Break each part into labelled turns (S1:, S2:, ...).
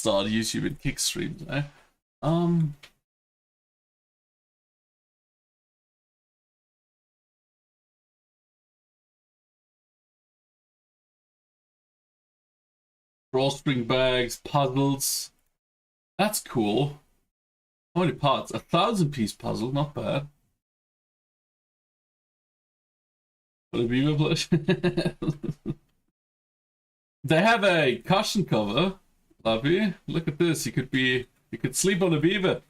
S1: start YouTube and kick streams, eh? Drawstring bags, puzzles. That's cool. How many parts? 1,000-piece puzzle, not bad. What a beaver plush. They have a cushion cover. Lovely. Look at this. You could sleep on a beaver.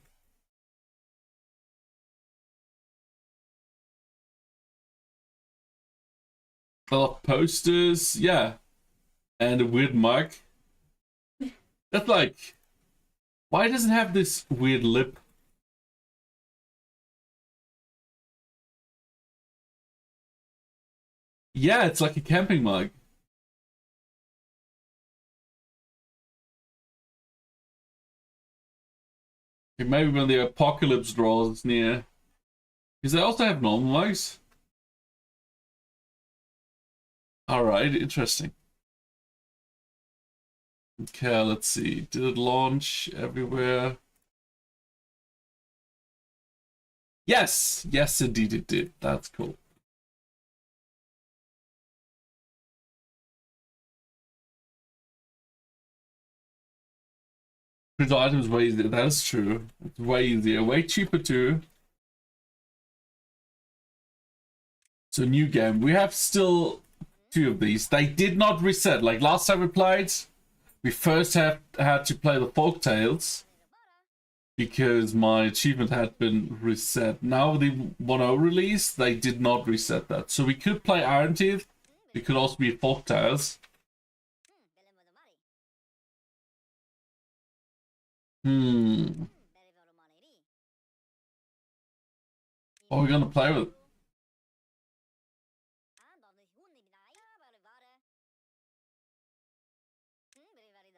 S1: Posters, yeah. And a weird mug. That's like, why does it have this weird lip? Yeah, it's like a camping mug. Okay, maybe when the apocalypse draws near. Because they also have normal mugs. Alright, interesting. Okay, let's see. Did it launch everywhere? Yes! Yes, indeed it did. That's cool. Print items way easier. That is true. It's way easier. Way cheaper too. So new game. We have still 2 of these. They did not reset. Like last time we played, we first had to play the folk tales because my achievement had been reset. Now with the 1.0 release, they did not reset that. So we could play Iron Teeth. It could also be folk tales. What are we gonna play with?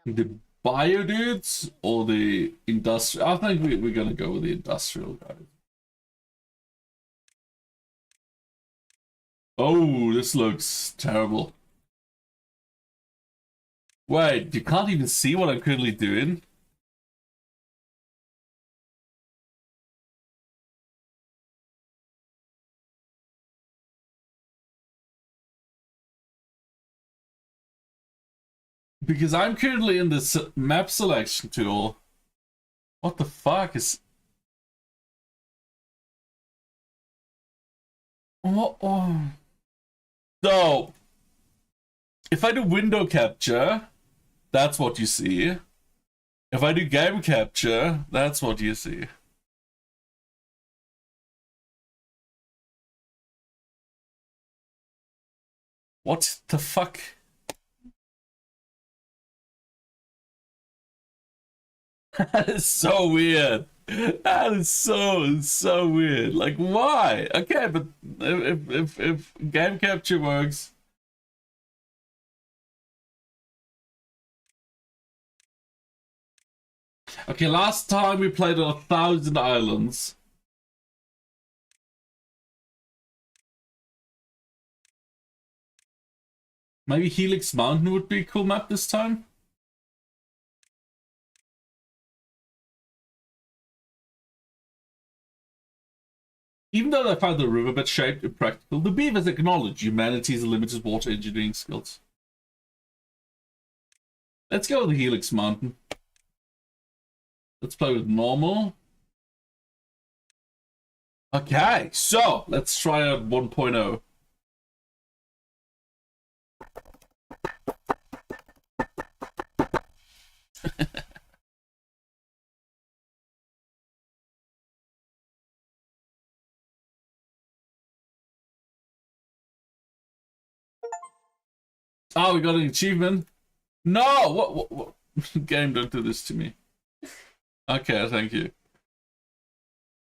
S1: The bio dudes or the industrial? I think we're gonna go with the industrial guys. Oh, this looks terrible. Wait, you can't even see what I'm currently doing? Because I'm currently in this map selection tool. What the fuck is... Oh. So, if I do window capture, that's what you see. If I do game capture, that's what you see. What the fuck? That is so weird. That is so weird. Like, why? Okay, but if game capture works. Okay, last time we played on 1,000 islands. Maybe Helix Mountain would be a cool map this time. Even though they found the riverbed shaped impractical, the beavers acknowledge humanity's limited water engineering skills. Let's go with the Helix Mountain. Let's play with normal. Okay, so let's try out 1.0. Oh, we got an achievement. No, what? Game, don't do this to me. Okay, thank you.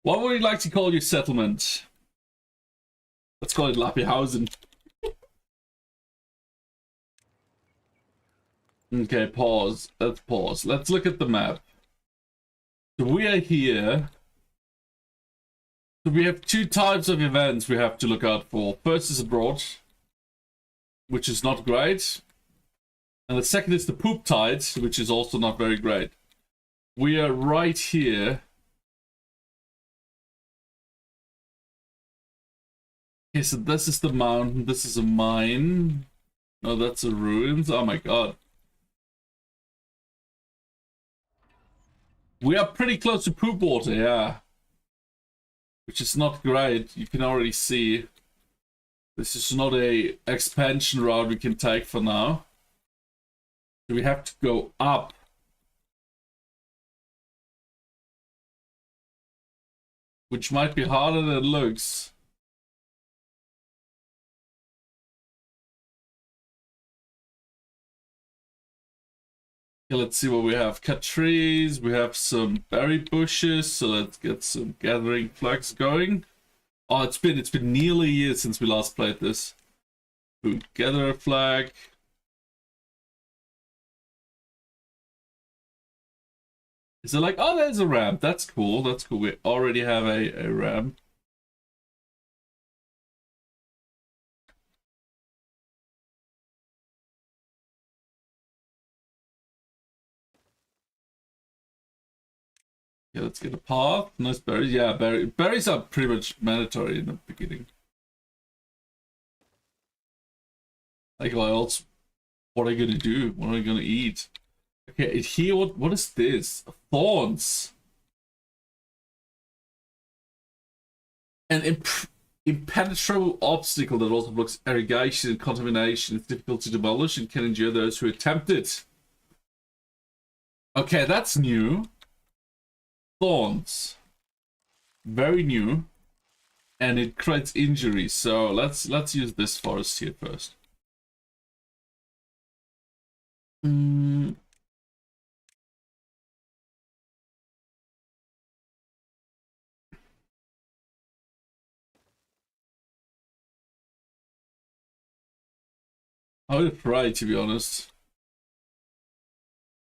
S1: What would you like to call your settlement? Let's call it Lappihausen. Okay, pause. Let's pause. Let's look at the map. So we are here. So we have 2 types of events we have to look out for. First is abroad, which is not great. And the second is the poop tide, which is also not very great. We are right here. Okay, so this is the mountain. This is a mine. No, that's a ruins. Oh my god. We are pretty close to poop water, yeah. Which is not great. You can already see. This is not a expansion route we can take for now. So we have to go up. Which might be harder than it looks. Okay, let's see what we have. Cut trees, we have some berry bushes, so let's get some gathering flags going. Oh, it's been nearly a year since we last played this. We'll gather a flag. Is it like, oh, there's a ramp. That's cool. That's cool. We already have a ramp. Yeah, let's get a path. Nice berries. Yeah, berries are pretty much mandatory in the beginning. Like, what else? What are you gonna do? What are you gonna eat? Okay, here, what is this? Thorns. An impenetrable obstacle that also blocks irrigation and contamination. It's difficult to demolish and can endure those who attempt it. Okay, that's new. Thorns. Very new. And it creates injuries. So let's use this forest here first. I would try, to be honest.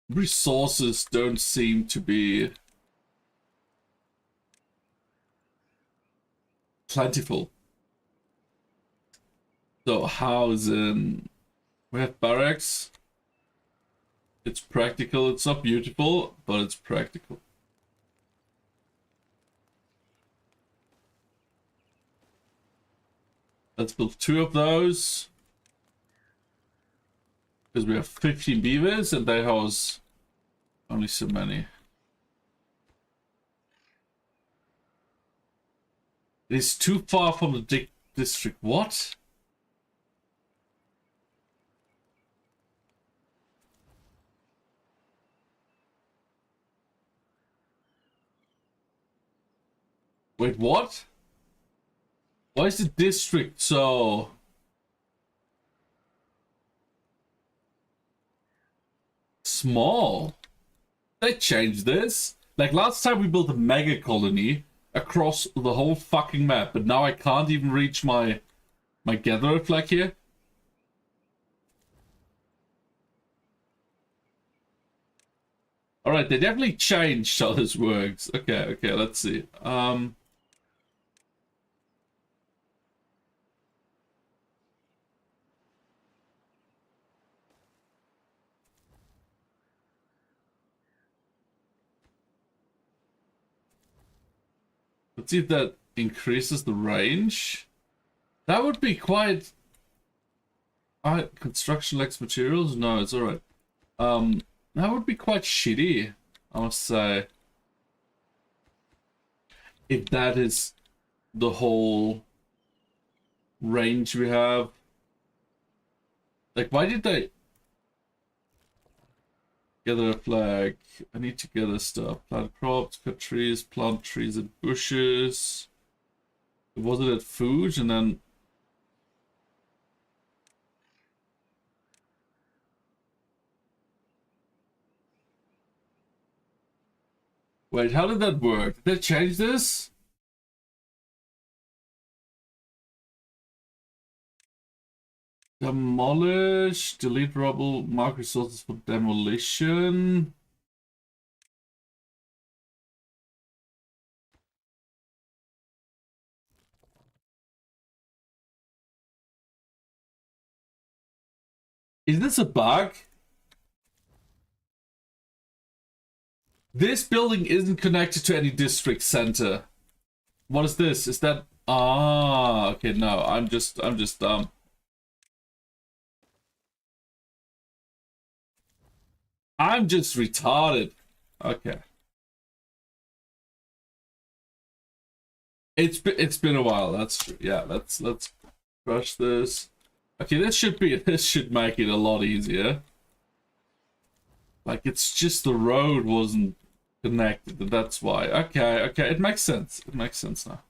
S1: Resources don't seem to be plentiful. So housing, we have barracks. It's practical. It's not beautiful, but it's practical. Let's build 2 of those. Because we have 15 beavers and they house only so many. It is too far from the district. What? Wait, what? Why is the district so small? They changed this. Like last time we built a mega colony across the whole fucking map, but now I can't even reach my gatherer flag here. Alright, they definitely changed how this works. Okay, let's see. Let's see if that increases the range. That would be quite... construction lacks materials? No, it's alright. That would be quite shitty, I must say. If that is the whole range we have. Like, why did they... Gather a flag. I need to gather stuff. Plant crops, cut trees, plant trees and bushes. Was it at food and then... Wait, how did that work? Did they change this? Demolish, delete rubble, mark resources for demolition. Is this a bug? This building isn't connected to any district center. What is this? Is that... Ah, okay, no, I'm just dumb. I'm just retarded. Okay. It's been a while. That's true. Yeah, let's crush this. Okay, this should make it a lot easier. Like, it's just the road wasn't connected, that's why. Okay, it makes sense. It makes sense now.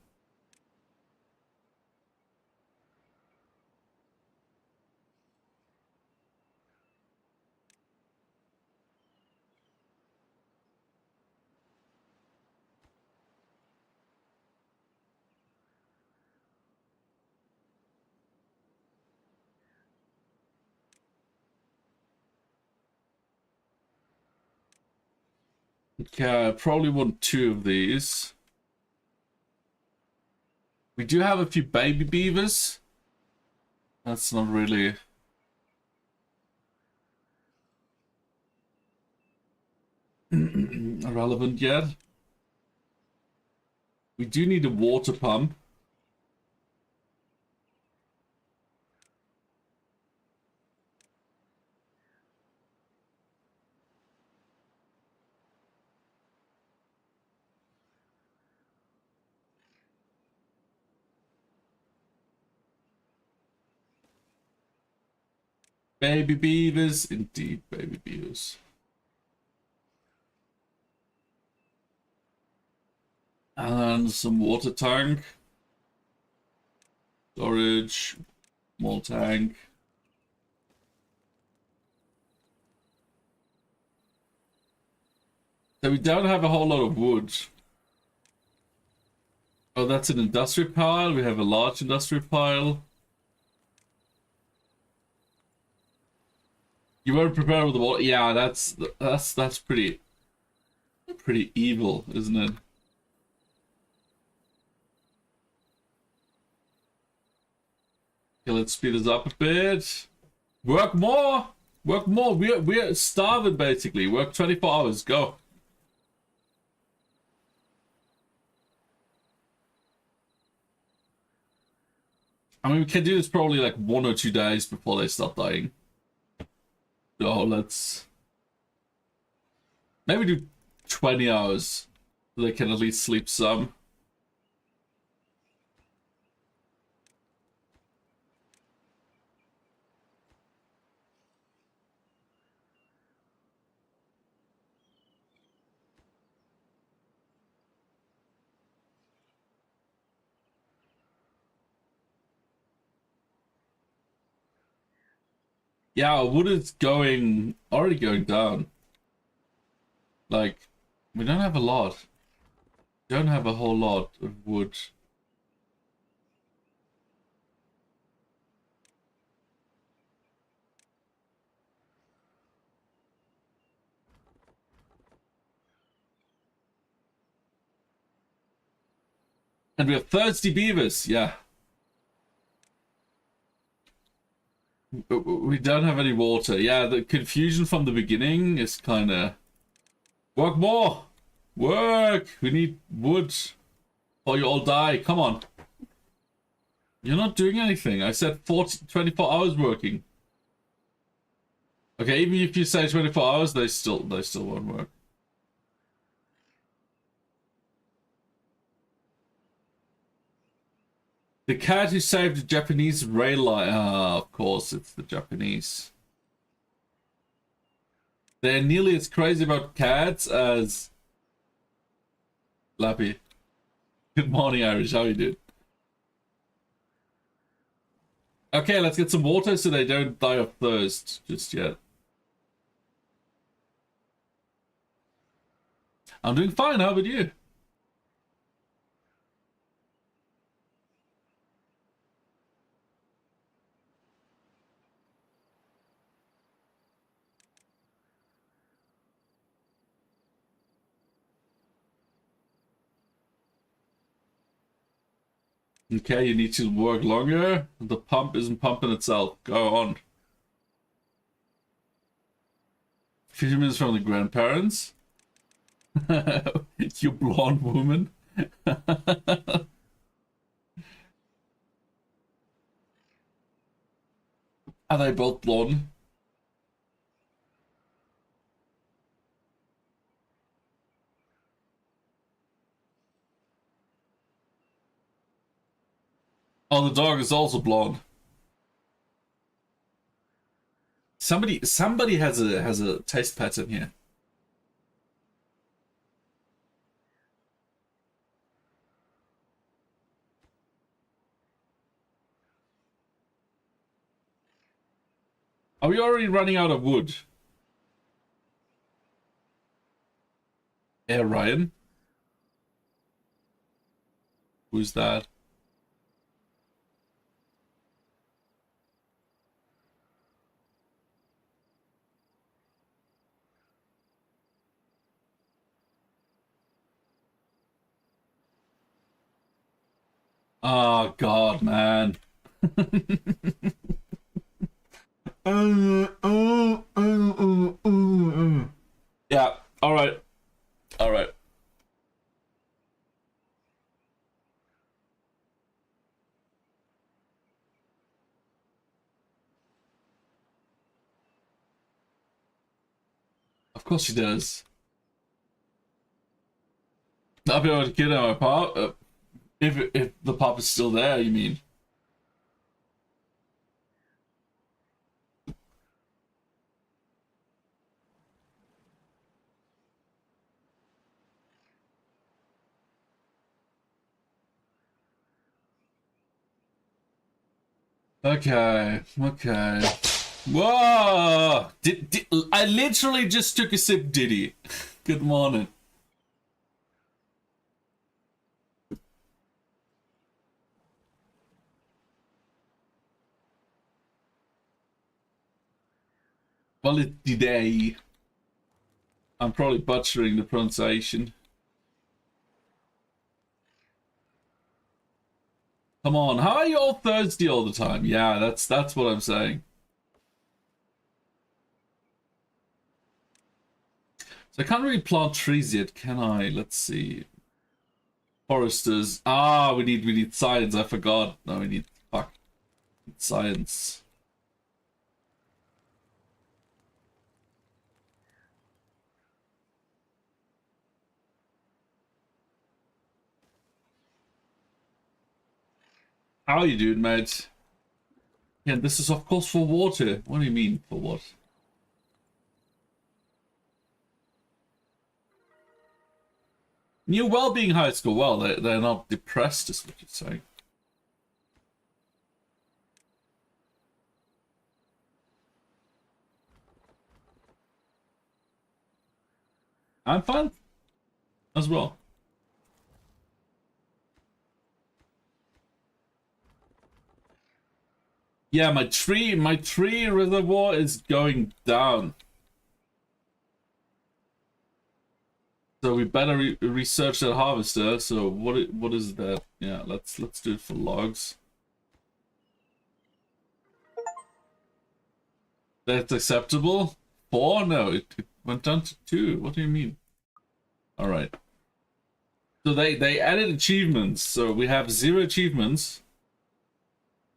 S1: Okay, I probably want 2 of these. We do have a few baby beavers. That's not really... irrelevant yet. We do need a water pump. Baby beavers, indeed, baby beavers. And some water tank. Storage. Small tank. So we don't have a whole lot of wood. Oh, that's an industrial pile. We have a large industrial pile. You weren't prepared with the water. Yeah, that's pretty evil, isn't it? Okay, let's speed this up a bit. Work more! Work more! We're starving basically. Work 24 hours. Go. I mean, we can do this probably like 1 or 2 days before they start dying. So let's maybe do 20 hours so they can at least sleep some. Yeah, wood is already going down. Like, we don't have a lot. We don't have a whole lot of wood. And we have thirsty beavers, yeah. We don't have any water. Yeah, the confusion from the beginning is kind of... Work more! Work! We need wood. Or you all die. Come on. You're not doing anything. I said 24 hours working. Okay, even if you say 24 hours, they still won't work. The cat who saved the Japanese rail line. Ah, of course, it's the Japanese. They're nearly as crazy about cats as Lappy. Good morning, Irish. How you doing? Okay, let's get some water so they don't die of thirst just yet. I'm doing fine. How about you? Okay, you need to work longer. The pump isn't pumping itself. Go on. 50 minutes from the grandparents. You blonde woman. Are they both blonde? Oh, the dog is also blonde. Somebody has a taste pattern here. Are we already running out of wood? Yeah, Ryan. Who's that? Oh God, man. Yeah. All right. All right. Of course she does. I'll be able to get out my pop. If the pop is still there, you mean? Okay. Okay. Whoa! Did I literally just took a sip, Diddy? Good morning. Well, it's today. I'm probably butchering the pronunciation. Come on, how are you all thirsty all the time? Yeah, that's what I'm saying. So I can't really plant trees yet, can I? Let's see. Foresters. Ah, we need science. I forgot. No, we need science. How are you doing, mate? Yeah, this is of course for water. What do you mean for what? New well-being high school. Well, they're not depressed, is what you're saying. I'm fine as well. Yeah, my tree reservoir is going down. So we better research that harvester. So what is that? Yeah, let's do it for logs. That's acceptable. 4? No, it went down to 2. What do you mean? All right. So they added achievements. So we have 0 achievements.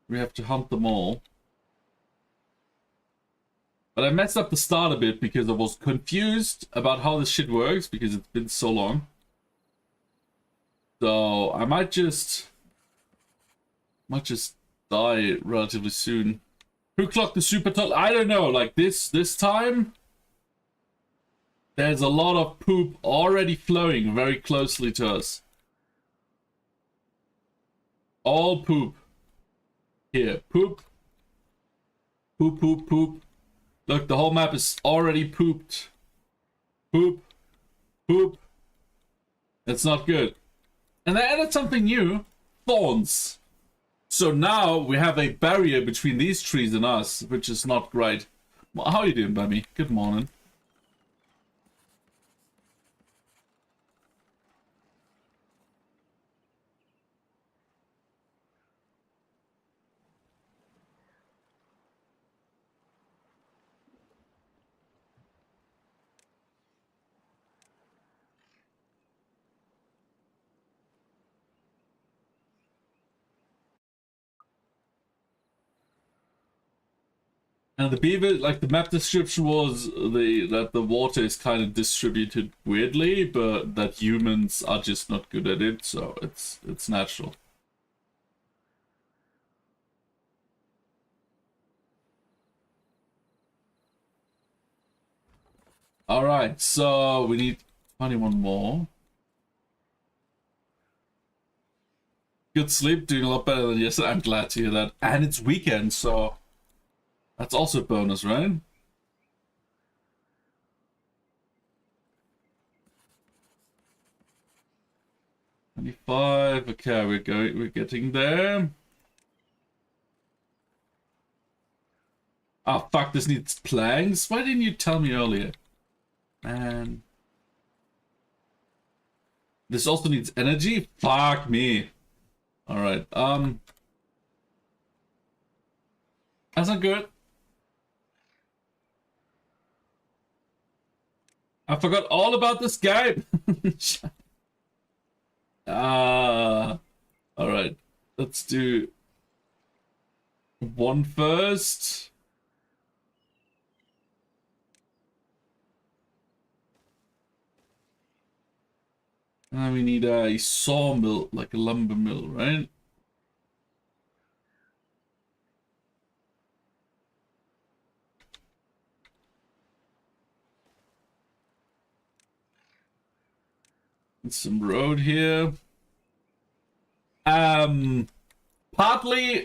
S1: We have to hunt them all. But I messed up the start a bit because I was confused about how this shit works because it's been so long. So I might just die relatively soon. Who clocked the super top? I don't know. Like this time, there's a lot of poop already flowing very closely to us. All poop. Here, poop. Poop, poop, poop. Look, the whole map is already pooped. Poop. Poop. It's not good. And they added something new. Thorns. So now we have a barrier between these trees and us, which is not great. Well, how are you doing, Bammy? Good morning. And the beaver, like the map description was that the water is kind of distributed weirdly, but that humans are just not good at it, so it's natural. All right, so we need 21 more. Good sleep, doing a lot better than yesterday. I'm glad to hear that. And it's weekend, so that's also a bonus, right? $25. Okay, we're getting there. Oh fuck, this needs planks. Why didn't you tell me earlier? Man. This also needs energy? Fuck me. Alright, that's not good. I forgot all about this game. Alright. Let's do one first. And we need a sawmill, like a lumber mill, right? And some road here. Partly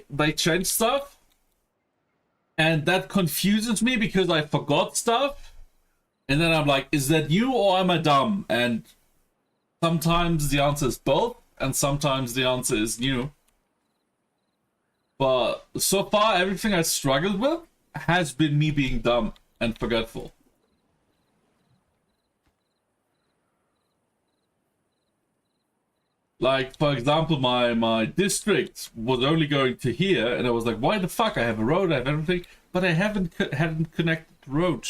S1: they changed stuff, and that confuses me because I forgot stuff, and then I'm like, is that new or am I dumb? And sometimes the answer is both, and sometimes the answer is new. But so far, everything I struggled with has been me being dumb and forgetful. Like, for example, my district was only going to here, and I was like, why the fuck? I have a road, I have everything, but I hadn't connected the road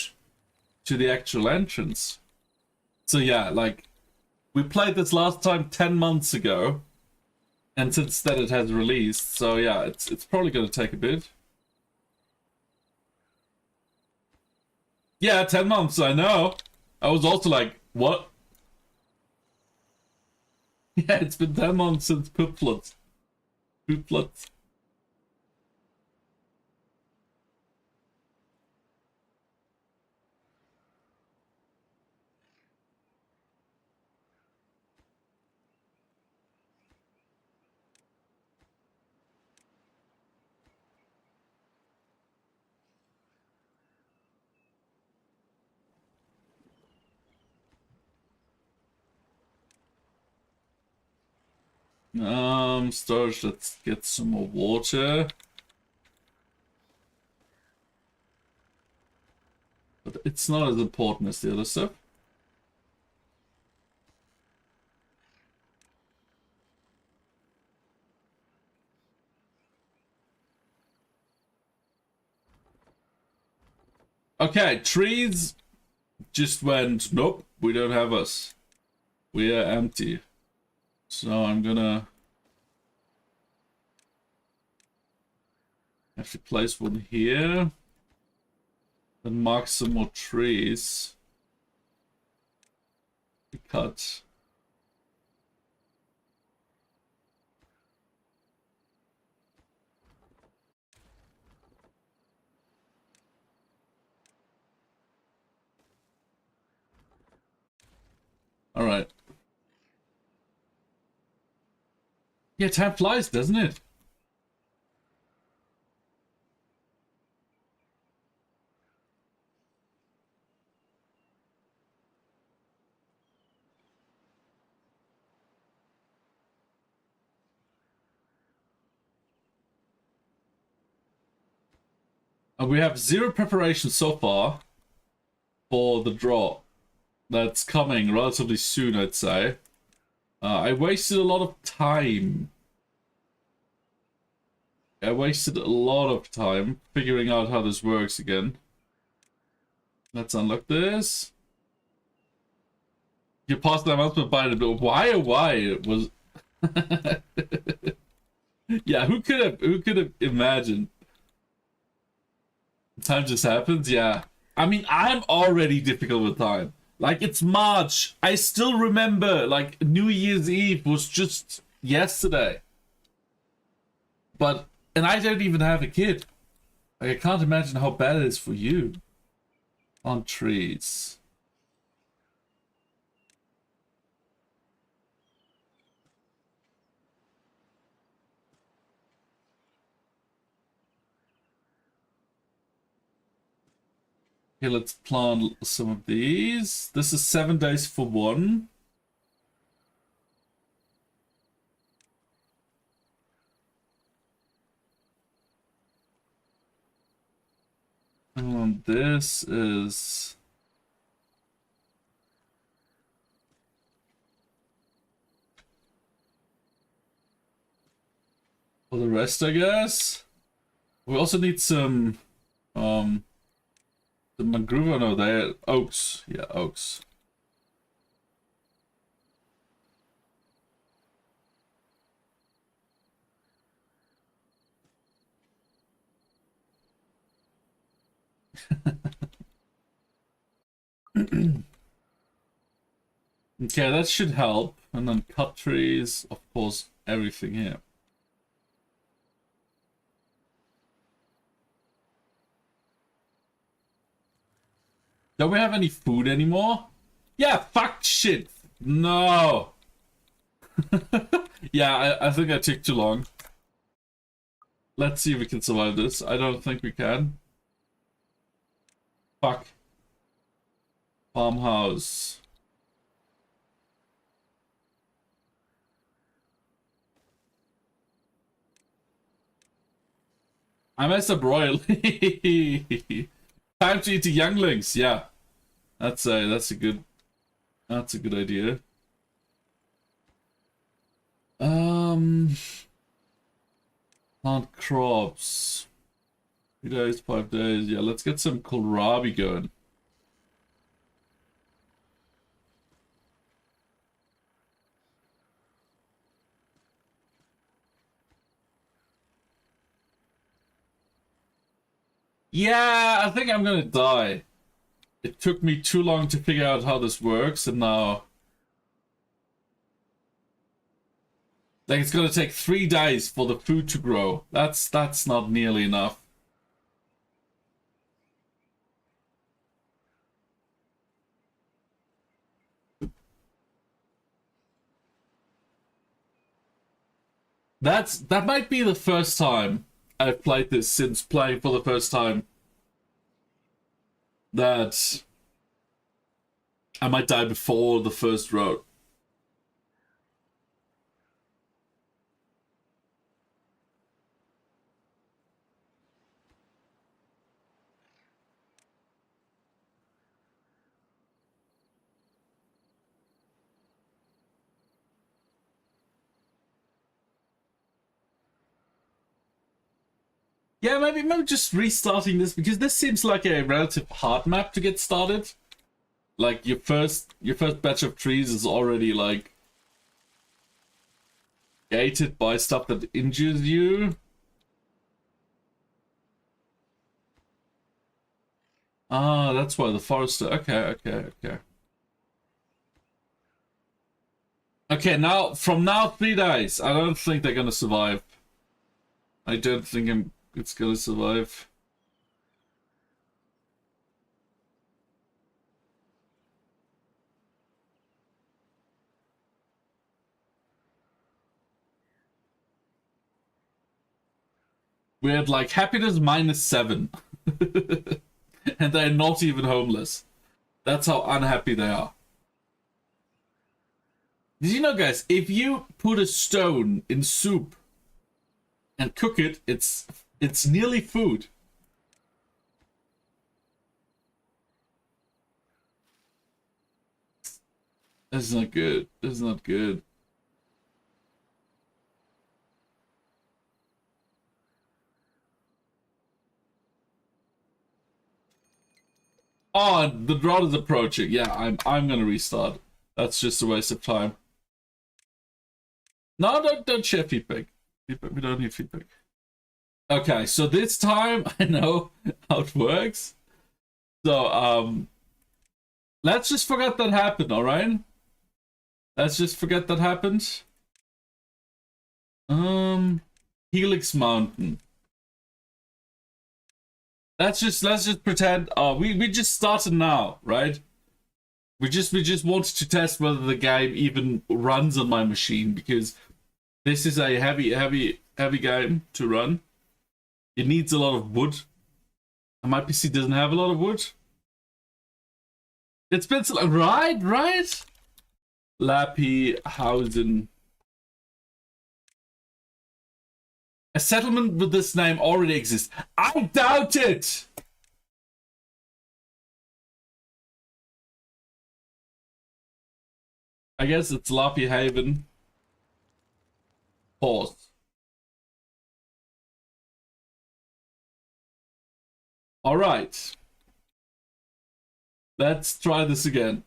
S1: to the actual entrance. So yeah, like, we played this last time 10 months ago, and since then it has released, so yeah, it's probably gonna take a bit. Yeah, 10 months, I know. I was also like, what? Yeah, it's been 10 months since Poop Floods. Poop Floods. Storage, let's get some more water. But it's not as important as the other stuff. Okay, trees just went, nope, we don't have us. We are empty. So I'm gonna have to place one here. Then mark some more trees. Cut. All right. Yeah, time flies, doesn't it? We have 0 preparation so far for the draw that's coming relatively soon, I'd say. I wasted a lot of time. I wasted a lot of time figuring out how this works again. Let's unlock this. You passed the announcement by the door. Why? It was. Yeah, who could have imagined? Time just happens, yeah. I mean, I'm already difficult with time. Like, it's March. I still remember, like, New Year's Eve was just yesterday. But, and I don't even have a kid. Like, I can't imagine how bad it is for you. On trees. Okay, let's plant some of these. This is 7 days for one. And this is... for the rest, I guess. We also need some... the mangrove, no, they're oaks. Yeah, oaks. Okay, that should help. And then cut trees, of course, everything here. Don't we have any food anymore? Yeah, fuck shit. No. Yeah, I think I took too long. Let's see if we can survive this. I don't think we can. Fuck. Farmhouse. I messed up royally. Time to eat the younglings. Yeah, that's a good idea. Plant crops. 3 days, 5 days. Yeah, let's get some kohlrabi going. Yeah, I think I'm gonna die. It took me too long to figure out how this works, and now... like, it's gonna take 3 days for the food to grow. That's not nearly enough. That might be the first time I've played this since playing for the first time that I might die before the first road. Yeah, maybe just restarting this, because this seems like a relative hard map to get started. Like, your first batch of trees is already like gated by stuff that injures you. Ah, that's why the forester. Okay. Okay, now from now 3 days. I don't think they're gonna survive. I don't think it's gonna survive. We had like happiness -7. And they're not even homeless. That's how unhappy they are. Did you know, guys, if you put a stone in soup and cook it, it's nearly food. This is not good. This is not good. Oh, the drought is approaching. Yeah, I'm gonna restart. That's just a waste of time. No, don't share feedback. We don't need feedback. Okay, so this time I know how it works. So let's just forget that happened, alright? Let's just forget that happened. Helix Mountain. Let's just pretend we just started now, right? We just wanted to test whether the game even runs on my machine, because this is a heavy game to run. It needs a lot of wood. And my PC doesn't have a lot of wood. It's been so long. Right? Lappyhausen. A settlement with this name already exists. I doubt it! I guess it's Lappyhaven. Pause. Alright. Let's try this again.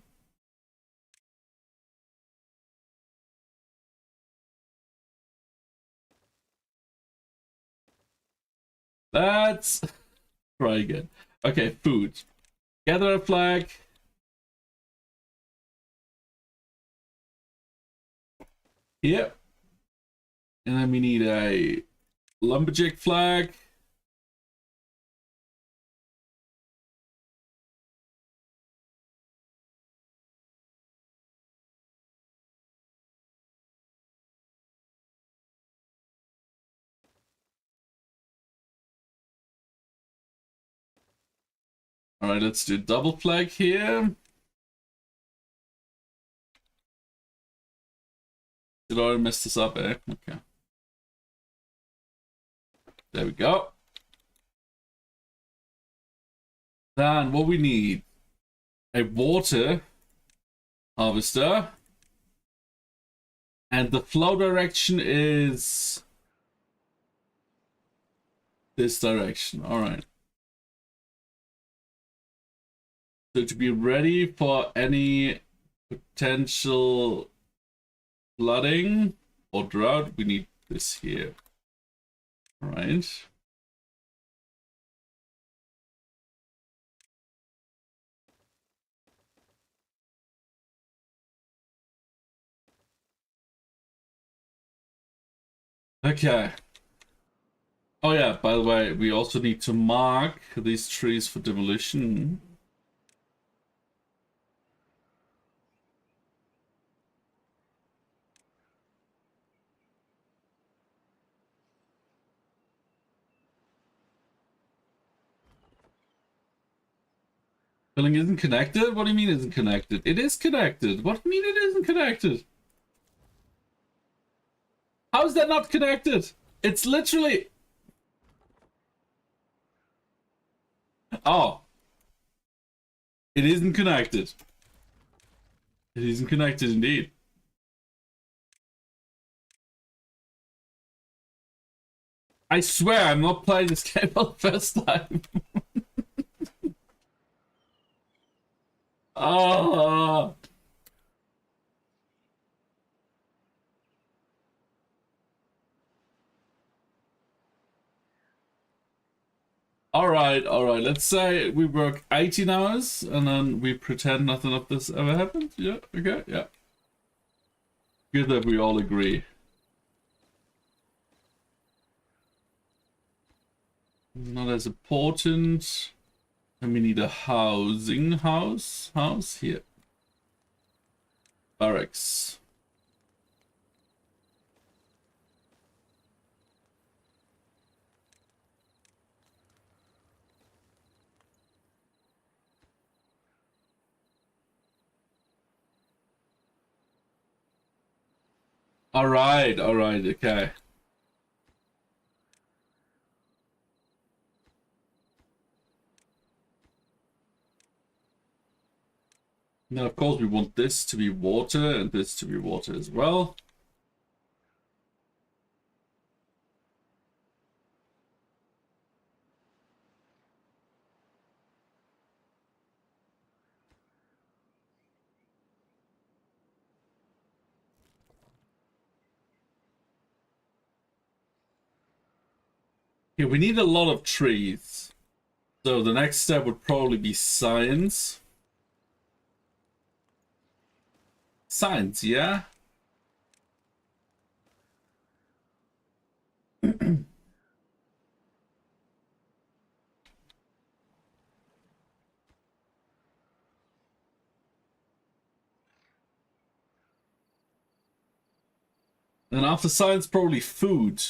S1: Let's try again. Okay, food. Gather a flag. Here. And then we need a lumberjack flag. Alright, let's do double flag here. Did I already mess this up, eh? Okay. There we go. Then what we need, a water harvester. And the flow direction is this direction. Alright. So to be ready for any potential flooding or drought, we need this here. Alright. Okay. Oh yeah, by the way, we also need to mark these trees for demolition. Filling isn't connected? What do you mean isn't connected? It is connected. What do you mean it isn't connected? How is that not connected? It's literally... Oh. It isn't connected. It isn't connected indeed. I swear I'm not playing this game for the first time. Oh. Alright. Let's say we work 18 hours and then we pretend nothing of this ever happened. Yeah, okay, yeah. Good that we all agree. Not as important. And we need a house here. Barracks. Alright, okay. Now, of course, we want this to be water and this to be water as well. Okay, we need a lot of trees. So the next step would probably be science. Science, yeah? And after science, probably food.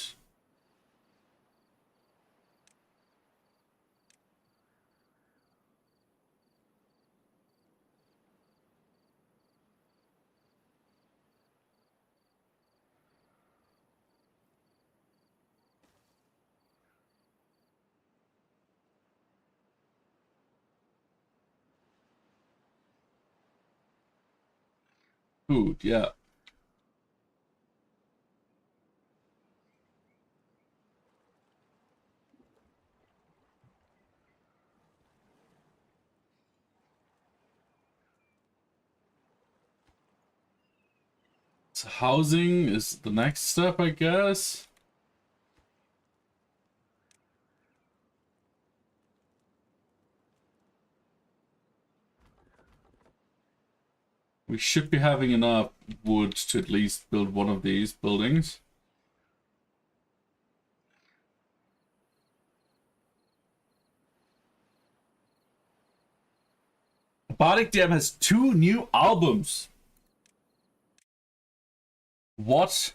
S1: Food, yeah. So housing is the next step, I guess. We should be having enough wood to at least build one of these buildings. Bardic DM has 2 new albums. What?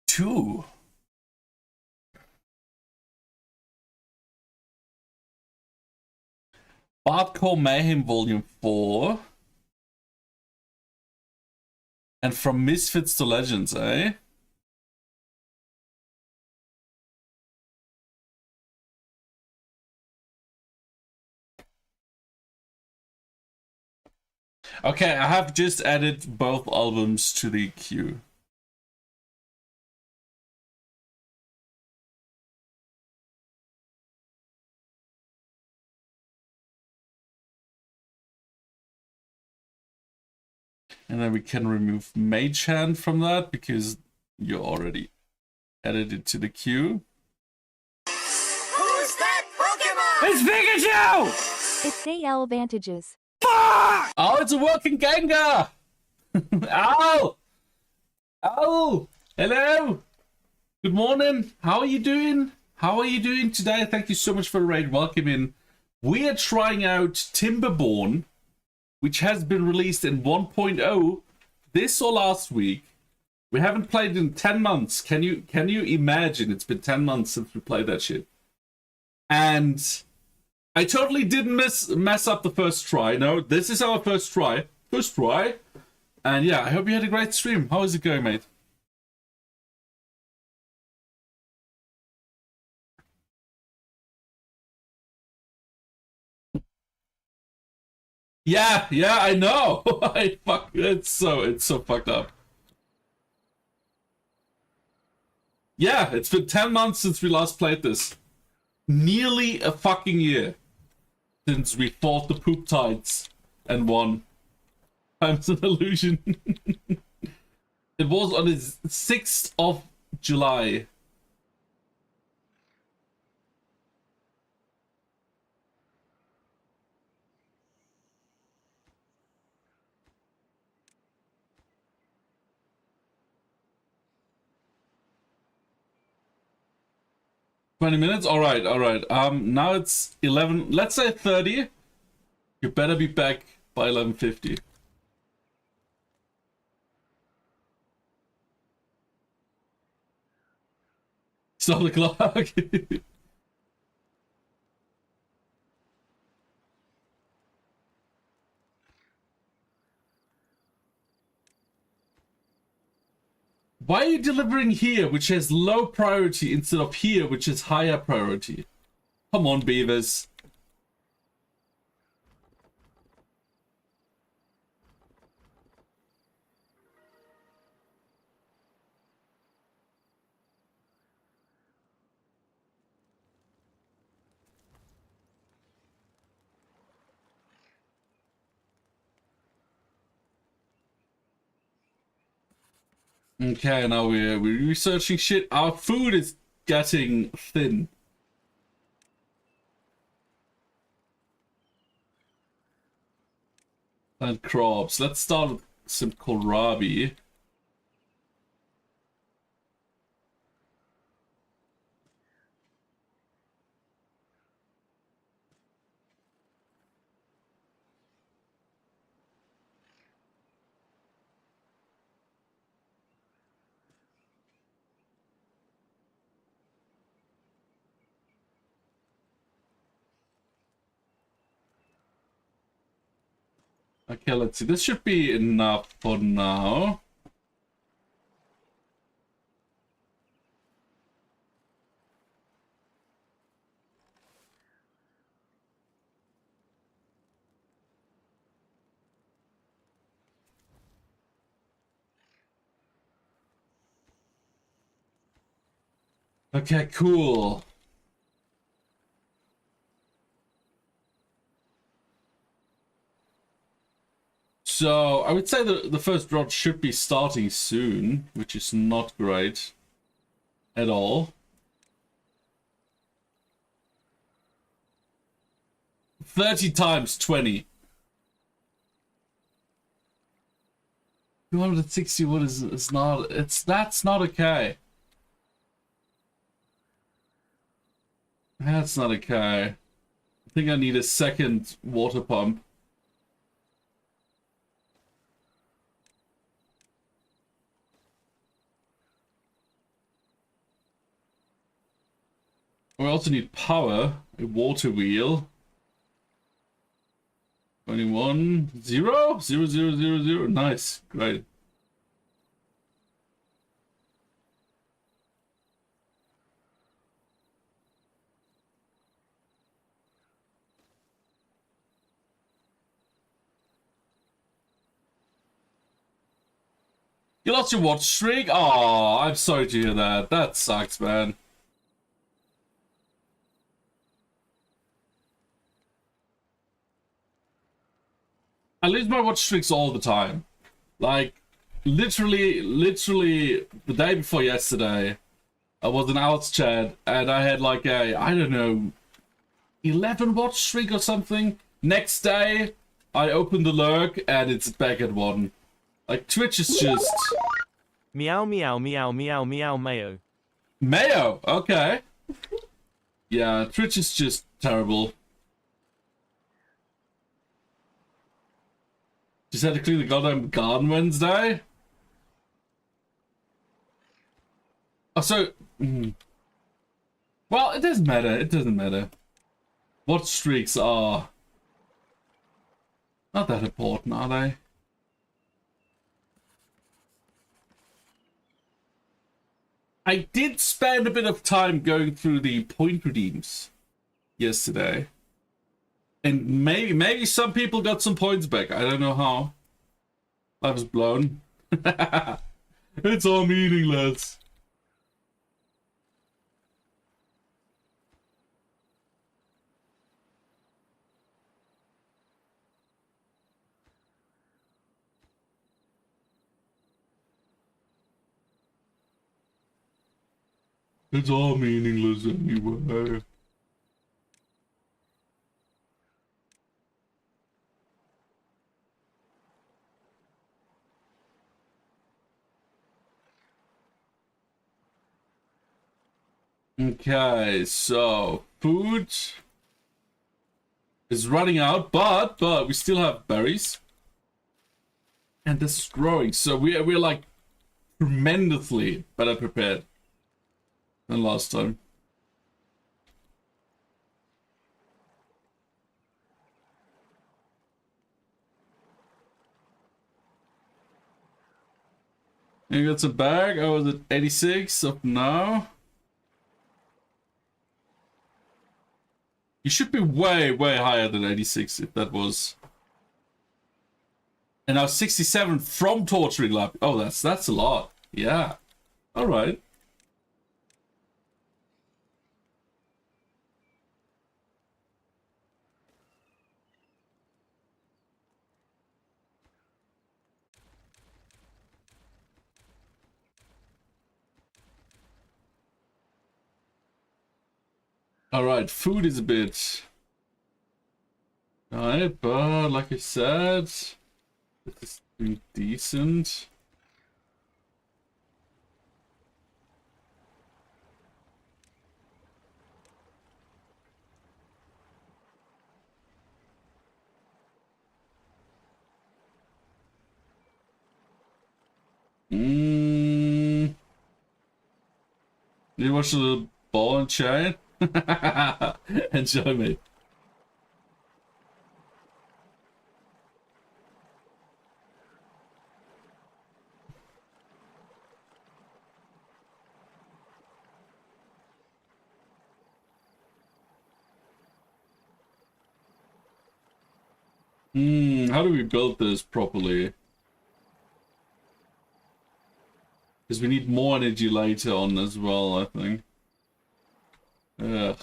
S1: Two? Bardcore Mayhem Volume 4. And From Misfits to Legends, eh? Okay, I have just added both albums to the queue. And then we can remove Mage Hand from that because you already added it to the queue.
S2: Who's that Pokemon?
S1: It's Pikachu!
S3: It's AL advantages.
S1: Fuck! Oh, it's a working Gengar! Ow! Ow! Hello! Good morning. How are you doing? How are you doing today? Thank you so much for the raid. Welcome in. We are trying out Timberborn, which has been released in 1.0 this or last week. We haven't played in 10 months. Can you imagine? It's been 10 months since we played that shit. And I totally didn't mess up the first try. No, this is our first try. First try. And yeah, I hope you had a great stream. How is it going, mate? Yeah, I know. It's so fucked up. Yeah, it's been 10 months since we last played this. Nearly a fucking year since we fought the poop tides and won. Time's an illusion. It was on the 6th of July. $20. All right. Now it's 11. Let's say 30. You better be back by 11:50. Stop the clock. Why are you delivering here, which has low priority, instead of here, which is higher priority? Come on, beavers. Okay, now we're researching shit. Our food is getting thin. And crops. Let's start with some kohlrabi. Okay, let's see. This should be enough for now. Okay, cool. So, I would say that the first drought should be starting soon, which is not great at all. 30 times 20. 260 wood is not, that's not okay. That's not okay. I think I need a second water pump. We also need power, a water wheel. 21, 0, 0, 0, 0, 0. Nice, great. You lost your watch streak? Oh, I'm sorry to hear that. That sucks, man. I lose my watch streaks all the time. Like, literally, the day before yesterday, I was in Alex chat and I had like a, I don't know, 11 watch streak or something. Next day, I opened the lurk and it's back at 1. Like, Twitch is just...
S2: Meow meow meow meow meow mayo.
S1: Mayo! Okay. Yeah, Twitch is just terrible. Just had to clean the goddamn garden Wednesday? Oh, so... Well, it doesn't matter. It doesn't matter. Watch streaks are... not that important, are they? I did spend a bit of time going through the point redeems yesterday. And maybe some people got some points back. I don't know how. I was blown. It's all meaningless. It's all meaningless anyway. Okay, so food is running out, but we still have berries, and this is growing. So we're like tremendously better prepared than last time. You got some bag. Oh, was it 86 up now? You should be way higher than 86 if that was. And now 67 from torturing lab. Oh, that's a lot. Yeah. All right. Alright, food is a bit tight, but like I said, this is doing decent. You watch the ball and chain? Enjoy, mate. How do we build this properly? Because we need more energy later on as well, I think. Ugh.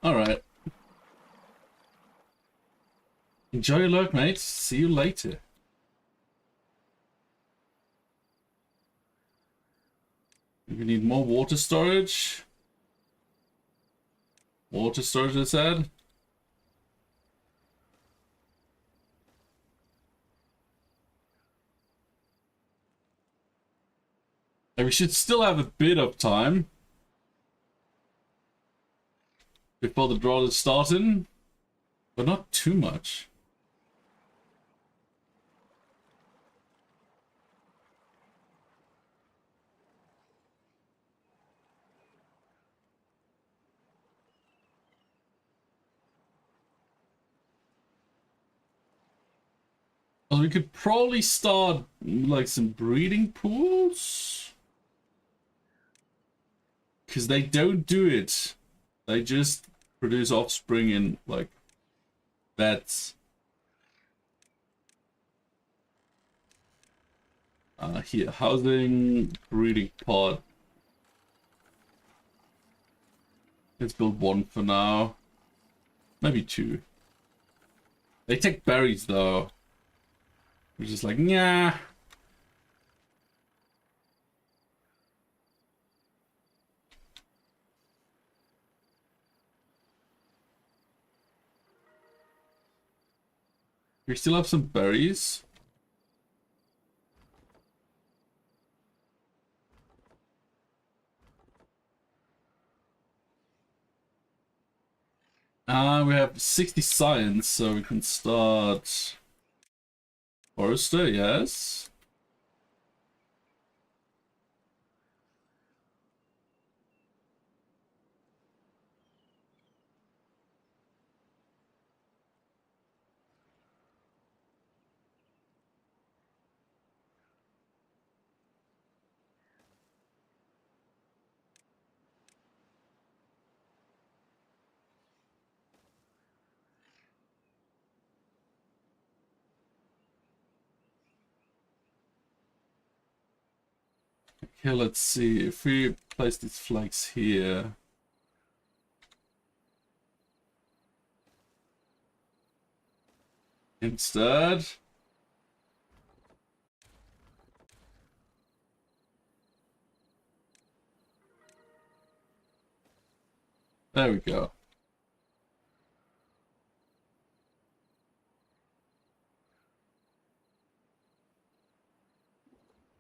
S1: Alright. Enjoy your lurk, mate. See you later. We need more water storage. Water storage, I said. And we should still have a bit of time before the draw is starting, but not too much. Well, we could probably start like some breeding pools, because they don't do it. They just produce offspring in like beds. Here, housing, breeding pod. Let's build one for now. Maybe two. They take berries though. We're just like, nah. We still have some berries. We have 60 science, so we can start Forester, yes. Okay, let's see. If we place these flags here. Instead. There we go.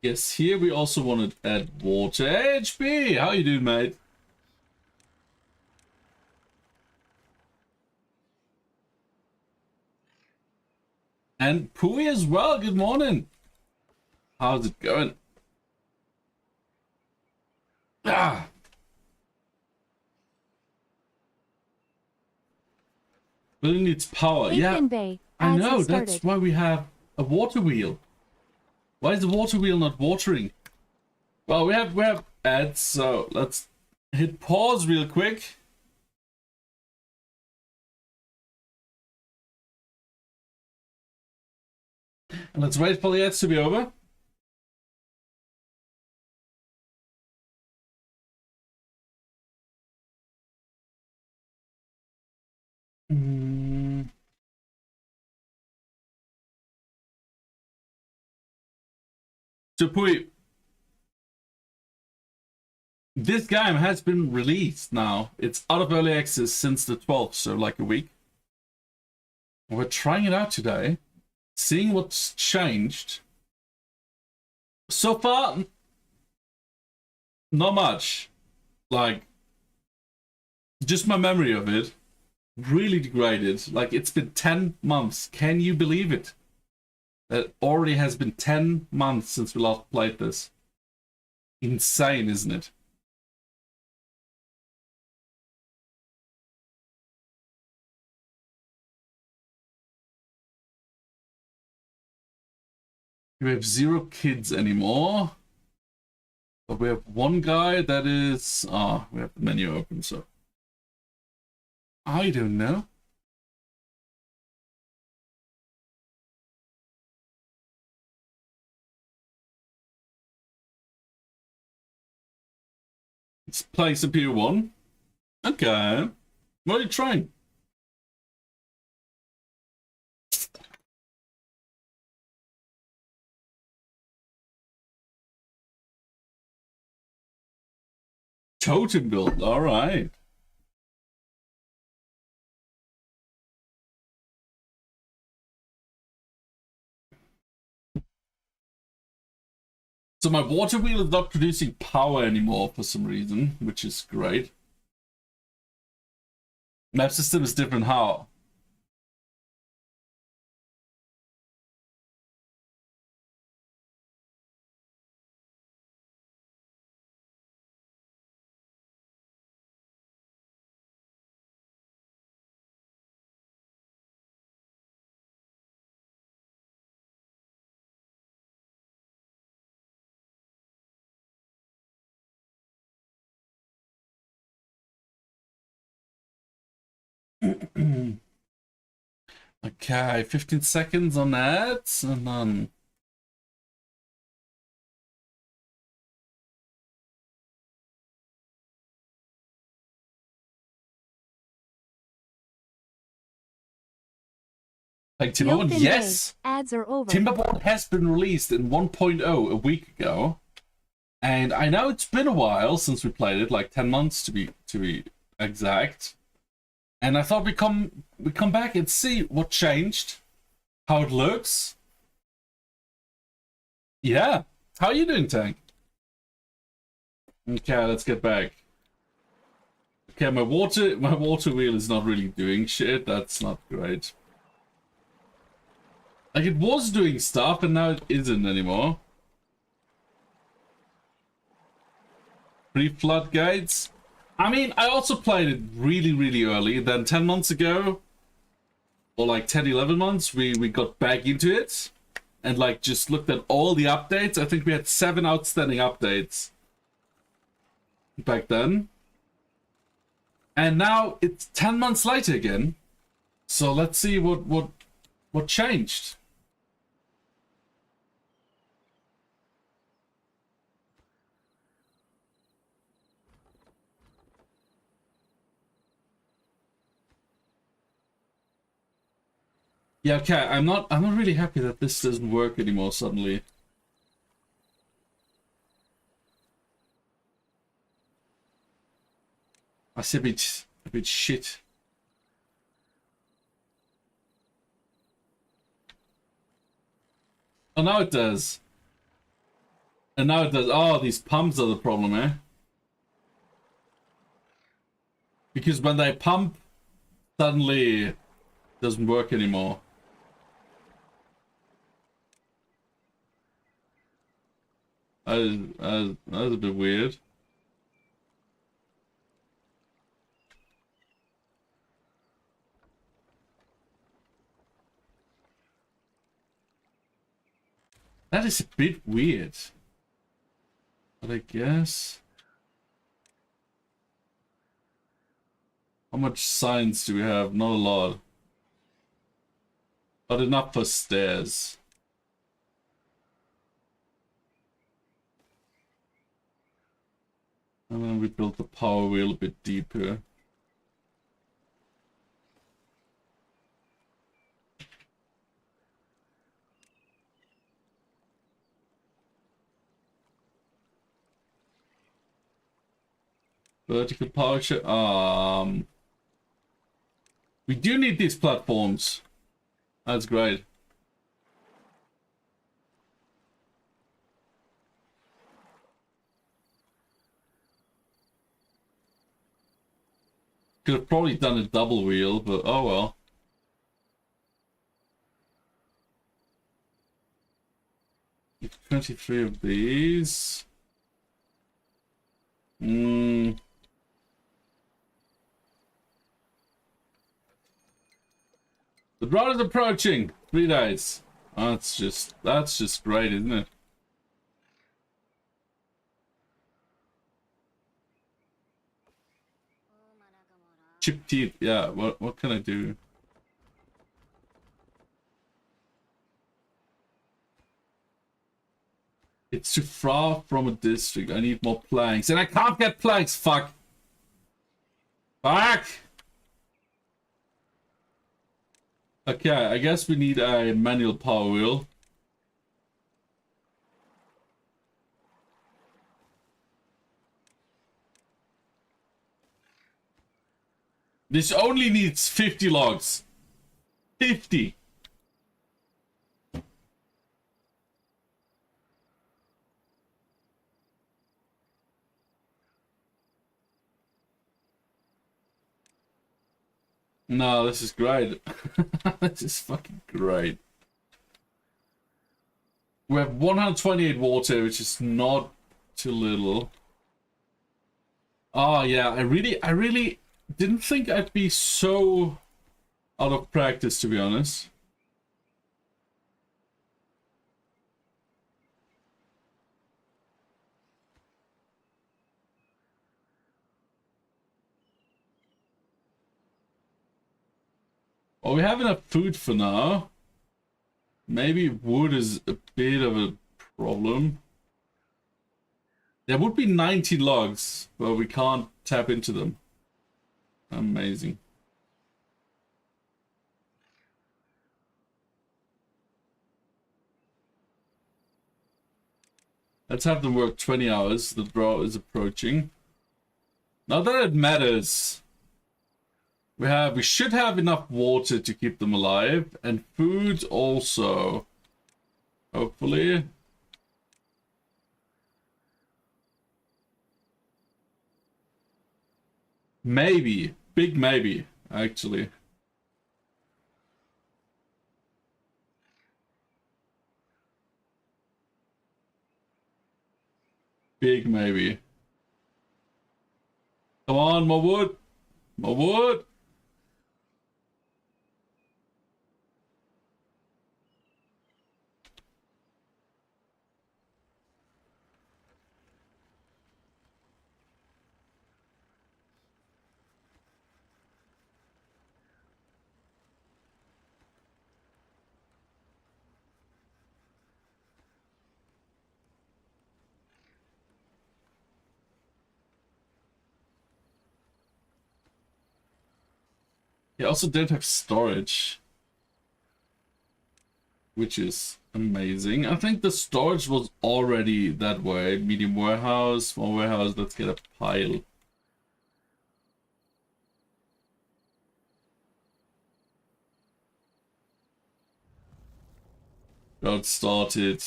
S1: Yes, here we also want to add water. Hey, HB, how you doing, mate? And Pui as well, good morning. How's it going? Ah! But it needs power. Yeah, I know, that's why we have a water wheel. Why is the water wheel not watering? Well, we have ads, so let's hit pause real quick. And let's wait for the ads to be over. So Pui, this game has been released now. It's out of early access since the 12th, so like a week. We're trying it out today, seeing what's changed. So far, not much. Like, just my memory of it really degraded. Like, it's been 10 months. Can you believe it? It already has been 10 months since we last played this. Insane, isn't it? We have 0 kids anymore. But we have one guy that is... Ah, we have the menu open, so... I don't know. Let's play some P1. Okay. What are you trying? Totem build, alright. So my water wheel is not producing power anymore for some reason, which is great. Map system is different how? Okay, 15 seconds on that, and then... Like Timberborn, yes!
S3: Ads are over.
S1: Timberborn has been released in 1.0 a week ago. And I know it's been a while since we played it, like 10 months to be exact. And I thought we come back and see what changed, how it looks. Yeah. How are you doing, Tank? Okay, let's get back. Okay, my water wheel is not really doing shit. That's not great. Like, it was doing stuff and now it isn't anymore. Pre-floodgates. I mean, I also played it really, really early. Then 10 months ago, or like 10, 11 months, we got back into it. And like just looked at all the updates. I think we had 7 outstanding updates back then. And now it's 10 months later again. So let's see what changed. Yeah, okay, I'm not really happy that this doesn't work anymore suddenly. I see a bit shit. Oh, now it does. And now it does. Oh, these pumps are the problem, eh? Because when they pump, suddenly it doesn't work anymore. That was a bit weird. That is a bit weird. But I guess... How much science do we have? Not a lot. But enough for stairs. And then we built the power wheel a bit deeper. Vertical power ship. We do need these platforms. That's great. Could have probably done a double wheel, but oh well. It's 23 of these. The drought is approaching. 3 days. That's just great, isn't it? Chip teeth. Yeah. What can I do? It's too far from a district. I need more planks. And I can't get planks! Fuck! Fuck! Okay, I guess we need a manual power wheel. This only needs 50 logs. 50! No, this is great. This is fucking great. We have 128 water, which is not too little. Oh yeah, I really didn't think I'd be so out of practice, to be honest. Well, we have enough food for now. Maybe wood is a bit of a problem. There would be 90 logs, but we can't tap into them. Amazing. Let's have them work 20 hours. The drought is approaching. Not that it matters. We should have enough water to keep them alive, and food also. Hopefully. Maybe. Big maybe, actually. Big maybe. Come on, more wood. More wood. They also don't have storage, which is amazing. I think the storage was already that way. Medium warehouse, small warehouse. Let's get a pile. Got started.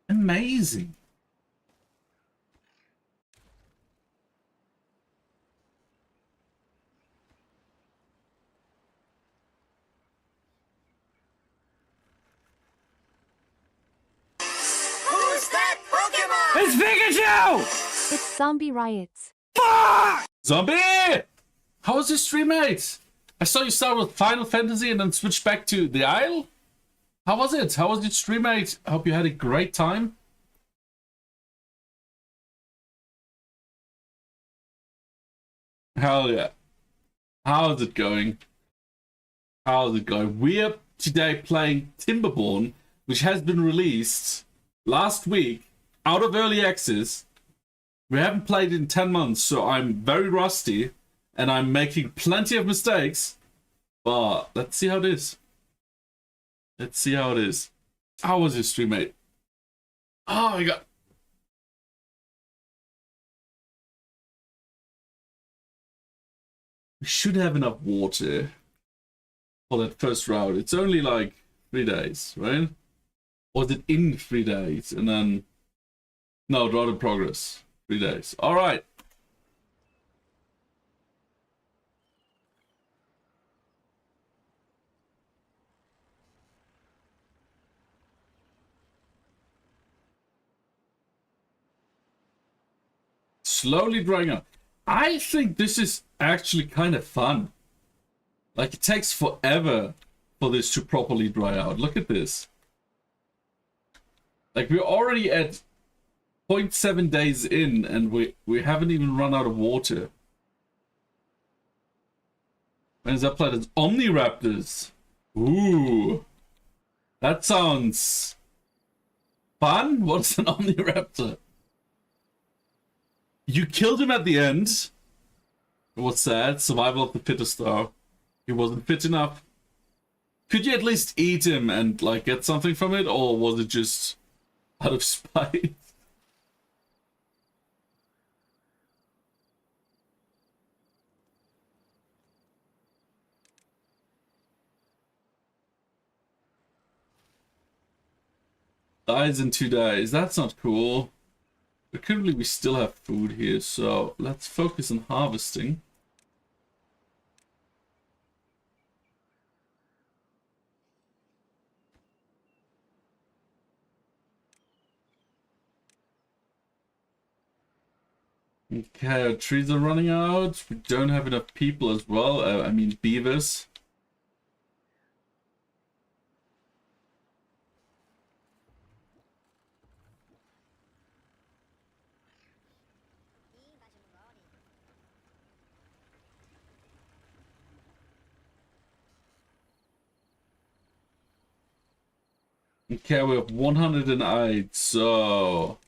S1: Amazing.
S2: It's Pikachu!
S3: It's zombie riots.
S2: Fuck!
S1: Zombie! How was your stream, mate? I saw you start with Final Fantasy and then switch back to the Isle. How was it? How was your stream, mate? I hope you had a great time. Hell yeah. How's it going? How's it going? We're today playing Timberborn, which has been released last week out of early access. We haven't played in 10 months, so I'm very rusty and I'm making plenty of mistakes. But let's see how it is. Let's see how it is. How was your stream, mate? Oh my god. We should have enough water for that first route. It's only like 3 days, right? Or is it in 3 days and then... No, drought in progress. 3 days. All right. Slowly drying up. I think this is actually kind of fun. Like, it takes forever for this to properly dry out. Look at this. Like, we're already at 0.7 days in, and we haven't even run out of water. When is that planet? Omniraptors. Ooh. That sounds fun. What's an Omniraptor? You killed him at the end. What's sad? Survival of the fittest, though. He wasn't fit enough. Could you at least eat him and, like, get something from it? Or was it just out of spite? Dies in 2 days. That's not cool. But currently we still have food here, so let's focus on harvesting. Okay, our trees are running out. We don't have enough people as well. I mean beavers. Okay, we have 108, so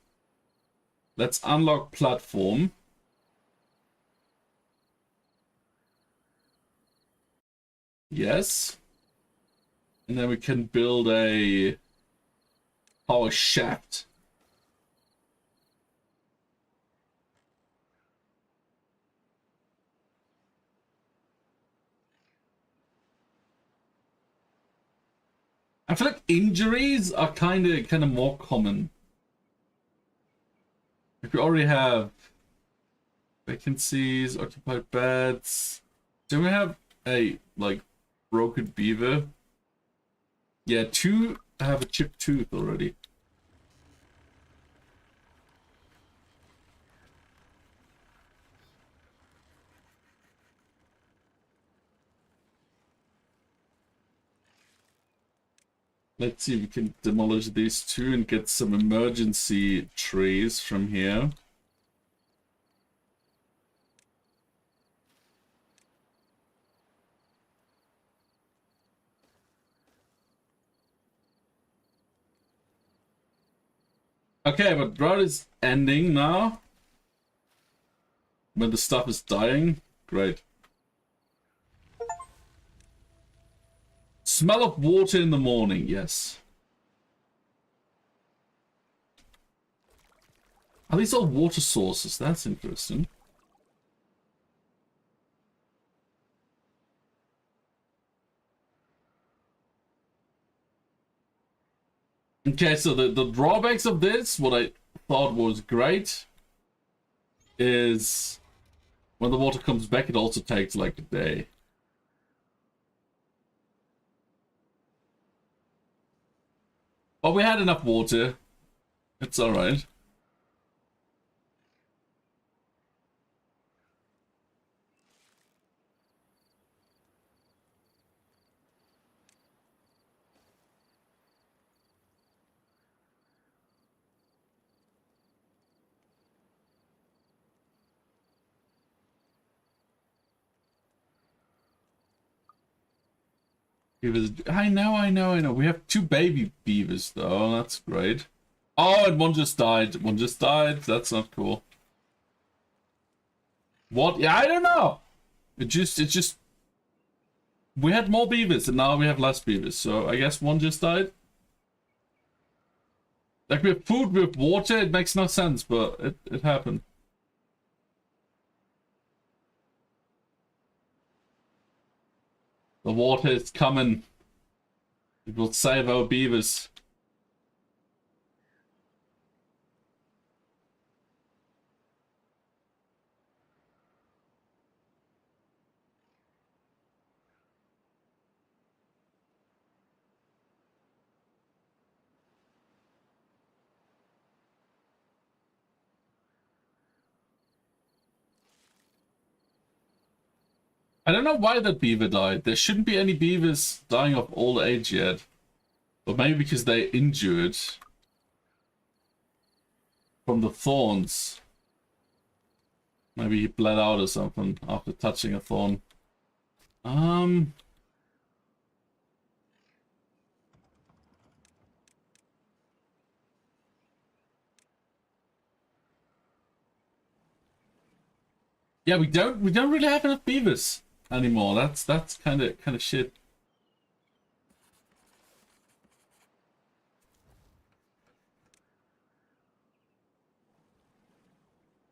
S1: let's unlock platform. Yes. And then we can build a power shaft. I feel like injuries are kind of more common. If we already have vacancies, occupied beds, do we have a like broken beaver? Yeah, 2 have a chipped tooth already. Let's see if we can demolish these 2 and get some emergency trees from here. Okay, but drought is ending now. When the stuff is dying. Great. Smell of water in the morning, yes. Are these all water sources? That's interesting. Okay, so the drawbacks of this, what I thought was great, is when the water comes back, it also takes like a day. But we had enough water. It's alright. Beavers. I know. We have 2 baby beavers though. That's great. Oh, and one just died. That's not cool. What? Yeah, I don't know. It just. We had more beavers and now we have less beavers. So I guess one just died. Like we have food, we have water. It makes no sense, but it happened. The water is coming. It will save our beavers. I don't know why that beaver died. There shouldn't be any beavers dying of old age yet. But maybe because they're injured from the thorns. Maybe he bled out or something after touching a thorn. Yeah, we don't really have enough beavers anymore. That's kind of shit.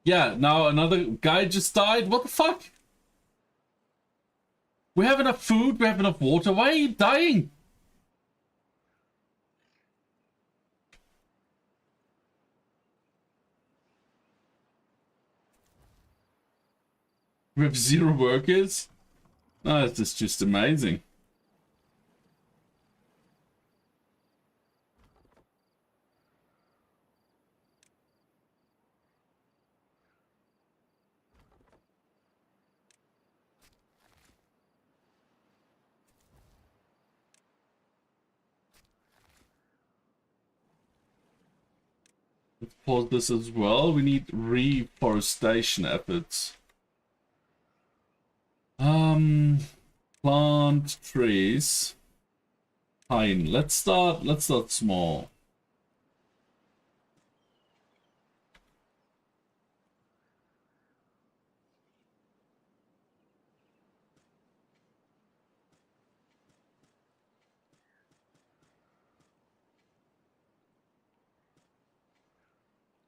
S1: Yeah, now another guy just died. What the fuck? We have enough food, we have enough water. Why are you dying? We have 0 workers? Oh, this is just amazing. Let's pause this as well. We need reforestation efforts. Plant trees. Pine. Let's start small.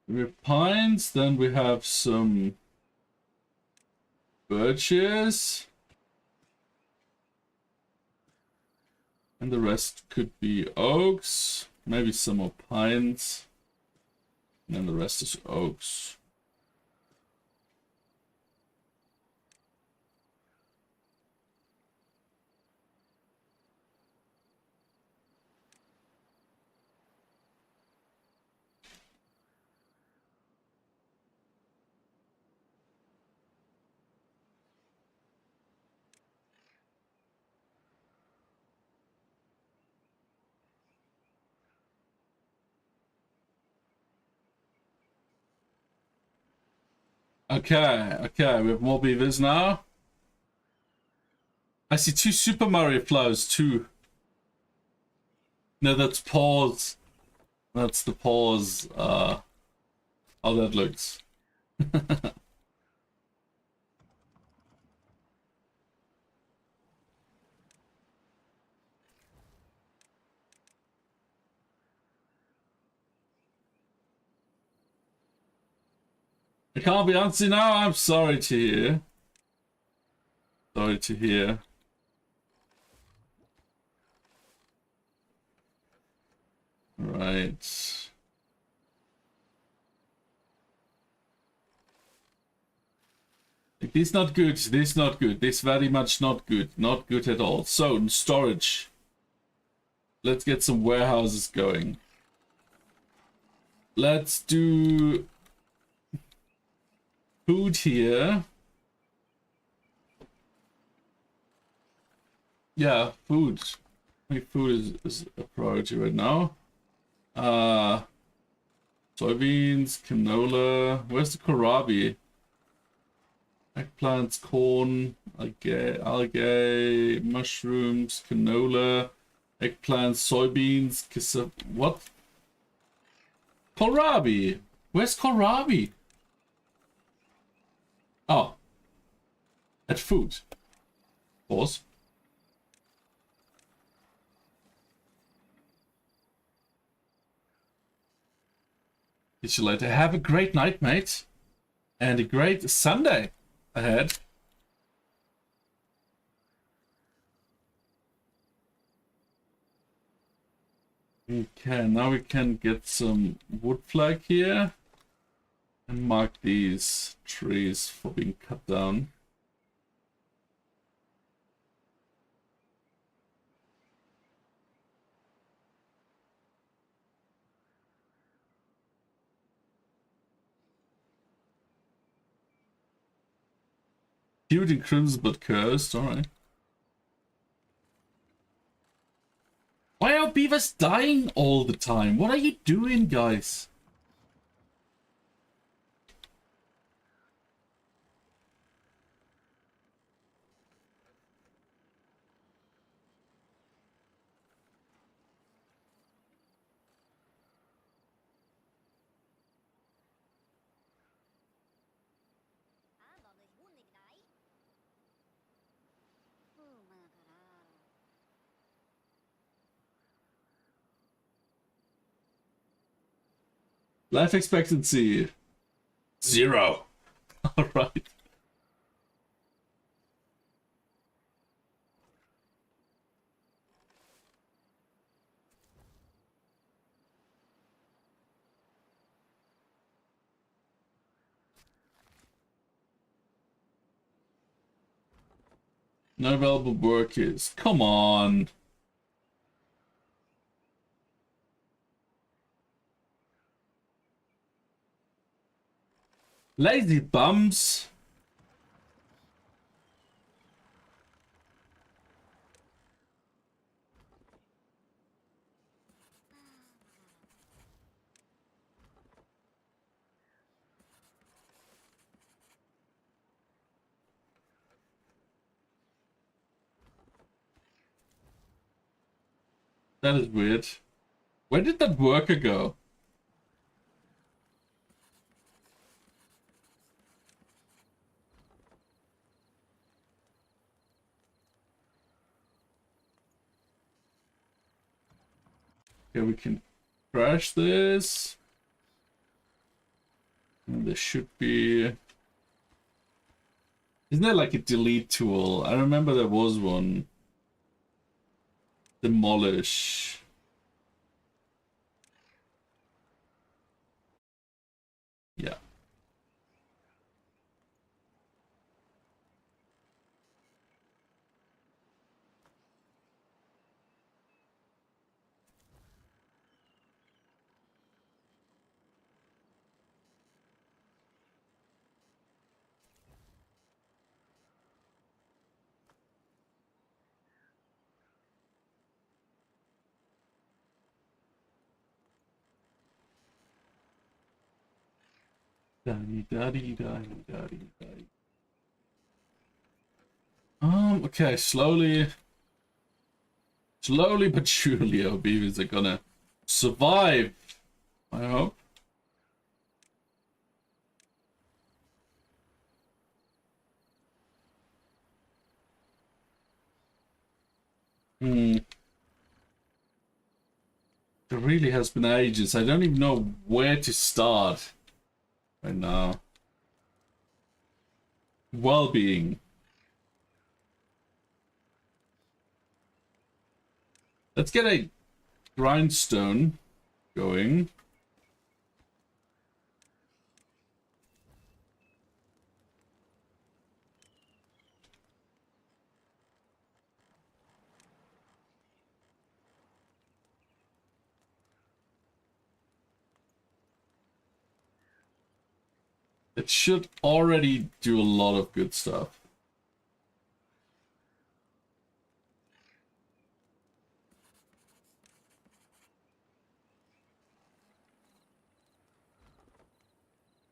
S1: We have pines, then we have some birches. And the rest could be oaks, maybe some more pines. And then the rest is oaks. Okay, we have more beavers now. I see 2 Super Mario flowers too. No, that's paws. That's the paws. How that looks. I can't be answering now. I'm sorry to hear. Sorry to hear. Right. This not good. This not good. This very much not good. Not good at all. So, storage. Let's get some warehouses going. Let's do food here. Yeah, food. I think food is a priority right now. Soybeans, canola. Where's the kohlrabi? Eggplants, corn, algae, mushrooms, canola, eggplants, soybeans, what? Kohlrabi. Where's kohlrabi? Oh. At food. Pause. See you later. Have a great night, mate. And a great Sunday ahead. Okay, now we can get some wood flag here and mark these trees for being cut down. Cute and crimson but cursed, alright. Why are beavers dying all the time? What are you doing, guys? Life expectancy 0. Alright. No available workers. Come on. Lazy bums. That is weird. Where did that worker go? Okay, we can crash this. And there should be... Isn't there like a delete tool? I remember there was one. Demolish. Yeah. Daddy, daddy, daddy, daddy, daddy. Okay, slowly but surely our beavers are gonna survive. I hope. It really has been ages. I don't even know where to start right now. Well-being. Let's get a grindstone going. It should already do a lot of good stuff.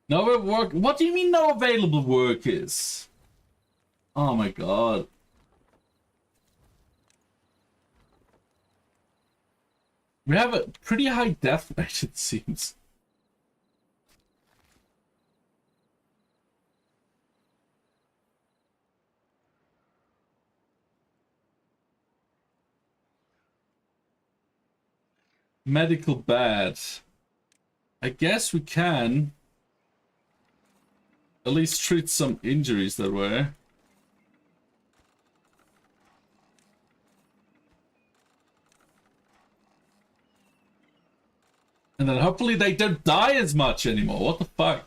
S1: No work. What do you mean no available workers? Oh my god. We have a pretty high death rate, it seems. Medical bad. I guess we can at least treat some injuries that way. And then hopefully they don't die as much anymore. What the fuck?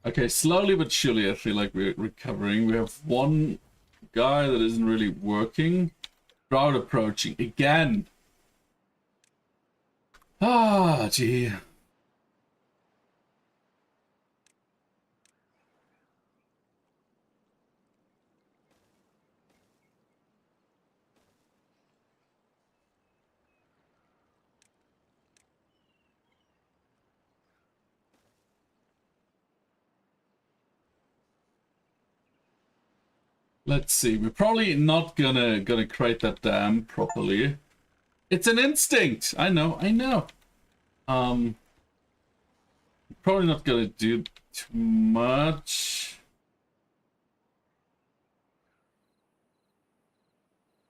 S1: Okay, slowly but surely I feel like we're recovering. We have one guy that isn't really working. Crowd approaching again. Ah, gee. Let's see. We're probably not gonna create that dam properly. It's an instinct. I know. I know. Probably not gonna do too much.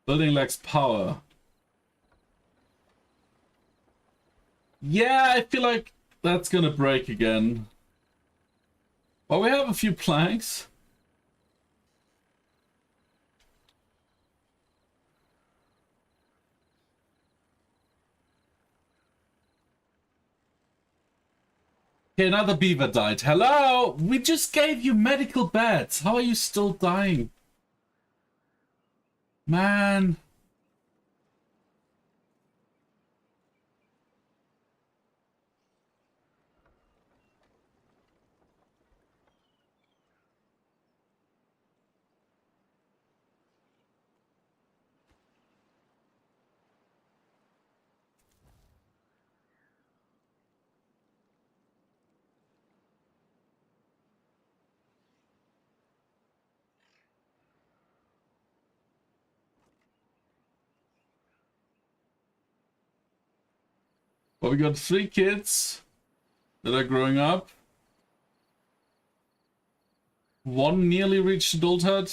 S1: Building lacks power. Yeah, I feel like that's gonna break again. Well, we have a few planks. Okay, another beaver died. Hello! We just gave you medical beds. How are you still dying? Man. Well, we got 3 kids that are growing up. One nearly reached adulthood.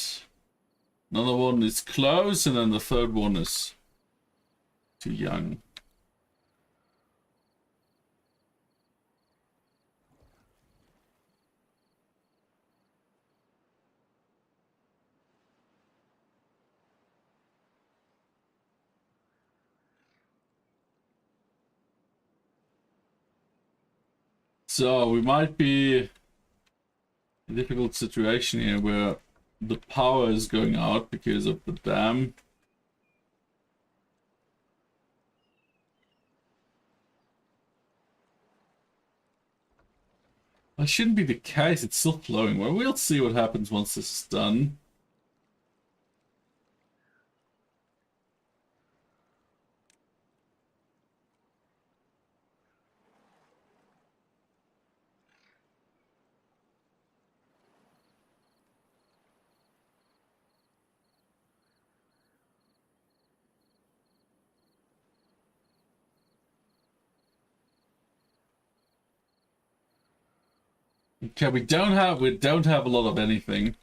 S1: Another one is close, and then the third one is too young. So we might be in a difficult situation here where the power is going out because of the dam. That shouldn't be the case, it's still flowing. Well, we'll see what happens once this is done. Okay, we don't have a lot of anything.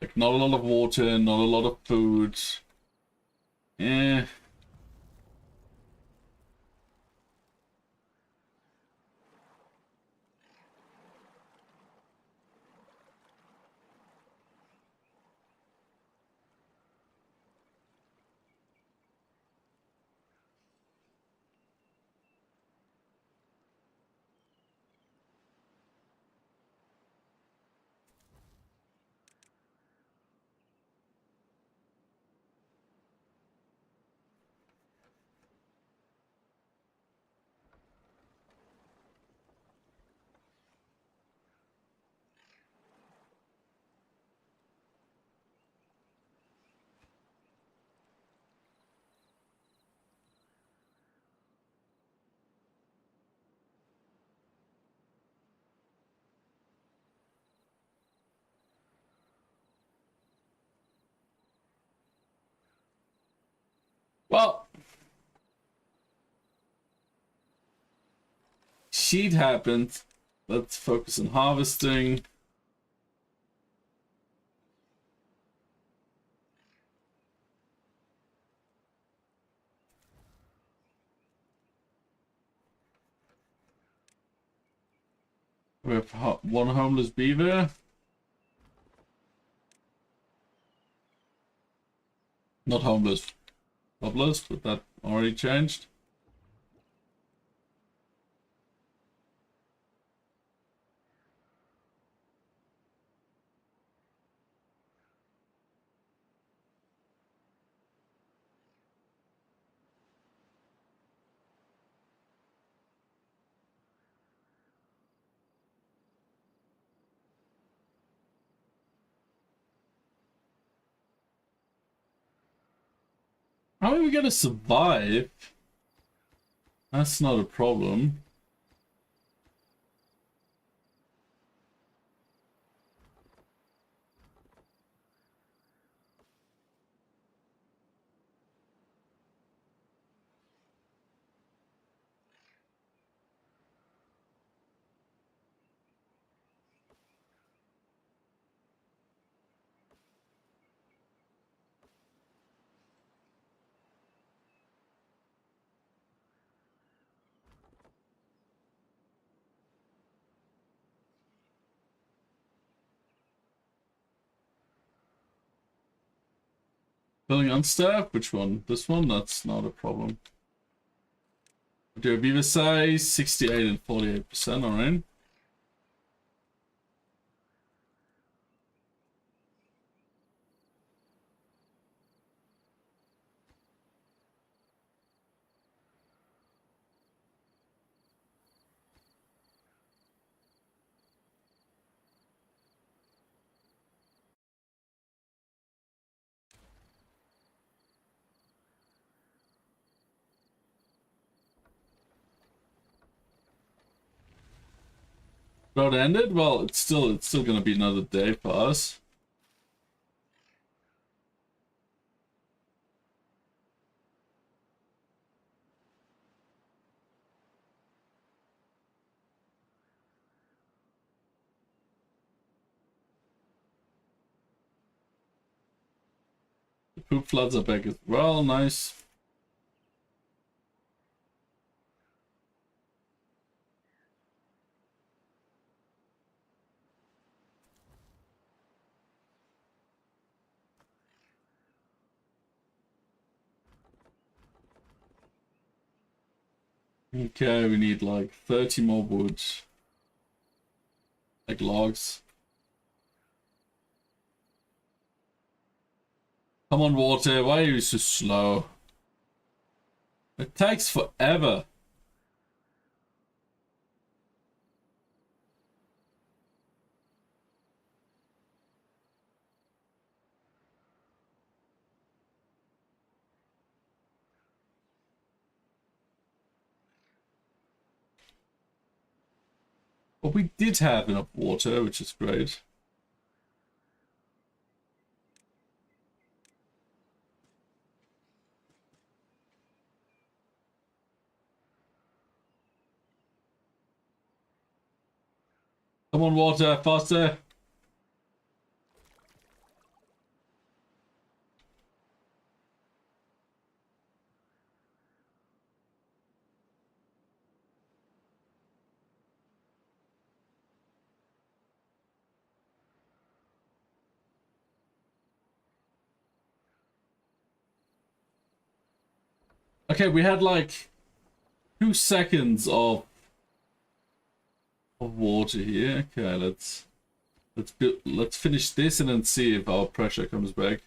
S1: Like, not a lot of water, not a lot of food. Eh. sheet happened. Let's focus on harvesting. We have one homeless beaver. Not homeless, jobless, but that already changed. How are we gonna survive? That's not a problem. Filling unstaffed? Which one? This one? That's not a problem. Do a beaver size 68 and 48%, alright. Road ended? Well, it's still gonna be another day for us. The poop floods are back as well, nice. Okay, we need like 30 more wood. Like logs. Come on, water, why are you so slow? It takes forever. But we did have enough water, which is great. Come on, water, faster. Okay, we had like 2 seconds of water here. Okay, let's finish this and then see if our pressure comes back.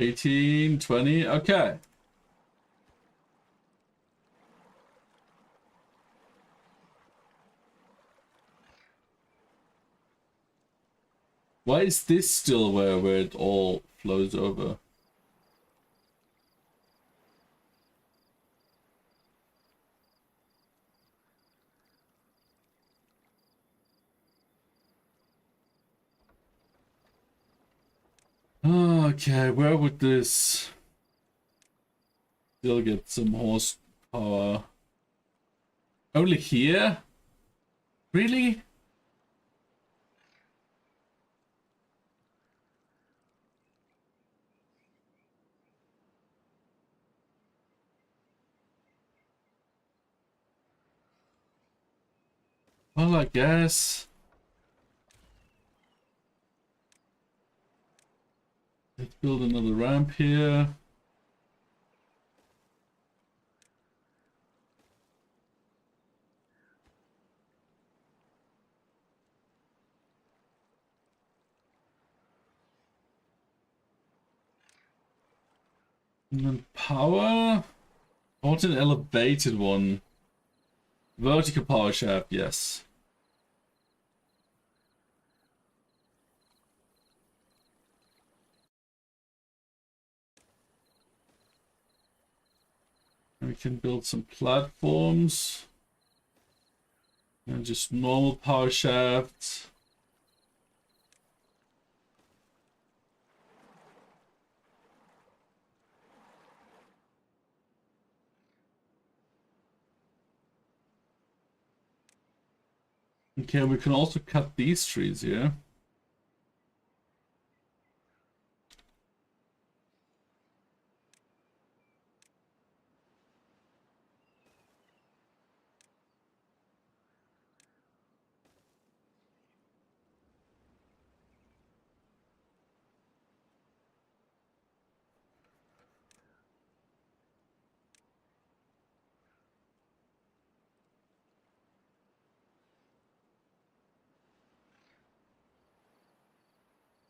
S1: 18, 20, okay. Why is this still where it all flows over? Okay, where would this still get some horsepower? Only here? Really? Well, I guess. Let's build another ramp here. And then power. I want an elevated one. Vertical power shaft, yes. We can build some platforms. And just normal power shafts. Okay, we can also cut these trees here.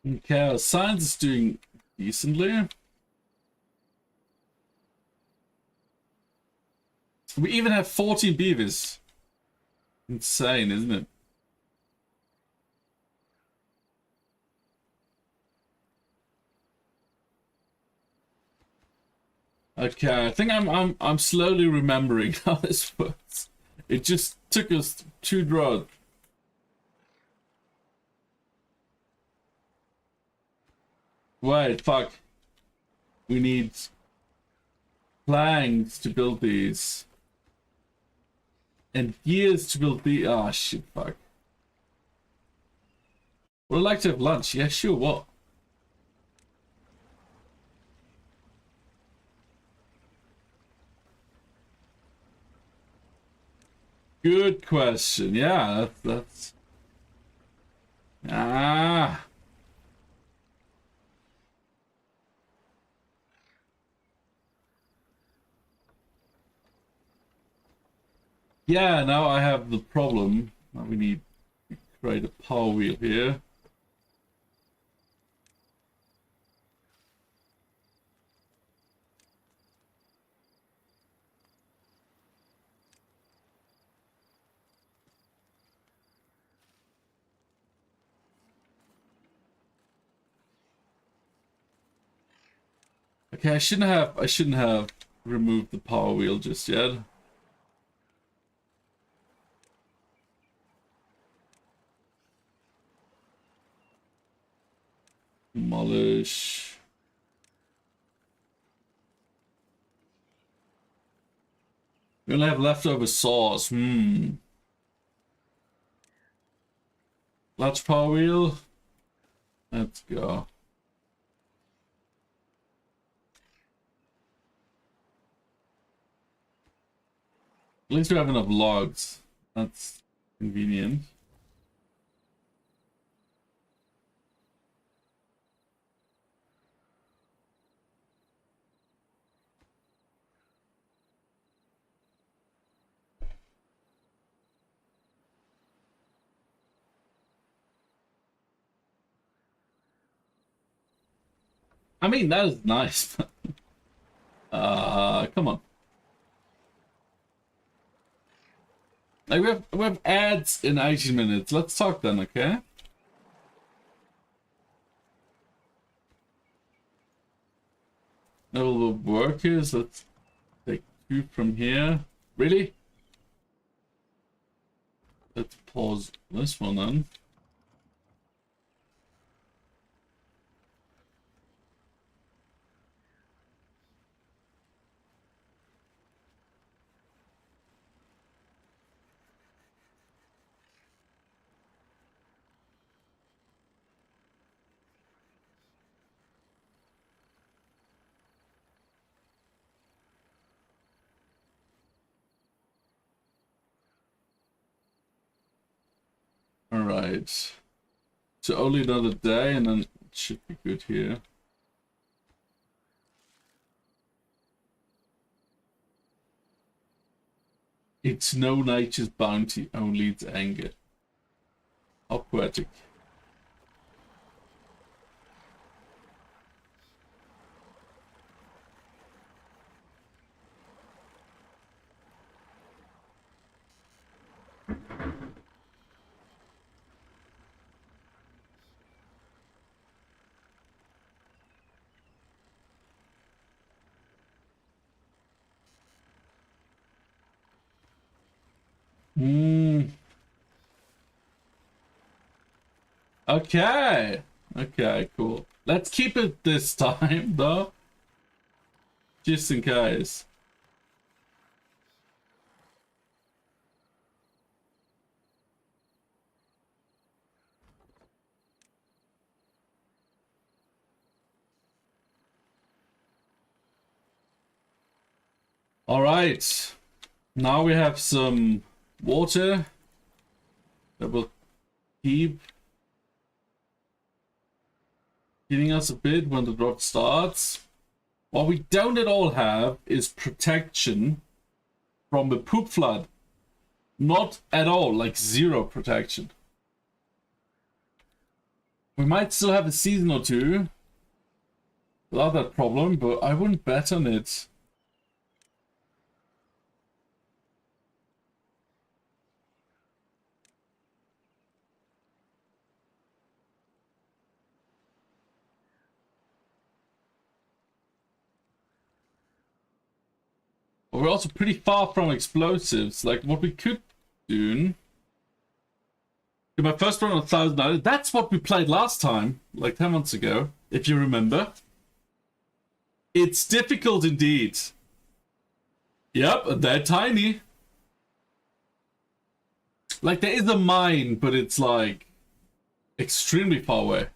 S1: Okay, our science is doing decently. We even have 14 beavers. Insane, isn't it? Okay, I think I'm slowly remembering how this works. It just took us 2 droughts. Wait, fuck. We need planks to build these. And years to build the. Ah, shit, fuck. Would I like to have lunch? Yeah, sure, what? Good question. Yeah, that's... Ah. Yeah, now I have the problem. Now we need to create a power wheel here. Okay, I shouldn't have removed the power wheel just yet. Demolish. We only have leftover saws. Large power wheel. Let's go. At least we have enough logs. That's convenient. I mean, that is nice. Come on. Like we have ads in 18 minutes. Let's talk then, okay? Available workers. Let's take 2 from here. Really? Let's pause this one then. Alright. So only another day and then it should be good here. It's no nature's bounty, only its anger. How poetic. Okay. Okay, cool. Let's keep it this time, though. Just in case. Alright. Now we have some water that will keep healing us a bit when the drop starts. What we don't at all have is protection from the poop flood. Not at all, like 0 protection. We might still have a season or 2 without that problem, but I wouldn't bet on it. But we're also pretty far from explosives. Like what we could do. My first run on 1,000 Islands. That's what we played last time, like 10 months ago, if you remember. It's difficult indeed. Yep, they're tiny. Like there is a mine, but it's like extremely far away.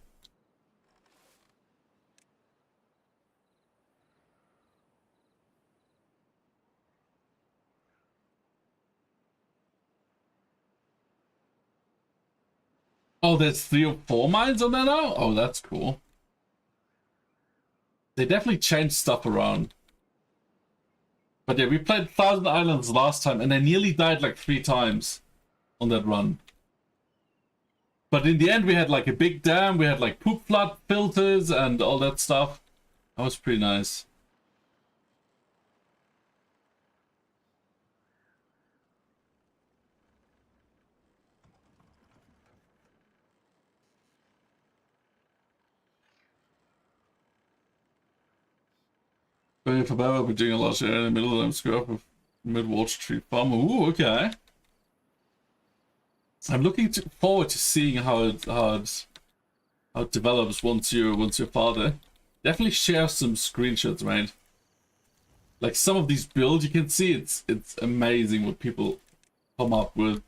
S1: Oh, there's 3 or 4 mines on there now? Oh, that's cool. They definitely changed stuff around. But yeah, we played 1,000 Islands last time, and I nearly died like 3 times on that run. But in the end, we had like a big dam, we had like poop flood filters and all that stuff. That was pretty nice. Going for Baba, we're doing a lot in the middle of them screw up with mid-water tree farm. Ooh, okay. I'm looking forward to seeing how it develops once you're father. Definitely share some screenshots, right? Like some of these builds you can see, it's amazing what people come up with.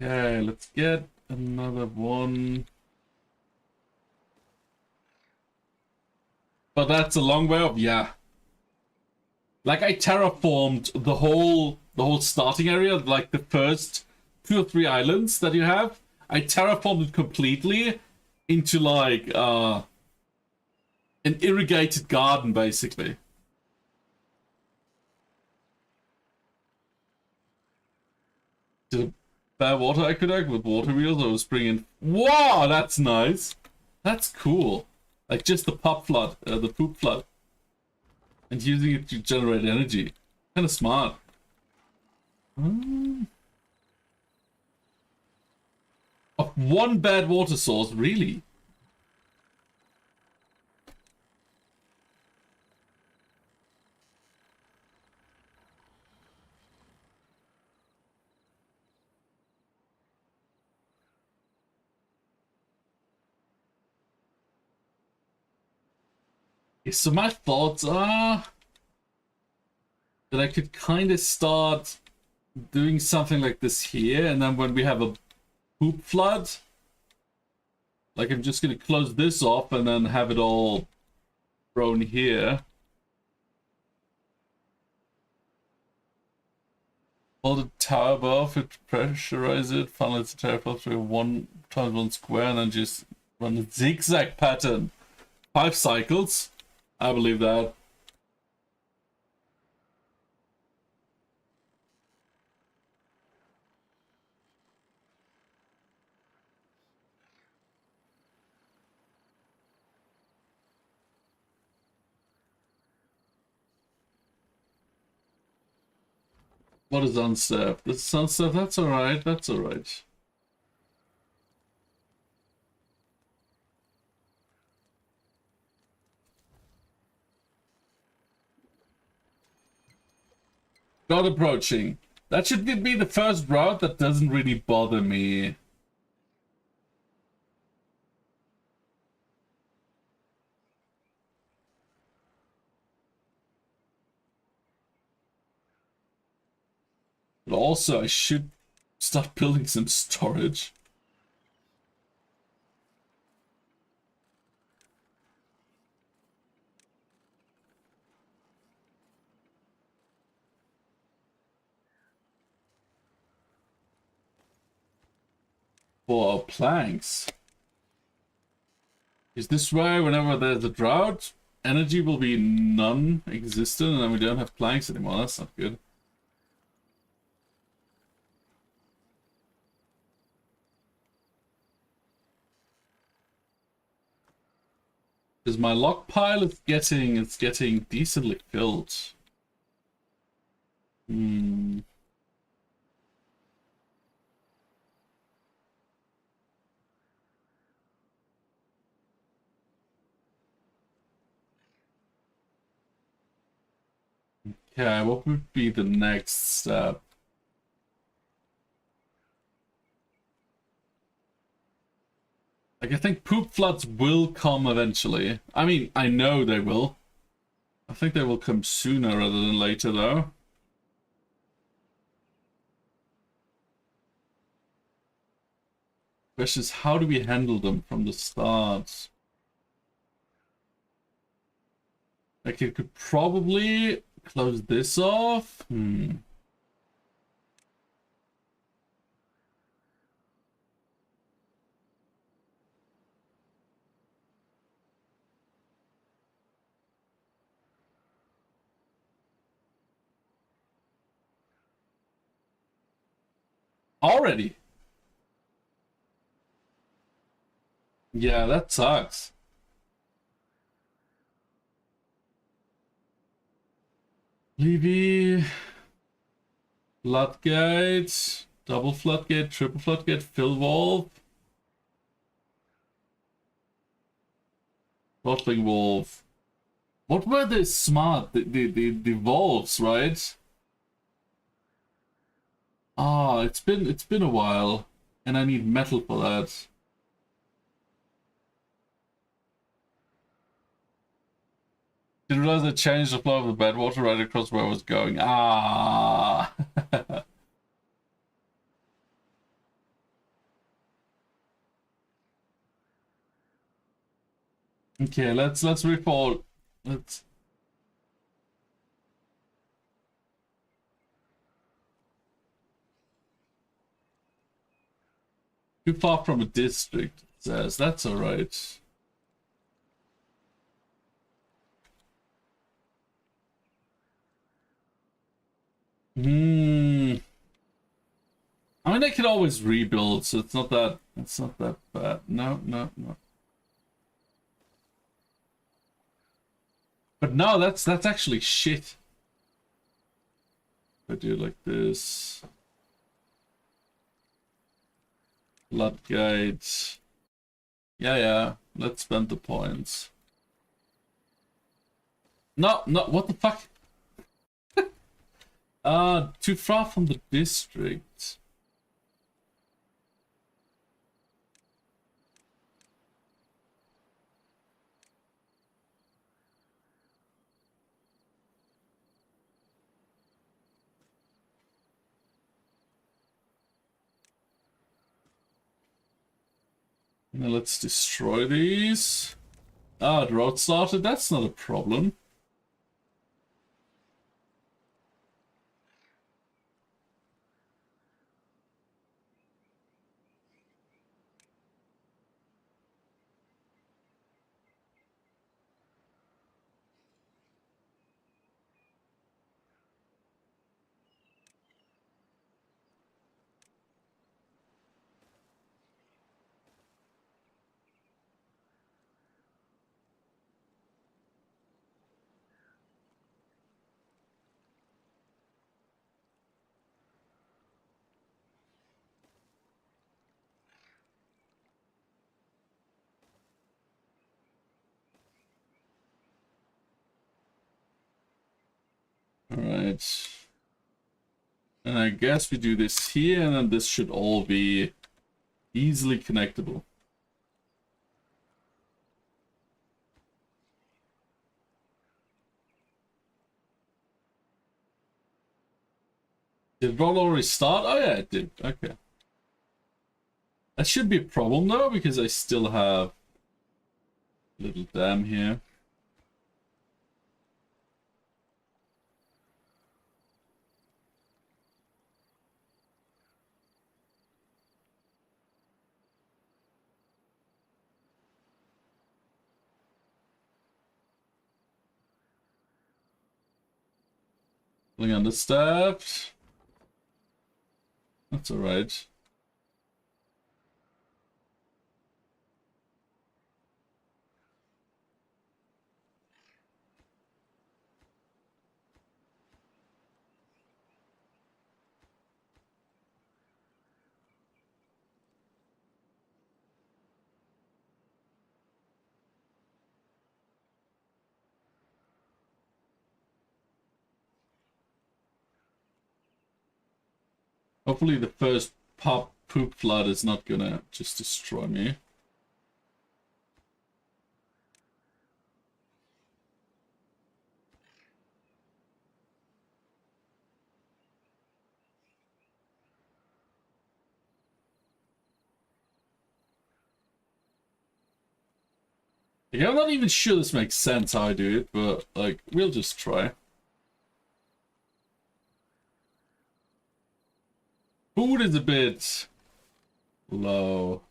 S1: Okay, let's get another one. But that's a long way off, yeah. Like I terraformed the whole starting area, like the first 2 or 3 islands that you have. I terraformed it completely into like an irrigated garden, basically. Did a bare water aqueduct with water wheels I was bringing. Wow, that's nice. That's cool. Like just the pop flood, the poop flood. And using it to generate energy. Kind of smart. Of one bad water source, really? Okay, so my thoughts are that I could kind of start doing something like this here, and then when we have a poop flood, like I'm just going to close this off and then have it all thrown here. Hold the tower above it, pressurize it, funnel the tower above through 1 times 1 square, and then just run a zigzag pattern. 5 cycles. I believe that. What is unserved? This is unserved. That's alright. That's alright. Drought approaching. That should be the first drought that doesn't really bother me. But also, I should start building some storage. For our planks. Is this why whenever there's a drought, energy will be non-existent and then we don't have planks anymore? That's not good. Because my log pile is getting decently filled. Okay, what would be the next step? Like, I think poop floods will come eventually. I mean, I know they will. I think they will come sooner rather than later, though. Question is, how do we handle them from the start? Like, you could probably close this off. Already? Yeah, that sucks. Levy, floodgate, double floodgate, triple floodgate, fill valve, throttling valve. What were the smart, the valves, right? Ah, it's been a while, and I need metal for that. Didn't realize I changed the flow of the bed water right across where I was going. Ah. Okay, let's report. Let's. Too far from a district, it says. That's alright. I mean, they can always rebuild, so it's not that bad. No. But no, that's actually shit. If I do it like this. Floodgate. Yeah, let's spend the points. No, what the fuck? Too far from the district. Now let's destroy these. Ah, the road started. That's not a problem. Alright. And I guess we do this here, and then this should all be easily connectable. Did roll already start? Oh yeah, it did. Okay. That should be a problem though, because I still have a little dam here. Feeling understaffed. That's alright. Hopefully the first poop flood is not gonna just destroy me. Like, I'm not even sure this makes sense how I do it, but like, we'll just try. Food is a bit low.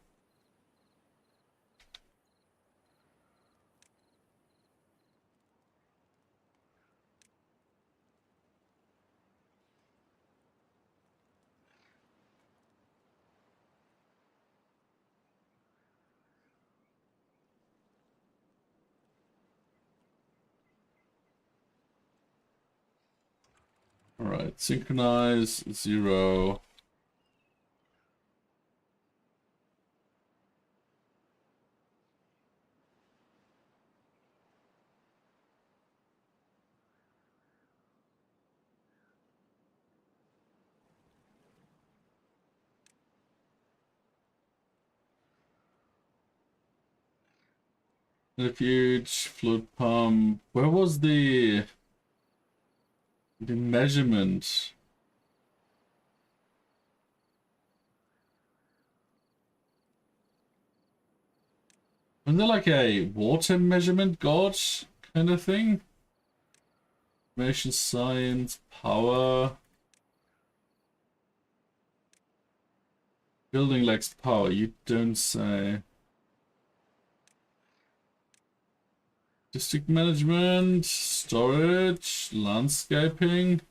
S1: Alright, synchronize, 0. Refuge, flood pump. Where was the measurement? Wasn't there like a water measurement gauge kind of thing? Information science, power. Building lacks power, you don't say. District management, storage, landscaping.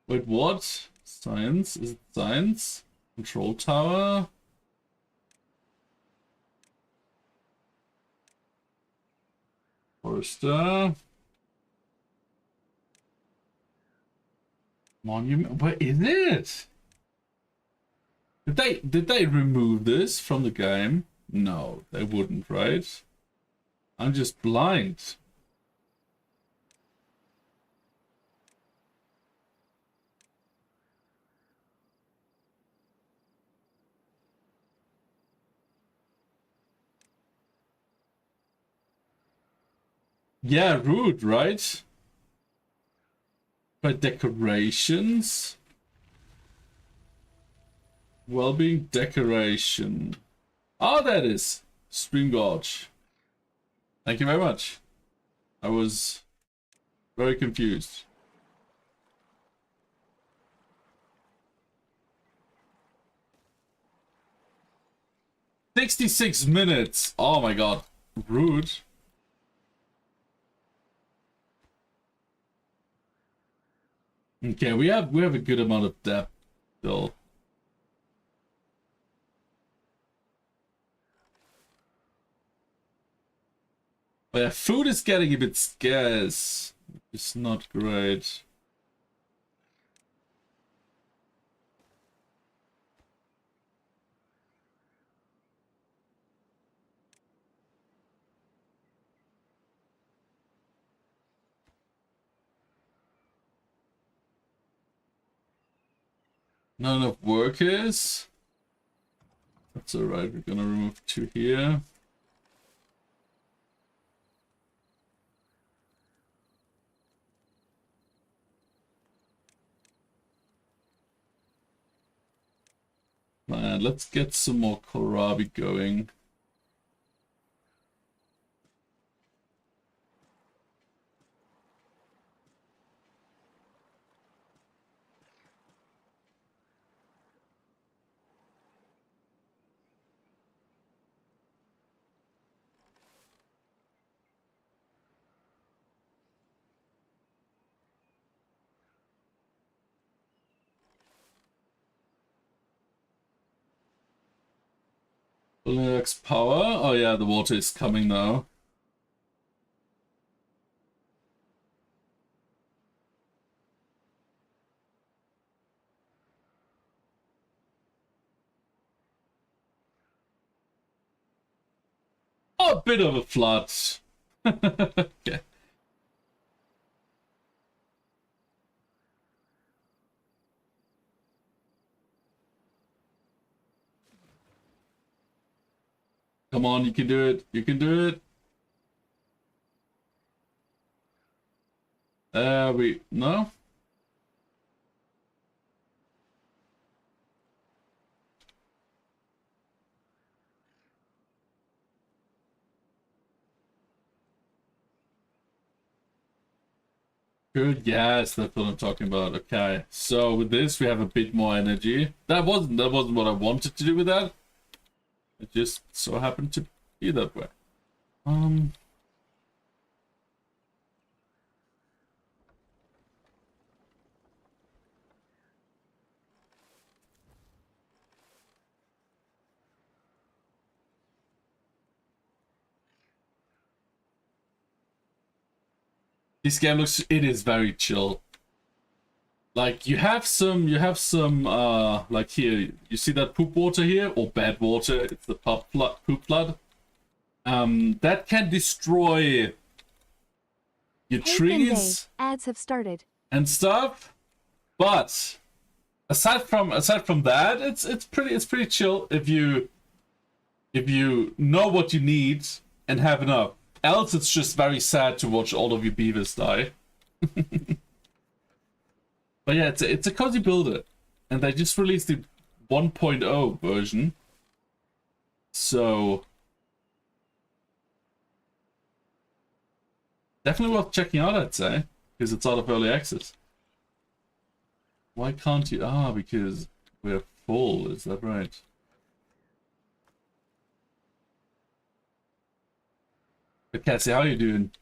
S1: Wait, what? Science? Is it science? Control tower? Forester. Monument. Where is it? Did they remove this from the game? No, they wouldn't, right? I'm just blind. Yeah, rude, right? But decorations? Well-being decoration. Oh, that is Stream Gorge. Thank you very much. I was very confused. $66. Oh my god. Rude. Okay, we have a good amount of depth still. But yeah, food is getting a bit scarce. It's not great. Not enough workers. That's alright, we're gonna remove 2 here. Man, let's get some more kohlrabi going. Relax power. Oh yeah, the water is coming now. Oh, a bit of a flood. Okay. Come on, you can do it. You can do it. No? Good, yes, that's what I'm talking about. Okay, so with this we have a bit more energy. That wasn't what I wanted to do with that. It just so happened to be that way. This game looks, it is very chill. Like you have some like here, you see that poop water here, or bad water, it's the poop flood. That can destroy your
S3: Hey,
S1: trees
S3: Finday, ads have started.
S1: and stuff. But aside from that, it's pretty chill if you know what you need and have enough. Else it's just very sad to watch all of your beavers die. But yeah, it's a cozy builder, and they just released the 1.0 version, so definitely worth checking out, I'd say, because it's out of early access. Why can't you? Ah, because we're full. Is that right? But Cassie, how are you doing?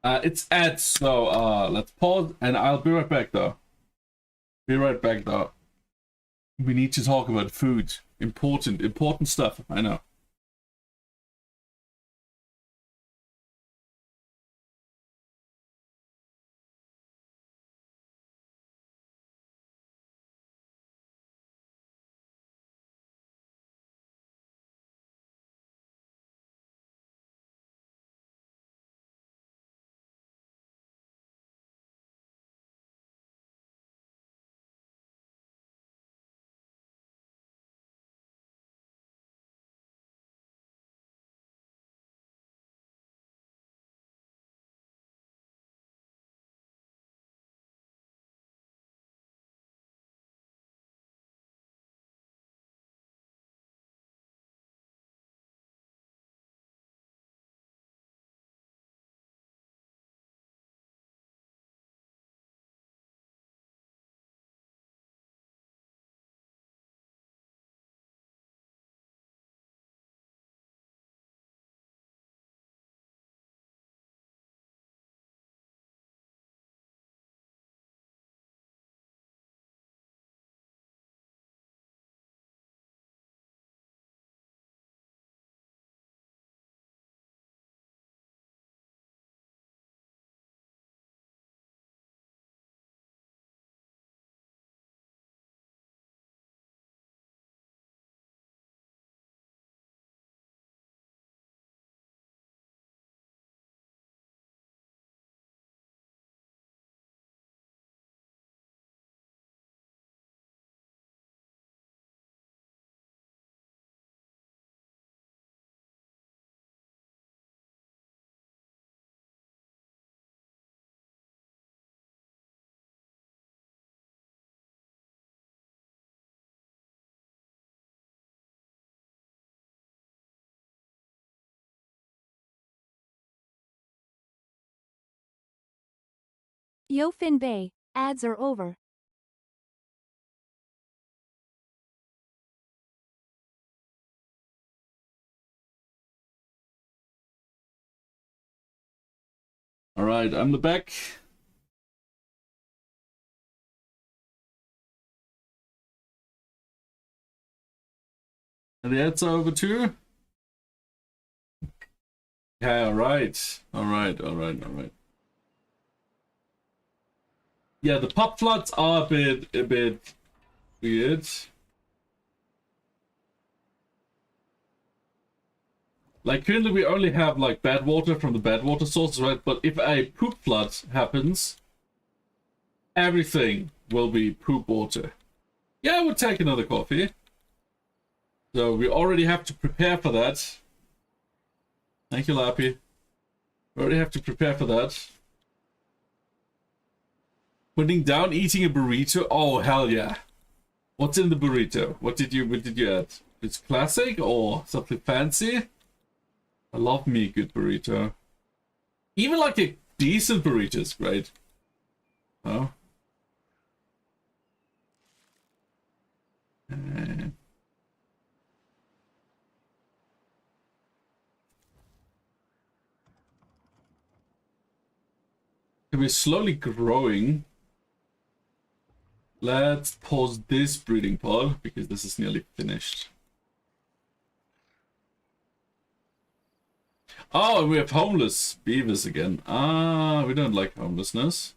S1: It's Ed, so let's pause, and I'll be right back though. Be right back though. We need to talk about food. Important stuff, I know.
S3: Yo Bay, ads are over.
S1: All right, I'm the back. And the ads are over too. Okay, all right. Yeah, the pop floods are a bit weird. Like currently we only have like bad water from the bad water sources, right? But if a poop flood happens, everything will be poop water. Yeah, I would take another coffee. So we already have to prepare for that. Thank you, Lappy. We already have to prepare for that. Putting down, eating a burrito. Oh hell yeah! What's in the burrito? What did you add? It's classic or something fancy? I love me a good burrito. Even like a decent burrito is great. Oh. We're slowly growing. Let's pause this breeding pod because this is nearly finished. Oh, and we have homeless beavers again. Ah, we don't like homelessness.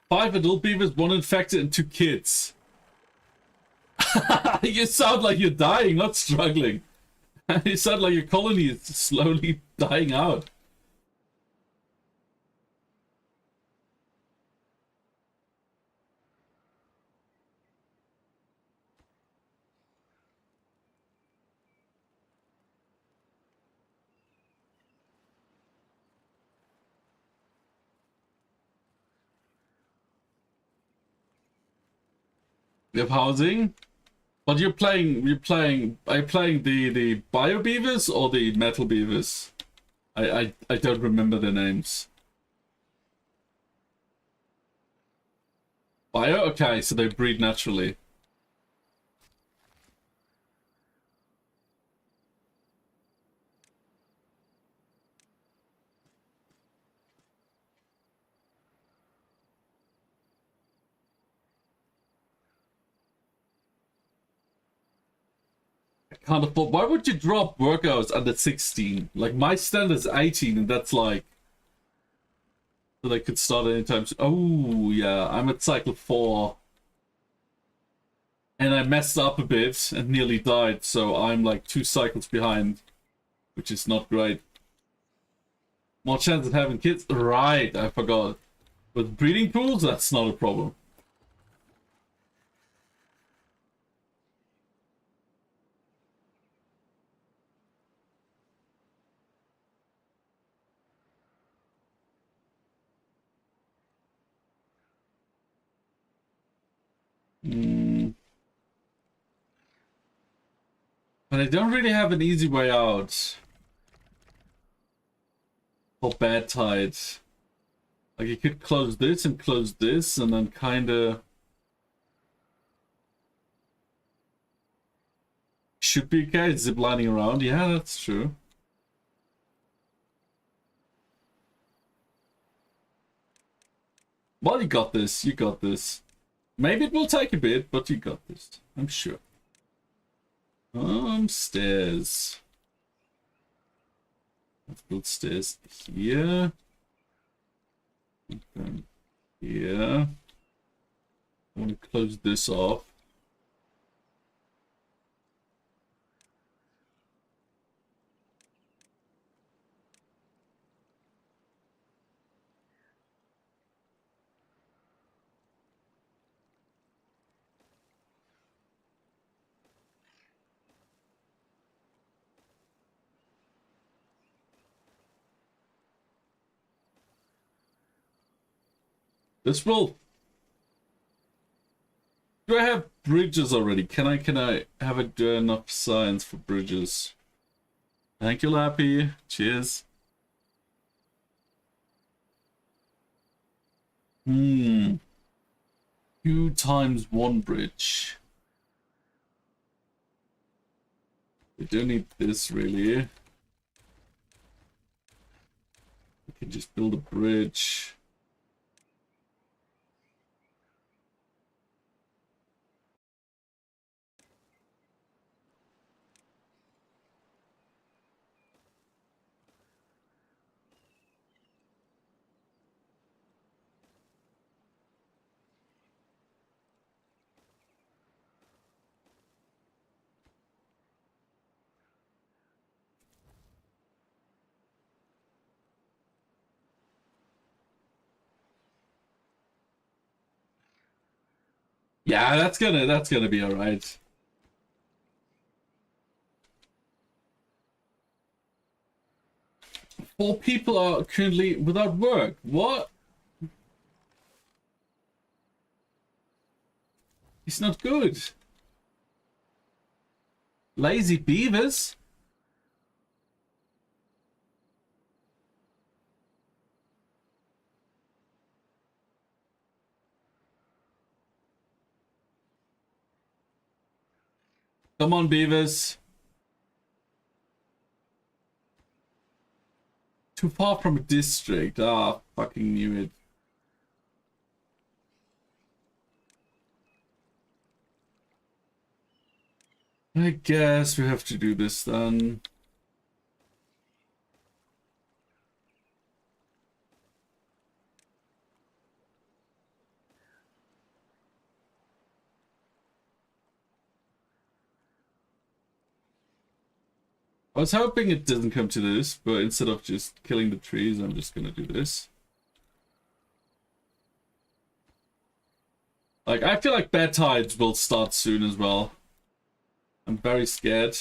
S1: Five adult beavers, one infected, and 2 kids. You sound like you're dying, not struggling. You sound like your colony is slowly dying out. We have housing. But are you playing the bio beavers or the metal beavers? I don't remember their names. Bio? Okay, so they breed naturally. I can't afford. Why would you drop workouts under 16? Like my standard is 18, and that's like so they could start anytime. Oh yeah, I'm at cycle 4. And I messed up a bit and nearly died, so I'm like 2 cycles behind, which is not great. More chance of having kids? Right, I forgot. With breeding pools, that's not a problem. But I don't really have an easy way out for bad tides. Like you could close this and then kinda should be okay, ziplining around. Yeah, that's true. Well, you got this, you got this. Maybe it will take a bit, but you got this. I'm sure. Stairs. Let's build stairs here. And here. I want to close this off. This will... Do I have bridges already? Can I have enough science for bridges? Thank you, Lappy. Cheers. 2 times 1 bridge. We don't need this really. We can just build a bridge. Yeah, that's gonna be alright. Four people are currently without work. What? It's not good. Lazy beavers? Come on, beavers. Too far from a district. Ah, fucking knew it. I guess we have to do this then. I was hoping it doesn't come to this, but instead of just killing the trees, I'm just gonna do this. Like, I feel like bad tides will start soon as well. I'm very scared.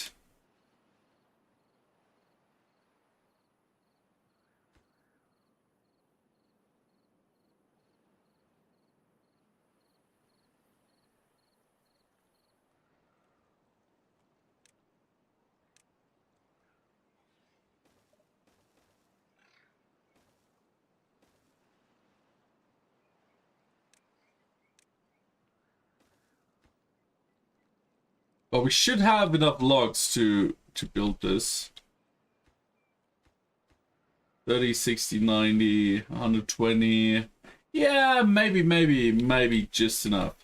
S1: But we should have enough logs to build this. 30, 60, 90, 120. Yeah, maybe just enough.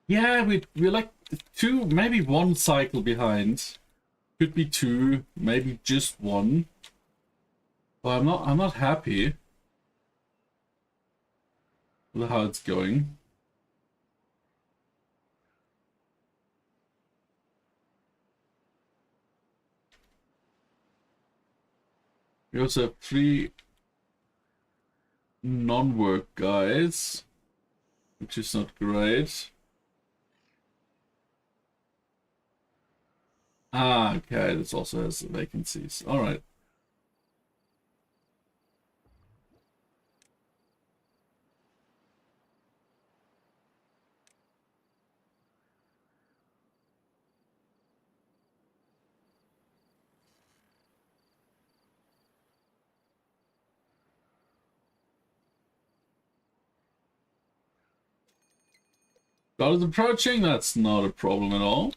S1: Yeah, we're like 2, maybe 1 cycle behind. Could be 2, maybe just 1. But I'm not happy with how it's going. We also have 3 non-work guys, which is not great. Ah, okay, this also has vacancies. All right. God is approaching, that's not a problem at all.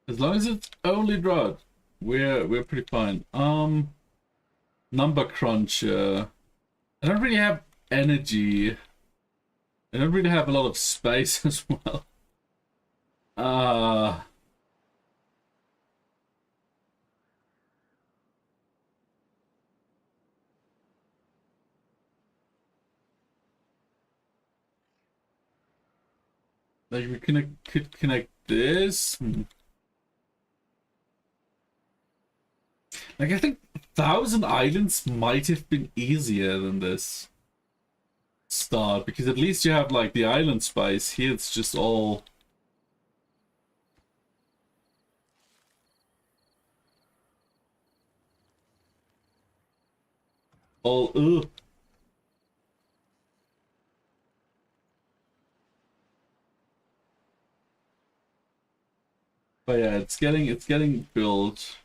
S1: As long as it's only drought. we're pretty fine. Number cruncher. I don't really have energy. I don't really have a lot of space as well. Like we could connect this. Like I think 1,000 islands might have been easier than this start, because at least you have like the island space. Here it's just all ugh. But yeah, it's getting built.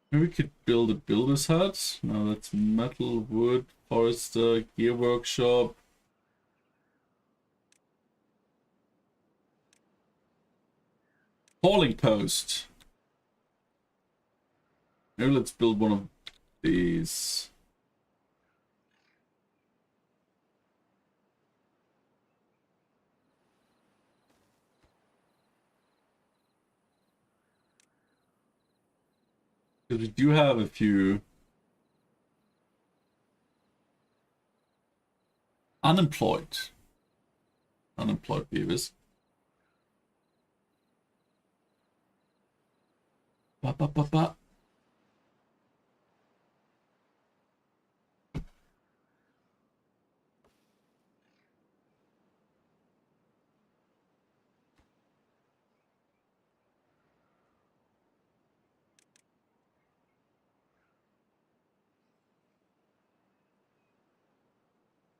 S1: Maybe we could build a builder's hut. No, that's metal, wood, forester, gear workshop. Hauling post. Maybe let's build one of these. Because we do have a few unemployed viewers. Ba, ba, ba, ba.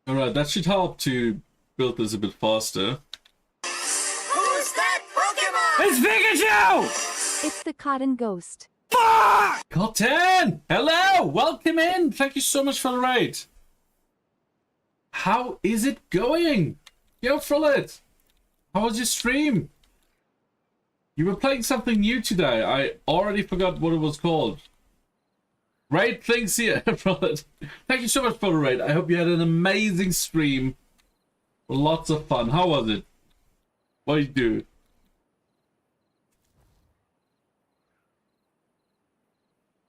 S1: Alright, that should help to build this a bit faster.
S4: Who's that Pokemon?
S2: It's Pikachu!
S3: It's the cotton ghost.
S1: Cotton! Hello! Welcome in! Thank you so much for the raid. How is it going? Yo, Frollet! How was your stream? You were playing something new today. I already forgot what it was called. Raid things here, Frollet. Thank you so much for the raid. I hope you had an amazing stream. Lots of fun. How was it? What did you do?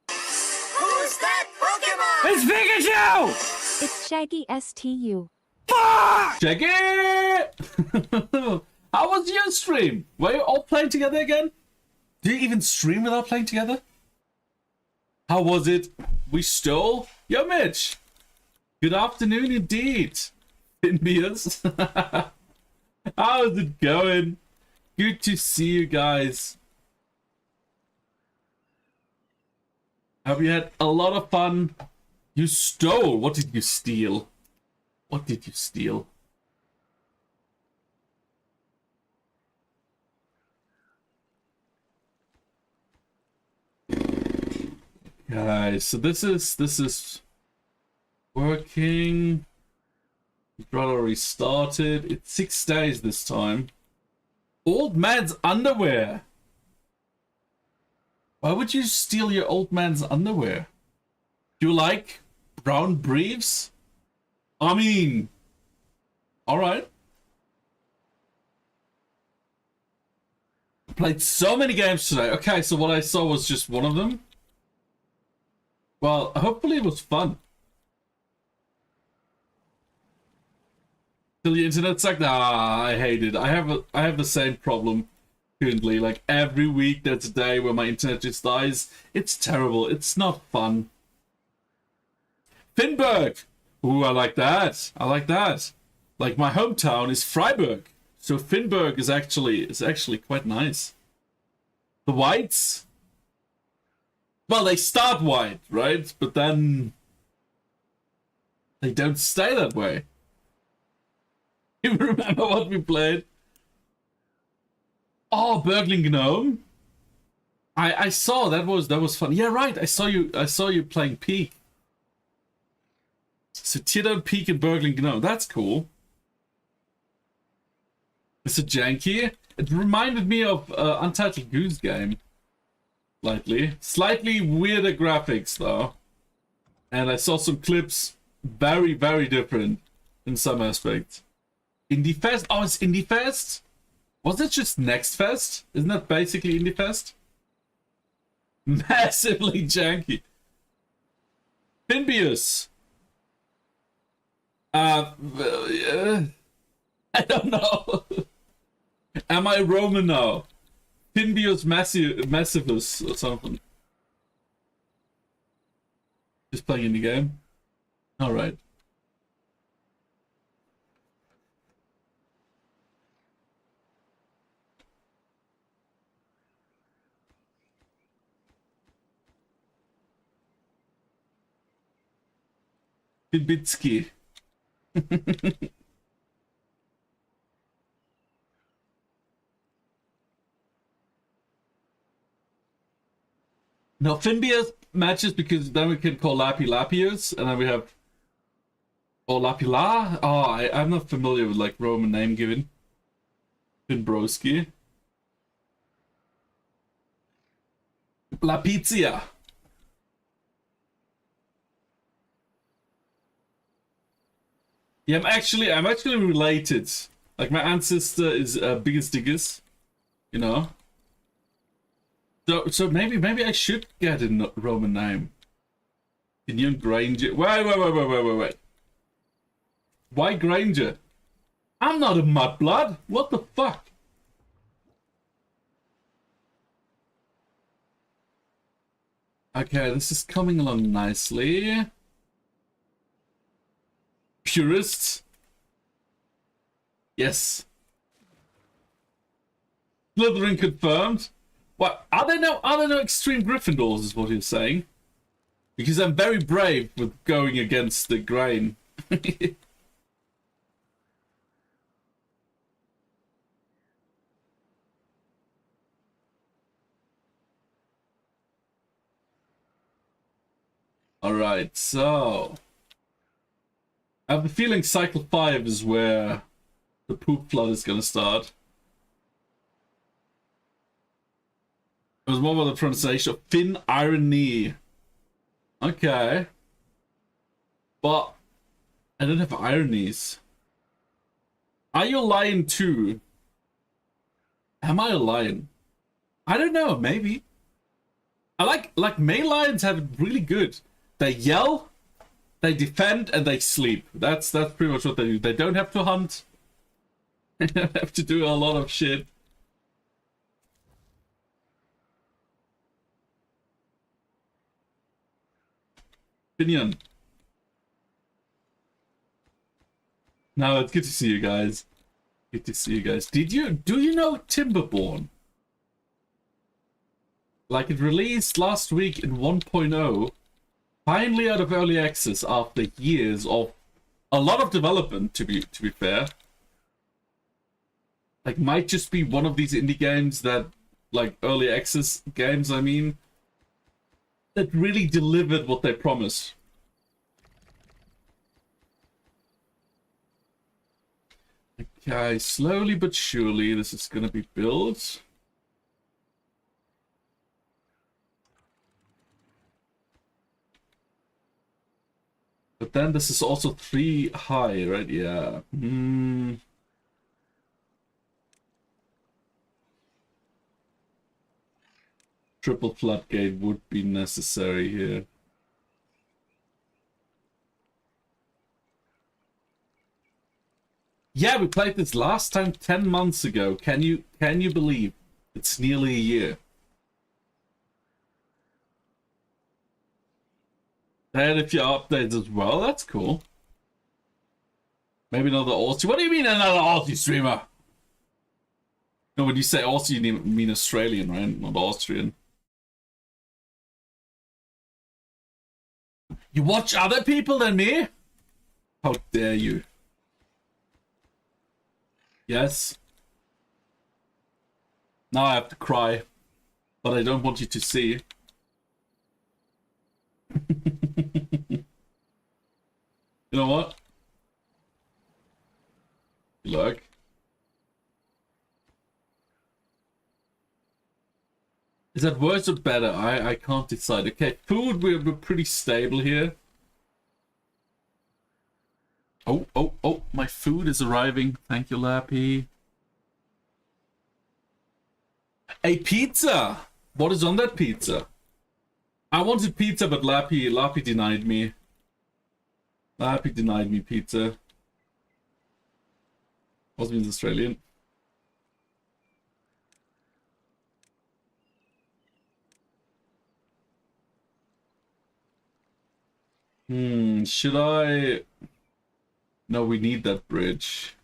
S4: Who's that Pokemon?
S2: It's Pikachu!
S3: It's Shaggy STU.
S1: Check it! How was your stream? Were you all playing together again? Do you even stream without playing together? How was it? We stole? Yo, Mitch! Good afternoon indeed. Finbias. How's it going? Good to see you guys. Have you had a lot of fun? You stole. What did you steal? What did you steal? Guys, so this is working. Brother restarted. It's 6 days this time. Old man's underwear. Why would you steal your old man's underwear? Do you like brown briefs? I mean, all right. Played so many games today. Okay, so what I saw was just one of them. Well, hopefully it was fun. Till the internet's like, nah, I hate it. I have the same problem currently. Like every week there's a day where my internet just dies. It's terrible. It's not fun. Finnburg. Ooh, I like that. I like that. Like my hometown is Freiburg. So Finnburg is actually quite nice. The Whites. Well, they start white, right? But then they don't stay that way. You remember what we played? Oh, Burgling Gnome. I saw that was fun. Yeah, right. I saw you playing Peak. So Tiddo, Peak, and Burgling Gnome. That's cool. It's a janky. It reminded me of Untitled Goose Game. Slightly weirder graphics though. And I saw some clips, very, very different in some aspects. Indie Fest? Oh, it's Indie Fest? Was it just Next Fest? Isn't that basically Indie Fest? Massively janky. Finbius. I don't know. Am I Roman now? Finbius Massivus or something. Just playing in the game. Alright. Bibitsky. No, Finbius matches because then we can call Lapi Lapius, and then we have Lapila. Oh, I'm not familiar with like Roman name given. Finbrowski. Lapizia. Yeah, I'm actually related. Like my ancestor is Biggest Diggers, you know. So maybe I should get a Roman name. Indian Granger. Wait. Why Granger? I'm not a mudblood. What the fuck? Okay, this is coming along nicely. Purists. Yes. Slytherin confirmed. What? Are there no extreme Gryffindors is what you're saying? Because I'm very brave with going against the grain. Alright, so I have a feeling cycle 5 is where the poop flood is gonna start. It was more about the pronunciation of Finn Irony. Okay. But I don't have ironies. Are you a lion too? Am I a lion? I don't know, maybe. I like male lions have it really good. They yell, they defend, and they sleep. That's pretty much what they do. They don't have to hunt. They don't have to do a lot of shit. Opinion. No, it's good to see you guys. Good to see you guys. Do you know Timberborn? Like it released last week in 1.0. Finally out of early access after years of a lot of development, to be fair. Like might just be one of these indie games that, like early access games, I mean, that really delivered what they promised. Okay, slowly but surely this is gonna be built. But then this is also 3 high, right? Yeah. Triple floodgate would be necessary here. Yeah, we played this last time 10 months ago. Can you believe? It's nearly a year. They had a few updates as well. That's cool. Maybe another Aussie. What do you mean another Aussie streamer? No, when you say Aussie, you mean Australian, right? Not Austrian. You watch other people than me? How dare you? Yes. Now I have to cry. But I don't want you to see. You know what? Look. Is that worse or better? I can't decide. Okay, food, we're pretty stable here. Oh, my food is arriving. Thank you, Lappy. A pizza! What is on that pizza? I wanted pizza, but Lappy denied me. Lappy denied me pizza. Also means Australian. Should I... No, we need that bridge.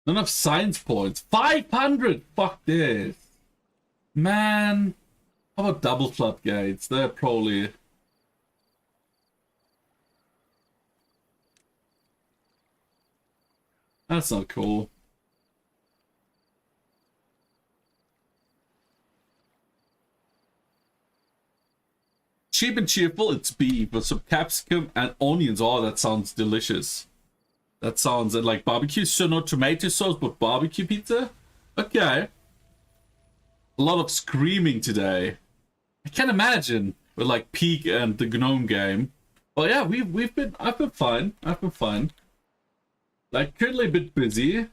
S1: Not enough science points. 500! Fuck this. Man. How about double floodgates? They're probably... That's not cool. Cheap and cheerful, it's beef with some capsicum and onions. Oh, that sounds delicious. That sounds like barbecue, so no tomato sauce, but barbecue pizza? Okay. A lot of screaming today. I can't imagine with like Peak and the Gnome game. Oh yeah, I've been fine. I've been fine. Like currently a bit busy. With,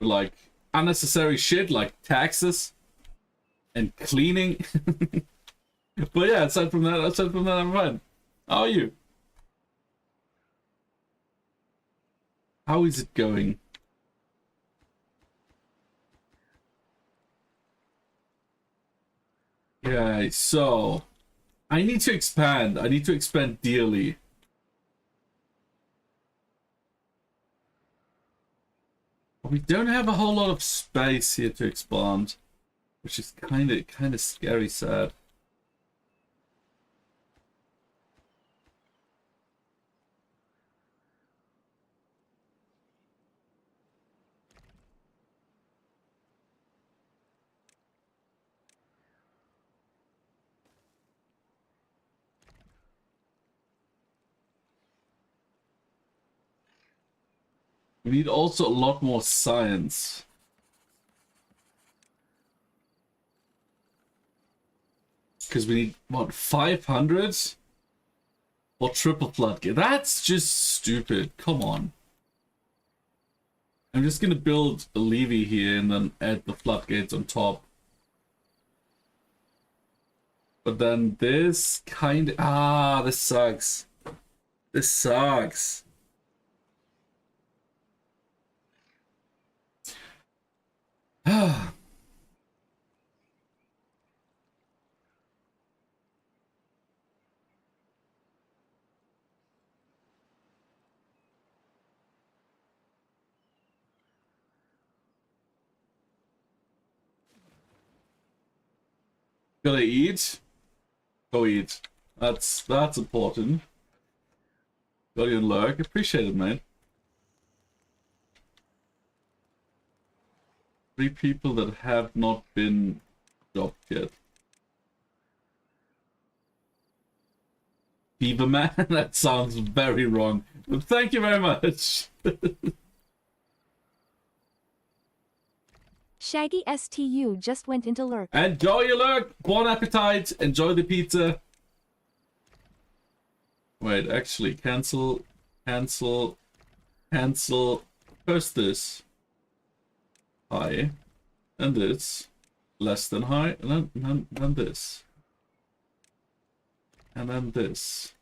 S1: like unnecessary shit like taxes and cleaning. But yeah, aside from that, I'm fine. How are you? How is it going? Yeah, so I need to expand. I need to expand dearly. We don't have a whole lot of space here to expand, which is kind of scary, sad. We need also a lot more science. Because we need, what, 500? Or triple floodgate. That's just stupid. Come on. I'm just gonna build a levee here and then add the floodgates on top. But then this kind of... this sucks. This sucks. Gotta eat. Go eat. That's important. Got you in lurk. Appreciate it, man. 3 people that have not been dropped yet. Beaverman? That sounds very wrong. But thank you very much.
S3: Shaggy STU just went into lurk.
S1: Enjoy your lurk. Bon appetit. Enjoy the pizza. Wait, actually, cancel. First this. High. And this. Less than high. And then this. And then this.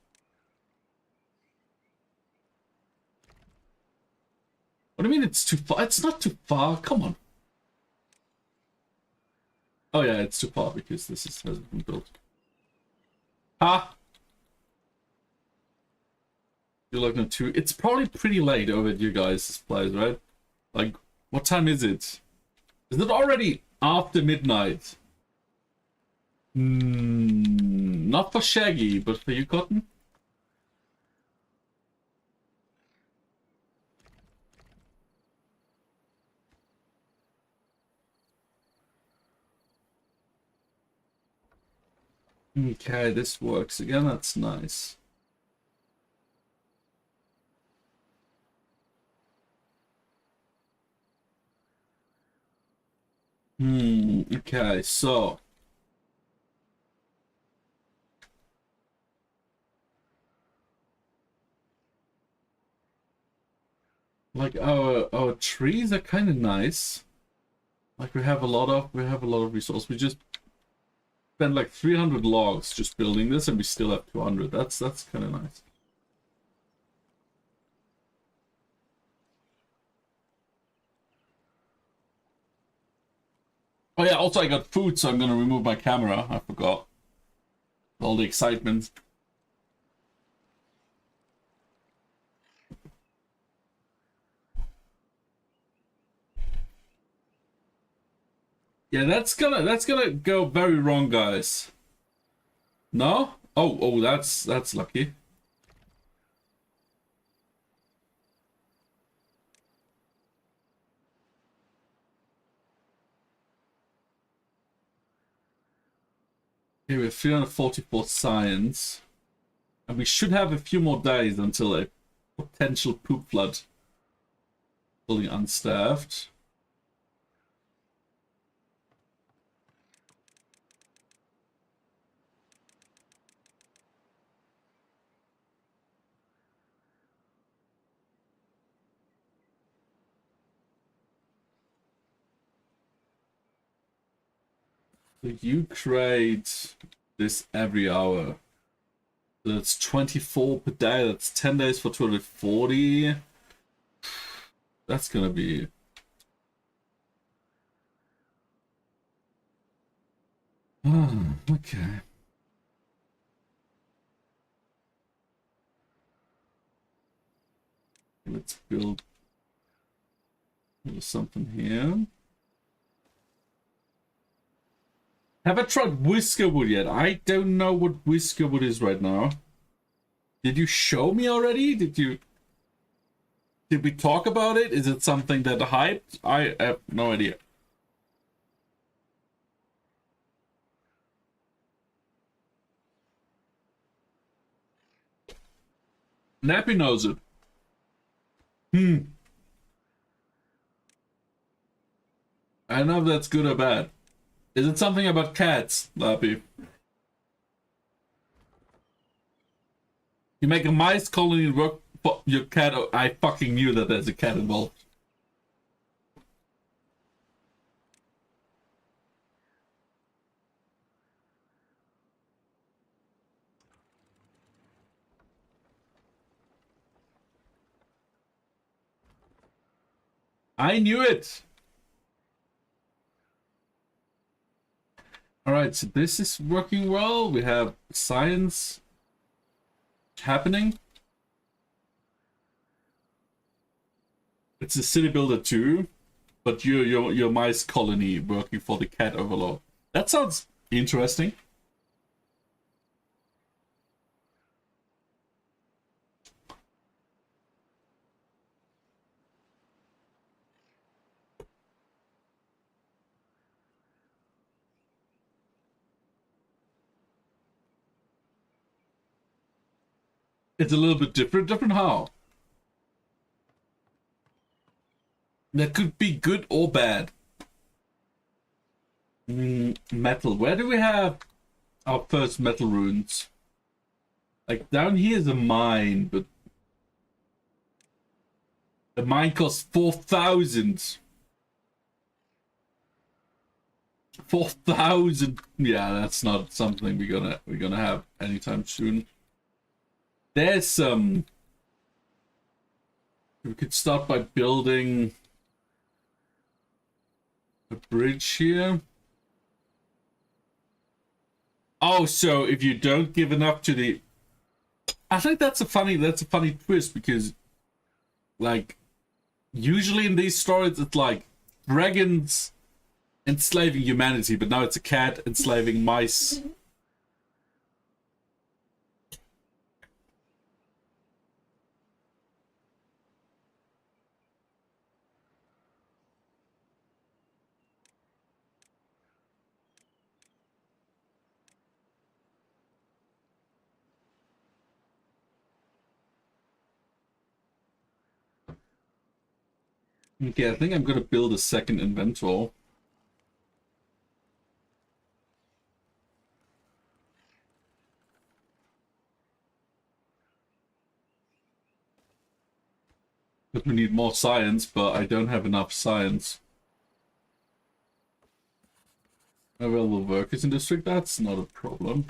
S1: What do you mean it's too far? It's not too far. Come on. Oh yeah, it's too far because this hasn't been built. Ah! You're looking at 2. It's probably pretty late over at you guys' place, right? Like, what time is it? Is it already after midnight? Not for Shaggy, but for you, Cotton? Okay, this works again. That's nice. Okay, so like our trees are kind of nice. Like we have a lot of resources. We just spent like 300 logs just building this, and we still have 200. That's kind of nice. Oh yeah, also I got food, so I'm gonna remove my camera. I forgot. All the excitement. Yeah, that's gonna go very wrong, guys. No? Oh, that's lucky. Okay, we have 344 science. And we should have a few more days until a potential poop flood. Fully unstaffed. So you create this every hour. So that's 24 per day. That's 10 days for 240. That's gonna be... okay. Let's build something here. Have I tried Whiskerwood yet? I don't know what Whiskerwood is right now. Did you show me already? Did we talk about it? Is it something that hyped? I have no idea. Nappy knows it. I don't know if that's good or bad. Is it something about cats, Lappy? You make a mice colony work for your cat. Oh, I fucking knew that there's a cat involved. I knew it! Alright, so this is working well. We have science happening. It's a city builder too, but your mice colony working for the cat overlord. That sounds interesting. It's a little bit different. Different how? That could be good or bad. Metal. Where do we have our first metal runes? Like down here is a mine, but the mine costs 4,000. 4,000. Yeah, that's not something we're gonna have anytime soon. There's some. We could start by building a bridge here. Oh, so if you don't give enough to the, I think that's a funny twist, because like usually in these stories it's like dragons enslaving humanity, but now it's a cat enslaving mice. Okay, I think I'm gonna build a second inventor. But we need more science, but I don't have enough science. Available workers in district, that's not a problem.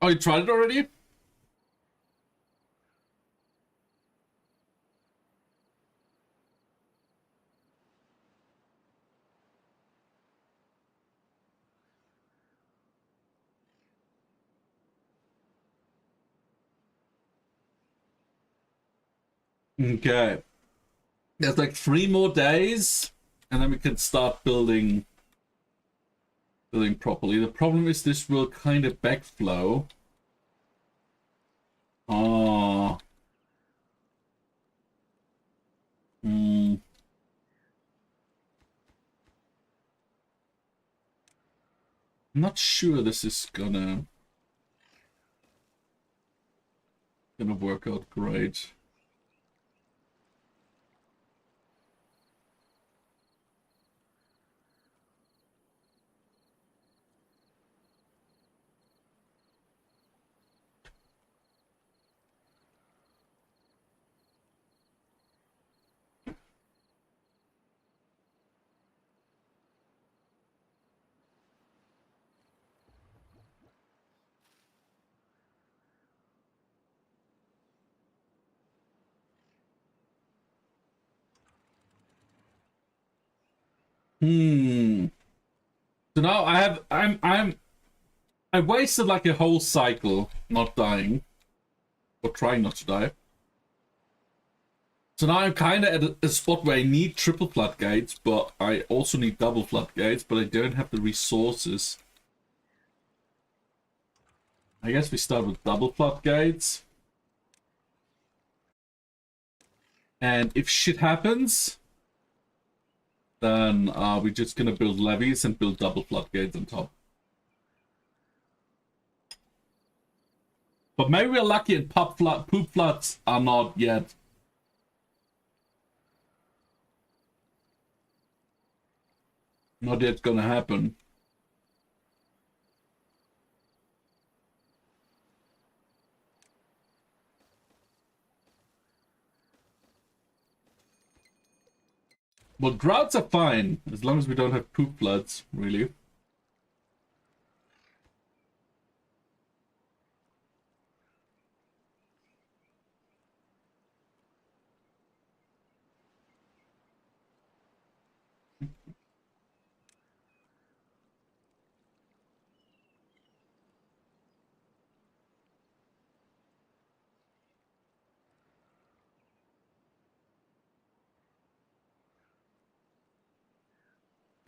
S1: Oh, you tried it already? Okay. There's like 3 more days, and then we can start building properly. The problem is this will kind of backflow. Oh. Hmm. I'm not sure this is gonna work out great. Hmm. So now I wasted like a whole cycle not dying. Or trying not to die. So now I'm kind of at a spot where I need triple floodgates, but I also need double floodgates, but I don't have the resources. I guess we start with double floodgates. And if shit happens, then we're just gonna build levees and build double floodgates on top. But maybe we're lucky and poop floods are not yet. Not yet gonna happen. Well, droughts are fine, as long as we don't have poop floods, really.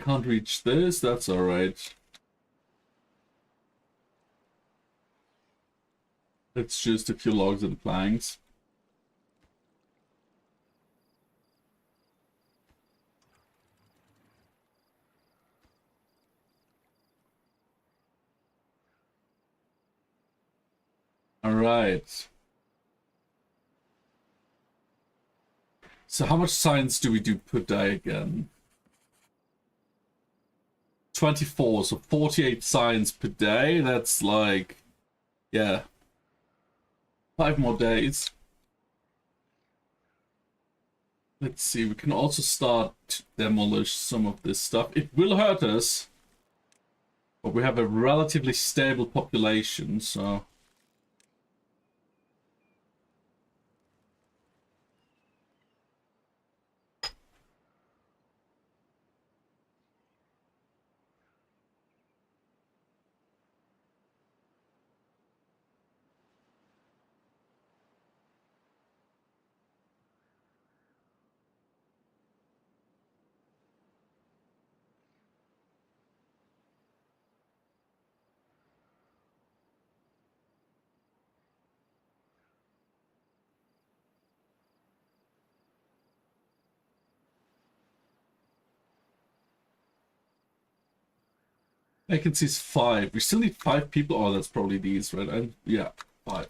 S1: Can't reach this, that's alright. It's just a few logs and planks. Alright. So how much science do we do per day again? 24, so 48 science per day. That's like, yeah, 5 more days. Let's see, we can also start to demolish some of this stuff. It will hurt us, but we have a relatively stable population, so... Vacancies 5. We still need 5 people. Oh, that's probably these, right? And yeah, 5.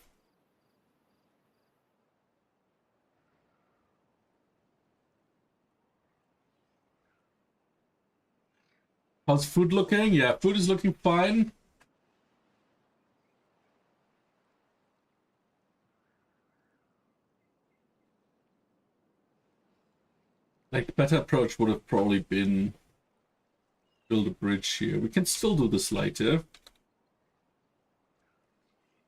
S1: How's food looking? Yeah, food is looking fine. Like, better approach would have probably been build a bridge here. We can still do this later.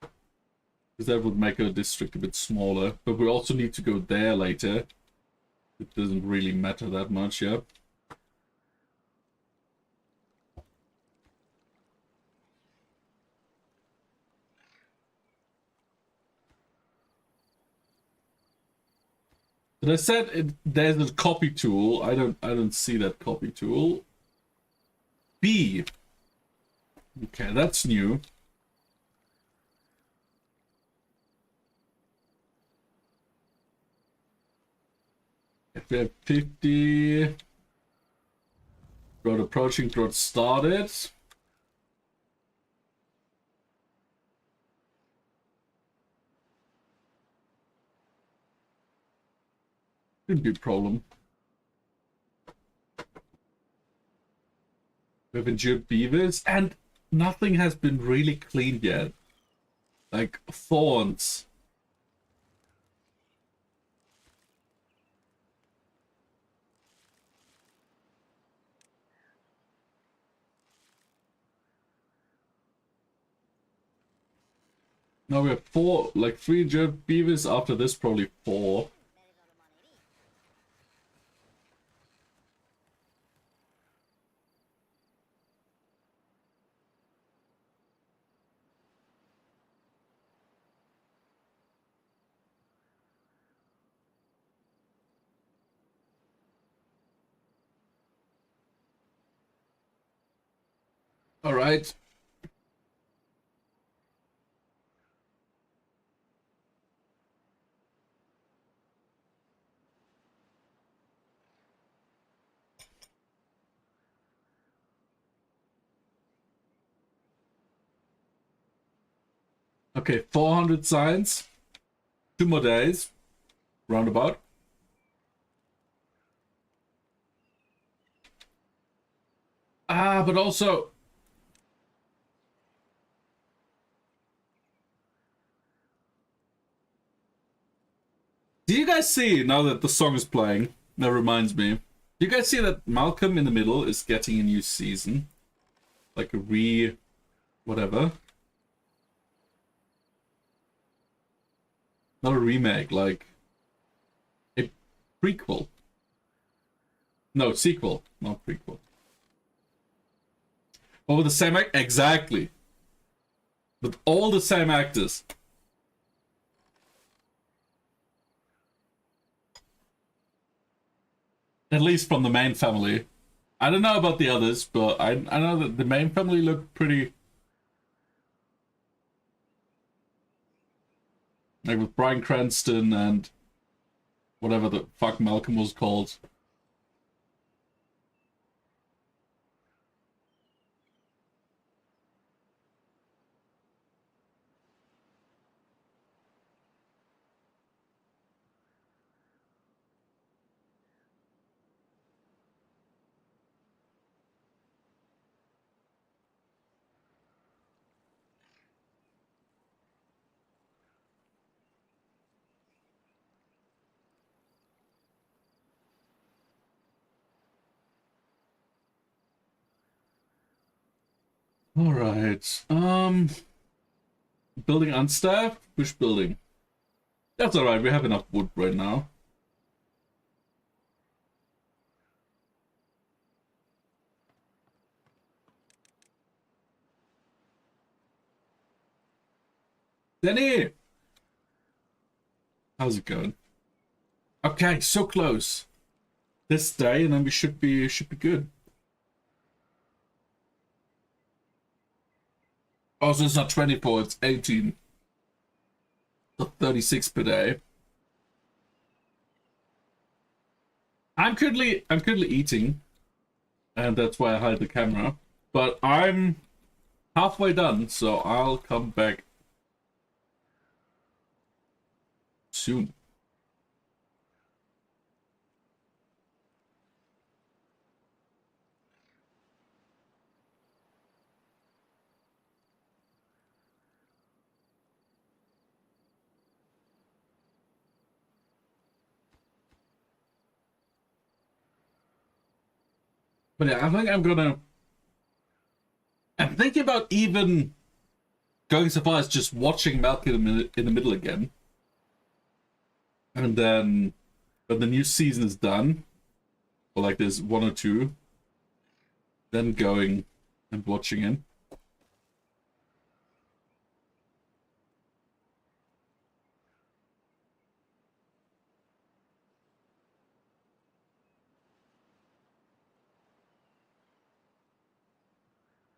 S1: Because that would make our district a bit smaller. But we also need to go there later. It doesn't really matter that much, yeah. But I said there's a copy tool. I don't see that copy tool. B. Okay, that's new. If we have 50. Road approaching, road started. Shouldn't be a problem. We have endured beavers, and nothing has been really cleaned yet. Like thorns. Now we have 4, like 3 endured beavers. After this, probably 4. All right. Okay, 400 signs. 2 more days. Roundabout. But also... Do you guys see, now that the song is playing, that reminds me, do you guys see that Malcolm in the Middle is getting a new season? Like a whatever. Not a remake, like a prequel. No, sequel, not prequel. But with the same exactly. With all the same actors. At least from the main family. I don't know about the others, but I know that the main family look pretty... Like with Bryan Cranston and whatever the fuck Malcolm was called. All right. Building unstaffed? Which building? That's all right. We have enough wood right now. Denny! How's it going? Okay, so close. This day, and then we should be good. Oh, so it's not 24, it's 18. So 36 per day. I'm currently eating, and that's why I hide the camera. But I'm halfway done, so I'll come back soon. But yeah, I think I'm thinking about even going so far as just watching Malk in the middle again. And then when the new season is done, or like there's one or two, then going and watching it.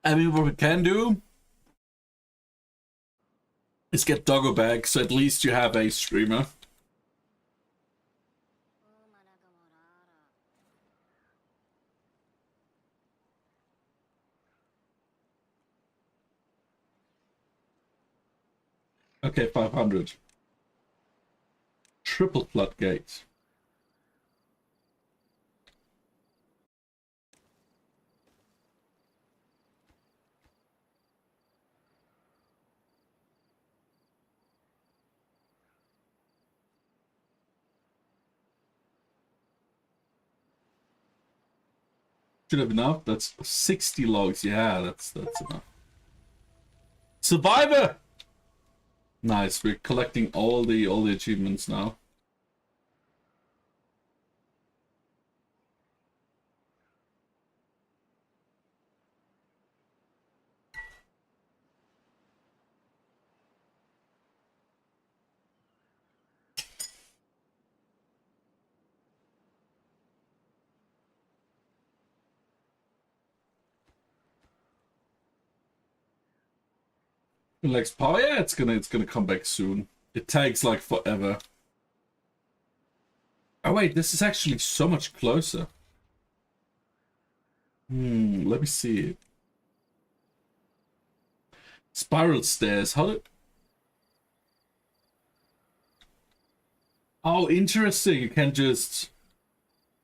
S1: I mean, what we can do is get Doggo back, so at least you have a streamer. Okay, 500. Triple floodgate. Should have enough. That's 60 logs. Yeah, that's enough. Survivor. Nice. We're collecting all the achievements now. Lex power, yeah, it's gonna come back soon. It takes like forever. Oh wait, this is actually so much closer. Let me see. Spiral stairs. How did? Oh, interesting. You can just.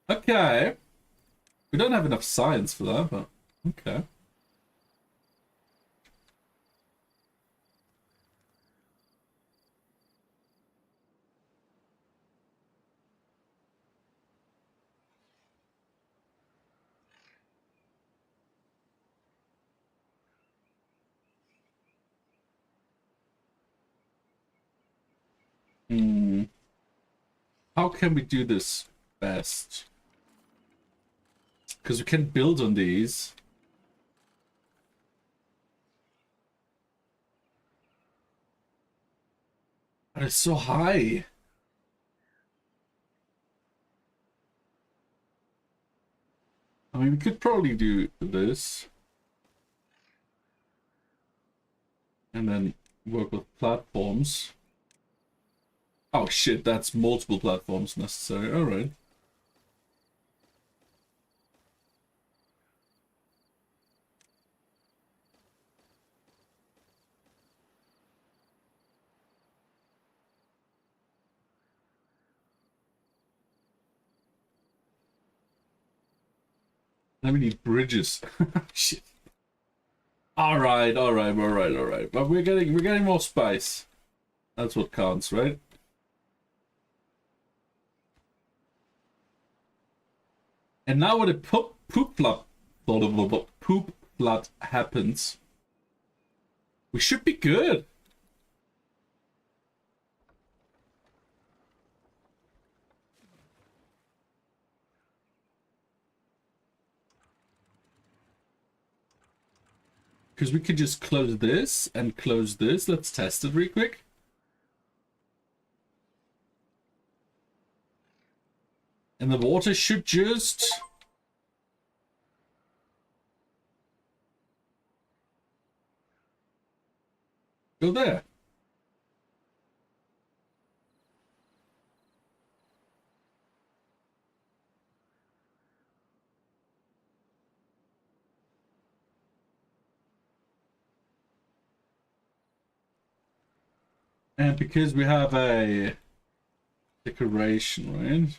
S1: Okay. We don't have enough science for that, but okay. How can we do this best? Because we can build on these. But it's so high. I mean, we could probably do this. And then work with platforms. Oh shit, that's multiple platforms necessary. Alright. Then we need bridges. Shit. Alright. But we're getting more spice. That's what counts, right? And now when a poop flood happens, we should be good. Because we could just close this and close this. Let's test it real quick. And the water should just... go there. And because we have a decoration, right?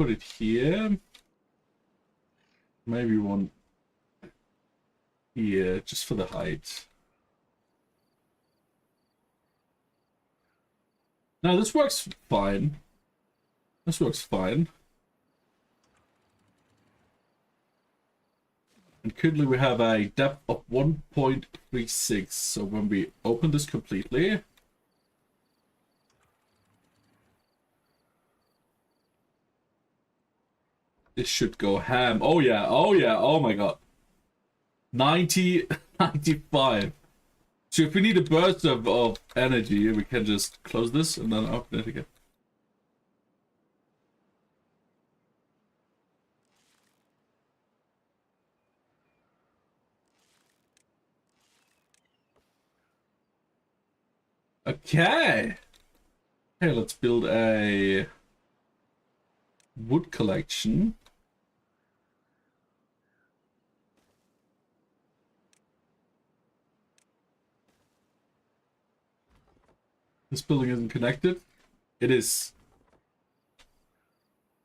S1: put it here. Maybe one here, just for the height. No, this works fine. This works fine. And currently we have a depth of 1.36. So when we open this completely, this should go ham. Oh yeah, oh yeah, oh my god. 90, 95. So if we need a burst of energy, we can just close this and then open it again. Okay. Okay, let's build a wood collection. This building isn't connected. It is.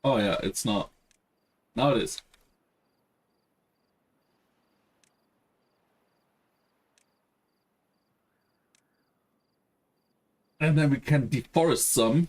S1: Oh yeah, it's not. Now it is. And then we can deforest some.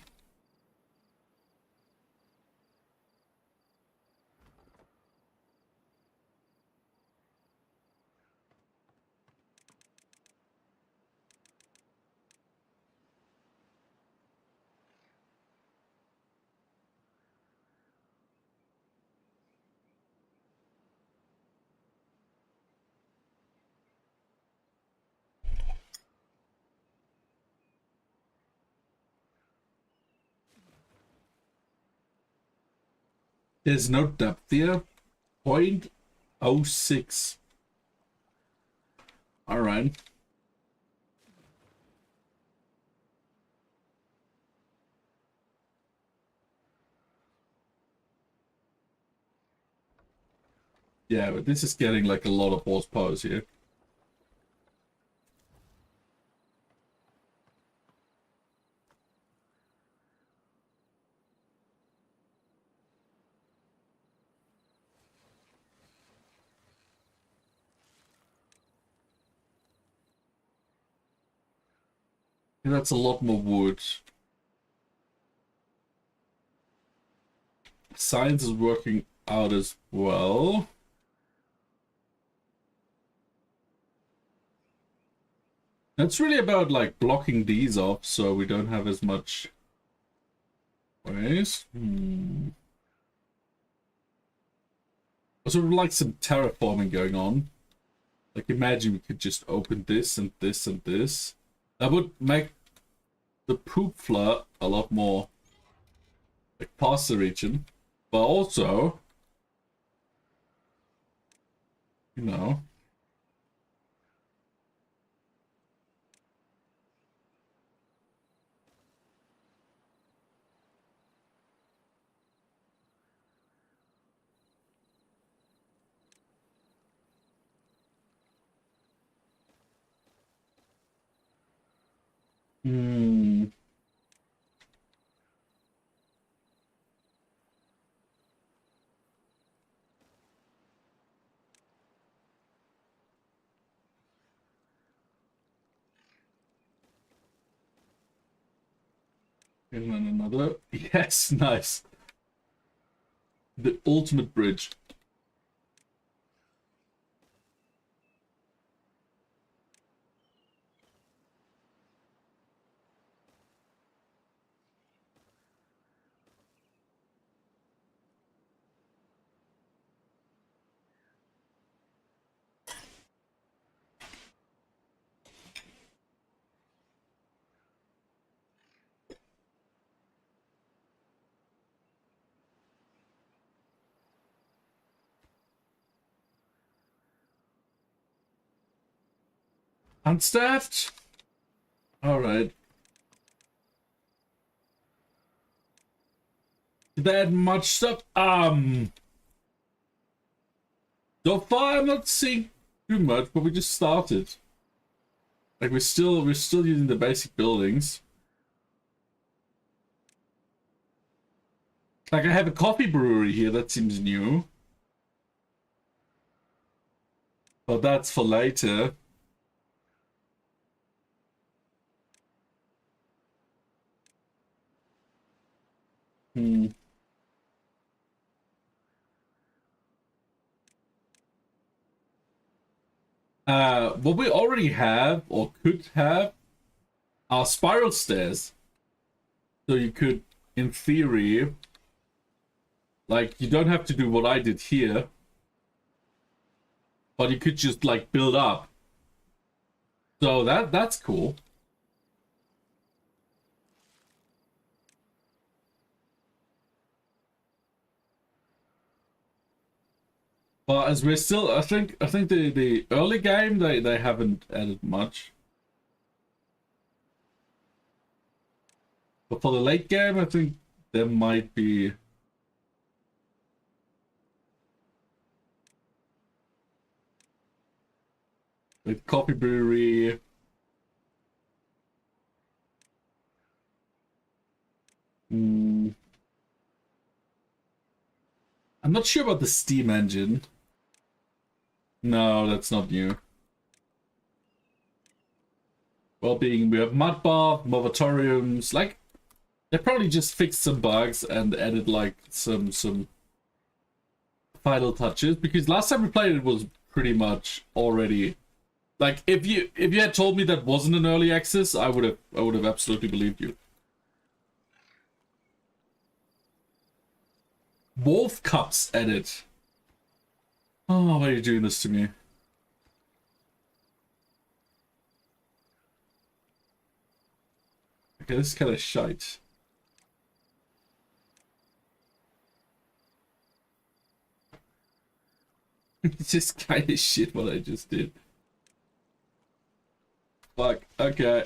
S1: There's no depth here. 0.06. All right. Yeah, but this is getting like a lot of horsepower here. Yeah, that's a lot more wood. Science is working out as well. It's really about like blocking these off so we don't have as much waste. Also, like some terraforming going on. Like imagine we could just open this and this and this. That would make the poop flood a lot more like past the region. But also, you know, and then another. Yes, nice. The ultimate bridge. Unstaffed? Alright. Did they add much stuff? So far I'm not seeing too much, but we just started. Like we're still using the basic buildings. Like, I have a coffee brewery here, that seems new. But that's for later. Hmm. What we already have, or could have, are spiral stairs. So you could, in theory, like, you don't have to do what I did here, but you could just, like, build up. So that's cool. But as we're still, I think the early game they haven't added much. But for the late game, I think there might be. With coffee brewery. Hmm. I'm not sure about the steam engine. No, that's not new. Well-being, we have mud bath, movatoriums. Like, they probably just fixed some bugs and added like some final touches, because last time we played it was pretty much already. Like, if you had told me that wasn't an early access, I would have absolutely believed you. Wolf cups edit. Oh, why are you doing this to me? Okay, this is kind of shite. It's just kind of shit what I just did. Fuck, okay.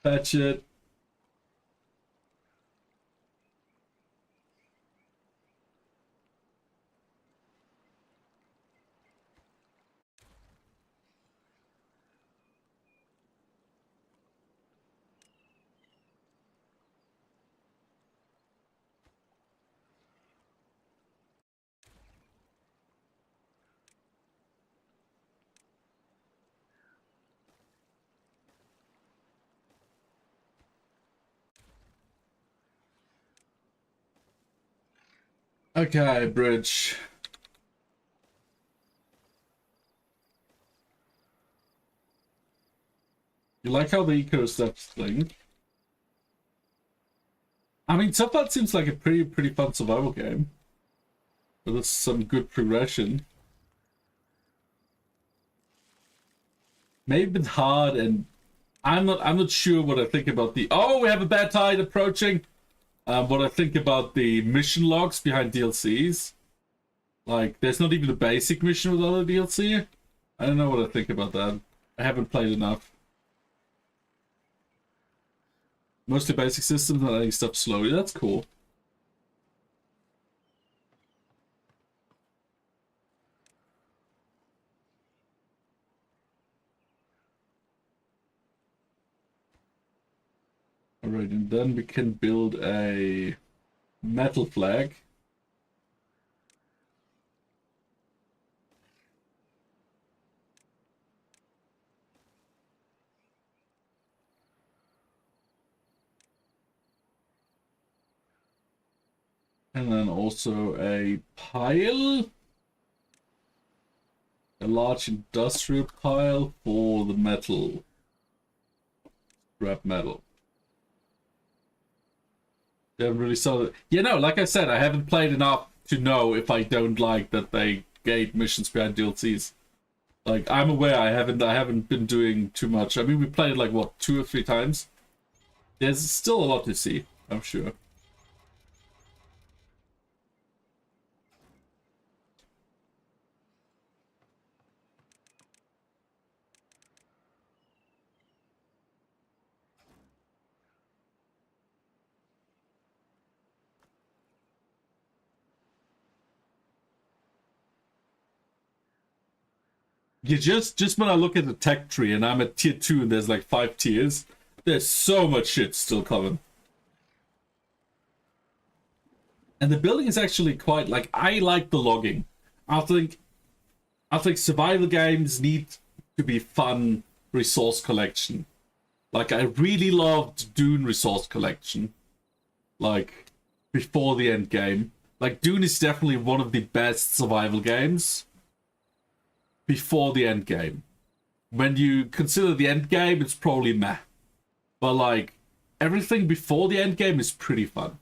S1: Patch it. Okay, bridge. You like how the eco steps thing? I mean, so far it seems like a pretty fun survival game. But there's some good progression. Maybe a bit hard, and I'm not sure what I think about the. Oh, we have a bad tide approaching. What I think about the mission logs behind DLCs. Like, there's not even a basic mission with other DLC. I don't know what I think about that. I haven't played enough. Mostly basic systems, not adding stuff slowly. That's cool. Alright, and then we can build a metal flag. And then also a pile. A large industrial pile for the metal. Scrap metal. They haven't really saw it. Yeah, no, like I said, I haven't played enough to know if I don't like that they gave missions behind DLCs. Like, I'm aware I haven't been doing too much. I mean, we played it like what, 2 or 3 times. There's still a lot to see, I'm sure. You just when I look at the tech tree and I'm at tier 2 and there's like 5 tiers, there's so much shit still coming. And the building is actually quite like, I like the logging. I think survival games need to be fun resource collection. Like, I really loved Dune resource collection. Like, before the end game. Like, Dune is definitely one of the best survival games before the end game. When you consider the end game, it's probably meh. But, like, everything before the end game is pretty fun.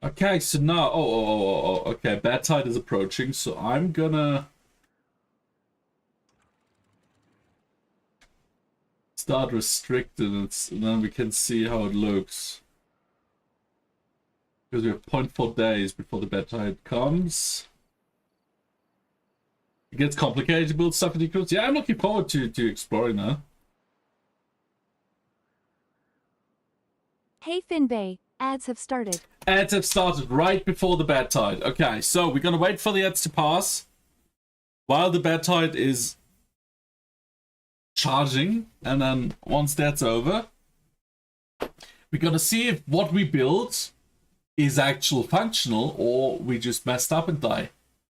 S1: Okay, so now, okay, bad tide is approaching, so I'm gonna start restricted, and then we can see how it looks. Because we have 0.4 days before the bad tide comes. It gets complicated to build stuff in decrypts. Yeah, I'm looking forward to exploring that.
S3: Hey Finbay, ads have started.
S1: Ads have started right before the bad tide. Okay, so we're gonna wait for the ads to pass while the bad tide is charging, and then once that's over, we're gonna see if what we build is actual functional or we just messed up and die.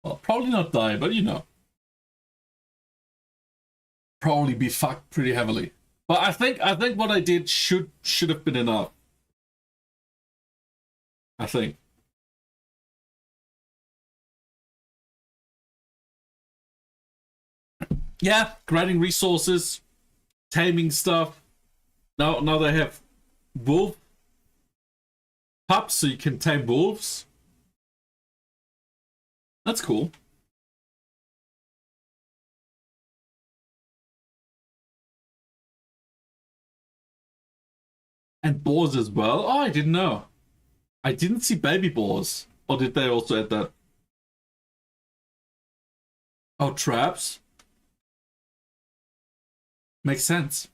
S1: Well, probably not die, but you know, probably be fucked pretty heavily. But I think what I did should have been enough. I think. Yeah, granting resources, taming stuff. Now they have wolf pups, so you can tame wolves. That's cool. And boars as well. Oh, I didn't know. I didn't see baby boars. Or did they also add that? Oh, traps. Makes sense.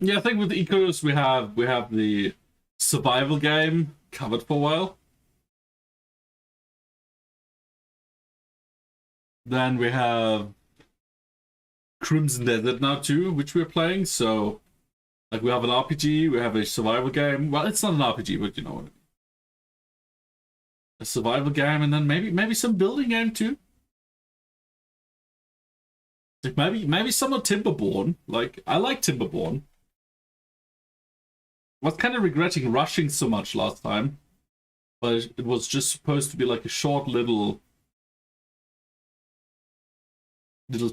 S1: Yeah, I think with the Ecos we have the survival game covered for a while. Then we have Crimson Desert now too, which we're playing. So, like, we have an RPG, we have a survival game. Well, it's not an RPG, but you know what I mean. A survival game, and then maybe some building game too. Like maybe some of Timberborn. Like, I like Timberborn. I was kind of regretting rushing so much last time, but it was just supposed to be like a short little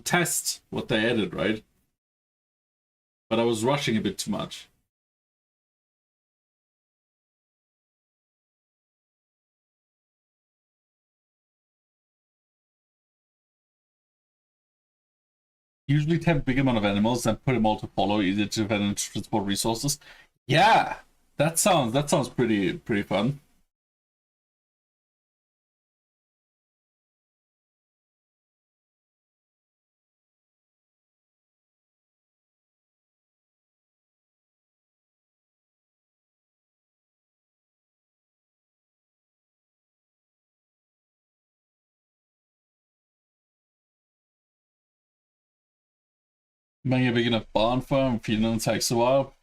S1: test what they added, right? But I was rushing a bit too much. Usually take a big amount of animals and put them all to follow, easy to defend and transport resources. Yeah, that sounds pretty fun. Making a big enough barn farm, feeding them takes a while.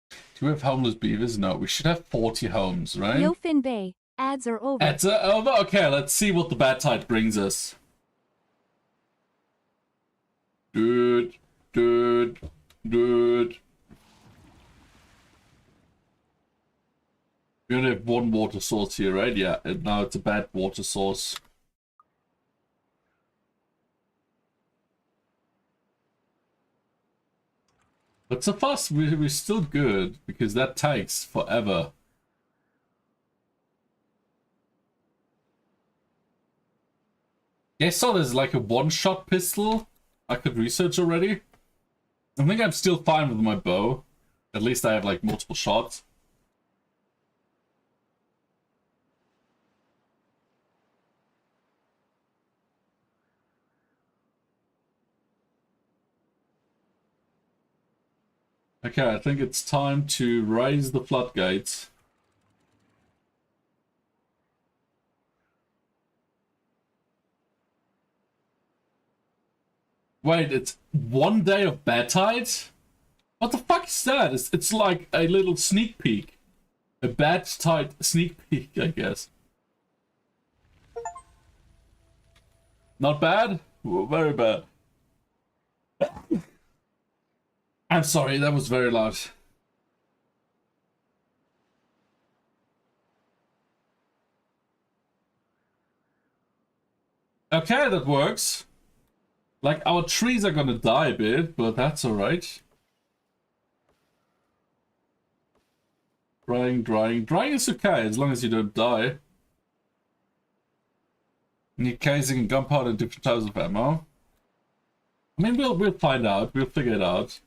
S1: Do we have homeless beavers? No, we should have 40 homes, right?
S3: Yo Finbay, ads are over.
S1: Ads are over? Okay, let's see what the bad tide brings us. Dude. We only have one water source here, right? Yeah, and now it's a bad water source. But so far, we're still good, because that takes forever. Yeah, I saw there's like a one-shot pistol I could research already. I think I'm still fine with my bow. At least I have like multiple shots. Okay, I think it's time to raise the floodgates. Wait, it's 1 day of bad tides? What the fuck is that? It's like a little sneak peek. A bad tide sneak peek, I guess. Not bad? Very bad. I'm sorry, that was very loud. Okay, that works. Like, our trees are gonna die a bit, but that's alright. Drying. Drying is okay, as long as you don't die. Need casing and gunpowder and different types of ammo. I mean, we'll find out. We'll figure it out.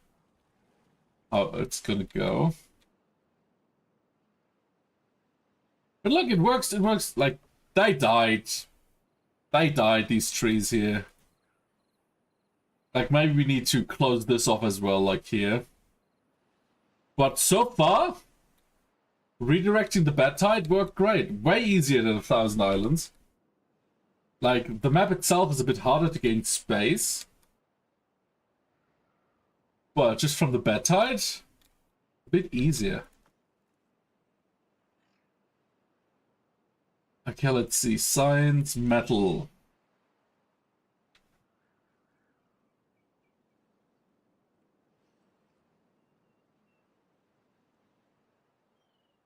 S1: How it's gonna go. But look, it works. It works. Like, they died. They died, these trees here. Like, maybe we need to close this off as well, like here. But so far, redirecting the bad tide worked great. Way easier than 1,000 Islands. Like, the map itself is a bit harder to gain space. But just from the bad tide, a bit easier. Okay, let's see. Science, metal.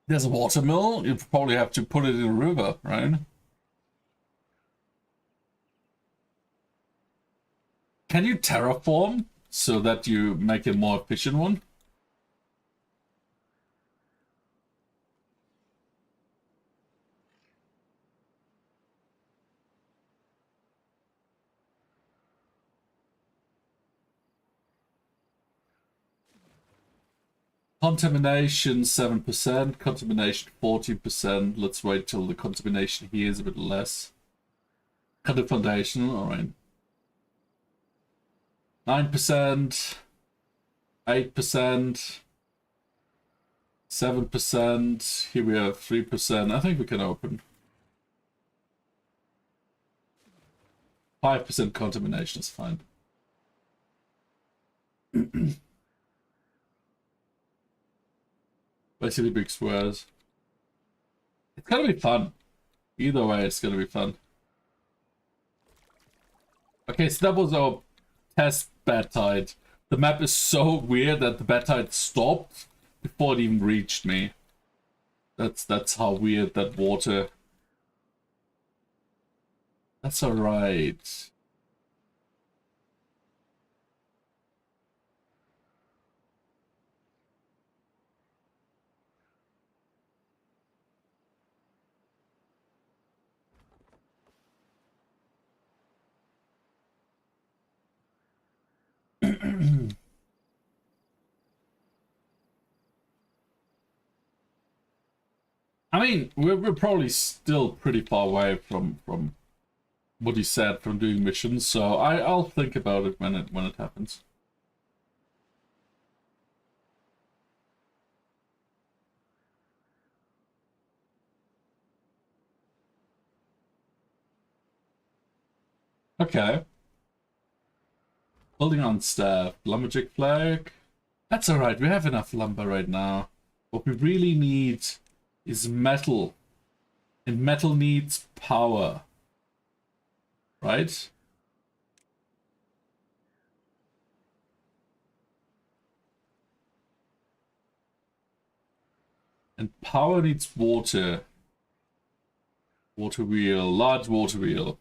S1: There's a watermill. You probably have to put it in a river, right? Can you terraform so that you make a more efficient one? Contamination 7%, contamination 40%. Let's wait till the contamination here is a bit less. Cut the foundation, alright. 9%, 8%, 7%. Here we have 3%. I think we can open. 5% contamination is fine. Basically big squares. It's gonna be fun. Either way, it's gonna be fun. Okay, so that was our test bad tide. The map is so weird that the bad tide stopped before it even reached me. That's how weird that water. That's alright. I mean, we're probably still pretty far away from what he said from doing missions, so I'll think about it when it happens. Okay. Building on staff, lumberjack flag. That's alright, we have enough lumber right now. What we really need is metal. And metal needs power. Right? And power needs water. Water wheel, large water wheel.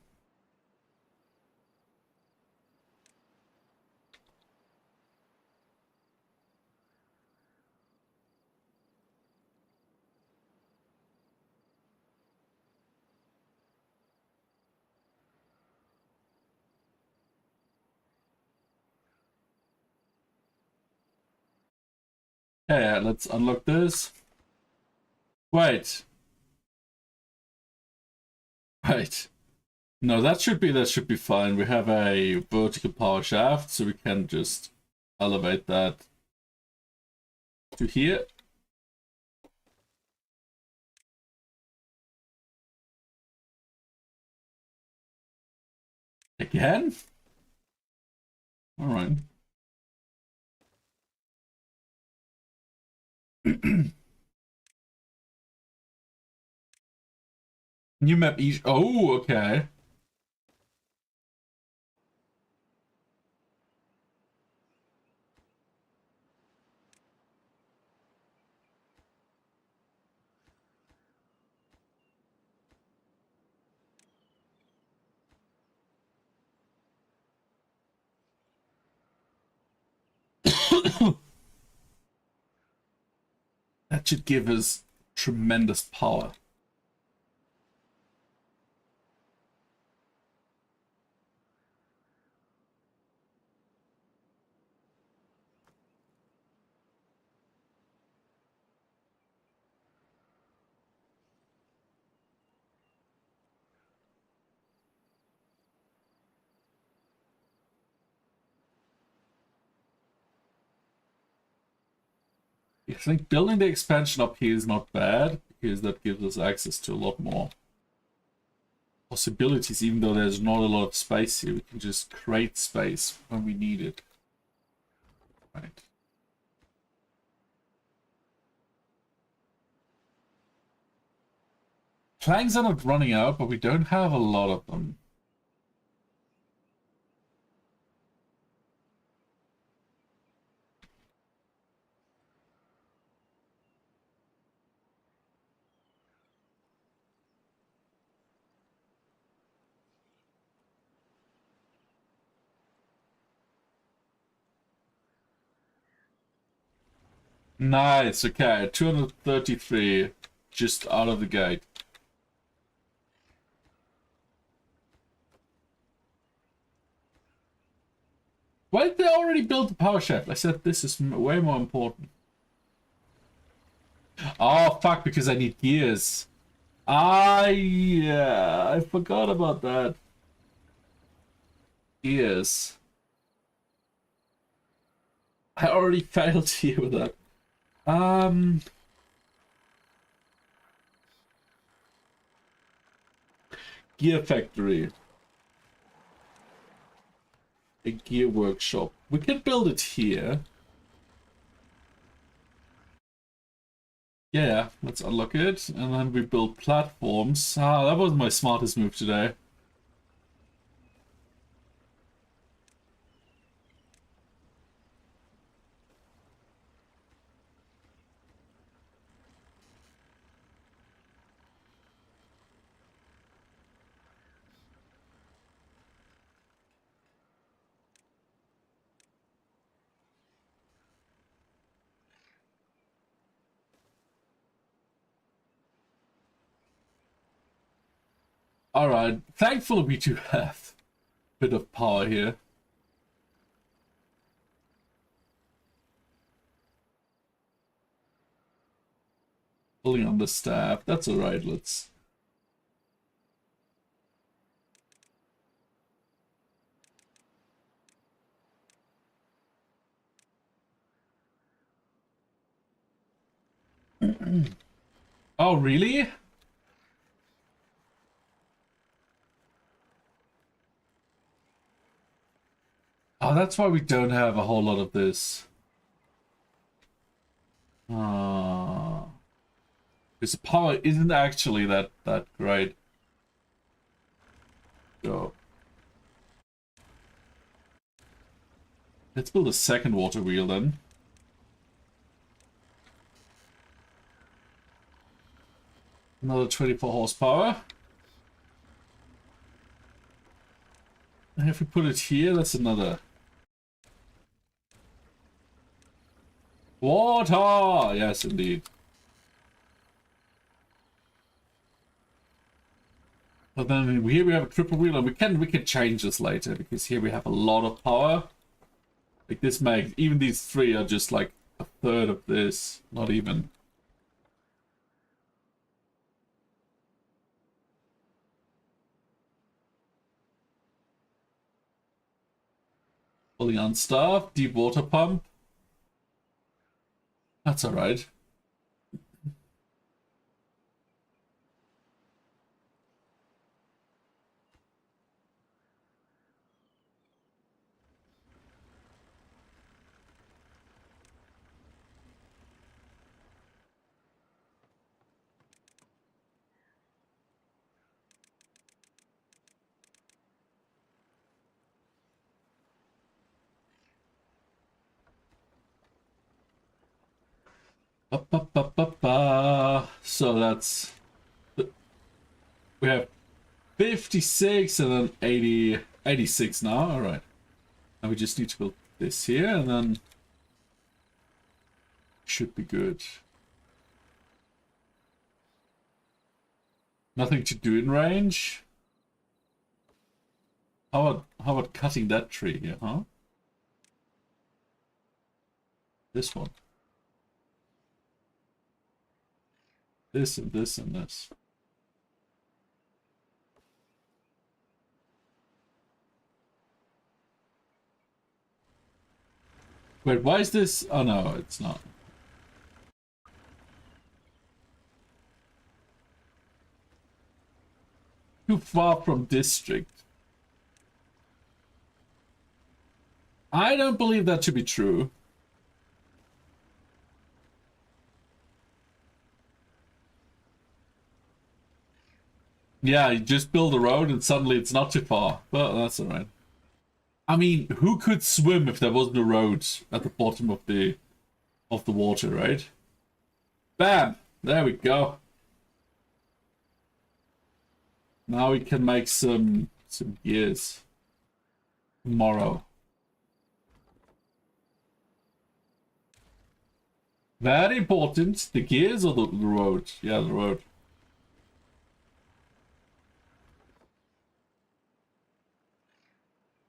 S1: Yeah, let's unlock this. Wait. Wait. No, that should be fine. We have a vertical power shaft, so we can just elevate that to here. Again? All right. New map each. Oh, okay. That should give us tremendous power. I think building the expansion up here is not bad, because that gives us access to a lot more possibilities. Even though there's not a lot of space here, we can just create space when we need it. Right. Planks are not running out, but we don't have a lot of them. Nice, okay, 233 just out of the gate. Why did they already build the power shaft? I said this is way more important. Oh, fuck, because I need gears. Ah, yeah, I forgot about that. Gears. I already failed here with that. Gear factory. A gear workshop. We can build it here. Yeah, let's unlock it. And then we build platforms. Ah, that was my smartest move today. Alright, thankfully we do have a bit of power here. Pulling on the staff, that's alright, let's... Oh, really? Oh, that's why we don't have a whole lot of this. Because the power isn't actually that great. So let's build a second water wheel then. Another 24 horsepower. And if we put it here, that's another. Water! Yes, indeed. But then here we have a triple wheel, and we can change this later, because here we have a lot of power. Like this makes, even these three are just like a third of this. Not even. Fully unstaffed. Deep water pump. That's alright. So that's... We have 56 and then 80, 86 now. Alright. And we just need to build this here and then... Should be good. Nothing to do in range. How about cutting that tree here, huh? This one. This and this and this. Wait, why is this? Oh no, it's not. Too far from district. I don't believe that to be true. Yeah, you just build a road and suddenly it's not too far. But that's alright. I mean, who could swim if there wasn't a road at the bottom of the water, right? Bam! There we go. Now we can make some gears. Tomorrow. Very important. The gears or the road? Yeah, the road.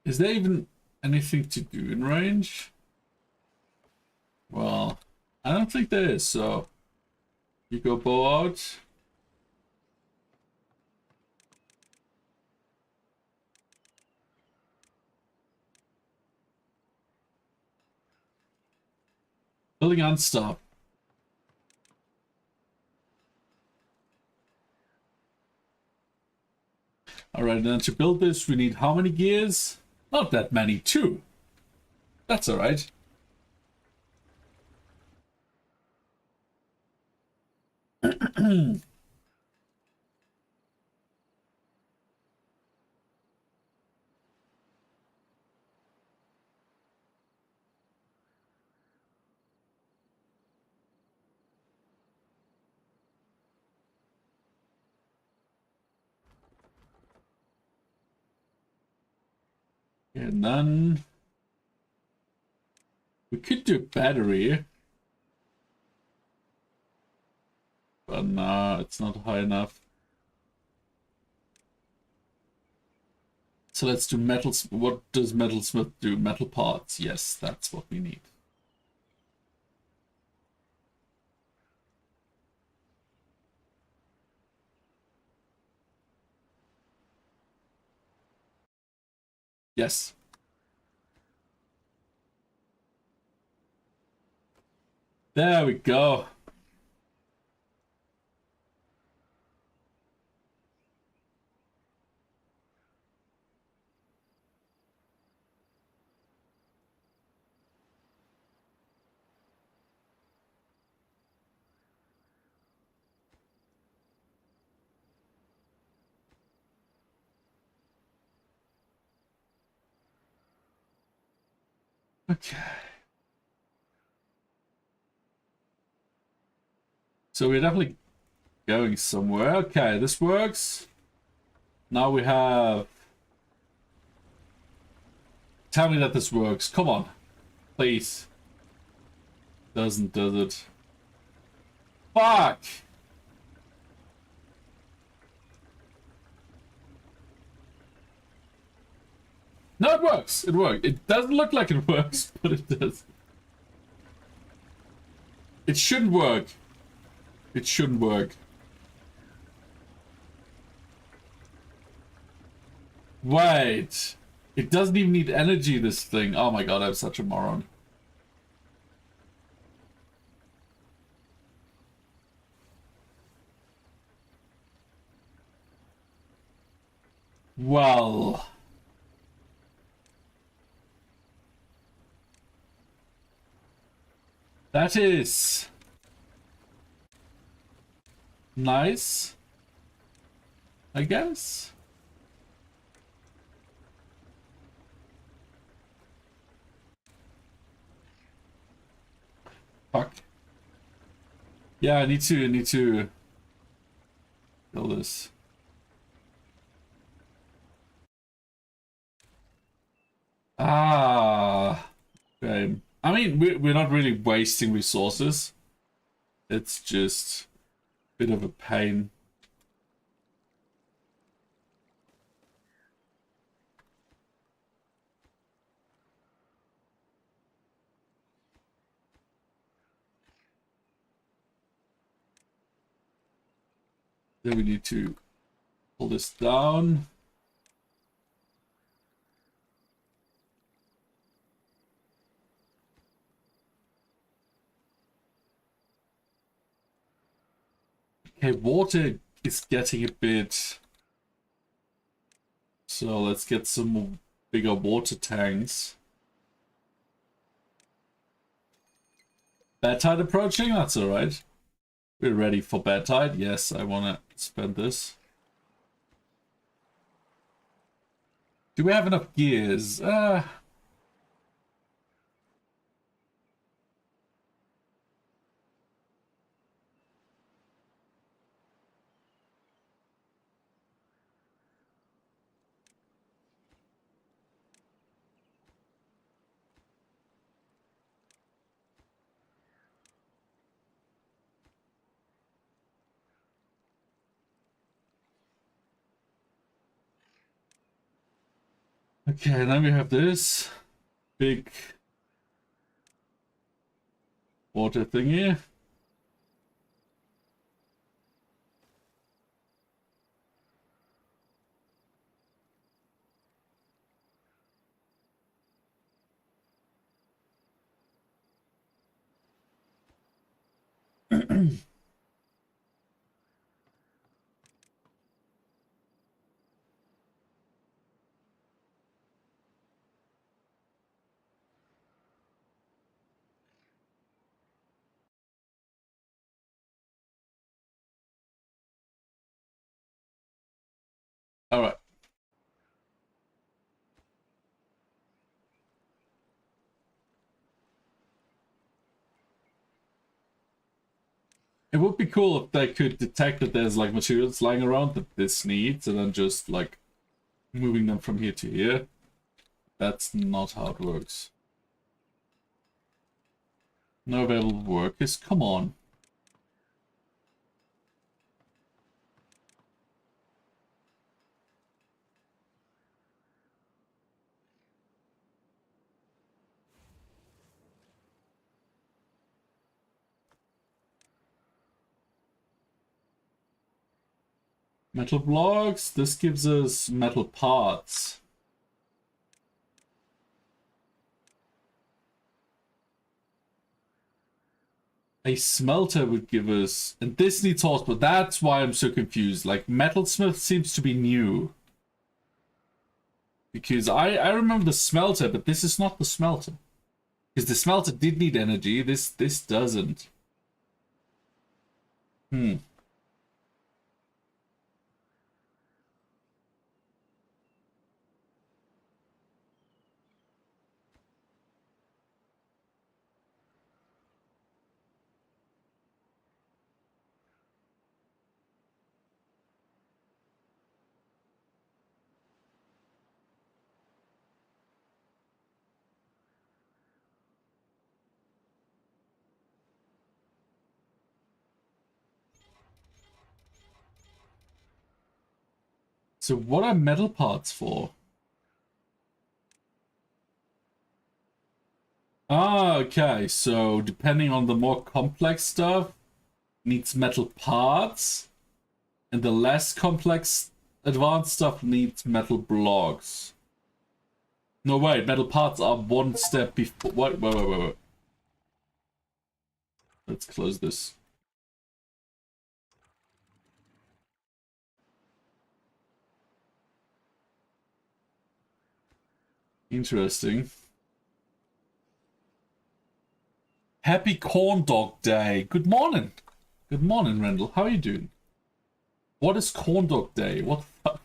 S1: Is there even anything to do in range? Well, I don't think there is, so... You go bow out. Building unstop. Alright, then to build this we need how many gears? Not that many, 2. That's alright. And then we could do battery, but no, it's not high enough. So let's do metal. What does metalsmith do? Metal parts. Yes, that's what we need. Yes. There we go. Okay. So we're definitely going somewhere. Okay, this works. Now we have... Tell me that this works. Come on. Please. Does it? Fuck! No, it works. It worked. It doesn't look like it works, but it does. It shouldn't work. It shouldn't work. Wait. It doesn't even need energy, this thing. Oh my god, I'm such a moron. Well. That is nice, I guess. Fuck. Yeah, I need to kill this. Ah, okay. I mean, we're not really wasting resources. It's just a bit of a pain. Then we need to pull this down. Okay, water is getting a bit... So let's get some more bigger water tanks. Bad tide approaching? That's alright. We're ready for bad tide. Yes, I want to spend this. Do we have enough gears? Okay, then we have this big water thingy. All right. It would be cool if they could detect that there's like materials lying around that this needs and then just like moving them from here to here. That's not how it works. No available workers. Come on. Metal blocks. This gives us metal parts. A smelter would give us... And this needs horse, but that's why I'm so confused. Like, metalsmith seems to be new. Because I remember the smelter, but this is not the smelter. Because the smelter did need energy. This doesn't. So what are metal parts for? Ah, okay. So depending on the more complex stuff, needs metal parts, and the less complex advanced stuff needs metal blocks. No, wait, metal parts are one step before. Wait. Let's close this. Interesting. Happy Corn Dog Day. Good morning. Good morning, Randall. How are you doing? What is Corn Dog Day? What the fuck?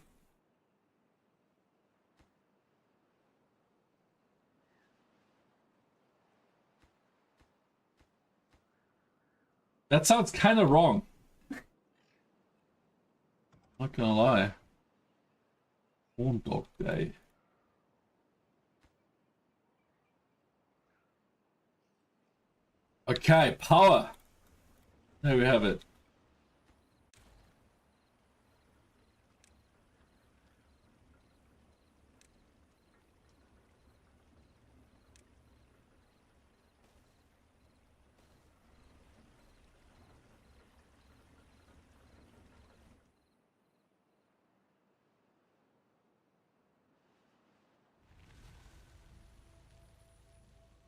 S1: That sounds kind of wrong. Not gonna lie. Corn Dog Day. Okay, power. There we have it.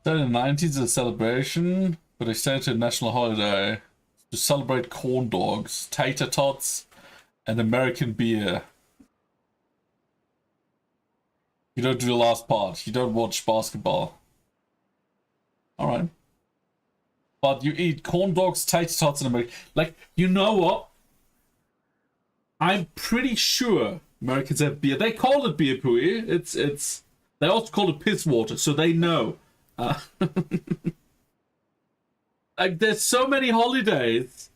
S1: Started in the 90s as a celebration, but extended to a national holiday to celebrate corn dogs, tater tots, and American beer. You don't do the last part. You don't watch basketball. Alright. But you eat corn dogs, tater tots, and American... Like, you know what? I'm pretty sure Americans have beer. They call it beer pooey. It's... They also call it piss water, so they know. Like, there's so many holidays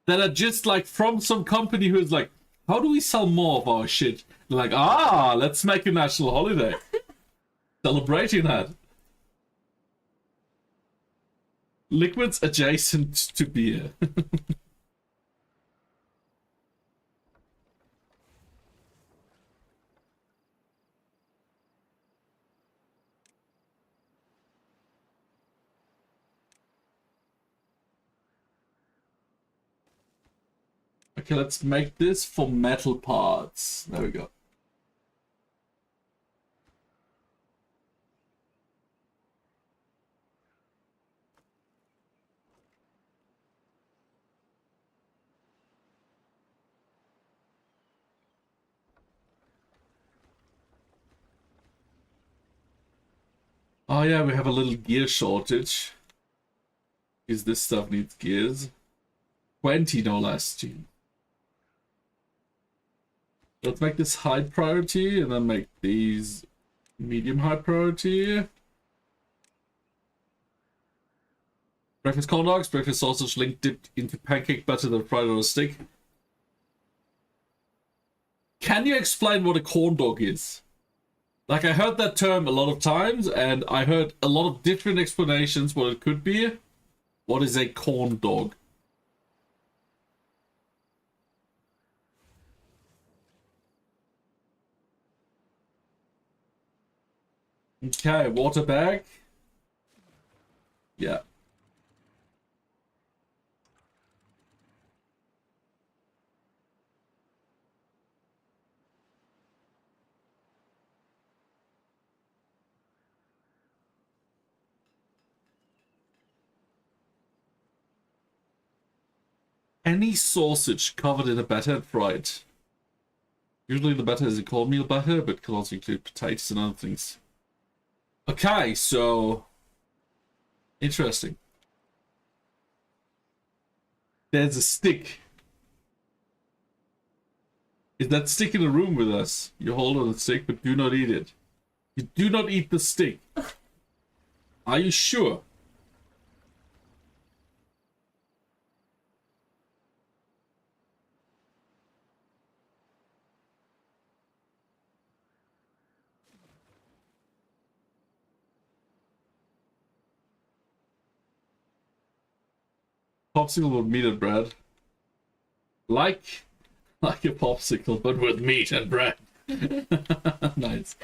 S1: that are just like from some company who's like, how do we sell more of our shit? They're like, let's make a national holiday. Celebrating that. Liquids adjacent to beer. Okay, let's make this for metal parts. There we go. Oh yeah, we have a little gear shortage. Because this stuff needs gears. 20 no less, gee. Let's make this high priority and then make these medium high priority. Breakfast corn dogs, breakfast sausage link dipped into pancake batter then fried on a stick. Can you explain what a corn dog is? Like, I heard that term a lot of times and I heard a lot of different explanations what it could be. What is a corn dog? Okay, water bag. Yeah. Any sausage covered in a batter and fried. Usually the batter is a cornmeal batter, but can also include potatoes and other things. Okay, so... Interesting. There's a stick. Is that stick in the room with us? You hold on the stick, but do not eat it. You do not eat the stick. Are you sure? Popsicle with meat and bread. Like a popsicle, but with meat and bread. Nice.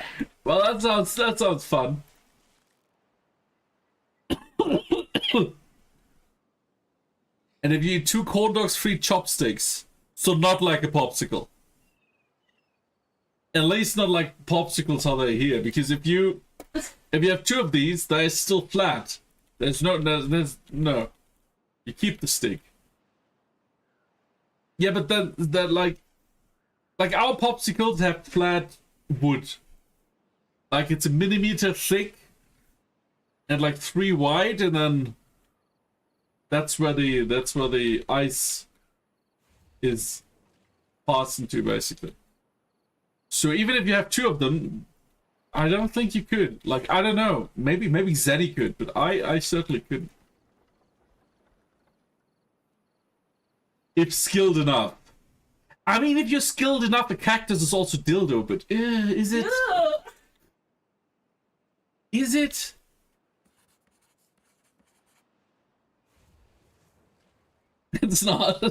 S1: Well, that sounds fun. And if you eat 2 corn dogs, 3 chopsticks. So not like a popsicle. At least not like popsicles are they here, because if you have 2 of these, they're still flat. There's no. You keep the stick. Yeah, but then like our popsicles have flat wood. Like it's a millimeter thick and like 3 wide, and then that's where the ice is fastened to, basically. So even if you have 2 of them, I don't think you could. Like, I don't know. Maybe Zeddy could, but I certainly couldn't. If skilled enough. I mean, if you're skilled enough, a cactus is also dildo, but is it?
S5: No.
S1: Is it? It's not.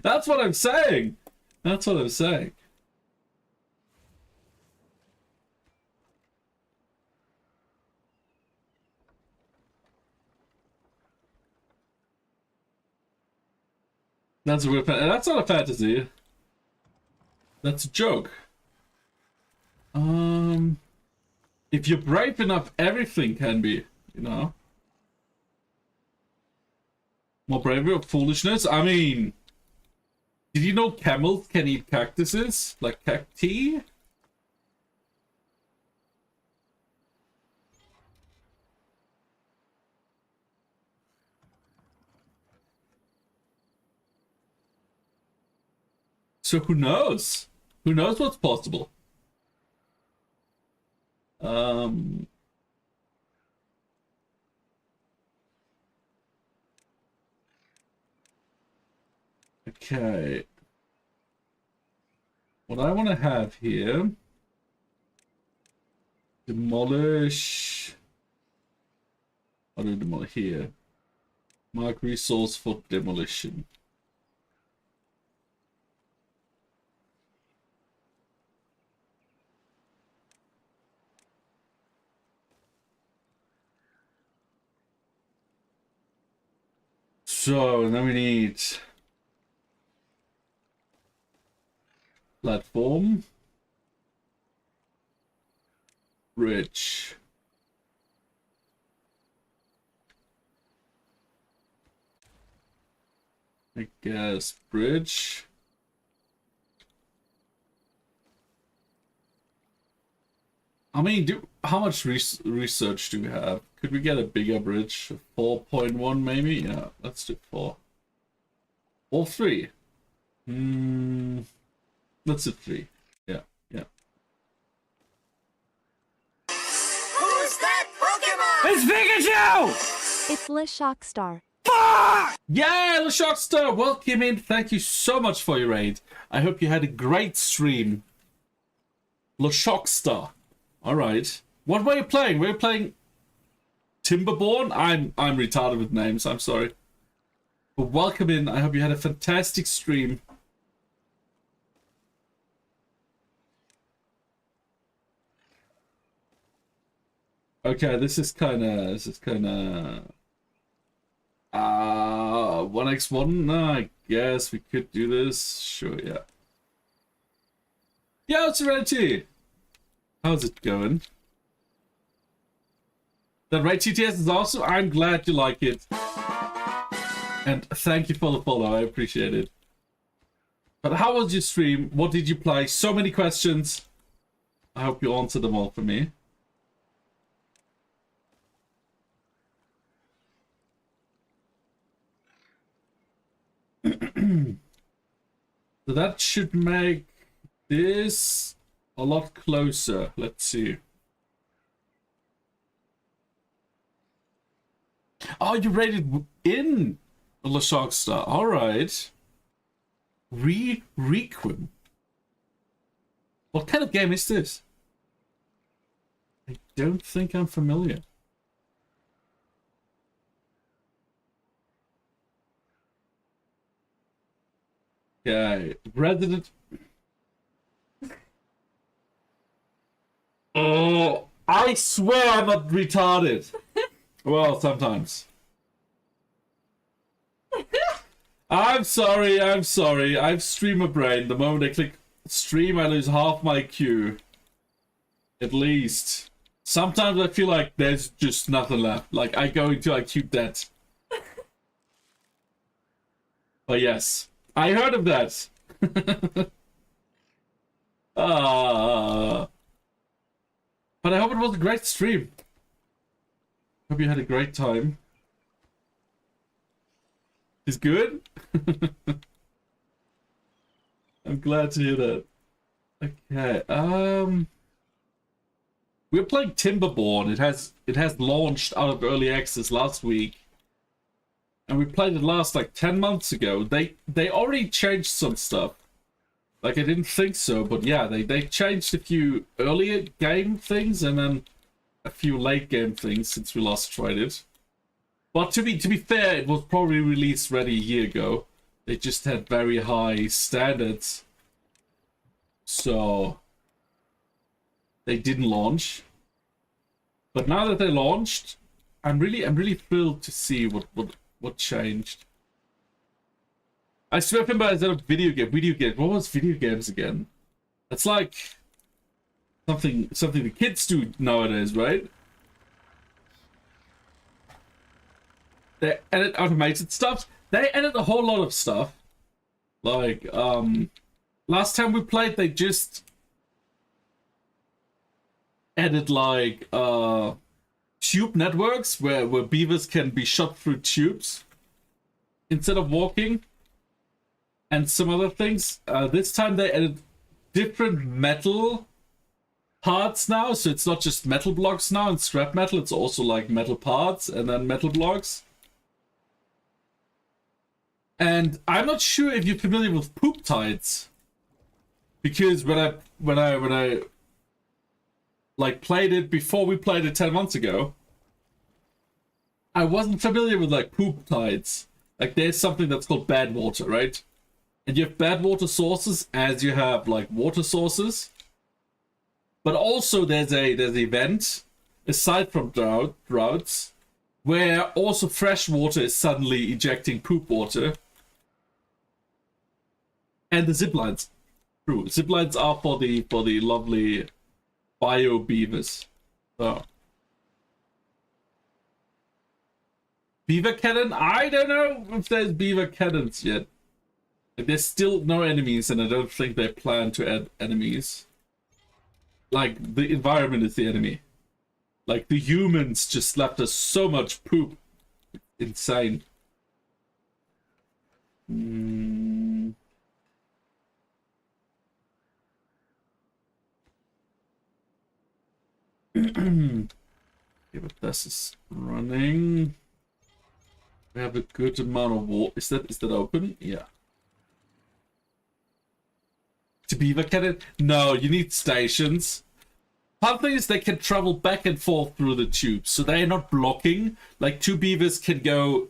S1: That's what I'm saying. That's what I'm saying. That's a weird. That's not a fantasy. That's a joke. If you're brave enough, everything can be. You know. More bravery or foolishness? I mean, did you know camels can eat cactuses? Like cacti? So who knows? Who knows what's possible? Okay. What I want to have here, demolish. How do I demolish here? Mark resource for demolition. So now we need platform, bridge, I guess bridge. I mean, how much research do we have? Could we get a bigger bridge? 4.1 maybe? Yeah, let's do 4. Or 3. Let's do 3. Yeah.
S4: Who's that Pokemon?
S2: It's Pikachu!
S3: It's Le Shockstar.
S1: Yeah, the Shockstar, welcome in. Thank you so much for your raid. I hope you had a great stream. Le Shockstar. Alright. What were you playing? Were you playing Timberborn? I'm retarded with names, I'm sorry. But welcome in. I hope you had a fantastic stream. Okay, this is kinda 1x1. I guess we could do this. Sure, yeah. Yo, Serenity! How's it going? The Raid TTS is awesome. I'm glad you like it. And thank you for the follow. I appreciate it. But how was your stream? What did you play? So many questions. I hope you answer them all for me. So that should make this a lot closer. Let's see. Oh, you rated in the Shockstar. All right. Requiem. What kind of game is this? I don't think I'm familiar. Okay, Resident. Oh, I swear I'm not retarded. Well, sometimes. I'm sorry. I have streamer brain. The moment I click stream, I lose half my queue. At least. Sometimes I feel like there's just nothing left. Like, I go into like queue dead. But yes. I heard of that. But I hope it was a great stream. Hope you had a great time. Is good? I'm glad to hear that. Okay, we're playing Timberborn. It has launched out of early access last week. And we played it last like 10 months ago. They already changed some stuff. Like, I didn't think so, but yeah, they changed a few earlier game things and then a few late game things since we last tried it. But to be fair, it was probably released ready a year ago. They just had very high standards. So they didn't launch. But now that they launched, I'm really thrilled to see what changed. I still remember as a video game. What was video games again? It's like something the kids do nowadays, right? They edit automated stuff. They edit a whole lot of stuff. Like, last time we played, they just edit like tube networks where beavers can be shot through tubes instead of walking. And some other things. This time they added different metal parts now. So it's not just metal blocks now and scrap metal. It's also like metal parts and then metal blocks. And I'm not sure if you're familiar with poop tides. Because when I like played it before we played it 10 months ago, I wasn't familiar with like poop tides. Like there's something that's called bad water, right? And you have bad water sources as you have like water sources. But also there's an event aside from droughts where also fresh water is suddenly ejecting poop water. And the ziplines. True. Ziplines are for the lovely bio beavers. So beaver cannon? I don't know if there's beaver cannons yet. There's still no enemies, and I don't think they plan to add enemies. Like, the environment is the enemy. Like, the humans just left us so much poop. Insane. Okay, but this is running. We have a good amount of water. Is that open? Yeah. To beaver cannon? No, you need stations. Part thing is they can travel back and forth through the tubes, so they are not blocking. Like two beavers can go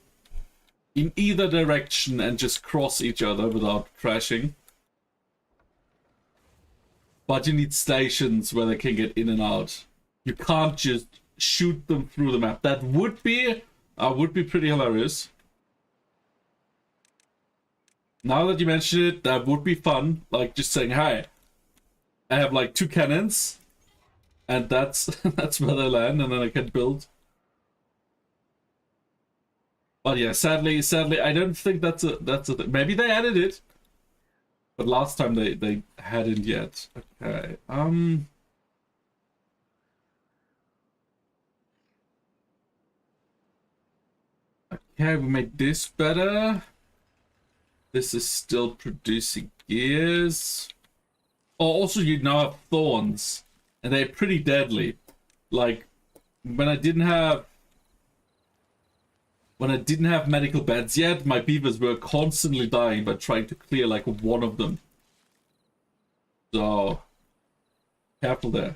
S1: in either direction and just cross each other without crashing. But you need stations where they can get in and out. You can't just shoot them through the map. That would be pretty hilarious. Now that you mention it, that would be fun. Like just saying, "Hi, I have like 2 cannons, and that's that's where they land, and then I can build." But yeah, sadly, I don't think that's a thing. Maybe they added it, but last time they hadn't yet. Okay. Okay, we made this better. This is still producing gears. Oh, also you now have thorns, and they're pretty deadly. Like when I didn't have medical beds yet, my beavers were constantly dying by trying to clear like one of them. So careful there.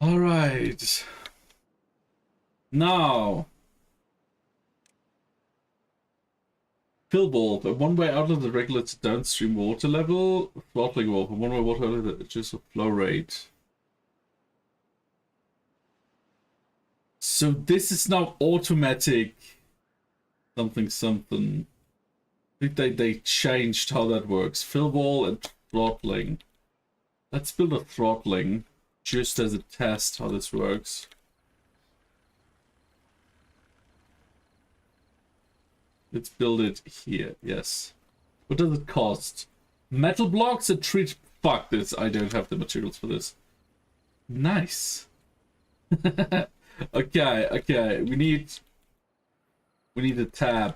S1: All right. Now, fill valve. A one-way outlet that regulates downstream water level. Throttling valve. A one-way water outlet that adjusts the flow rate. So this is now automatic. Something. I think they changed how that works. Fill wall and throttling. Let's build a throttling just as a test how this works. Let's build it here. Yes. What does it cost? Metal blocks and treat. Fuck this. I don't have the materials for this. Nice. Okay. We need a tab.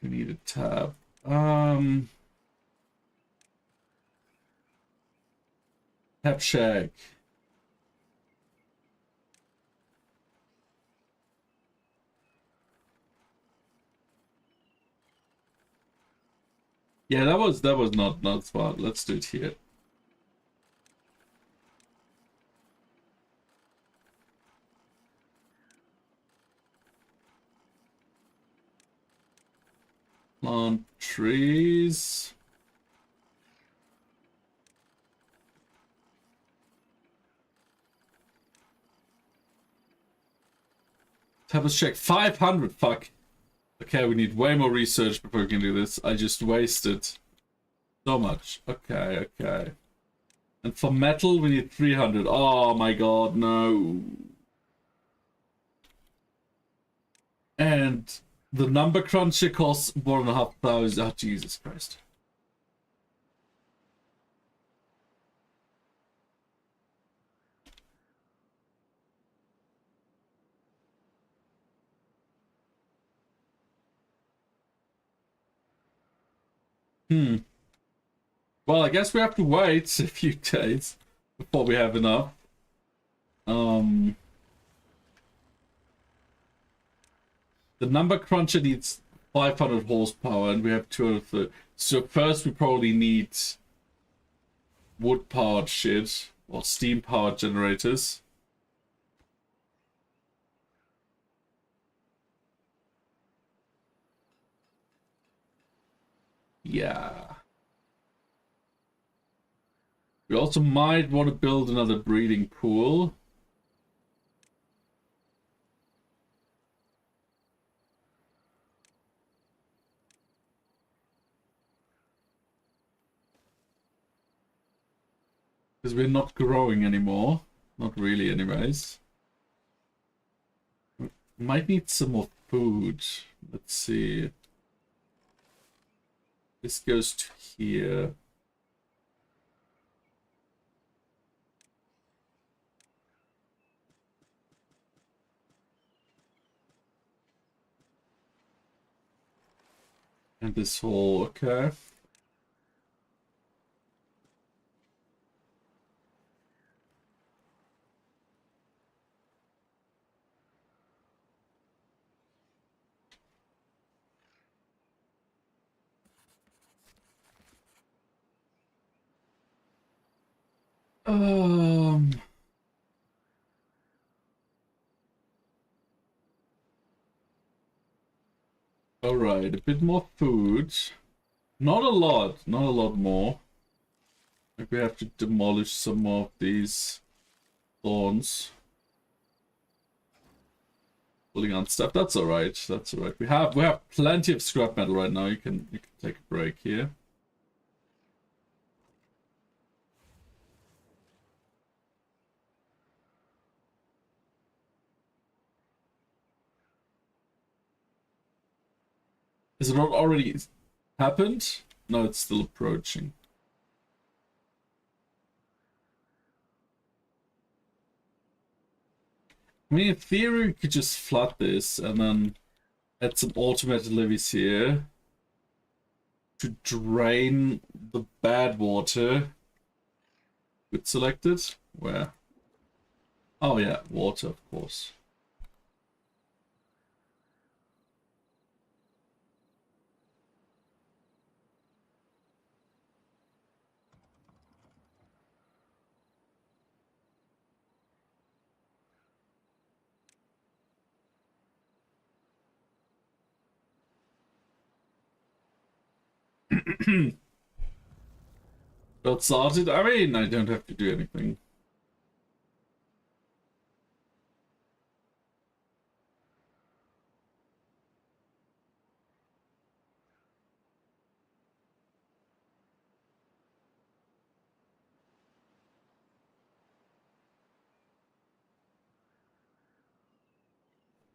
S1: We need a tab. Tab shack. Yeah, that was not smart. Let's do it here. Plant trees. Have a check. 500. Fuck. Okay, we need way more research before we can do this. I just wasted so much. Okay. And for metal, we need 300. Oh my god, no. And the number cruncher costs 1,500. Oh, Jesus Christ. Well, I guess we have to wait a few days before we have enough. The number cruncher needs 500 horsepower and we have 230. So first we probably need wood-powered shit or steam-powered generators. Yeah. We also might want to build another breeding pool. Because we're not growing anymore. Not really anyways. We might need some more food. Let's see. This goes to here. And this whole, okay. All right, a bit more food. Not a lot more. Like we have to demolish some more of these thorns. Pulling on stuff. That's all right. That's all right. We have plenty of scrap metal right now. You can take a break here. Is it not already happened? No, it's still approaching. I mean, in theory, we could just flood this and then add some automated levees here to drain the bad water. Good selected. Where? Oh yeah, water, of course. Got started. I mean, I don't have to do anything.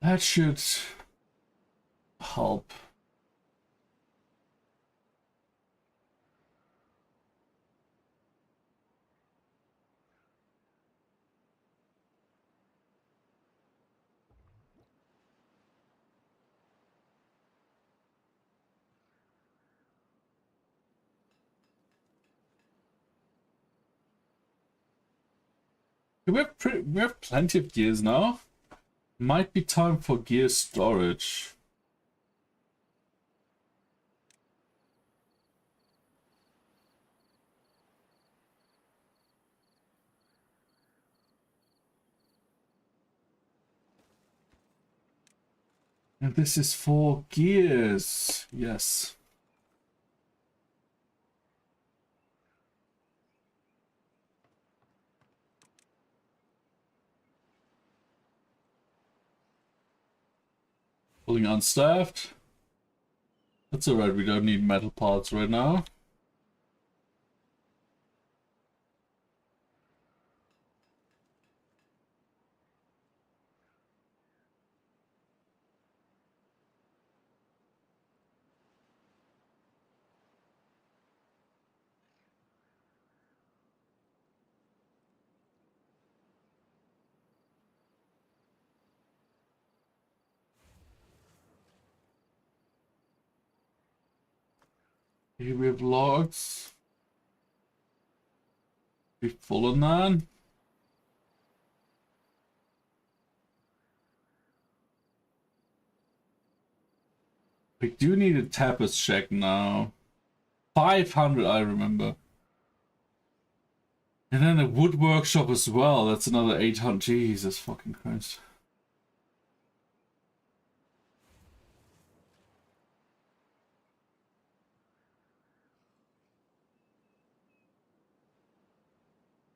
S1: That should help. We have plenty of gears now. Might be time for gear storage. And this is for gears. Yes. Pulling unstaffed. That's alright, we don't need metal parts right now. Here we have logs. Be full on that. We do need a tapas check now. 500, I remember. And then a wood workshop as well. That's another 800. Jesus fucking Christ.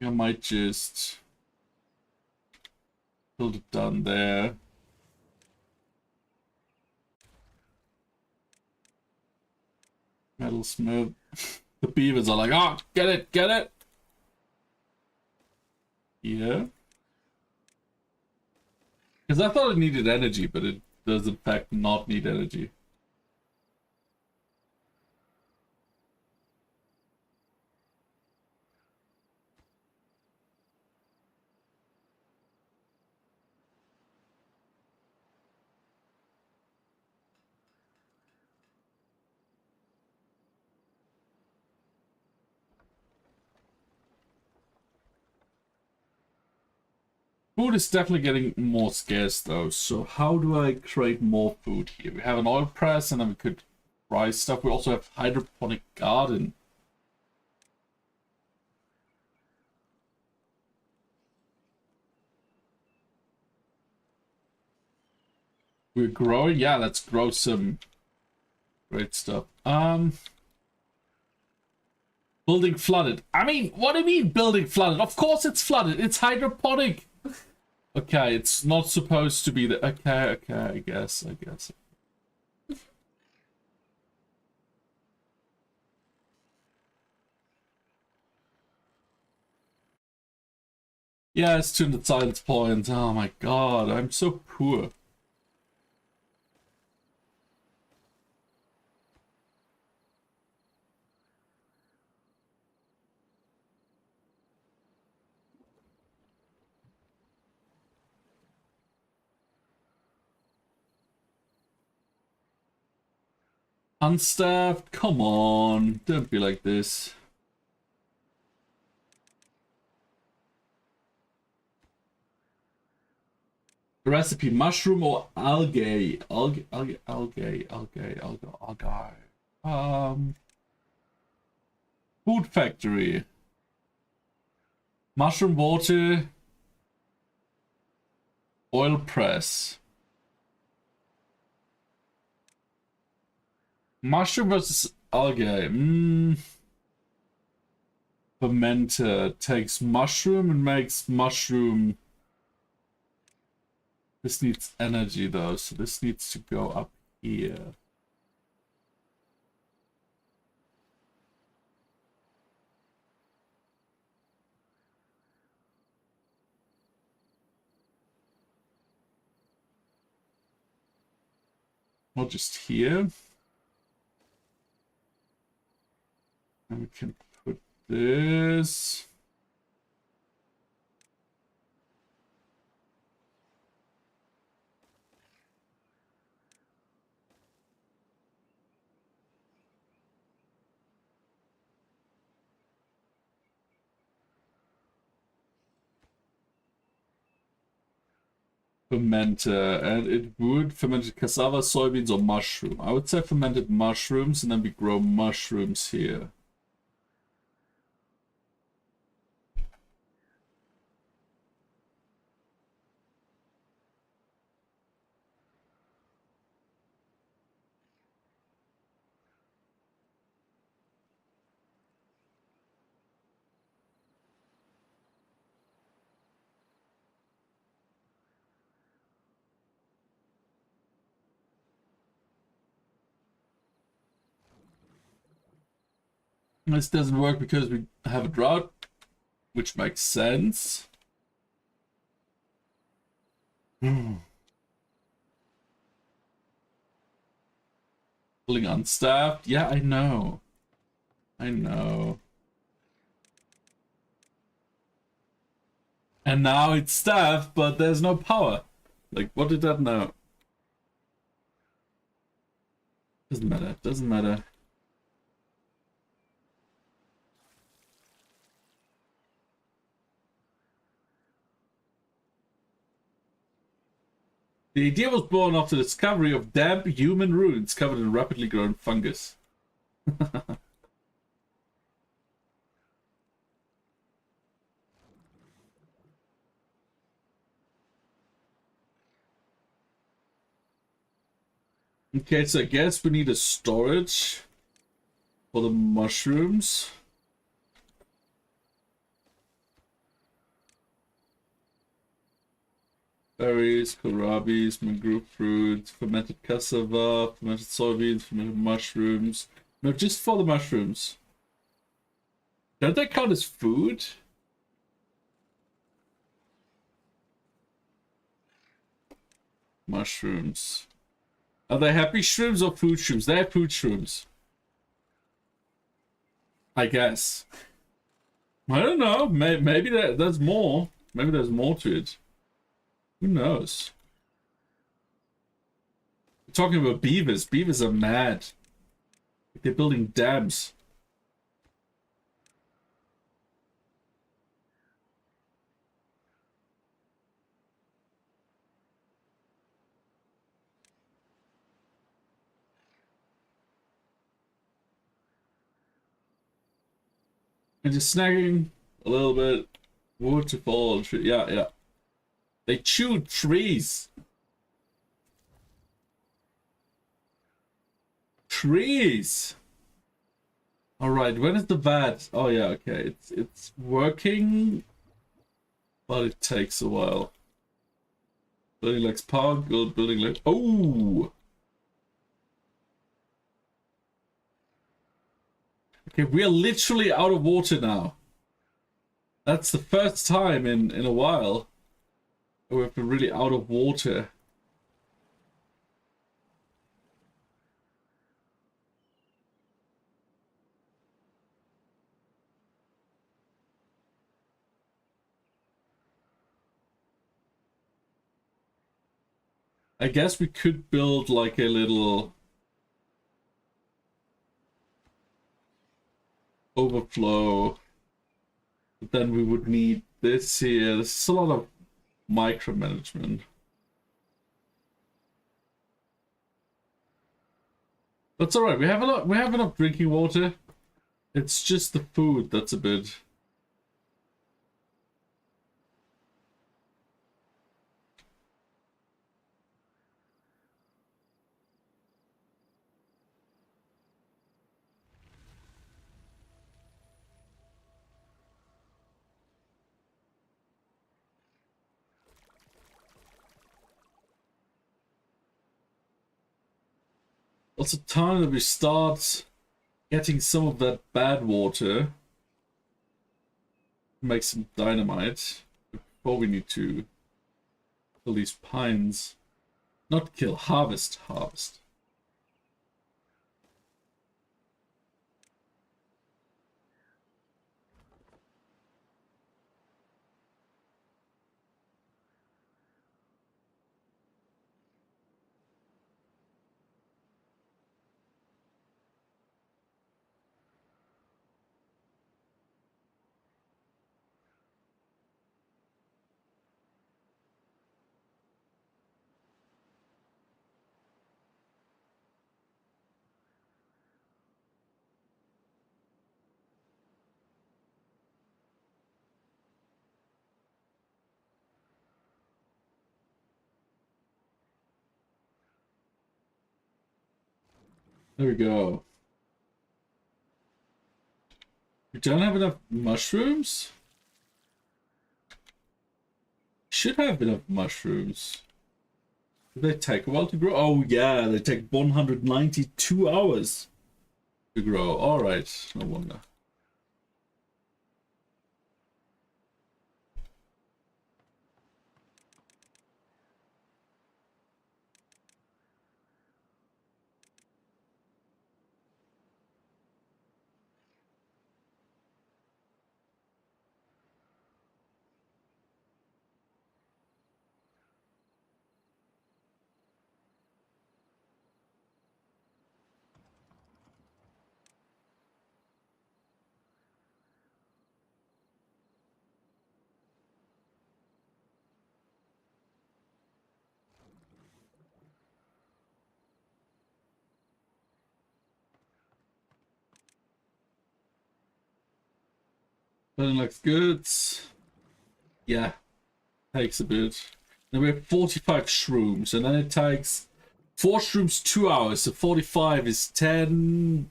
S1: I might just build it down there. Metalsmith. The beavers are like, oh, get it, get it. Yeah. Because I thought it needed energy, but it does in fact not need energy. Food is definitely getting more scarce though, so how do I create more food here? We have an oil press and then we could fry stuff. We also have hydroponic garden. We're growing? Yeah, let's grow some great stuff. Building flooded. I mean, what do you mean building flooded? Of course it's flooded. It's hydroponic. Okay, it's not supposed to be the... Okay, I guess. Yeah, it's 200 silence points. Oh my god, I'm so poor. Unstaffed? Come on, don't be like this. The recipe, mushroom or algae? Algae. Food factory. Mushroom water. Oil press. Mushroom versus algae. Fermenter takes mushroom and makes mushroom. This needs energy though, so this needs to go up here. Or just here. And we can put this. Fermenter, and it would fermented cassava, soybeans, or mushroom. I would say fermented mushrooms, and then we grow mushrooms here. This doesn't work because we have a drought, which makes sense. Feeling unstaffed? Yeah, I know. I know. And now it's staffed, but there's no power. Like, what did that know? Doesn't matter. Doesn't matter. The idea was born after the discovery of damp human ruins covered in rapidly growing fungus. Okay, so I guess we need a storage for the mushrooms. Berries, kohlrabies, mangrove fruit, fermented cassava, fermented soybeans, fermented mushrooms. No, just for the mushrooms. Don't they count as food? Mushrooms. Are they happy shrooms or food shrooms? They're food shrooms. I guess. I don't know. Maybe there's more. Maybe there's more to it. Who knows? We're talking about beavers. Beavers are mad. They're building dams. And just snagging a little bit. Wood to fall. Yeah, yeah. They chew trees. Trees. All right. When is the VAT? Oh yeah. Okay. It's working, but it takes a while. Building lacks power. Building lacks. Oh. Okay, we are literally out of water now. That's the first time in a while we've been really out of water. I guess we could build like a little overflow, but then we would need this here. This is a lot of micromanagement. That's all right. We have enough drinking water. It's just the food that's a bit. Also time that we start getting some of that bad water. Make some dynamite. Before we need to kill these pines. Not kill, harvest. There we go. We don't have enough mushrooms? Should have enough mushrooms. Do they take a while to grow? Oh yeah, they take 192 hours to grow. Alright, no wonder. That looks good. Yeah, takes a bit. Then we have 45 shrooms, and then it takes 4 shrooms 2 hours, so 45 is 10,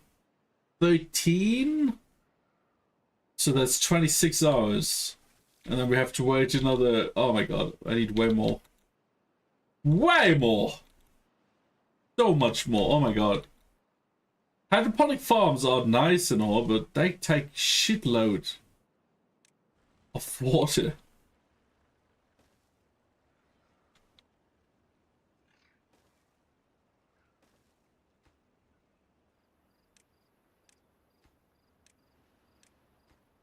S1: 13. So that's 26 hours. And then we have to wait another. Oh my god, I need way more. Way more! So much more, oh my god. Hydroponic farms are nice and all, but they take shitload of water.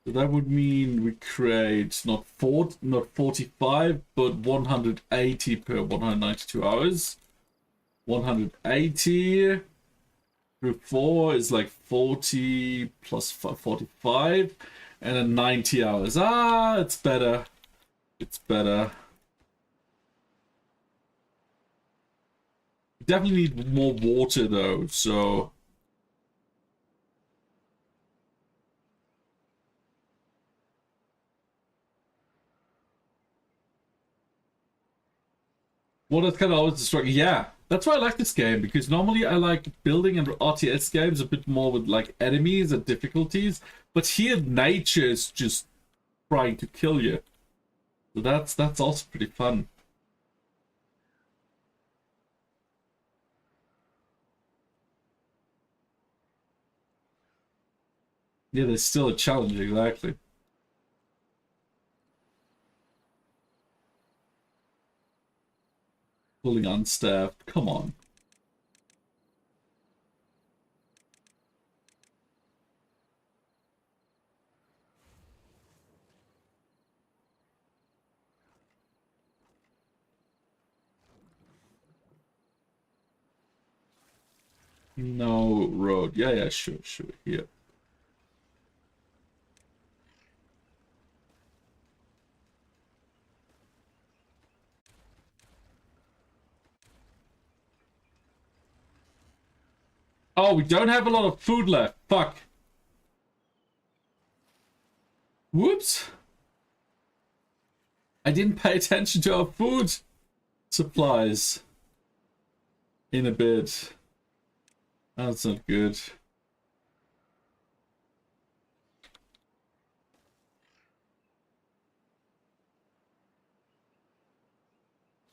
S1: So that would mean we create not 45, but 180 per 192 hours. 180 through 4 is like 40 plus 45, and then 90 hours. Ah, it's better. It's better. Definitely need more water though, so. Well, that's kind of always the struggle. Yeah, that's why I like this game, because normally I like building and RTS games a bit more with like enemies and difficulties, but here nature is just trying to kill you. So that's also pretty fun. Yeah, there's still a challenge, exactly. Fully unstaffed, come on. No road. Yeah, sure, here. Oh, we don't have a lot of food left. Fuck. Whoops. I didn't pay attention to our food supplies in a bit. That's not good.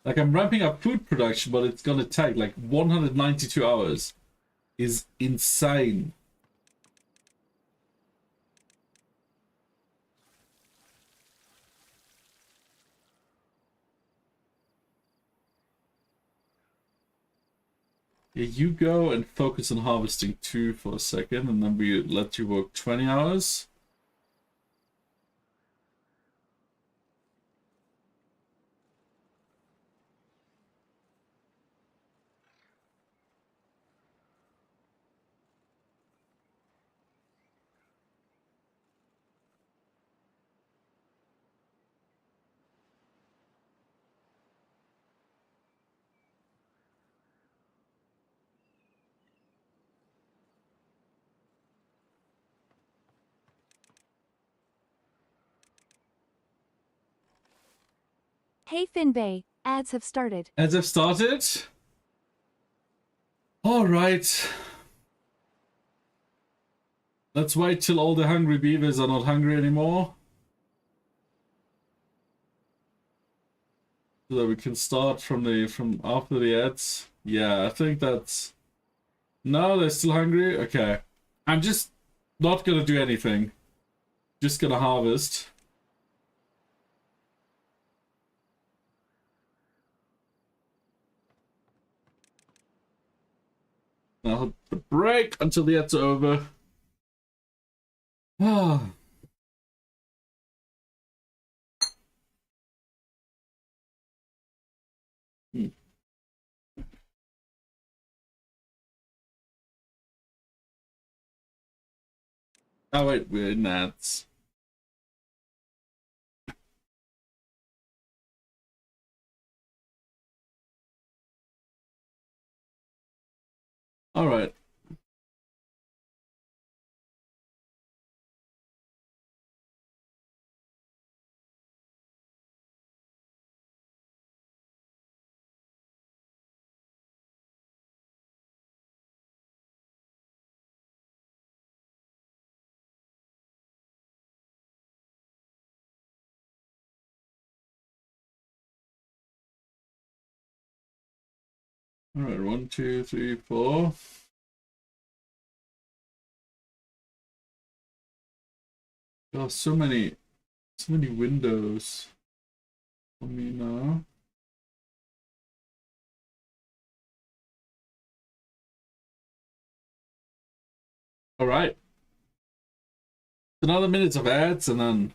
S1: Like, I'm ramping up food production, but it's gonna take like 192 hours. is insane. Yeah, you go and focus on harvesting 2 for a second, and then we let you work 20 hours.
S3: Hey Finbay, ads have started.
S1: As I've started. All right. Let's wait till all the hungry beavers are not hungry anymore. So that we can start from after the ads. Yeah, I think that's... No, they're still hungry? Okay. I'm just not gonna do anything. Just gonna harvest. Now the break until the ads are over. Ah. Oh wait, we're in ads. All right. All right, 1, 2, 3, 4. Oh, so many windows for me now. All right. Another minute of ads and then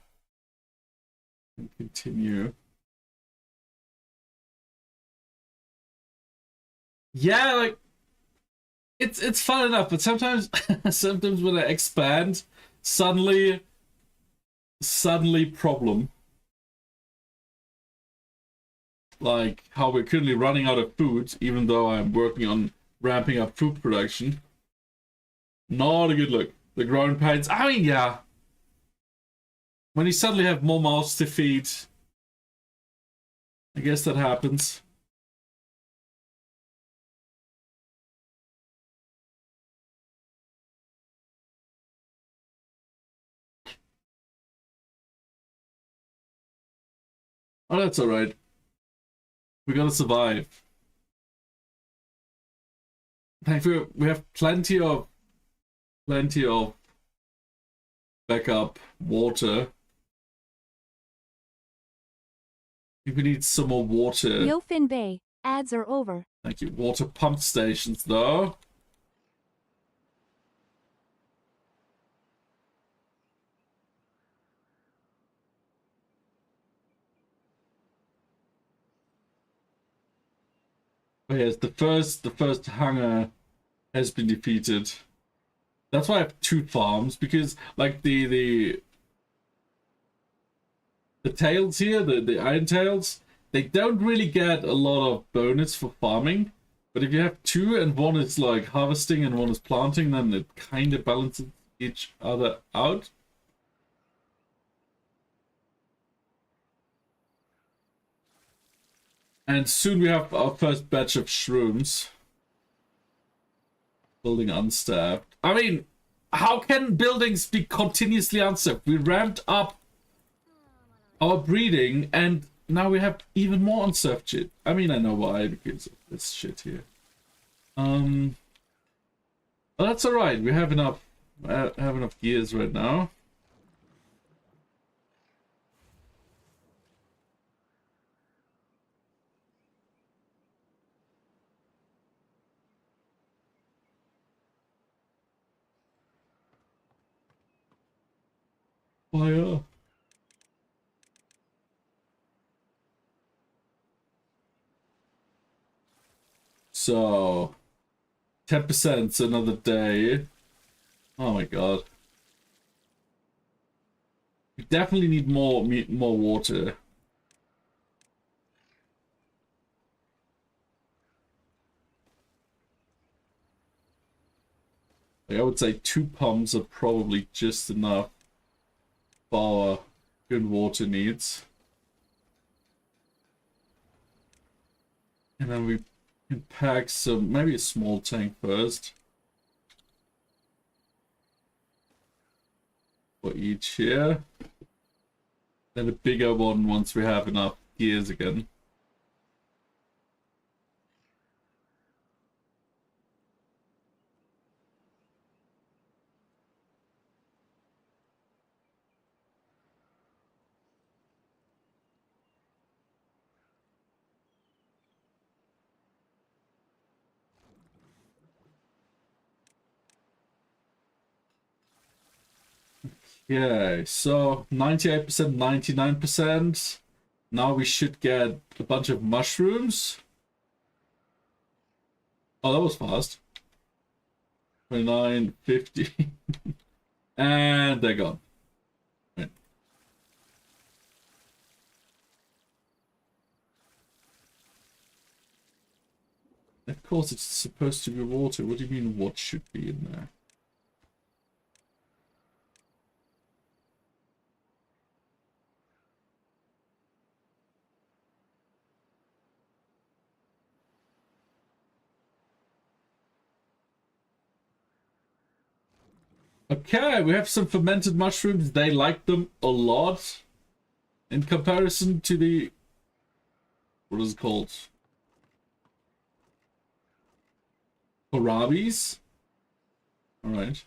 S1: continue. Yeah, like it's fun enough, but sometimes sometimes when I expand, suddenly problem. Like how we're currently running out of food, even though I'm working on ramping up food production. Not a good look. The growing pains. I mean, yeah. When you suddenly have more mouths to feed, I guess that happens. Oh, that's alright. We gotta survive. Thankfully, we have plenty of backup water. I think we need some more water.
S3: Yo Finbay, ads are over.
S1: Thank you. Water pump stations, though. Oh yes, the first hunger has been defeated. That's why I have 2 farms, because like the tails here, the iron tails, they don't really get a lot of bonus for farming. But if you have 2 and one is like harvesting and one is planting, then it kind of balances each other out. And soon we have our first batch of shrooms. Building unstaffed. I mean, how can buildings be continuously unstaffed? We ramped up our breeding and now we have even more unstaffed shit. I mean, I know why, because of this shit here. Well, that's alright. We have enough gears right now. Fire. So 10% another day. Oh my god. We definitely need more water. Like, I would say 2 pumps are probably just enough for our good water needs. And then we can pack some, maybe a small tank first. For each here. Then a bigger one once we have enough gears again. Okay, so 98%, 99%. Now we should get a bunch of mushrooms. Oh, that was fast. 29, 50. And they're gone. Right. Of course, it's supposed to be water. What do you mean, what should be in there? Okay, we have some fermented mushrooms. They like them a lot in comparison to the... What is it called? Kohlrabies? Alright.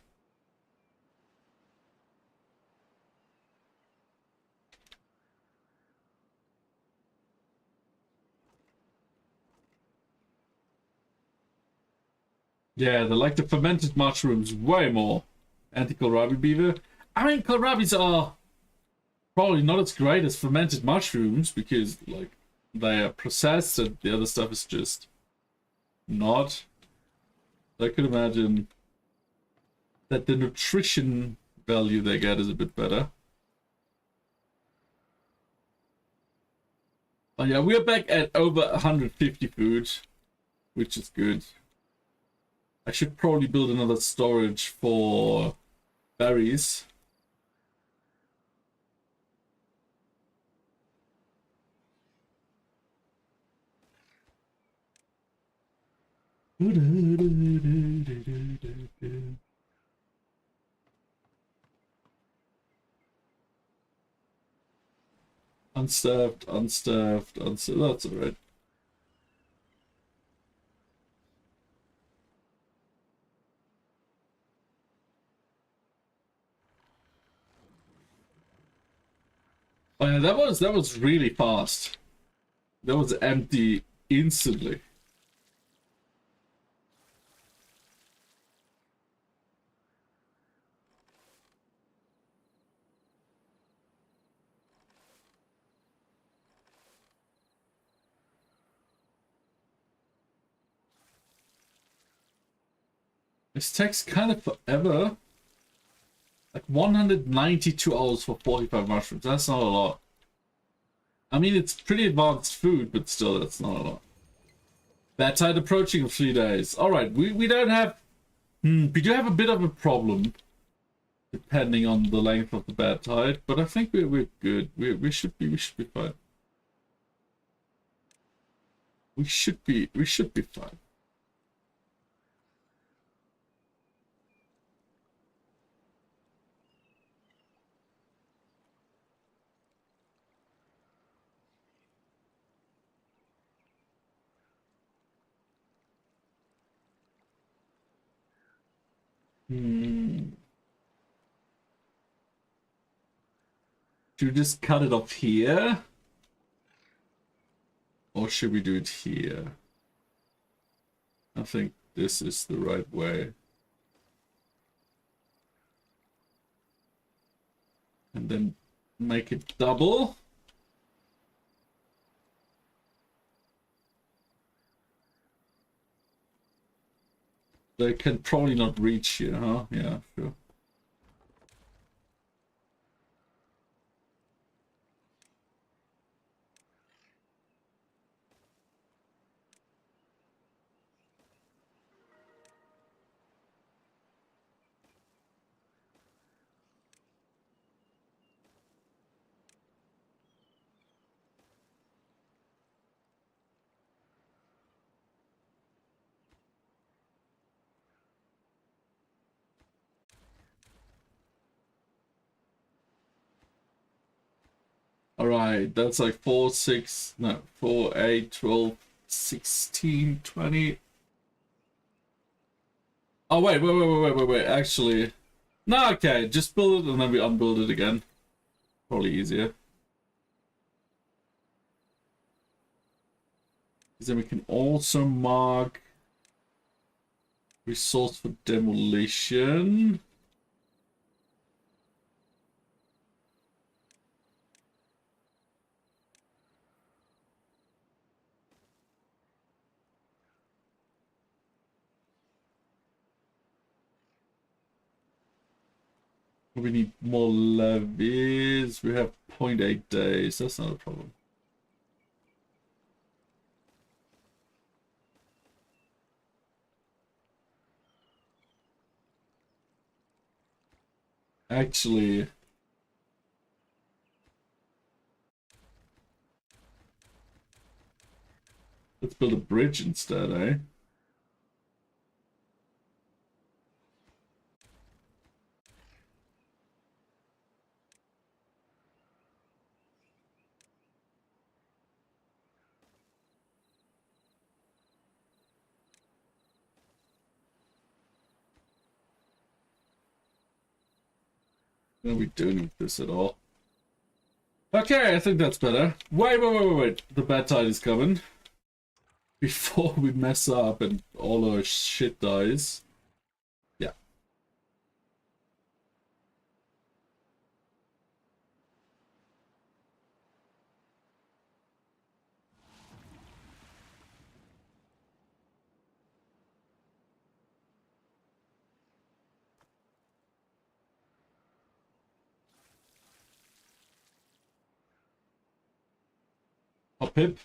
S1: Yeah, they like the fermented mushrooms way more. Anti-kohlrabi beaver. I mean, kohlrabis are probably not as great as fermented mushrooms because, like, they are processed and the other stuff is just not. I could imagine that the nutrition value they get is a bit better. Oh yeah, we're back at over 150 food, which is good. I should probably build another storage for berries. Unstaffed, unstaffed, unstaffed. That's alright. Oh yeah, that was really fast. That was empty instantly. This takes kind of forever. Like 192 hours for 45 mushrooms. That's not a lot. I mean, it's pretty advanced food, but still, that's not a lot. Bad tide approaching in 3 days. Alright, we don't have... we do have a bit of a problem. Depending on the length of the bad tide. But I think we're good. We should be fine. We should be fine. Hmm. Should we just cut it off here? Or should we do it here? I think this is the right way. And then make it double. They can probably not reach here, huh? Yeah, sure. Alright, that's like 4, 6, no, 4, 8, 12, 16, 20. Oh, wait. Actually, no, okay, just build it and then we unbuild it again. Probably easier. Because then we can also mark resource for demolition. We need more levies. We have 0.8 days. That's not a problem. Actually, let's build a bridge instead, eh? No, we don't need this at all. Okay, I think that's better. Wait. The bad tide is coming. Before we mess up and all our shit dies. Yeah. Hop hip.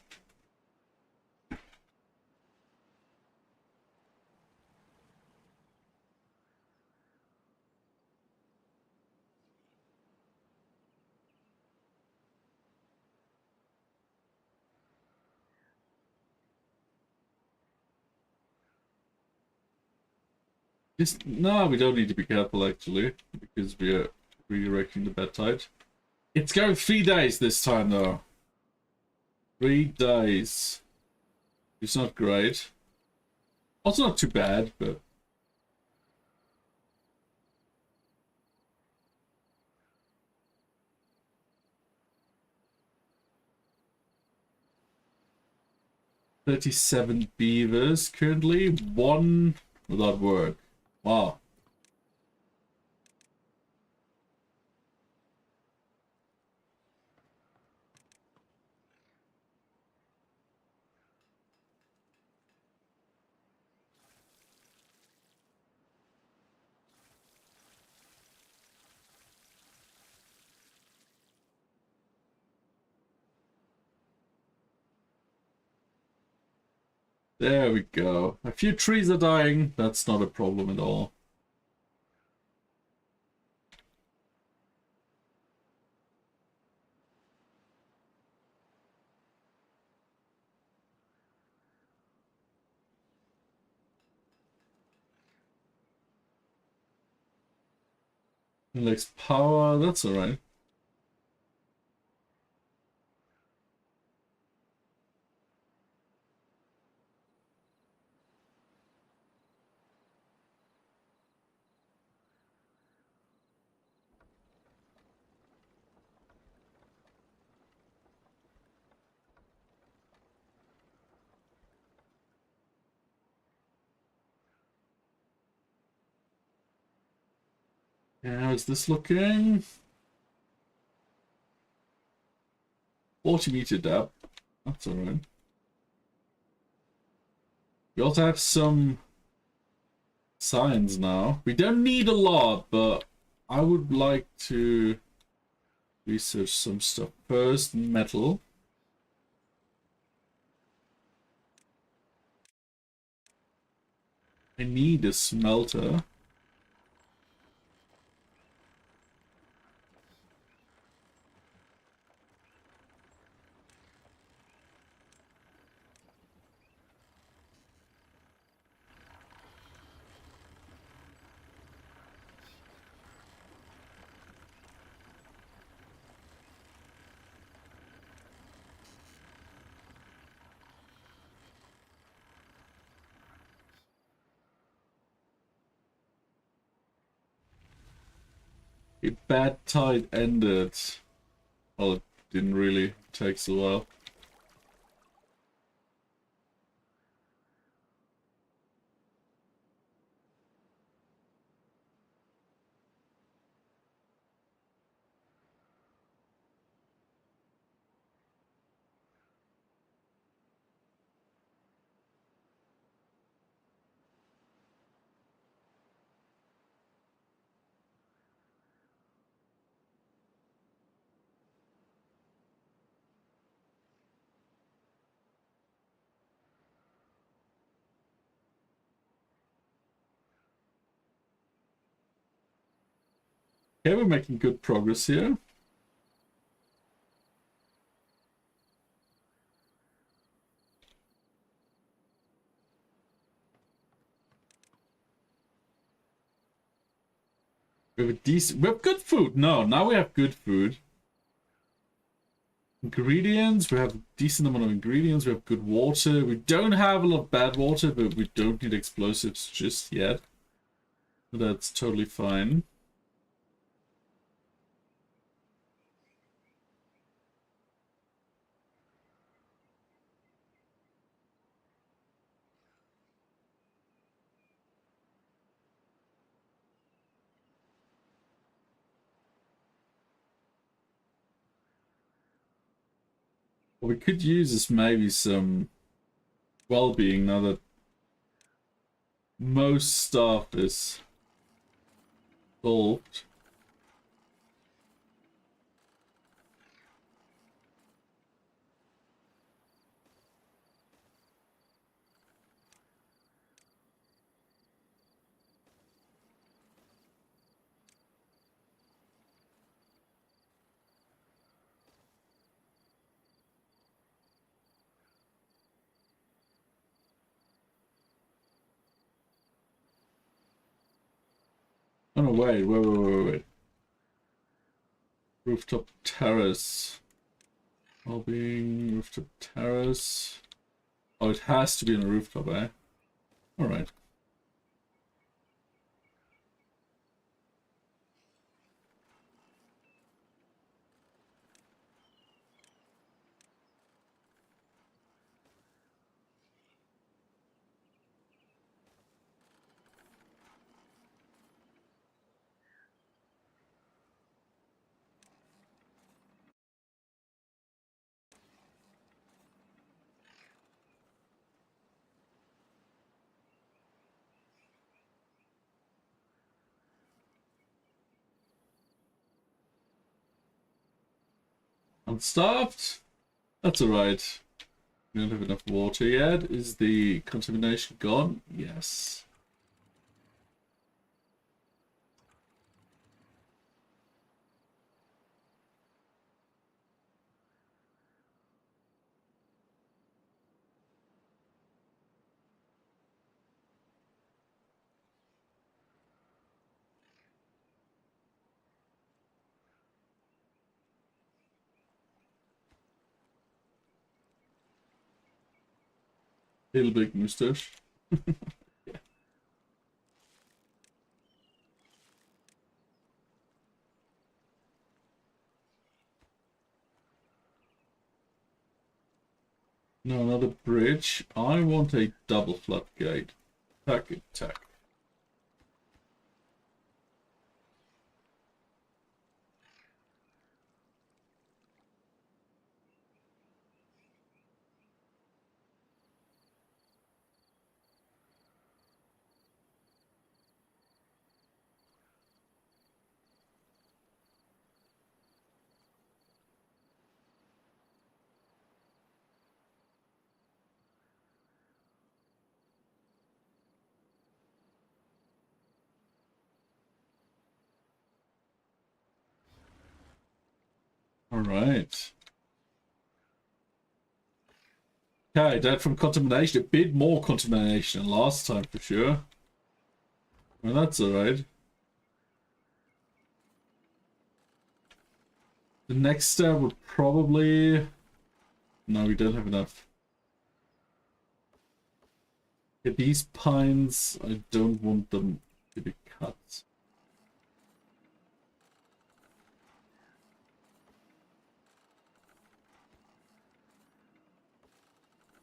S1: Just, no, we don't need to be careful actually, because we are redirecting the bad tide. It's going 3 days this time though. 3 days. It's not great. Also not too bad, but 37 beavers currently. 1 without work. Wow. There we go. A few trees are dying. That's not a problem at all. Alex power, that's alright. Yeah, how's this looking? 40-meter depth. That's alright. We also have some signs now. We don't need a lot, but I would like to research some stuff. First, metal. I need a smelter. A bad tide ended. Well, it didn't really. It takes a while. Okay, we're making good progress here. We have a decent. We have good food. No, now we have good food. Ingredients. We have a decent amount of ingredients. We have good water. We don't have a lot of bad water, but we don't need explosives just yet. That's totally fine. What we could use is maybe some well-being now that most stuff is solved. Oh no, wait. Rooftop terrace. Well-being, rooftop terrace. Oh, it has to be on a rooftop, eh? Alright. Unstopped? That's alright. We don't have enough water yet. Is the contamination gone? Yes. Little big moustache. No, another bridge. I want a double floodgate. Attack. Alright. Okay, died from contamination. A bit more contamination than last time for sure. Well, that's alright. The next step would probably... No, we don't have enough. Yeah, these pines, I don't want them to be cut.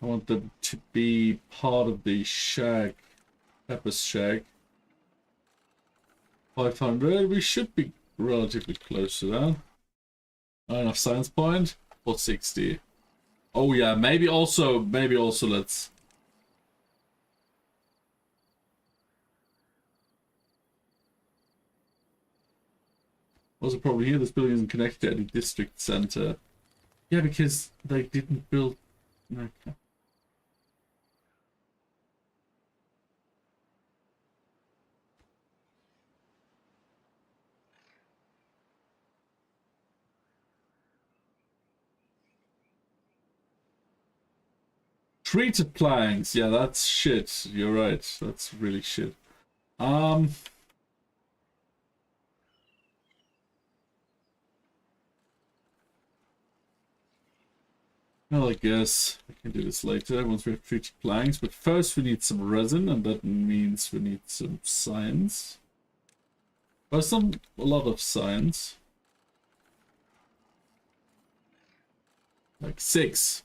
S1: I want them to be part of the shack. Pepper's shack. 500, we should be relatively close to that. Not enough science point. 460. Oh yeah, maybe also let's... What's the problem here? This building isn't connected to any district center. Yeah, because they didn't build... Okay. Treated planks. Yeah, that's shit. You're right. That's really shit. Well, I guess we can do this later once we have treated planks. But first we need some resin, and that means we need some science. Well, a lot of science. Like 6.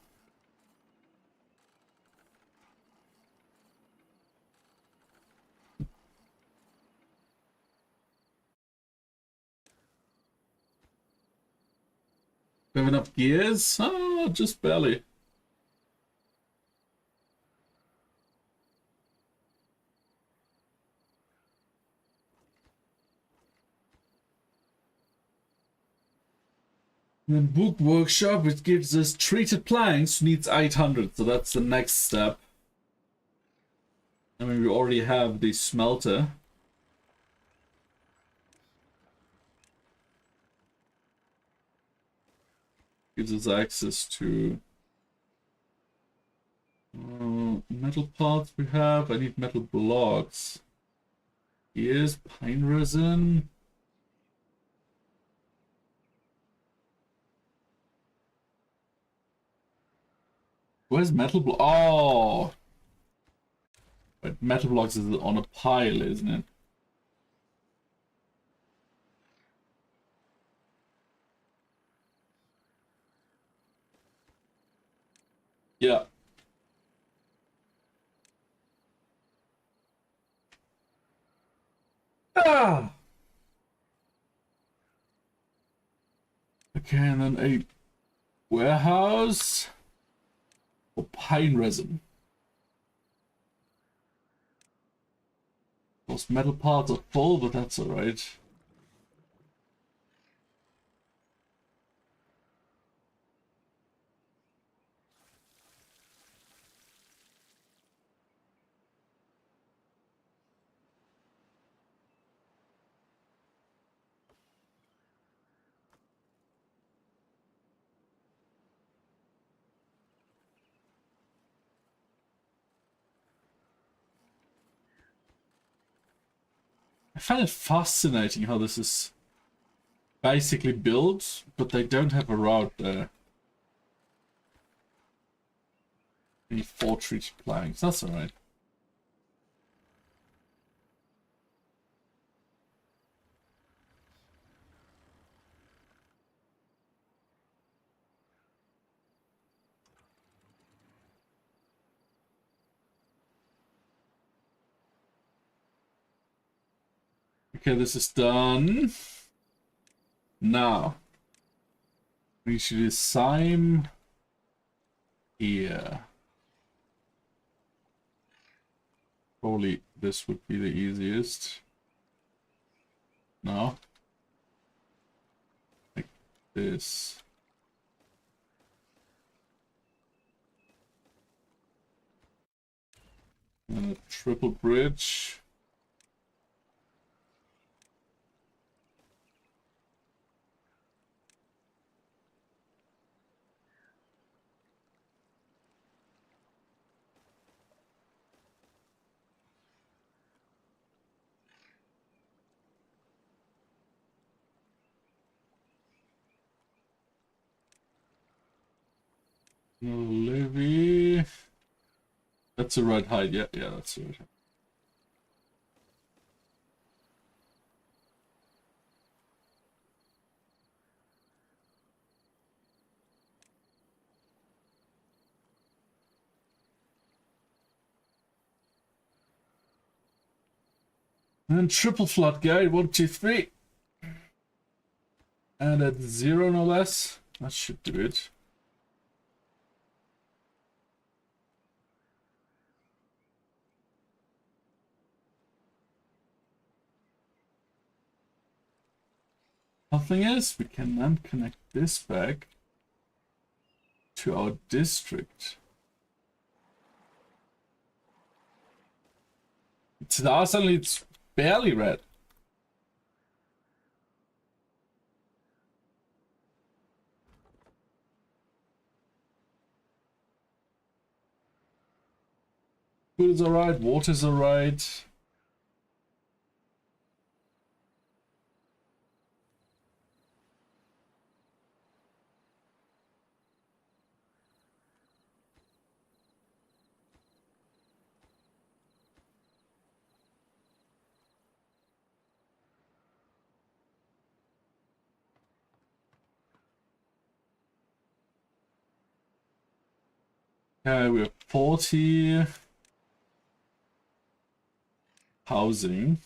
S1: We have enough gears? Oh, just barely. And then book workshop, which gives us treated planks, needs 800, so that's the next step. I mean, we already have the smelter. Gives us access to metal parts we have. I need metal blocks. Here's pine resin. Where's metal block? Oh! But metal blocks is on a pile, isn't it? Yeah. Ah! Okay, and then a warehouse for pine resin. Those metal parts are full, but that's alright. I find it fascinating how this is basically built, but they don't have a route there. Any 4 treated planks, that's alright. Okay, this is done. Now, we should do Sime here. Probably this would be the easiest. No. Like this. And a triple bridge. Livy. That's the right height. Yeah, that's the right height. And triple flood guide, 1, 2, 3. And at 0 no less. That should do it. Nothing is, we can then connect this back to our district. Suddenly it's barely red. Food is alright, water's alright. Okay, we have 40 housing.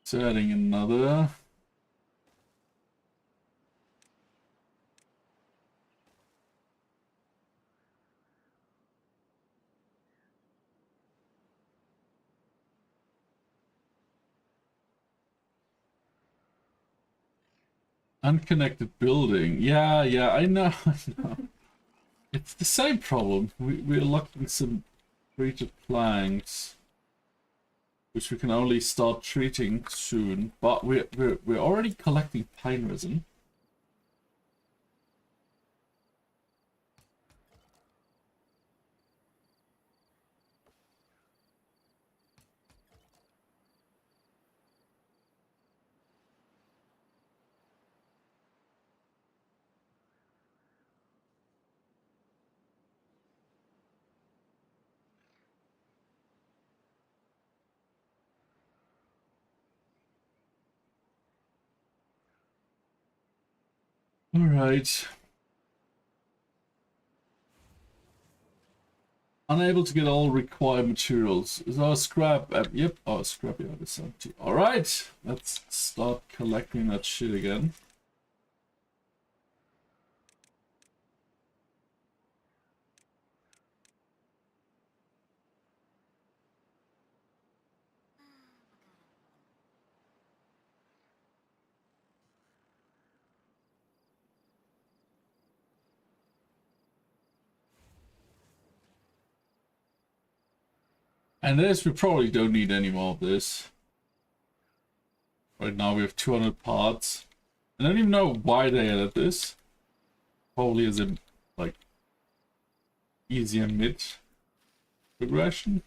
S1: So adding another. Unconnected building. Yeah, I know, I know. It's the same problem. We're locking some treated planks, which we can only start treating soon. But we're already collecting pine resin. All right. Unable to get all required materials. Is our scrap? Yep, our scrapyard is empty. All right, let's start collecting that shit again. And this, we probably don't need any more of this. Right now we have 200 parts. I don't even know why they added this. Probably as a, like, easier mid progression.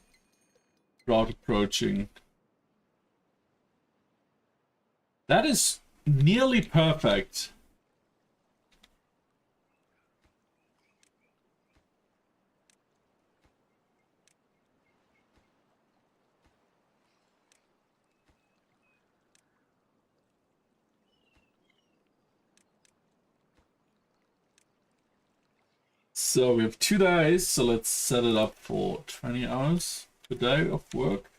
S1: Drought approaching. That is nearly perfect. So we have 2 days, so let's set it up for 20 hours per day of work.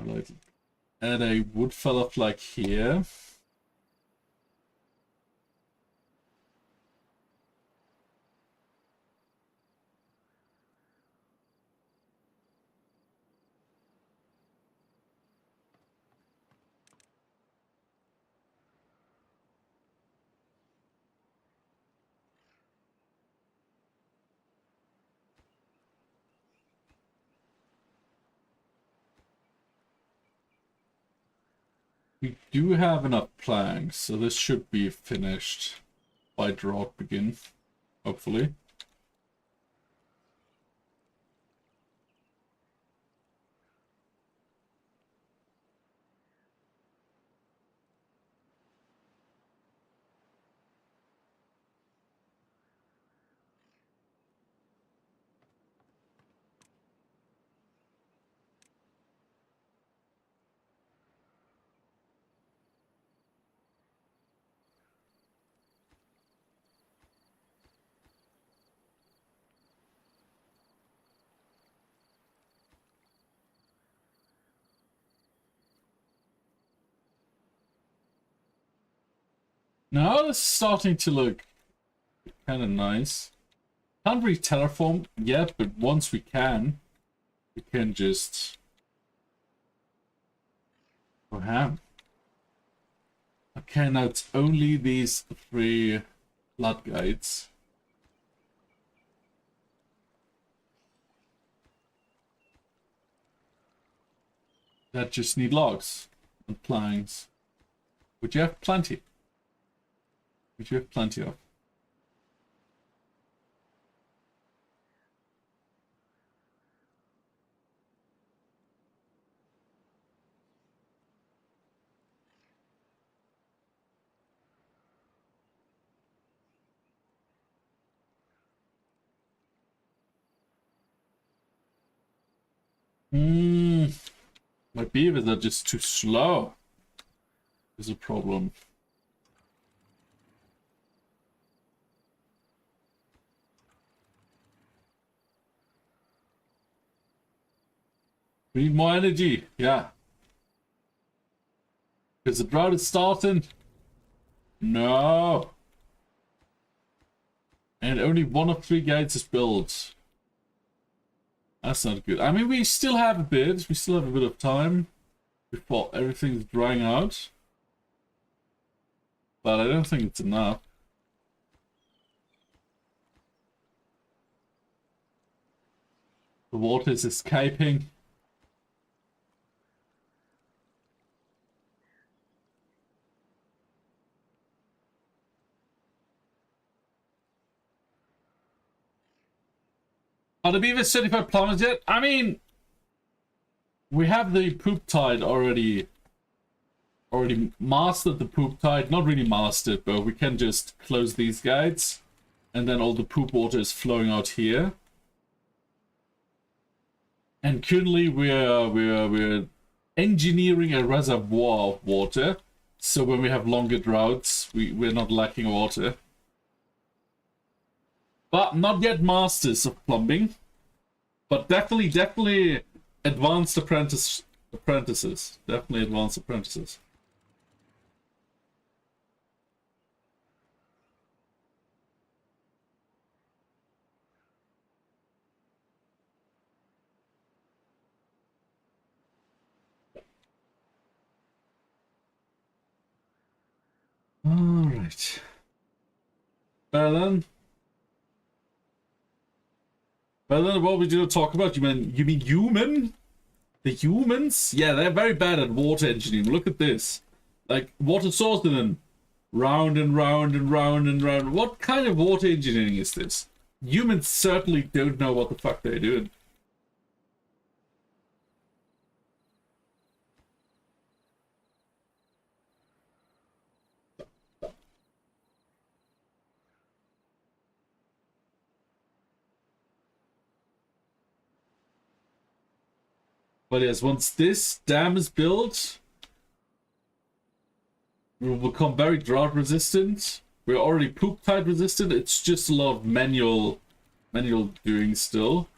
S1: Like, add a wood fella flag here. We do have enough planks, so this should be finished by drought begin, hopefully. Now it's starting to look kind of nice. Can't really terraform yet, but once we can just go ham. Okay, now it's only these 3 blood guides. That just need logs and planks. Which you have plenty. Which you have plenty of. My beavers are just too slow. Is a problem. We need more energy, yeah. Because the drought is starting. No. And only 1 of 3 guides is built. That's not good. I mean, we still have a bit. We still have a bit of time before everything's drying out. But I don't think it's enough. The water is escaping. Are the beavers certified plumbers yet? I mean, we have the poop tide already mastered the poop tide. Not really mastered, but we can just close these guides, and then all the poop water is flowing out here. And currently we're engineering a reservoir of water, so when we have longer droughts, we're not lacking water. But not yet masters of plumbing. But definitely advanced apprentices. Definitely advanced apprentices. Alright. Better than what we did talk about. You mean human? The humans? Yeah, they're very bad at water engineering. Look at this. Like, water source and then round and round and round and round. What kind of water engineering is this? Humans certainly don't know what the fuck they're doing. But yes, once this dam is built, we will become very drought resistant. We're already poop tide resistant. It's just a lot of manual doing still.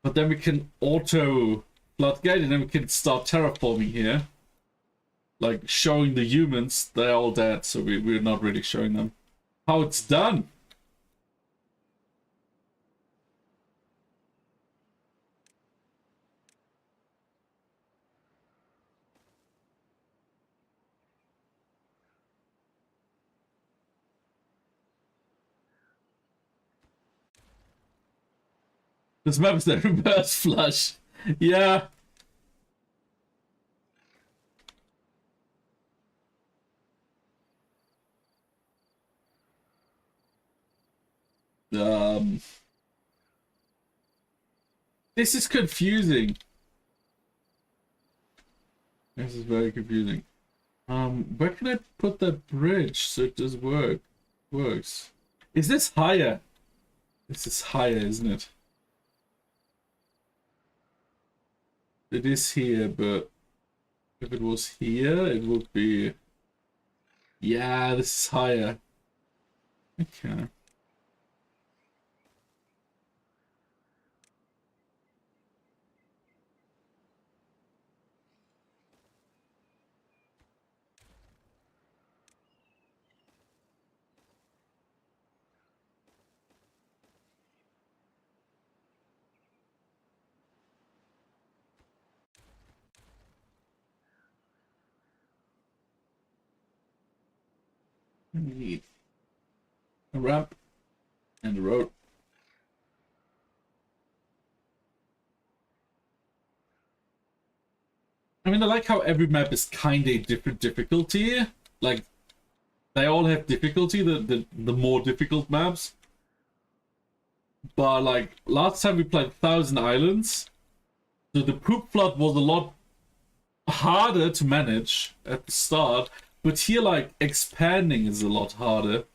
S1: But then we can auto floodgate, and then we can start terraforming here. Like showing the humans they're all dead, so we're not really showing them how it's done. This map is the reverse flush. Yeah. Um, this is confusing. This is very confusing. Where can I put that bridge so it does works? Is this higher? This is higher, isn't it? It is here, but if it was here, it would be... Yeah, this is higher. Okay. We need a ramp and a road. I mean, I like how every map is kind of different difficulty. Like, they all have difficulty, the more difficult maps. But, like, last time we played Thousand Islands, so the poop flood was a lot harder to manage at the start. But here, like, expanding is a lot harder.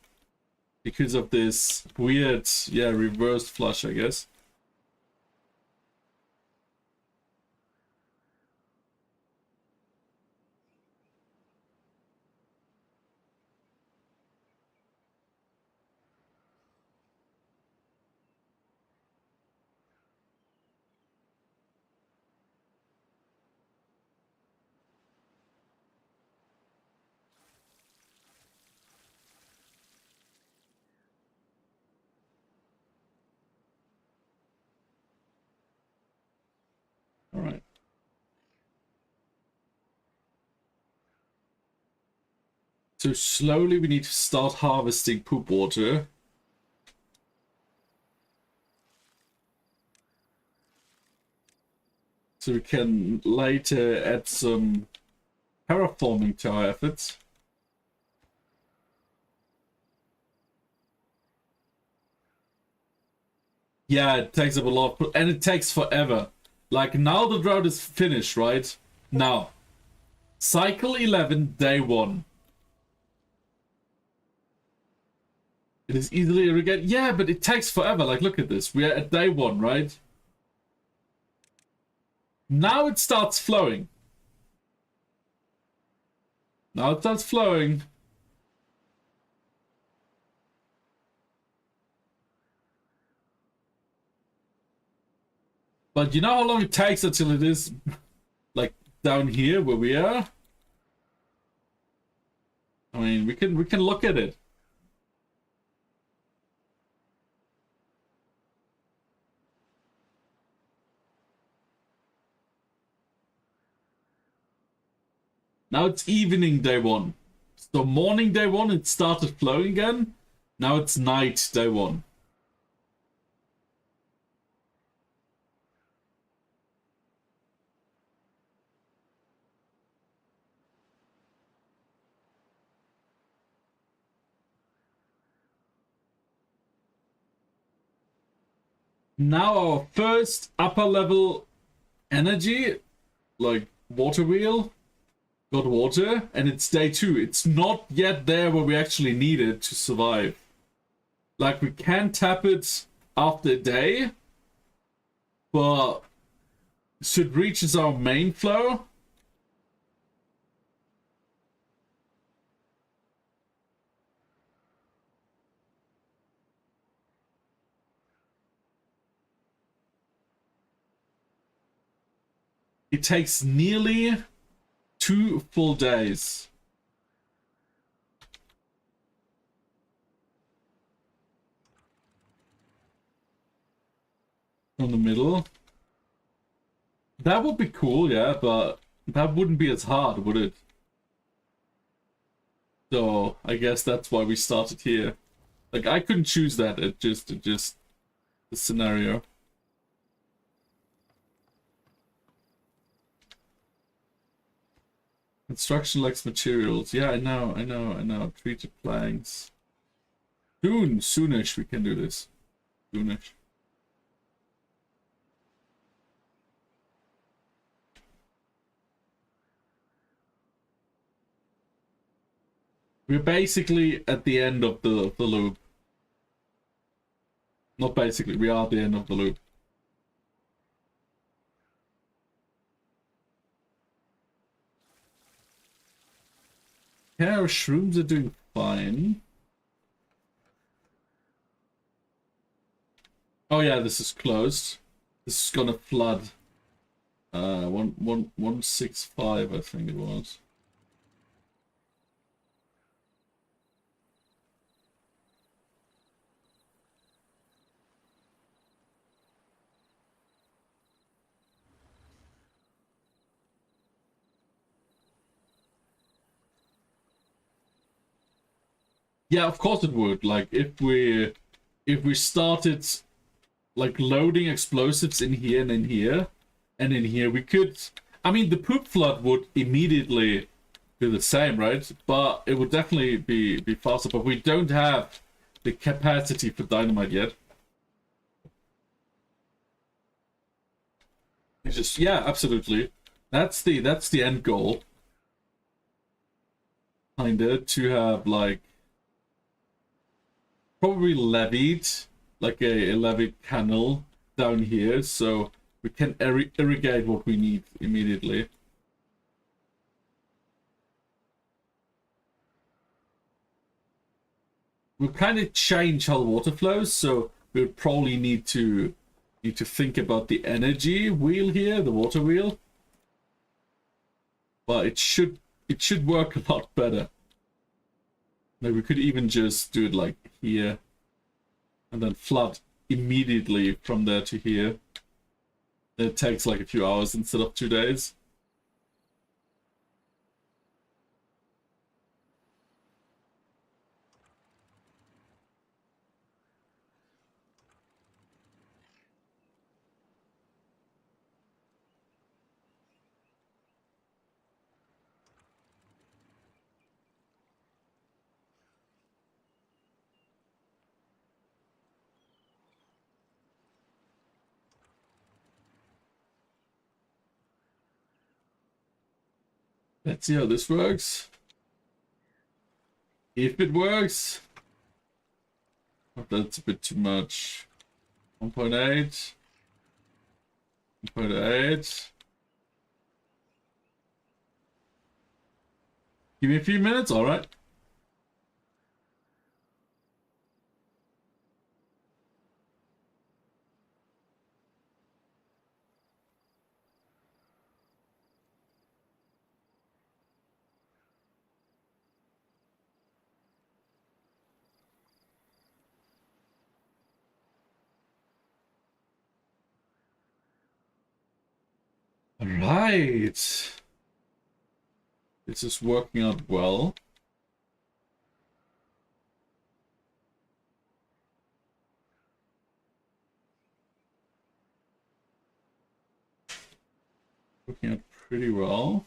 S1: Because of this weird, yeah, reverse flush, I guess. Alright. So slowly we need to start harvesting poop water. So we can later add some terraforming to our efforts. Yeah, it takes up a lot, and it takes forever. Like, now the drought is finished, right? Now, cycle 11, day 1. It is easily irrigated. Yeah, but it takes forever. Like, look at this. We are at day 1, right? Now it starts flowing. Now it starts flowing. But you know how long it takes until it is, like, down here where we are? I mean, we can look at it. Now it's evening day 1. So morning day 1, it started flowing again. Now it's night day 1. Now our first upper level energy, like water wheel, got water, and it's day 2. It's not yet there where we actually need it to survive. Like, we can tap it after a day, but so it reaches our main flow. It takes nearly 2 full days. From the middle. That would be cool, yeah, but that wouldn't be as hard, would it? So I guess that's why we started here. Like, I couldn't choose that. It just the scenario. Construction lacks materials. Yeah, I know. Treated planks. Soonish we can do this. soonish. We're basically at the end of the loop. Not basically, we are at the end of the loop. Yeah, our shrooms are doing fine. Oh yeah, this is closed. This is gonna flood. 165, I think it was. Yeah, of course it would. Like if we started like loading explosives in here and in here and in here, we could. I mean, the poop flood would immediately do the same, right? But it would definitely be faster. But we don't have the capacity for dynamite yet. It's just yeah, absolutely. That's the end goal. Kinda to have like probably levied like a levied canal down here so we can irrigate what we need immediately. We'll kind of change how the water flows, so we'll probably need to think about the energy wheel here, the water wheel. But it should work a lot better. Maybe we could even just do it like here and then flood immediately from there to here. It takes like a few hours instead of 2 days. Let's see how this works. If it works. Oh, that's a bit too much. 1.8. 1.8. Give me a few minutes, alright. Alright. This is working out well. Working out pretty well.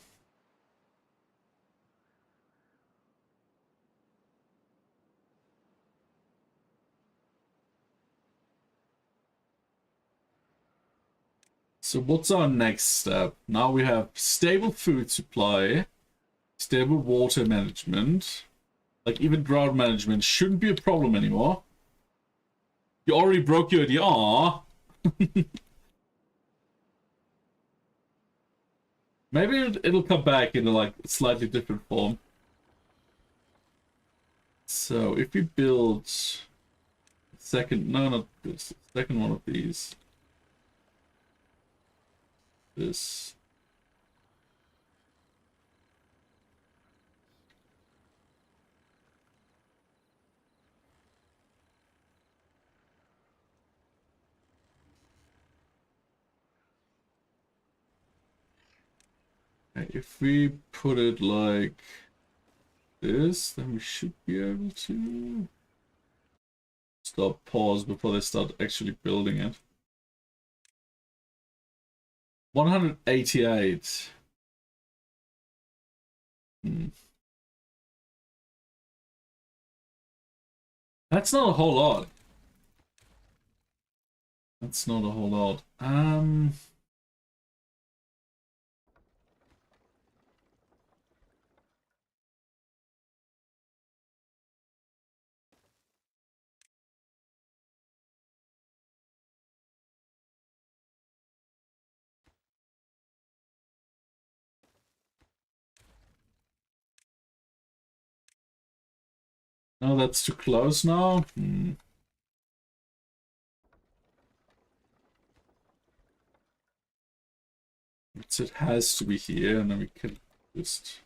S1: So what's our next step? Now we have stable food supply, stable water management. Like even drought management shouldn't be a problem anymore. You already broke your idea. Aww. Maybe it'll come back in a like slightly different form. So if we build second, no, not this, second one of these. This. Okay, if we put it like this, then we should be able to stop, pause before they start actually building it. 188. That's not a whole lot. That's not a whole lot. No, that's too close now. It has to be here, and then we can just...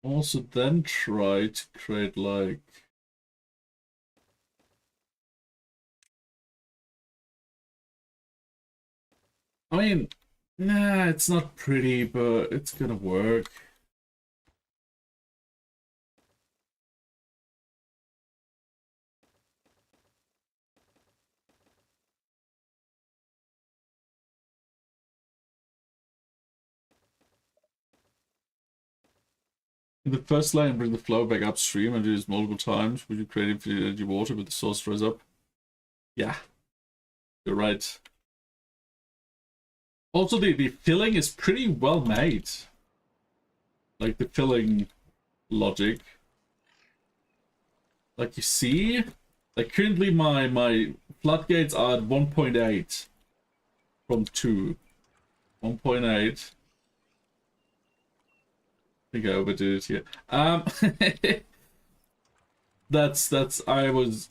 S1: Also then try to create like... I mean, nah, it's not pretty, but it's gonna work. In the first line, bring the flow back upstream and do this multiple times. Would you create infinite energy water with the source dries up? Yeah, you're right. Also, the filling is pretty well made. Like the filling logic. Like you see, like currently my floodgates are at 1.8 from 2. 1.8. I think I overdid it here. That's I was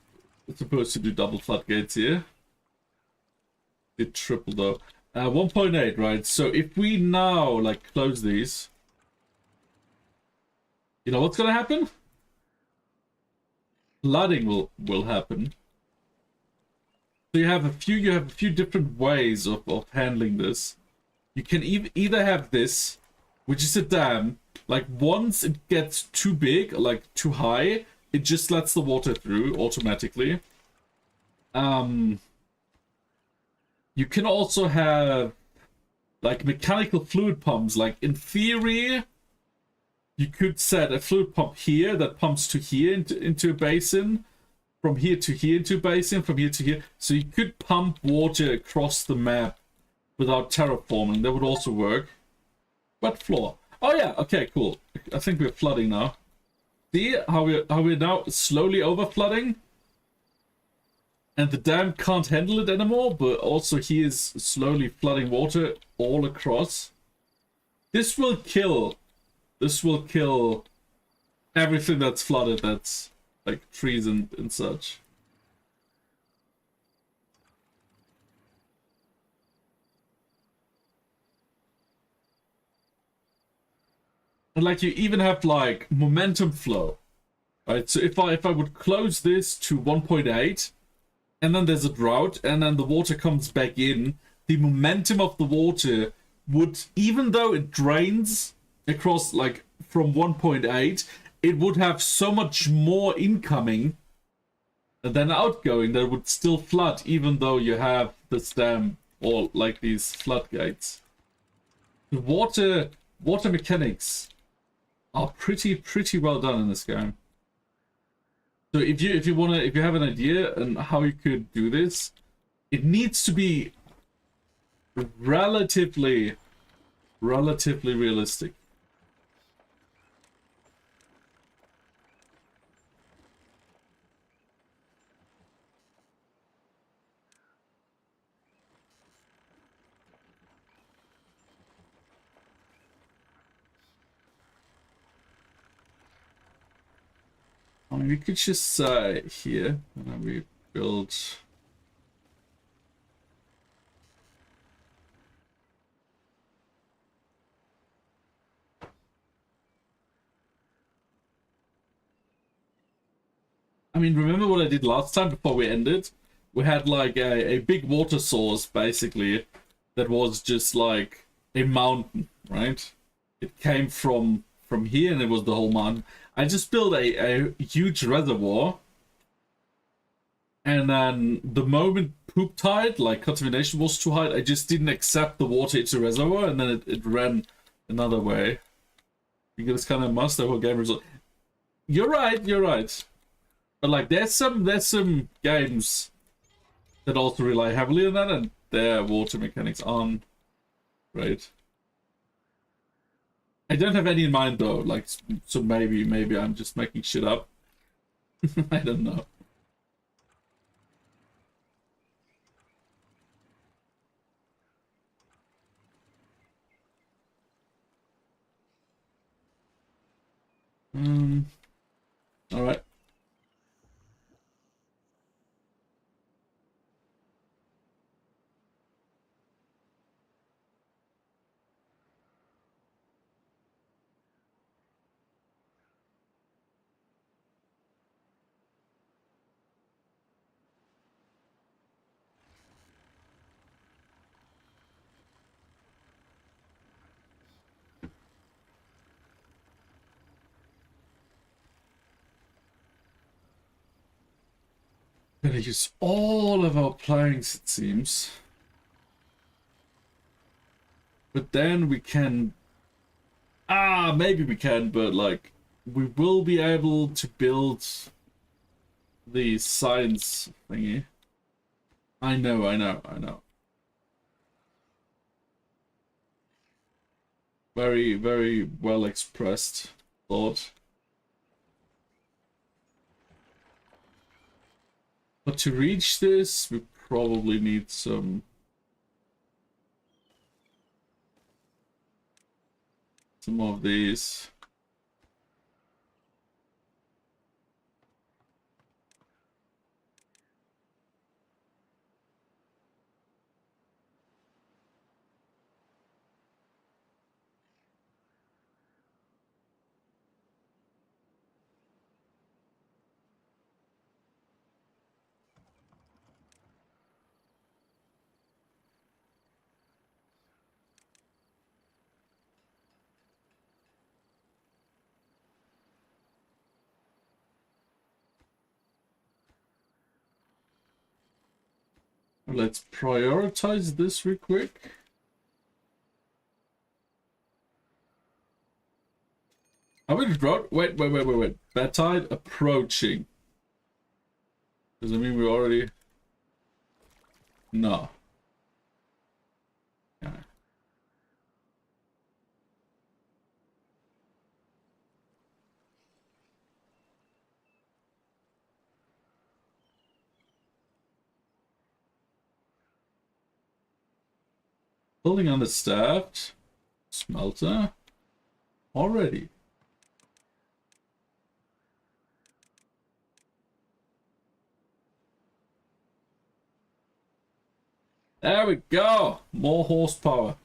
S1: supposed to do double floodgates here. Did triple though. 1.8, right? So if we now like close these, you know what's gonna happen? Flooding will happen. So you have a few different ways of handling this. You can either have this, which is a dam. Like once it gets too big, like too high, it just lets the water through automatically. You can also have like mechanical fluid pumps. Like in theory, you could set a fluid pump here that pumps to here into a basin, from here to here into a basin, from here to here. So you could pump water across the map without terraforming. That would also work. Wet floor. Oh yeah, okay, cool. I think we're flooding now. See how we're now slowly over flooding? And the dam can't handle it anymore, but also he is slowly flooding water all across. This will kill everything that's flooded, that's like trees and such. And like you even have like momentum flow, right? So if I would close this to 1.8, and then there's a drought, and then the water comes back in, the momentum of the water would, even though it drains across like from 1.8, it would have so much more incoming than outgoing that would still flood, even though you have this dam or like these floodgates. The water mechanics are pretty well done in this game. So if you have an idea on how you could do this, it needs to be relatively realistic. I mean, we could just say here, and then we build. I mean, remember what I did last time before we ended? We had like a big water source, basically, that was just like a mountain, right? It came from here, and it was the whole mountain. I just built a huge reservoir And then the moment poop tide, like contamination was too high, I just didn't accept the water into the reservoir, and then it ran another way. Because it's kind of must the whole game result. You're right. But like there's some games that also rely heavily on that, and their water mechanics aren't great. I don't have any in mind though, like so maybe I'm just making shit up. I don't know. All right. Gonna use all of our planks, it seems. But then we can... maybe we can, but like... We will be able to build the science thingy. I know. Very, very well expressed thought. But to reach this, we probably need some of these. Let's prioritize this real quick. Are we drought? Wait. Bad tide approaching. Does it mean we already... No. Yeah. Building understaffed. Smelter. Already. There we go. More horsepower.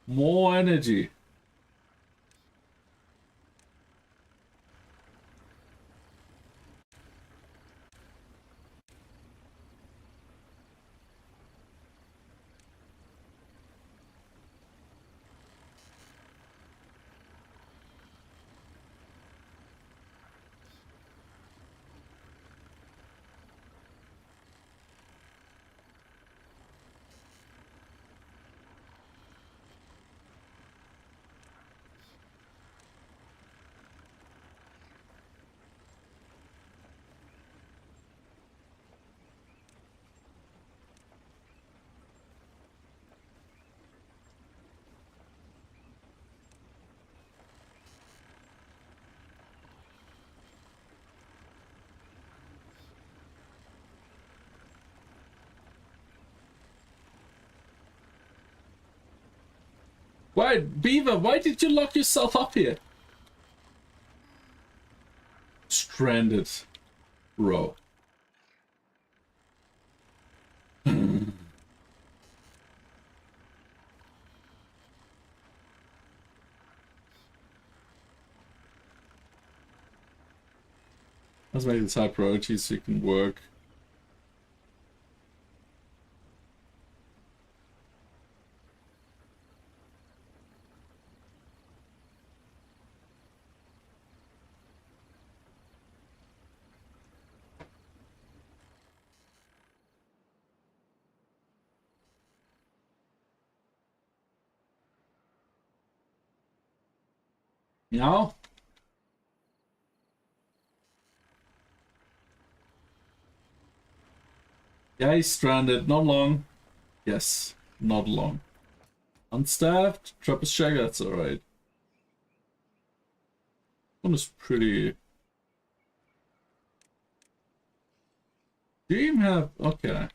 S1: More energy. Why, Beaver, why did you lock yourself up here? Stranded. Bro. Let's make this high priority so you can work. Meow. Yeah, he's stranded. Not long. Yes, not long. Unstaffed. Trapper Shagger, that's alright. One is pretty... Do you even have... Okay.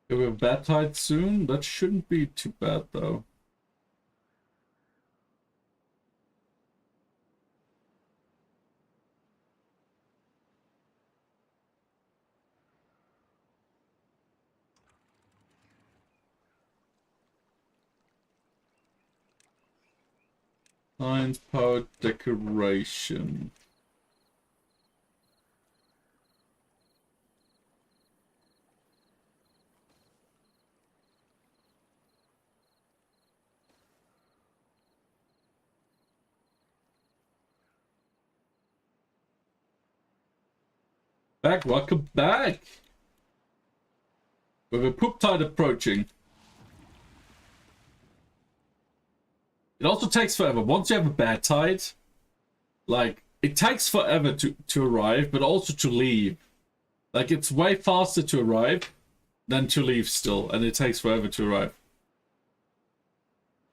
S1: We have a bad tide soon? That shouldn't be too bad, though. Science, power, decoration. Welcome back! We have a poop tide approaching. It also takes forever. Once you have a bad tide, like, it takes forever to arrive, but also to leave. Like, it's way faster to arrive than to leave still, and it takes forever to arrive.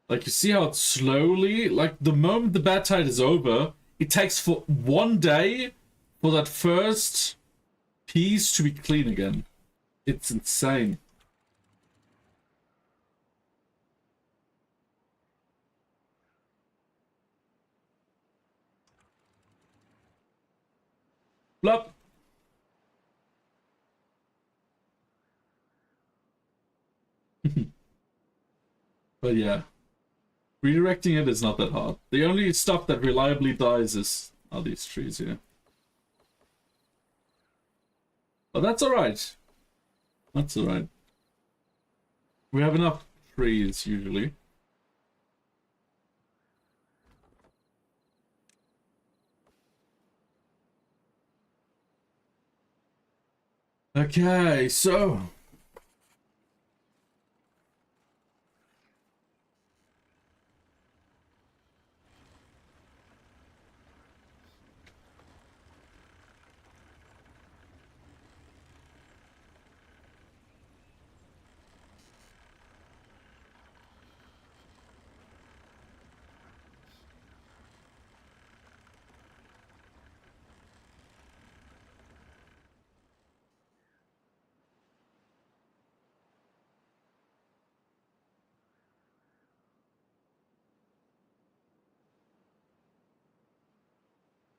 S1: Like, you see how it's slowly, like, the moment the bad tide is over, it takes for 1 day for that first piece to be clean again. It's insane. Blup. But yeah, redirecting it is not that hard. The only stuff that reliably dies are these trees here. But that's alright. That's alright. We have enough trees usually. Okay, so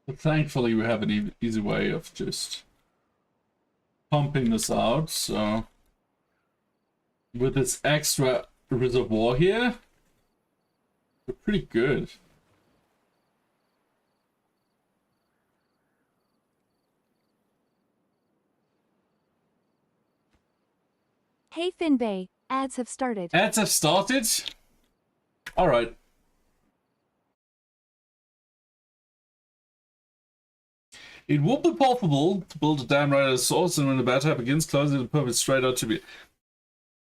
S1: but thankfully we have an easy way of just pumping this out, so with this extra reservoir here, we're pretty good.
S3: Hey Finbay, ads have started.
S1: Ads have started? Alright. It would be possible to build a dam right at the source, and when the bathtub begins closing the pump, it's straight out to be...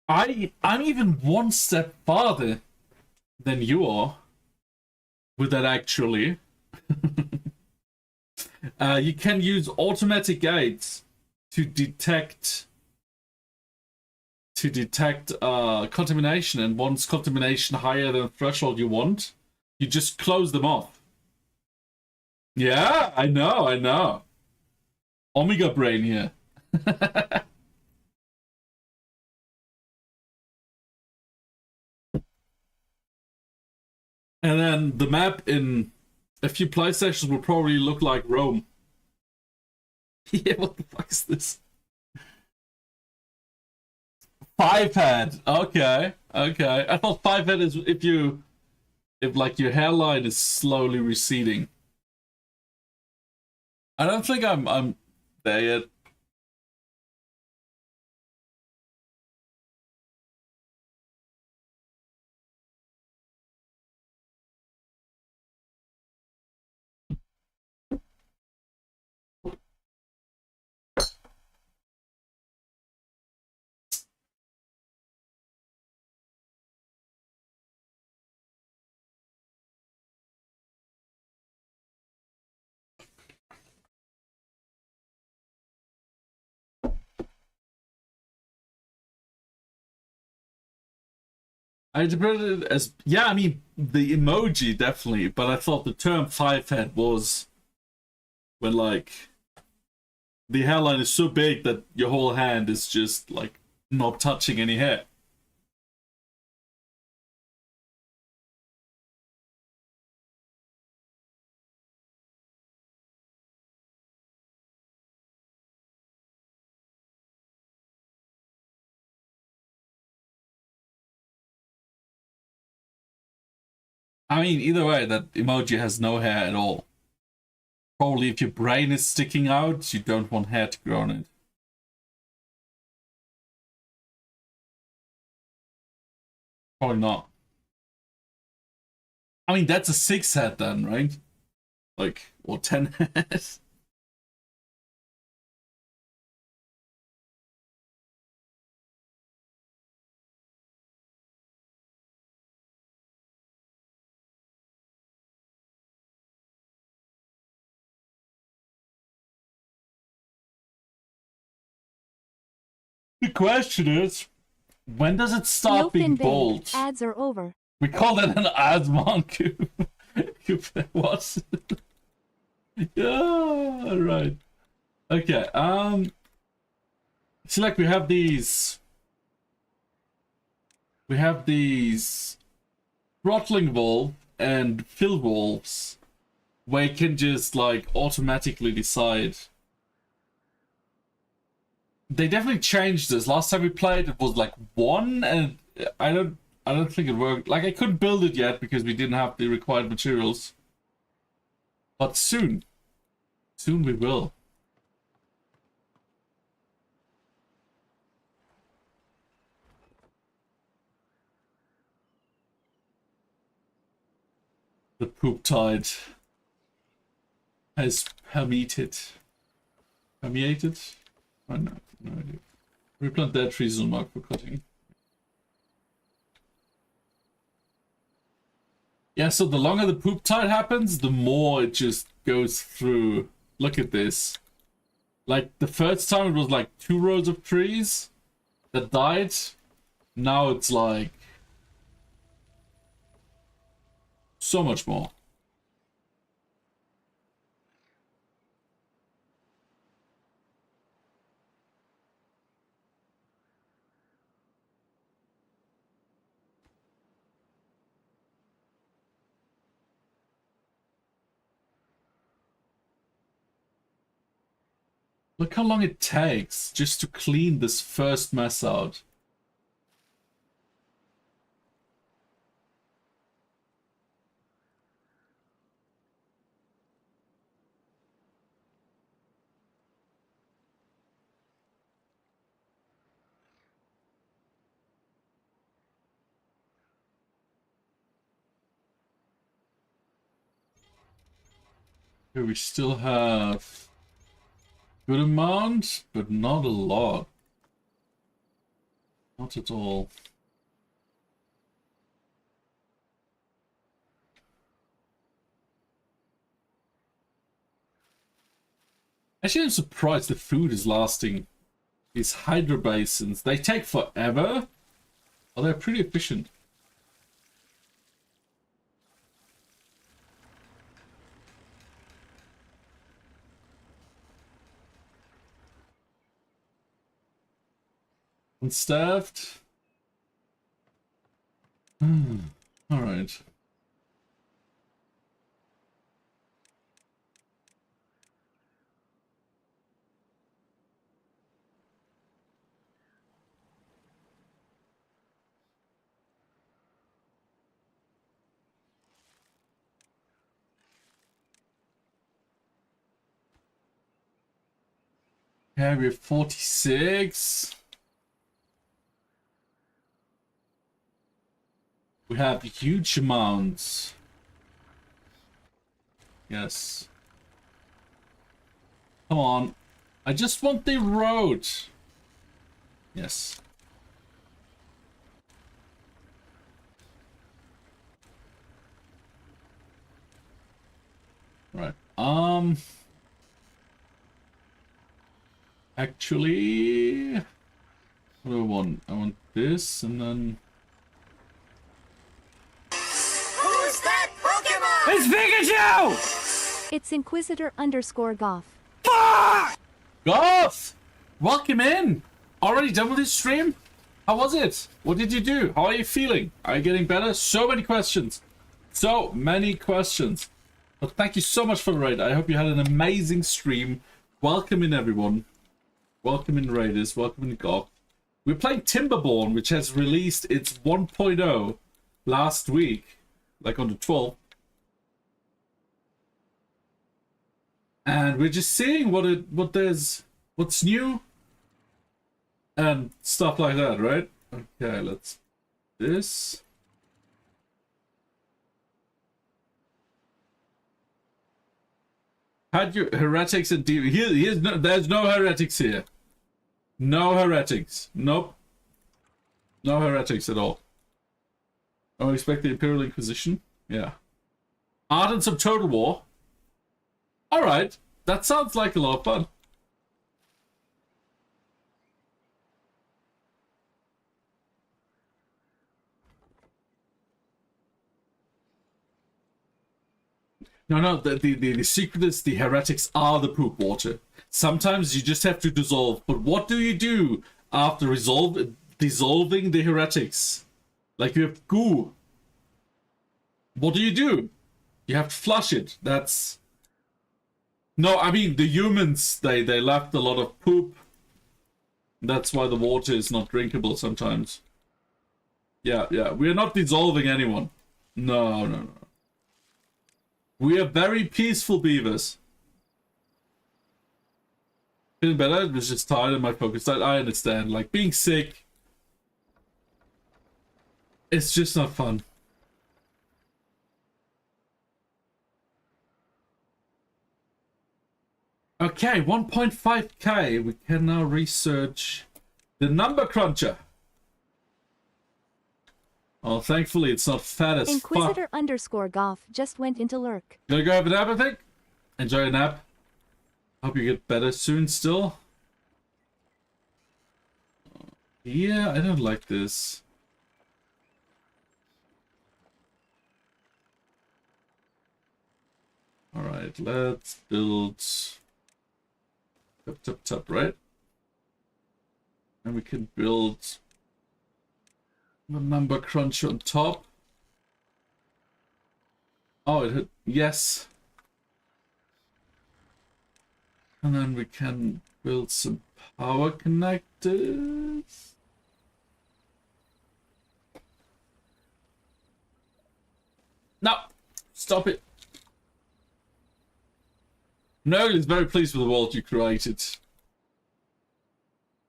S1: I'm even one step farther than you are with that, actually. You can use automatic gates to detect contamination, and once contamination higher than the threshold you want, you just close them off. Yeah, I know. Omega brain here. And then the map in a few play sessions will probably look like Rome. Yeah, what the fuck is this? 5-head. Okay. I thought 5-head is if like your hairline is slowly receding. I don't think I'm there yet. I interpreted it as, yeah, I mean, the emoji definitely, but I thought the term five head was when, like, the hairline is so big that your whole hand is just, like, not touching any hair. I mean, either way, that emoji has no hair at all. Probably if your brain is sticking out, you don't want hair to grow on it. Probably not. I mean, that's a 6 head then, right? Like, or 10 heads. The question is, when does it
S3: Yo,
S1: stop being
S3: Finbay,
S1: bold?
S3: ads are over.
S1: We call that an ad monkey. What? Yeah, right. Okay, see, like, we have these throttling valve and fill valves where you can just, like, automatically decide. They definitely changed this. Last time we played, it was like 1, and I don't think it worked. Like, I couldn't build it yet because we didn't have the required materials. But soon we will. The poop tide has permeated. Permeated? Oh, no idea. Replant dead trees on mark for cutting. Yeah, so the longer the poop tide happens, the more it just goes through. Look at this. Like, the first time it was like 2 rows of trees that died. Now it's like so much more. Look how long it takes just to clean this first mess out. Here we still have good amount, but not a lot. Not at all. Actually, I'm surprised the food is lasting. These hydro basins, they take forever, but they're pretty efficient. Unstaffed. All right. Yeah, we have 46. We have huge amounts. Yes. Come on. I just want the road. Yes. Right. Actually, what do I want? I want this, and then It's Pikachu!
S3: It's Inquisitor _ Goff.
S1: Goth! Welcome in! Already done with this stream? How was it? What did you do? How are you feeling? Are you getting better? So many questions. So many questions. But thank you so much for the raid. I hope you had an amazing stream. Welcome in, everyone. Welcome in, Raiders. Welcome in, Goth. We're playing Timberborn, which has released its 1.0 last week. Like on the 12th. And we're just seeing what's new and stuff like that, right? Okay, let's this. Had your heretics and there's no heretics here. No heretics. Nope. No heretics at all. I don't expect the Imperial Inquisition. Yeah. Ardents of Total War. Alright. That sounds like a lot of fun. No, the secret is the heretics are the poop water. Sometimes you just have to dissolve. But what do you do after dissolving the heretics? Like you have goo. What do? You have to flush it. That's... No, I mean, the humans, they left a lot of poop. That's why the water is not drinkable sometimes. Yeah. We're not dissolving anyone. No. We are very peaceful beavers. Feeling better? It was just tired and my focus died. I understand. Like, being sick... It's just not fun. Okay, 1.5k. We can now research the number cruncher. Oh, thankfully it's not fat as
S3: Inquisitor
S1: fuck.
S3: _ Goff just went into lurk.
S1: Gonna go have a nap, I think? Enjoy a nap. Hope you get better soon still. Yeah, I don't like this. Alright, let's build... Tap, right? And we can build the number cruncher on top. Oh, it hit, yes. And then we can build some power connectors. No! Stop it! Nurgle is very pleased with the world you created.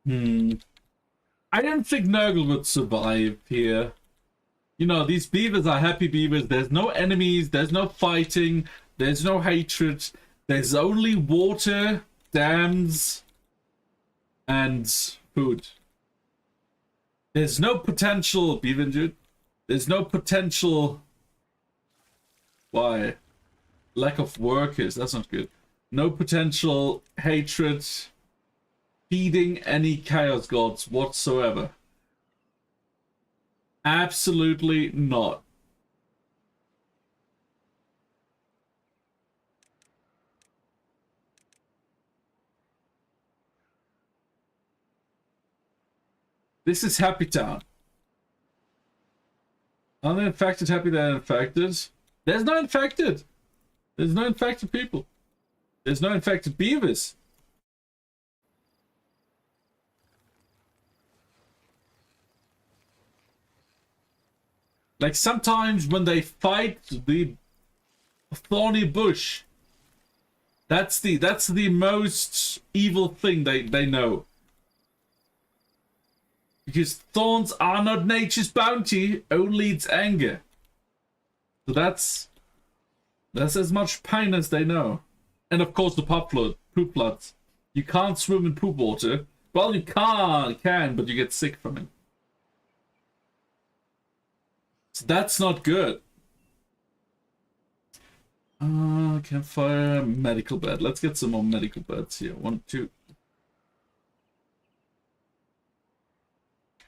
S1: I don't think Nurgle would survive here. You know, these beavers are happy beavers. There's no enemies, there's no fighting, there's no hatred. There's only water, dams, and food. There's no potential, beaver dude. There's no potential... Why? Lack of workers, that's not good. No potential hatred, feeding any chaos gods whatsoever. Absolutely not. This is Happy Town. Uninfected, happy they're infected. There's no infected. There's no infected people. There's no infected beavers. Like sometimes when they fight the thorny bush, that's the most evil thing they know. Because thorns are not nature's bounty, only its anger. So that's as much pain as they know. And of course the poop floods. You can't swim in poop water. Well, you can, but you get sick from it. So that's not good. Campfire, medical bed. Let's get some more medical beds here. 1, 2.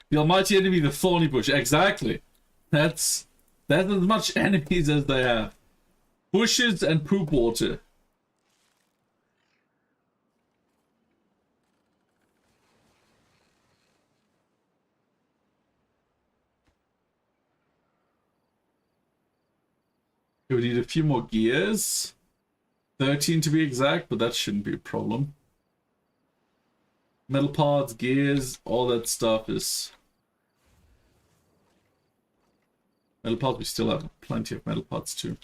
S1: The almighty enemy, the thorny bush. Exactly. That's as much enemies as they have. bushes and poop water. We need a few more gears. 13 to be exact, but that shouldn't be a problem. Metal parts, gears, all that stuff is... Metal parts, we still have plenty of metal parts too.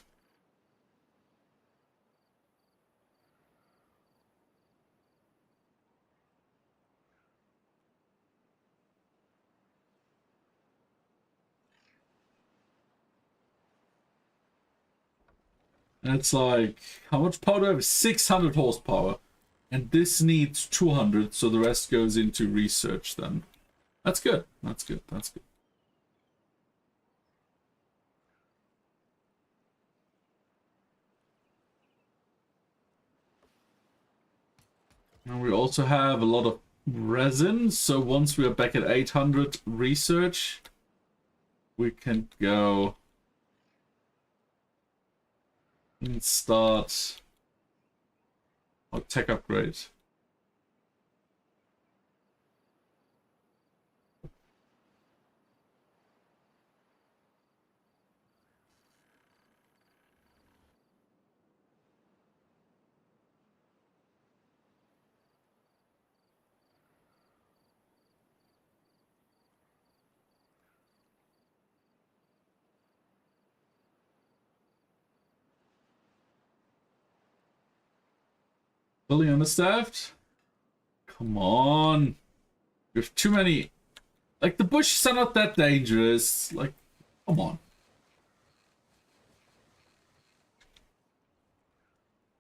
S1: And it's like, how much power do I have? 600 horsepower. And this needs 200, so the rest goes into research then. That's good. That's good. That's good. And we also have a lot of resin, so once we are back at 800 research, we can go and start our tech upgrade. Fully understaffed? Come on. We have too many. Like, the bushes are not that dangerous. Like, come on.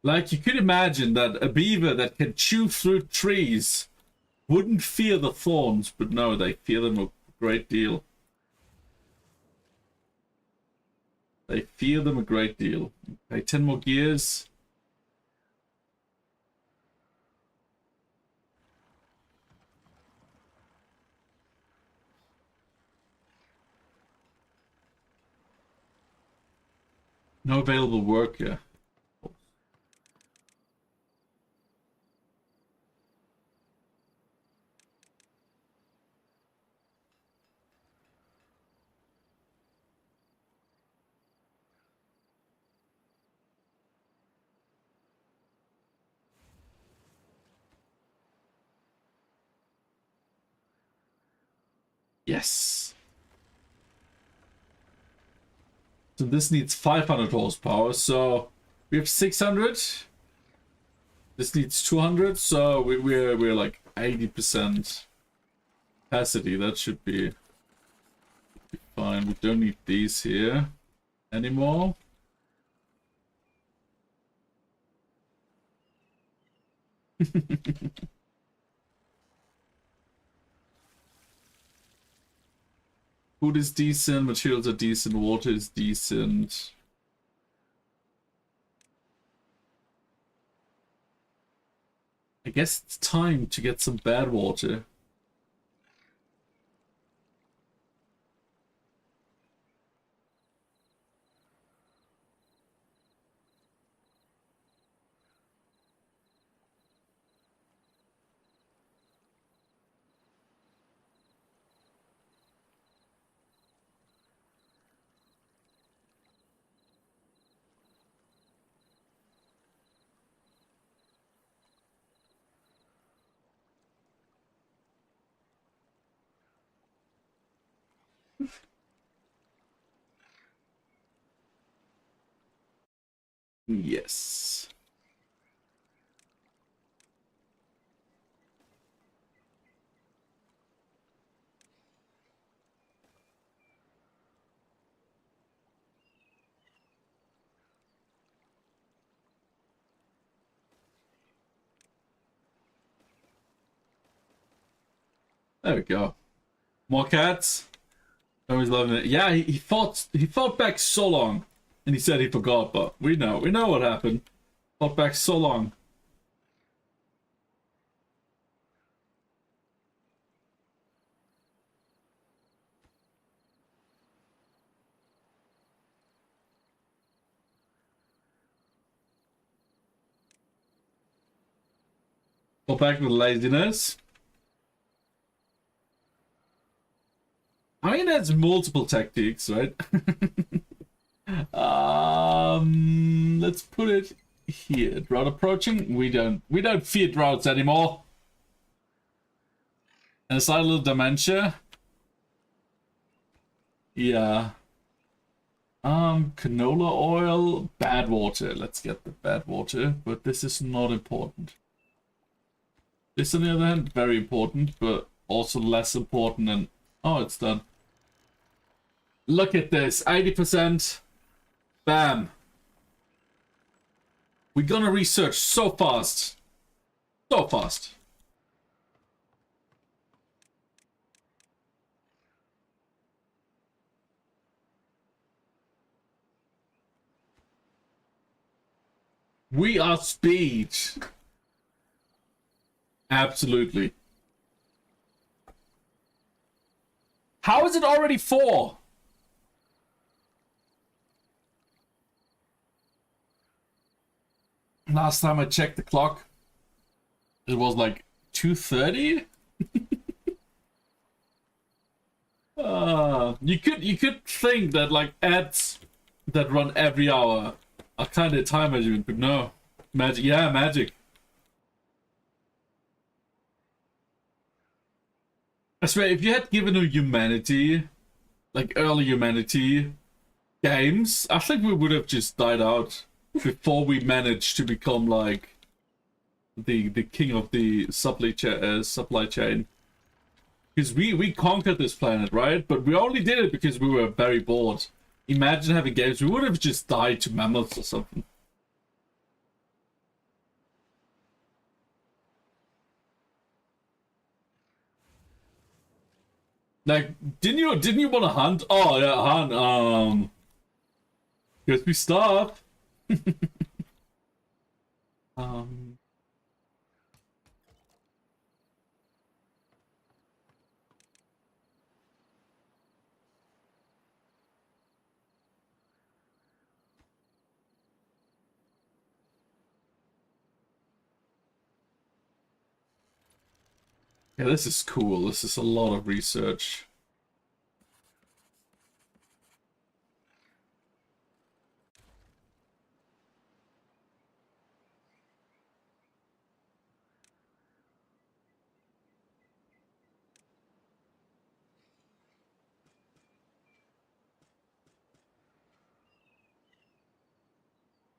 S1: Like, you could imagine that a beaver that can chew through trees wouldn't fear the thorns, but no, they fear them a great deal. They fear them a great deal. Okay, 10 more gears. No available work here. Yes. So this needs 500 horsepower, so we have 600. This needs 200, so we're like 80% capacity. That should be fine. We don't need these here anymore. Food is decent, materials are decent, water is decent. I guess it's time to get some bad water. Yes. There we go. More cats. Always loving it. Yeah, he fought back so long, and he said he forgot, but we know what happened. Fought back so long. Go back with laziness. I mean, there's multiple tactics, right? Let's put it here. Drought approaching. We don't fear droughts anymore. And a slight little dementia. Yeah. Canola oil, bad water. Let's get the bad water, but this is not important. This, on the other hand, very important, but also less important. And oh, it's done. Look at this, 80%. Bam. We're gonna research so fast. So fast. We are speed. Absolutely. How is it already 4? Last time I checked the clock, it was like 2:30. You could think that like ads that run every hour are kind of time measurement, but no. Magic, yeah, magic. I swear, if you had given a humanity, like early humanity games, I think we would have just died out before we managed to become like the king of the supply chain. Because we conquered this planet, right? But we only did it because we were very bored. Imagine having games, we would have just died to mammoths or something. Like, didn't you want to hunt? Oh yeah, hunt. Guess we stop. um. Yeah, this is cool. This is a lot of research.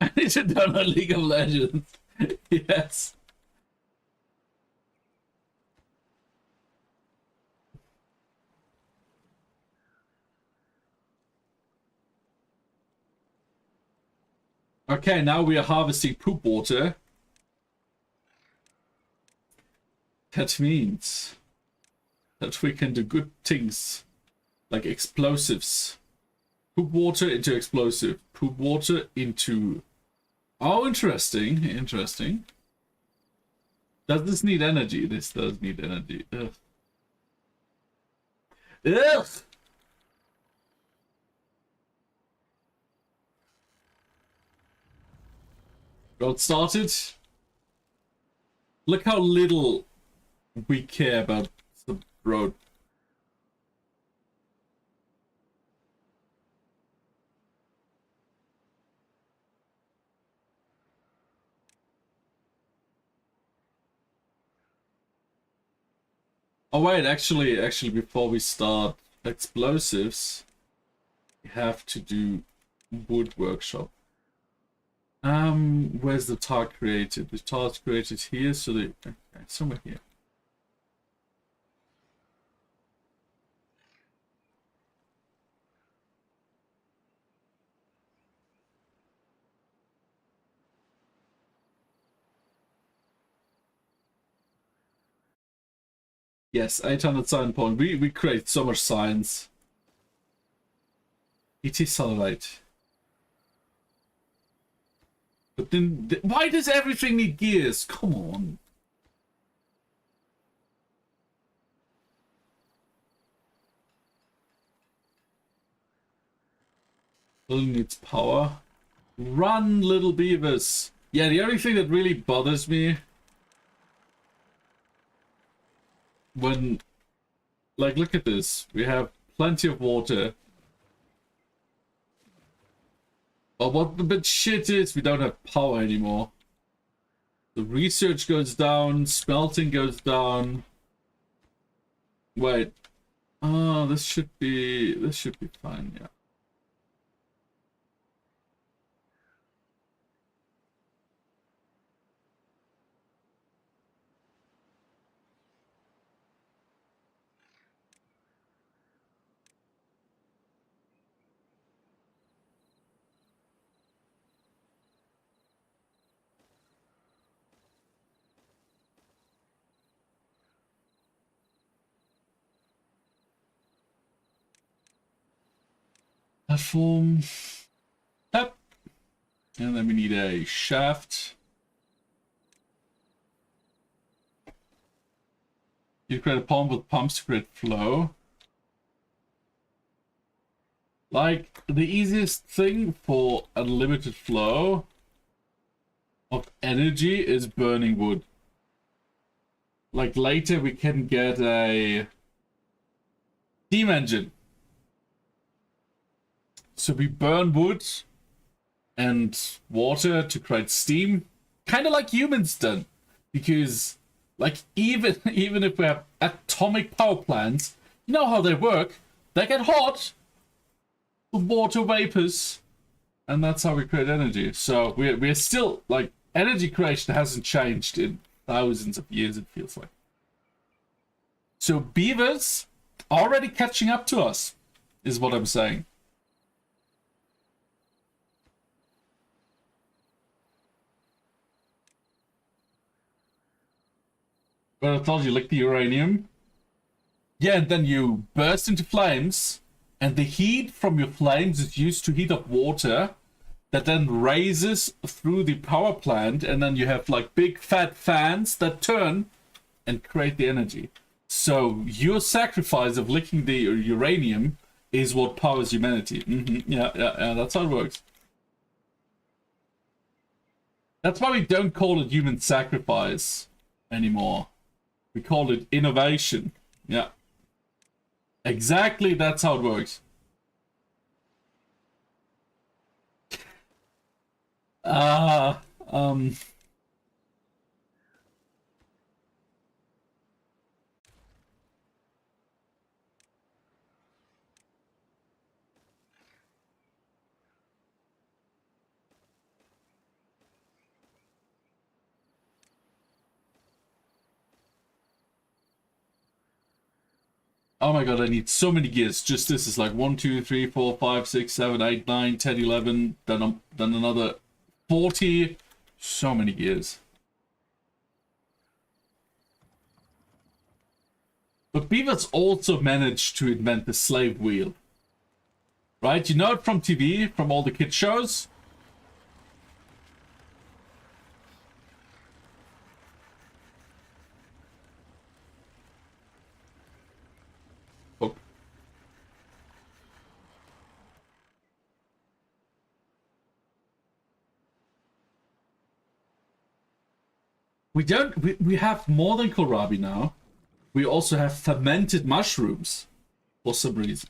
S1: I need to download League of Legends. Yes. Okay, now we are harvesting poop water. That means that we can do good things, like explosives. Poop water into explosive. Poop water into... Oh, interesting. Interesting. Does this need energy? This does need energy. Ugh. Ugh! Got started. Look how little we care about the road. Oh wait, actually, before we start explosives, we have to do wood workshop. Where's the tar created? The tar's created here, so the okay, somewhere here. Yes, 800 sign point. We create so much science. It is sunlight. But then, why does everything need gears? Come on. Building needs power. Run, little beavers. Yeah, the only thing that really bothers me when, like, look at this. We have plenty of water. But what the bit shit is, we don't have power anymore. The research goes down, smelting goes down. Wait. Oh, this should be fine, yeah. Platform. Yep. And then we need a shaft. You create a pump with pumps to create flow. Like, the easiest thing for unlimited flow of energy is burning wood. Like, later we can get a steam engine. So we burn wood and water to create steam, kind of like humans done. Because, like, even if we have atomic power plants, you know how they work. They get hot with water vapors, and that's how we create energy. So we're still, like, energy creation hasn't changed in thousands of years, it feels like. So beavers already catching up to us, is what I'm saying. But I told you, like the uranium. Yeah, and then you burst into flames, and the heat from your flames is used to heat up water that then raises through the power plant, and then you have like big fat fans that turn and create the energy. So your sacrifice of licking the uranium is what powers humanity. Yeah, that's how it works. That's why we don't call it human sacrifice anymore. We call it innovation. Yeah. Exactly, that's how it works. Um... Oh my god, I need so many gears. Just this is like 1, 2, 3, 4, 5, 6, 7, 8, 9, 10, 11, then another 40. So many gears. But beavers also managed to invent the slave wheel. Right? You know it from TV, from all the kid shows? Oh. We have more than kohlrabi now. We also have fermented mushrooms for some reason.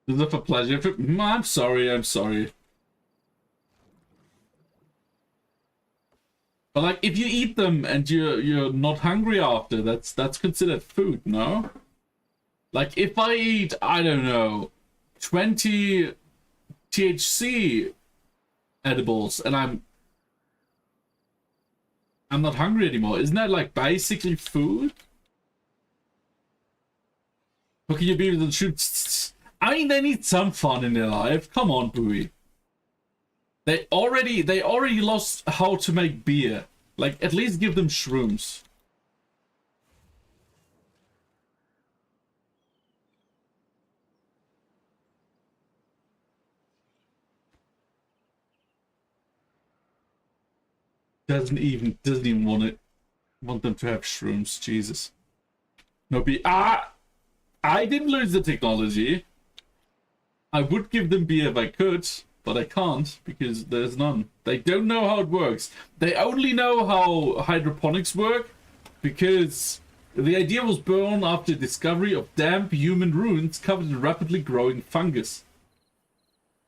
S1: Is it for pleasure? I'm sorry, I'm sorry. But like, if you eat them and you're not hungry after, that's considered food, no? Like, if I eat, I don't know, 20 THC edibles and I'm not hungry anymore, isn't that like basically food? How can you be able to shoot? I mean, they need some fun in their life. Come on, Bowie. They already lost how to make beer. Like, at least give them shrooms. Doesn't even want it. Want them to have shrooms, Jesus. No be I didn't lose the technology. I would give them beer if I could, but I can't because there's none. They don't know how it works. They only know how hydroponics work because the idea was born after discovery of damp human ruins covered in rapidly growing fungus.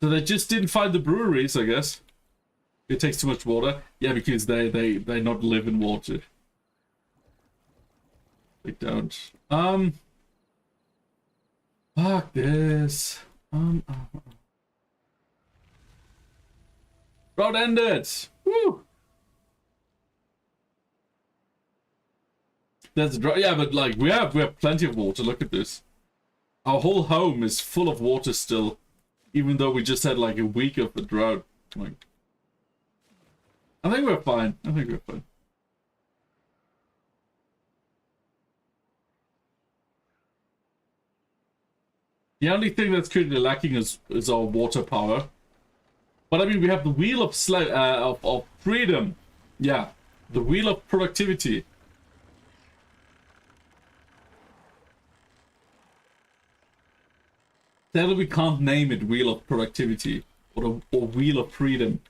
S1: So they just didn't find the breweries, I guess. It takes too much water. Yeah, because they not live in water. They don't. Fuck this. Road ended. Woo. There's a drought. Yeah, but like we have plenty of water. Look at this. Our whole home is full of water still, even though we just had like a week of the drought. Like, I think we're fine. I think we're fine. The only thing that's currently lacking is our water power. But I mean, we have the wheel of freedom. Yeah, the wheel of productivity. Sadly, we can't name it wheel of productivity or wheel of freedom.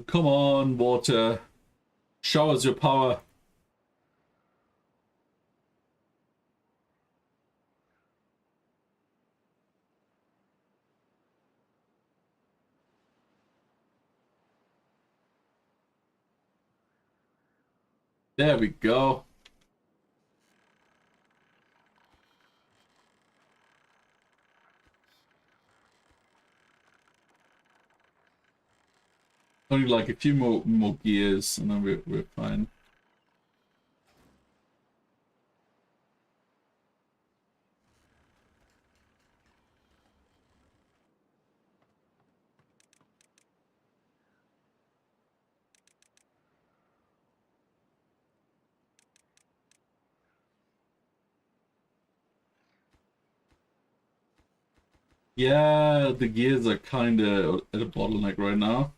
S1: Come on, water. Show us your power. There we go. Only like a few more gears and then we're fine. Yeah, the gears are kind of at a bottleneck right now.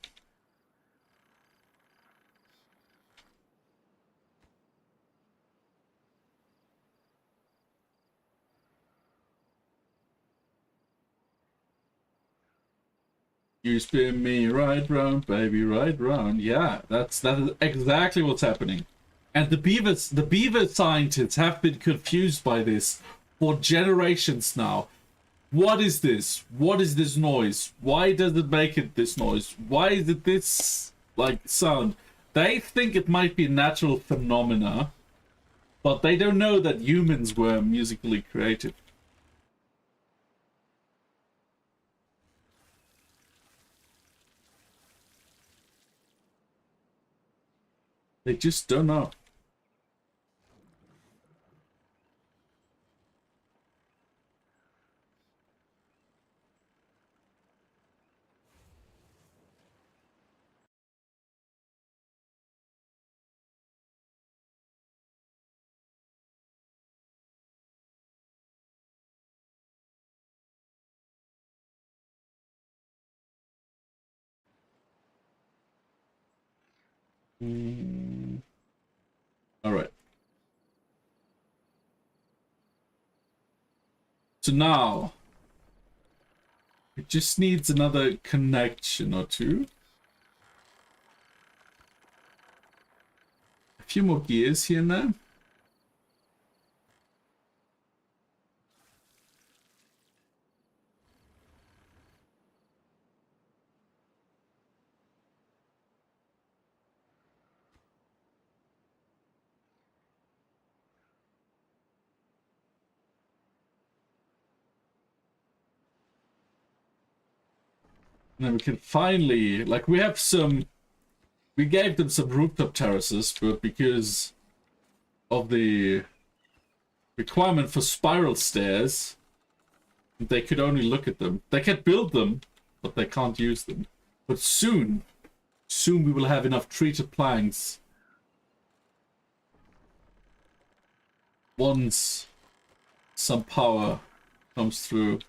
S1: You spin me right round, baby, right round. Yeah, that is exactly what's happening. And the beaver scientists have been confused by this for generations now. What is this? What is this noise? Why does it make it this noise? Why is it this like sound? They think it might be a natural phenomena, but they don't know that humans were musically created. They just don't know. All right. So now it just needs another connection or two. A few more gears here and there. And then we can finally, like, we gave them some rooftop terraces, but because of the requirement for spiral stairs, they could only look at them. They can build them, but they can't use them. But soon we will have enough treated planks. Once some power comes through.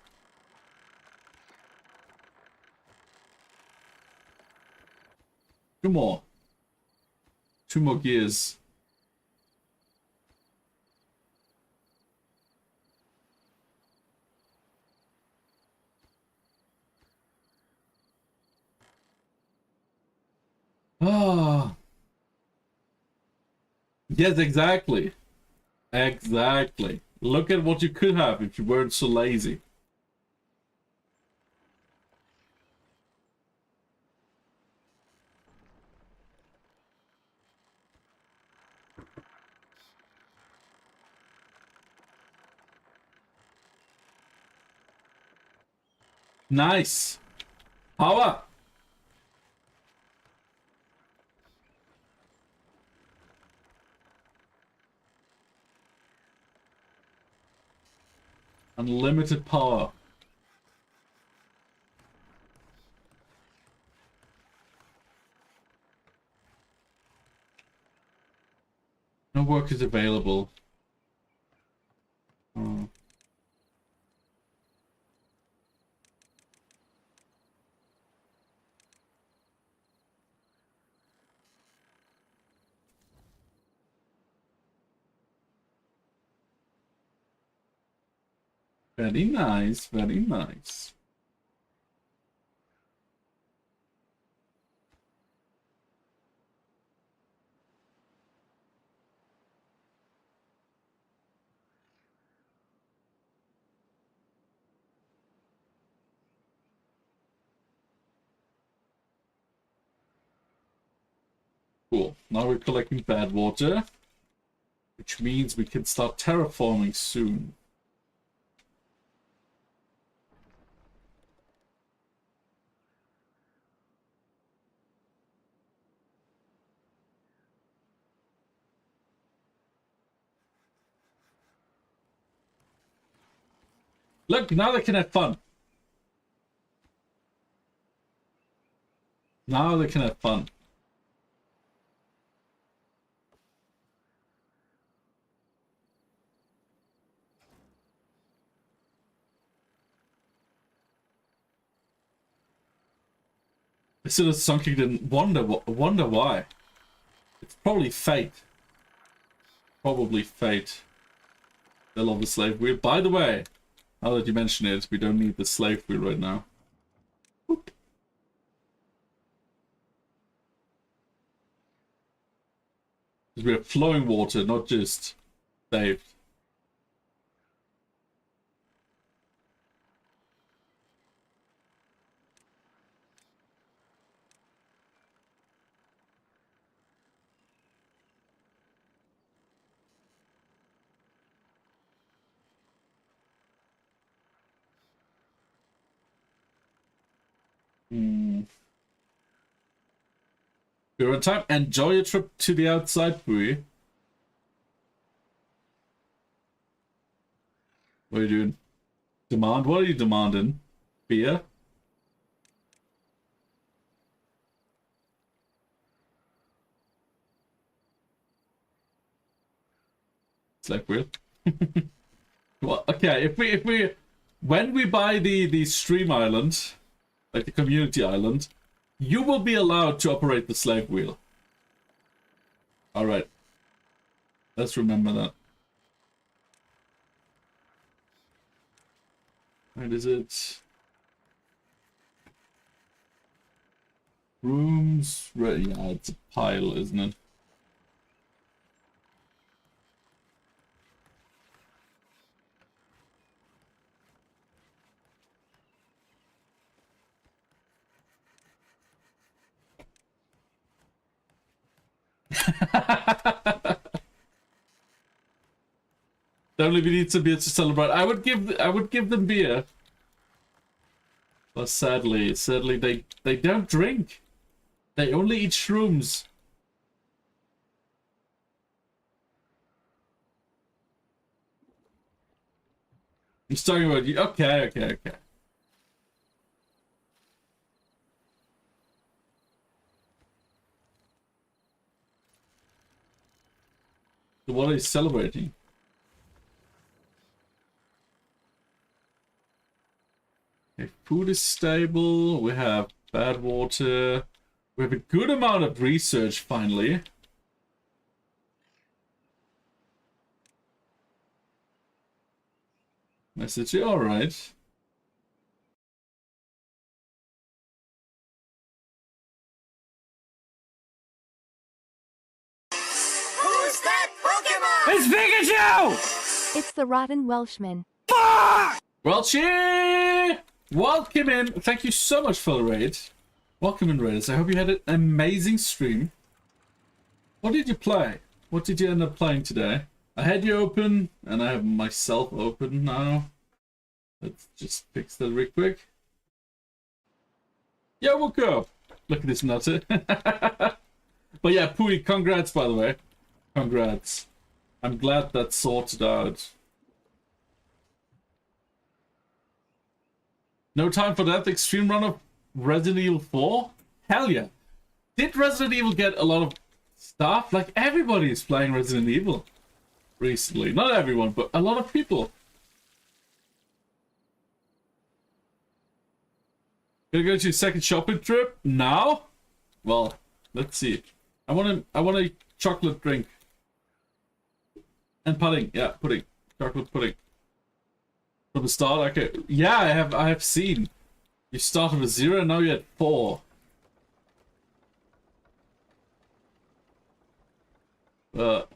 S1: Two more. Two more gears. Ah. Yes, exactly. Exactly. Look at what you could have if you weren't so lazy. Nice. Power. Unlimited power. No work is available. Oh. Very nice, very nice. Cool. Now we're collecting bad water, which means we can start terraforming soon. Look, now they can have fun. Now they can have fun. I should have sunk it in. Wonder why. It's probably fate. Probably fate. They love the slave wheel. By the way, now that you mention it, we don't need the slave wheel right now. Whoop. Because we have flowing water, not just saved. You're on time. Enjoy your trip to the outside, Bui. What are you doing? Demand? What are you demanding? Beer? It's like weird. Well, okay, if we when we buy the stream island, like the community island, you will be allowed to operate the slave wheel. Alright. Let's remember that. Where is it? Rooms. Right, yeah, it's a pile, isn't it? Definitely we need some beer to celebrate. I would give them beer. But sadly they don't drink. They only eat shrooms. I'm talking about you. Okay. So what are you celebrating? Okay, food is stable. We have bad water. We have a good amount of research finally. Message, alright.
S4: Who's that Pokemon?
S2: It's Pikachu!
S3: It's the rotten Welshman.
S1: Welchie! Welcome in. Thank you so much for the raid. Welcome in, Raiders. I hope you had an amazing stream. What did you play? What did you end up playing today? I had you open, and I have myself open now. Let's just fix that real quick. Yeah, we'll go. Look at this nutter. But yeah, Pui, congrats, by the way. Congrats. I'm glad that's sorted out. No time for that extreme run of Resident Evil 4? Hell yeah. Did Resident Evil get a lot of stuff? Like, everybody is playing Resident Evil recently. Not everyone, but a lot of people. Gonna go to your second shopping trip now? Well, let's see. I want a chocolate drink. And pudding. Yeah, pudding. Chocolate pudding. From the start, okay. Yeah, I have seen. You started with 0, now you're at 4.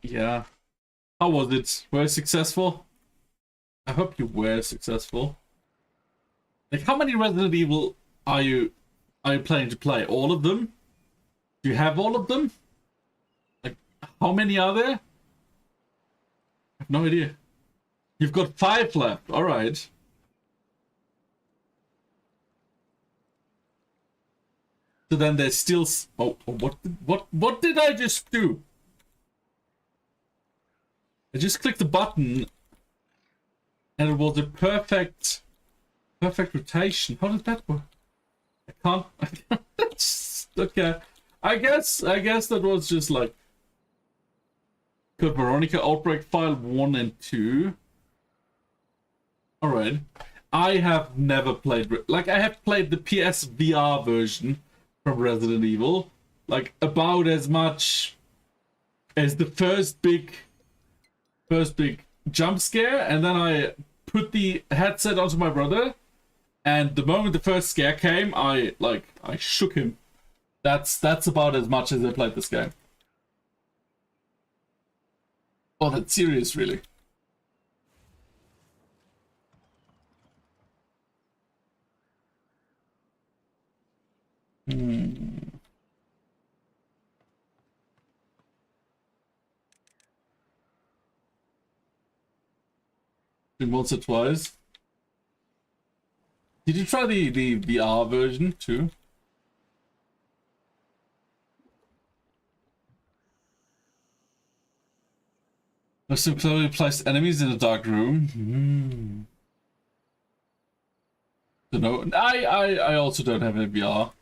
S1: Yeah. How was it? Were you successful? I hope you were successful. Like, how many Resident Evil are you planning to play? All of them? Do you have all of them? Like, how many are there? I have no idea. You've got 5 left. All right. So then there's still. Oh, what did I just do? I just clicked the button, and it was a perfect rotation. How did that work? I can't. Okay. I guess that was just like Code Veronica Outbreak File 1 and 2. Alright. I have never played... Like, I have played the PS VR version from Resident Evil. Like, about as much as the first big jump scare. And then I put the headset onto my brother. And the moment the first scare came, I shook him. That's about as much as I played this game. Oh, that's serious, really. Been once or twice. Did you try the VR version too? There's some cleverly placed enemies in a dark room. Don't know. I also don't have a VR.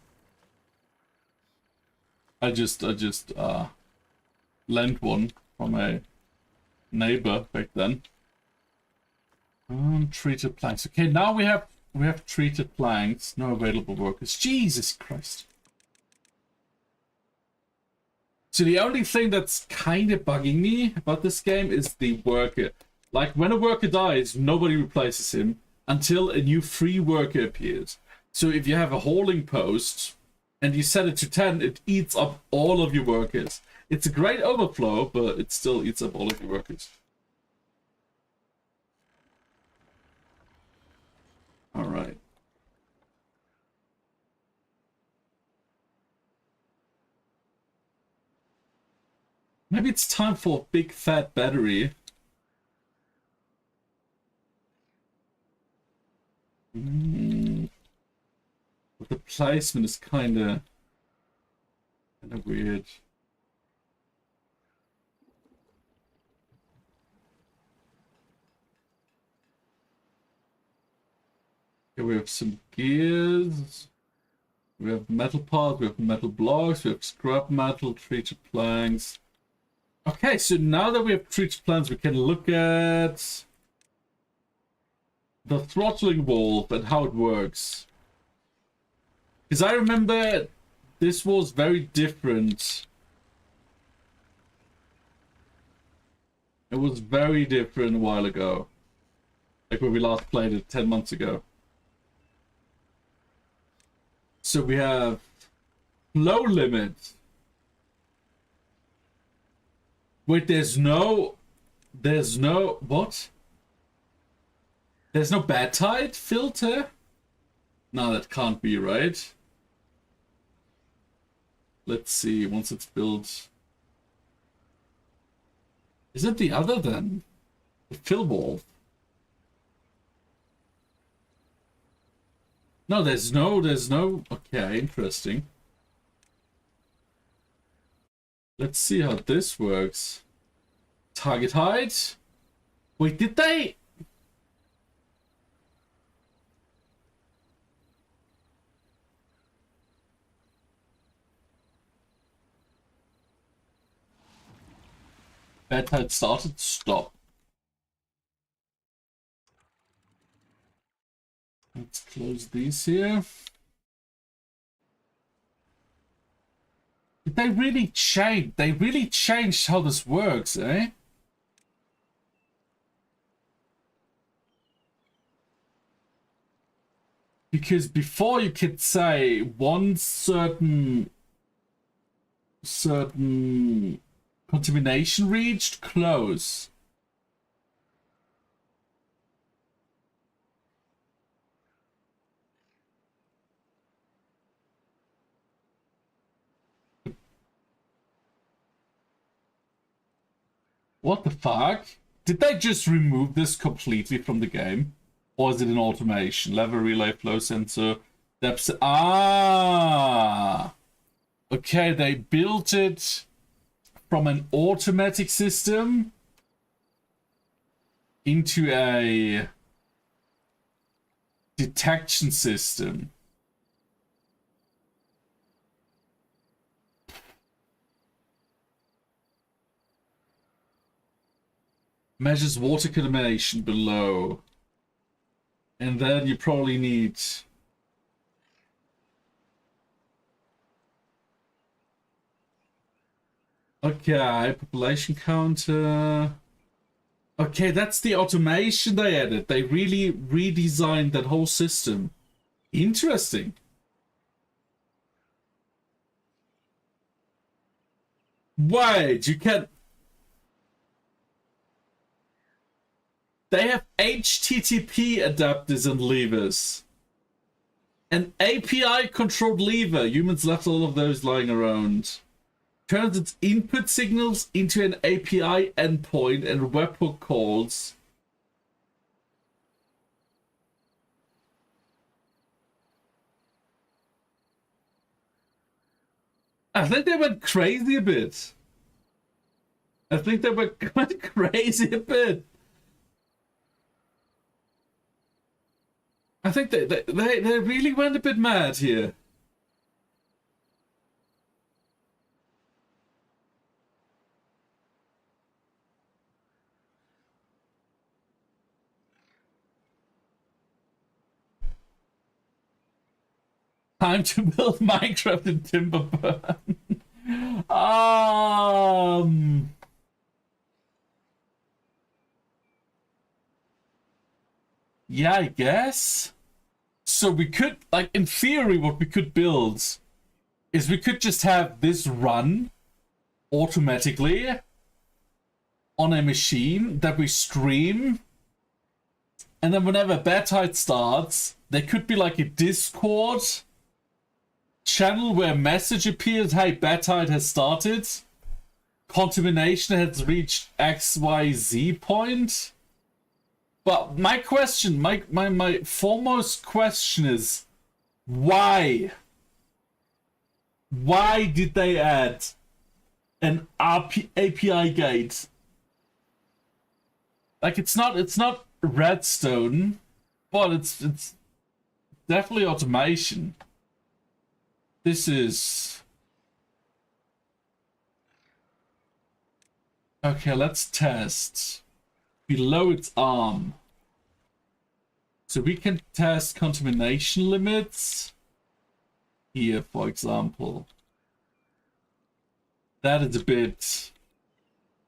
S1: I just lent one from a neighbor back then. Treated planks. Okay, now we have treated planks. No available workers. Jesus Christ. So the only thing that's kind of bugging me about this game is the worker. Like, when a worker dies, nobody replaces him until a new free worker appears. So if you have a hauling post and you set it to 10, it eats up all of your workers. It's a great overflow, but it still eats up all of your workers. Alright. Maybe it's time for a big fat battery. But the placement is kinda weird. Okay, we have some gears. We have metal parts, we have metal blocks, we have scrap metal, treated planks. Okay, so now that we have treated planks, we can look at the throttling valve and how it works. Because I remember this was very different. It was very different a while ago. Like when we last played it 10 months ago. So we have flow limit. Wait, there's no, what? There's no bad tide filter? No, that can't be right. Let's see, once it's built. Is it the other then? The fill valve? No, there's no, okay, interesting. Let's see how this works. Target height? Wait, did they? Bad tide started, stop. Let's close these here. Did they really change? They really changed how this works, eh? Because before you could say one certain contamination reached, close. What the fuck? Did they just remove this completely from the game? Or is it an automation? Level relay, flow sensor, depth. Ah! Okay, they built it from an automatic system into a detection system. Measures water contamination below. And then you probably need... Okay, population counter. Okay, that's the automation they added. They really redesigned that whole system. Interesting. Wait, you can... They have HTTP adapters and levers. An API-controlled lever. Humans left all of those lying around. Turns its input signals into an API endpoint and webhook calls. I think they went crazy a bit. I think they went crazy a bit. I think they really went a bit mad here. Time to build Minecraft in Timberborn. Yeah, I guess. So we could, like, in theory, what we could build is we could just have this run automatically on a machine that we stream. And then whenever bad tide starts, there could be like a Discord channel where a message appears, hey, bad tide has started. Contamination has reached XYZ point. But my question, my foremost question is, why? Why did they add an API gate? Like, it's not redstone, but it's definitely automation. This is... Okay, let's test. Below its arm. So we can test contamination limits here, for example. That is a bit...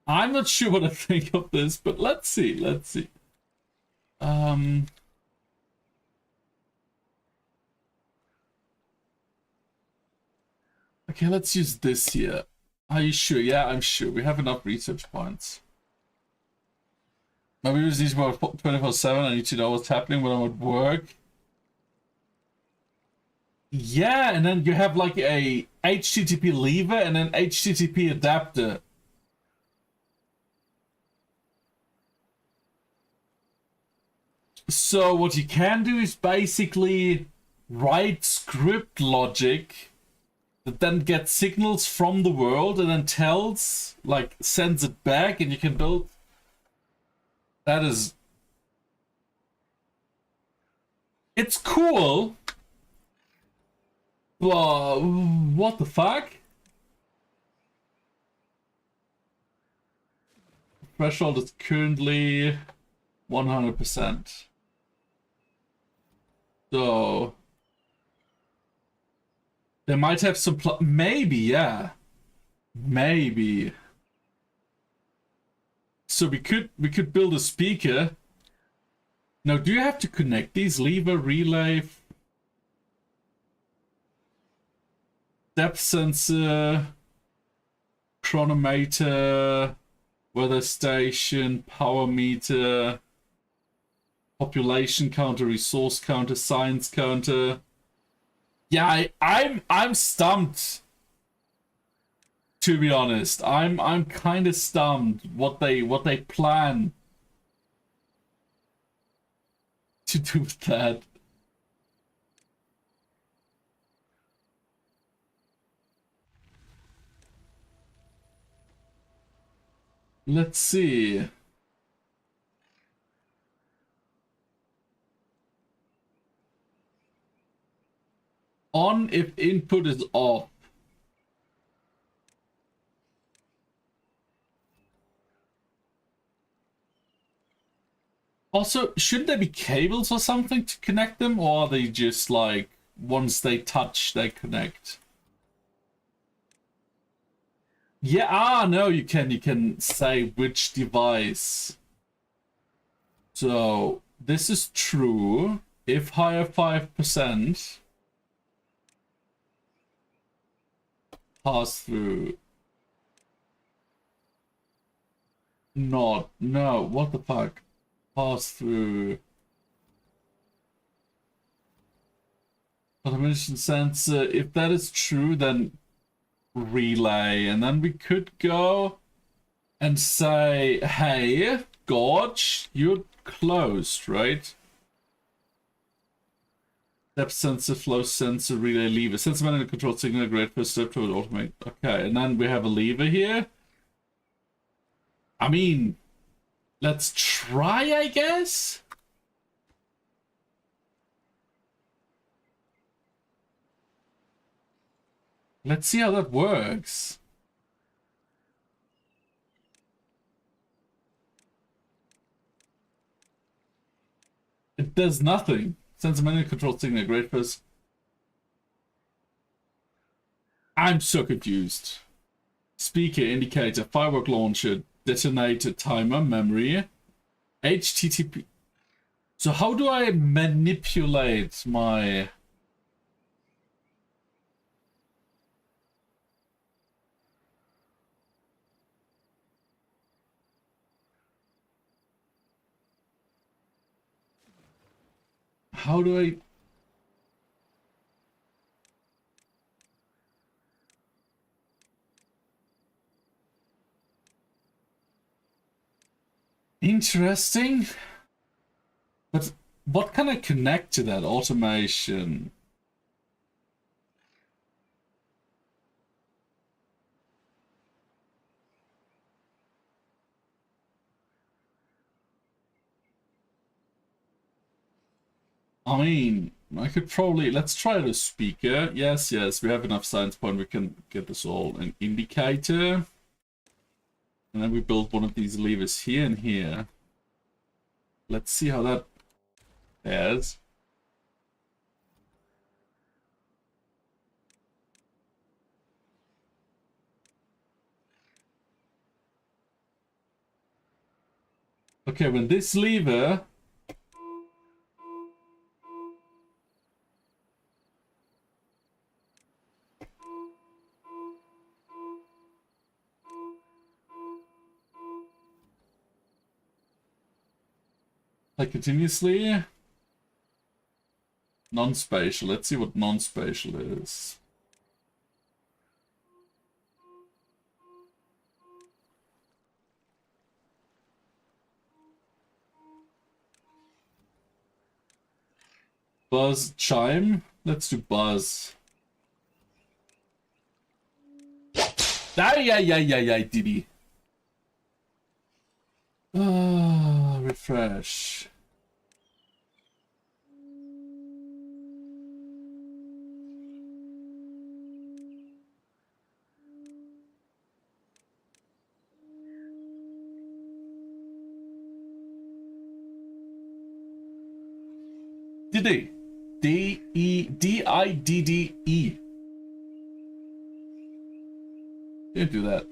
S1: I'm not sure what I think of this, but let's see, let's see. Okay, let's use this here. Are you sure? Yeah, I'm sure. We have enough research points. Maybe we use these about 24/7. I need to know what's happening when I'm at work. Yeah, and then you have like a HTTP lever and an HTTP adapter. So what you can do is basically write script logic that then gets signals from the world and then tells, like, sends it back, and you can build... That is... It's cool, but what the fuck? Threshold is currently 100%. So... They might have some maybe, yeah. Maybe. So we could build a speaker. Now, do you have to connect these? Lever, relay, depth sensor, chronometer, weather station, power meter, population counter, resource counter, science counter. Yeah, I'm stumped. To be honest, I'm kind of stumped what they plan to do with that. Let's see. On if input is off. Also, shouldn't there be cables or something to connect them, or are they just like once they touch they connect? Yeah, no, you can say which device. So this is true if higher 5%. Pass through. Not. No. What the fuck? Pass through. Automation sensor. If that is true, then relay. And then we could go and say, hey, Gorge, you're closed, right? Depth sensor, flow sensor, relay, lever. Sensor manager control signal, great first step toward automate. Okay, and then we have a lever here. I mean, let's try, I guess? Let's see how that works. It does nothing. Sensor manager control signal, great first. I'm so confused. Speaker, indicator, firework launcher, detonator, timer, memory, HTTP. So how do I manipulate my... How do I... Interesting. But what can I connect to that automation? I mean, I could probably... Let's try the speaker. Yes, we have enough science point. We can get this all. An indicator. And then we build one of these levers here and here. Let's see how that Yes. Okay, when this lever like continuously non-spatial. Let's see what non-spatial is. Buzz chime. Let's do buzz. Ay, Diddy. Ah, refresh. Diddy. D-E-D-I-D-D-E. Can't do that.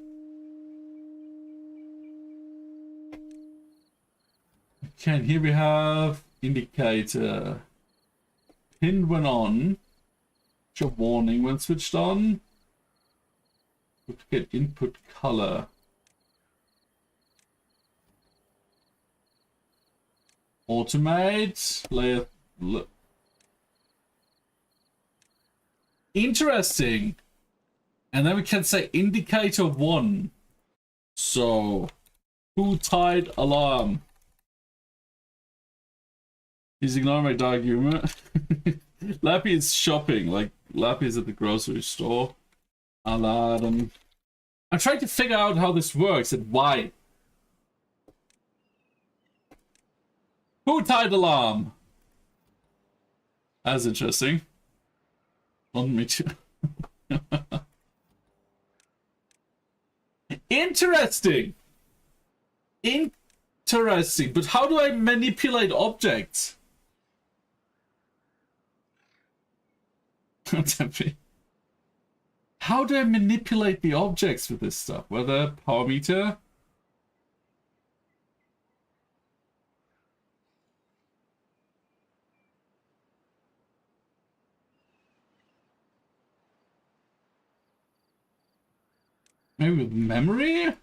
S1: Okay, and here we have indicator. Pinned when on. Show warning when switched on. Get input color. Automate. Layer. Interesting. And then we can say indicator 1. So, who tied alarm? He's ignoring my dark humor. Lappy is shopping, like Lappy is at the grocery store. Alarm. I'm trying to figure out how this works and why. Who tied alarm? That's interesting. On me too. Interesting. Interesting. But how do I manipulate objects? How do I manipulate the objects with this stuff? Whether power meter? Maybe with memory?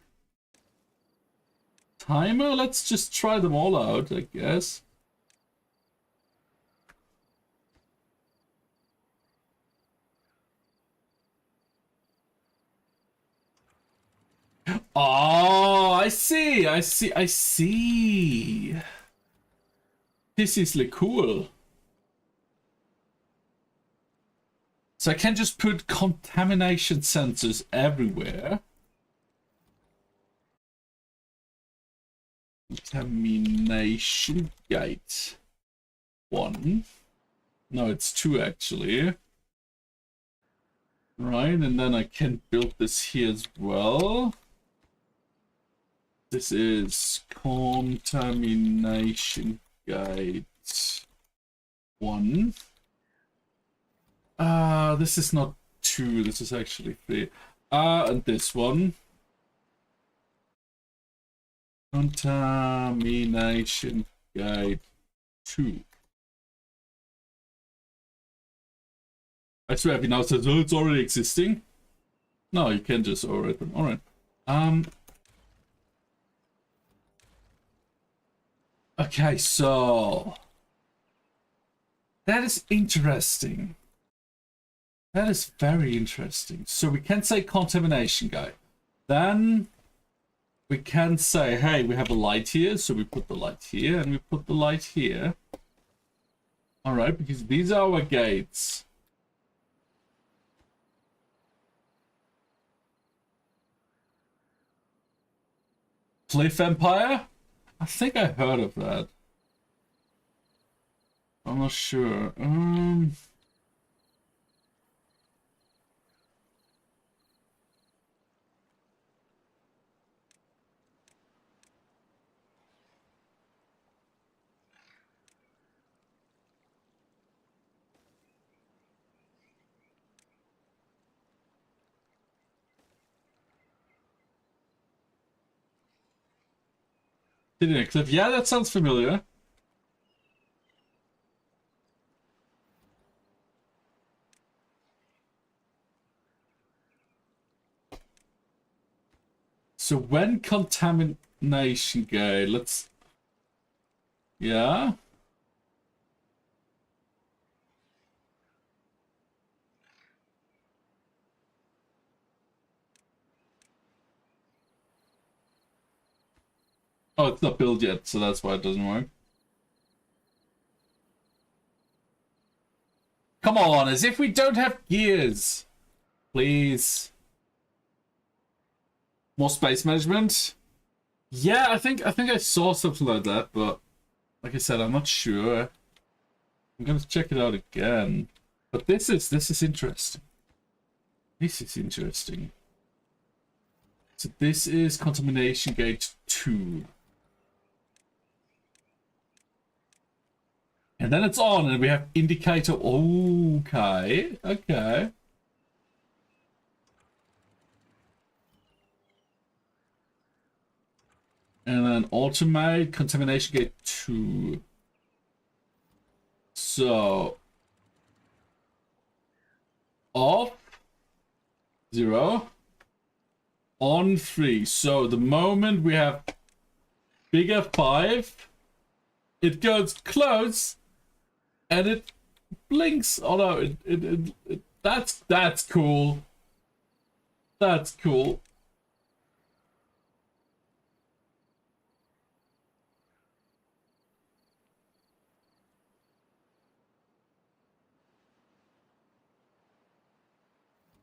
S1: Timer? Let's just try them all out, I guess. Oh, I see. This is like cool. So I can just put contamination sensors everywhere. Contamination gate. 1. No, it's 2 actually. Right, and then I can build this here as well. This is contamination gate 1. This is not 2, this is actually 3. And this one. Contamination gate 2. I swear, if now says, oh, it's already existing. No, you can just override them. Alright. Okay, so that is interesting. That is very interesting. So we can say contamination guy. Then we can say, hey, we have a light here, so we put the light here, and we put the light here. Alright, because these are our gates. Cliff Empire? I think I heard of that. I'm not sure. Sitting in a cliff. Yeah, that sounds familiar. So when contamination go, let's... Yeah? Oh, it's not built yet, so that's why it doesn't work. Come on, as if we don't have gears. Please. More space management? Yeah, I think I saw something like that, but like I said, I'm not sure. I'm gonna check it out again. But this is interesting. This is interesting. So this is contamination gate 2. And then it's on, and we have indicator. Okay, okay. And then automate contamination gate 2. So off 0, on 3. So the moment we have bigger 5, it goes close. And it blinks. Oh no! That's cool. That's cool.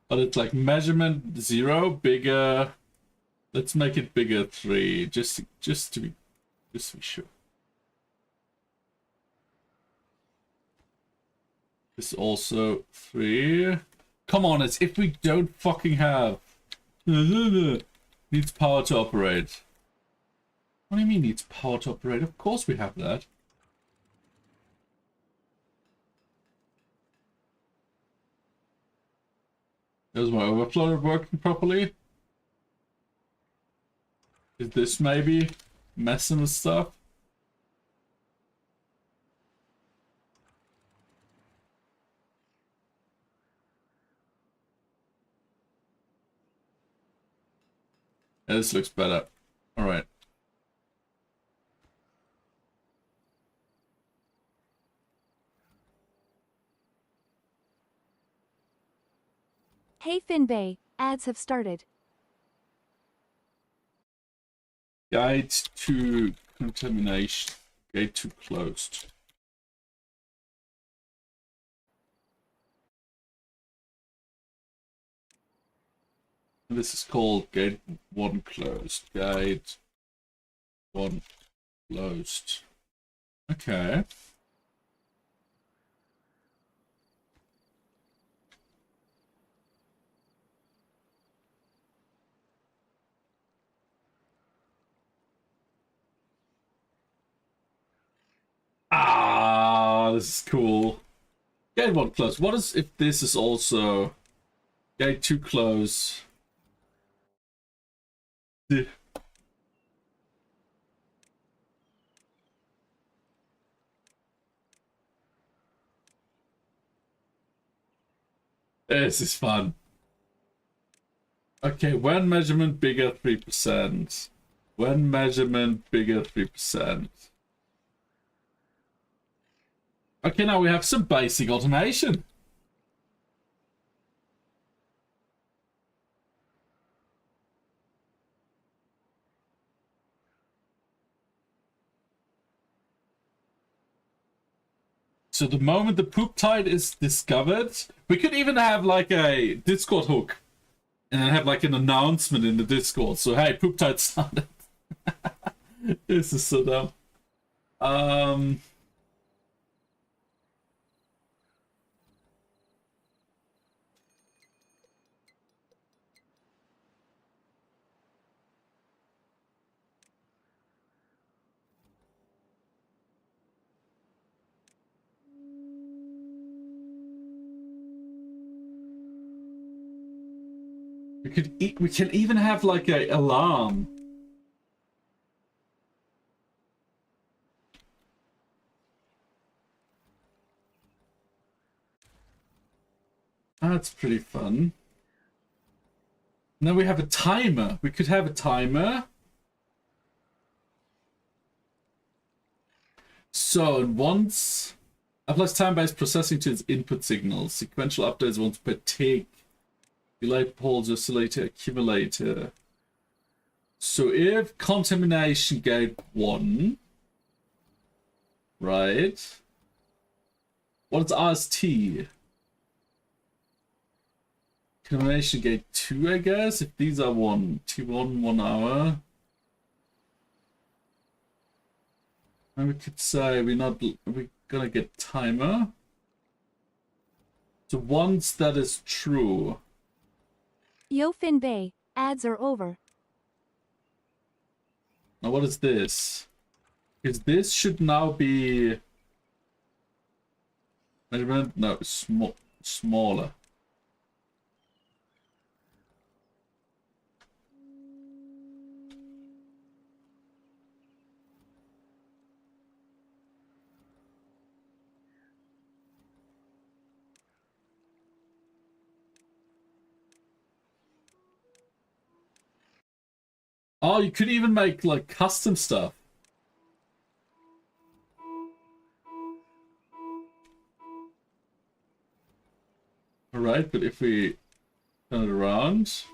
S1: But it's like measurement 0, bigger. Let's make it bigger 3, just to be sure. This also 3. Come on, it's if we don't fucking have. Needs power to operate. What do you mean needs power to operate? Of course we have that. Is my overflow working properly? Is this maybe messing with stuff? Yeah, this looks better. All right.
S3: Hey Finbay, ads have started.
S1: Guide to contamination. Gate 2 closed. This is called gate 1 closed. Gate 1 closed. Okay. Ah, this is cool. Gate 1 closed. What is if this is also gate 2 close? This is fun. Okay, when measurement bigger 3%. When measurement bigger 3%. Okay, now we have some basic automation. So the moment the poop tide is discovered, we could even have like a Discord hook. And then have like an announcement in the Discord. So hey, poop tide started. This is so dumb. We can even have like a alarm. That's pretty fun. And then we have a timer. We could have a timer. So once applies time-based processing to its input signals. Sequential updates once per tick. Delay pulse oscillator accumulator. So if contamination gate 1, right? What's RST? Contamination gate 2, I guess. If these are T1 1 hour. And we could say we're gonna get timer. So once that is true.
S3: Yo Finbay, ads are over.
S1: Now what is this? Because this should now be measurement. No, smaller. Oh, you could even make like custom stuff. Alright, but if we turn it around,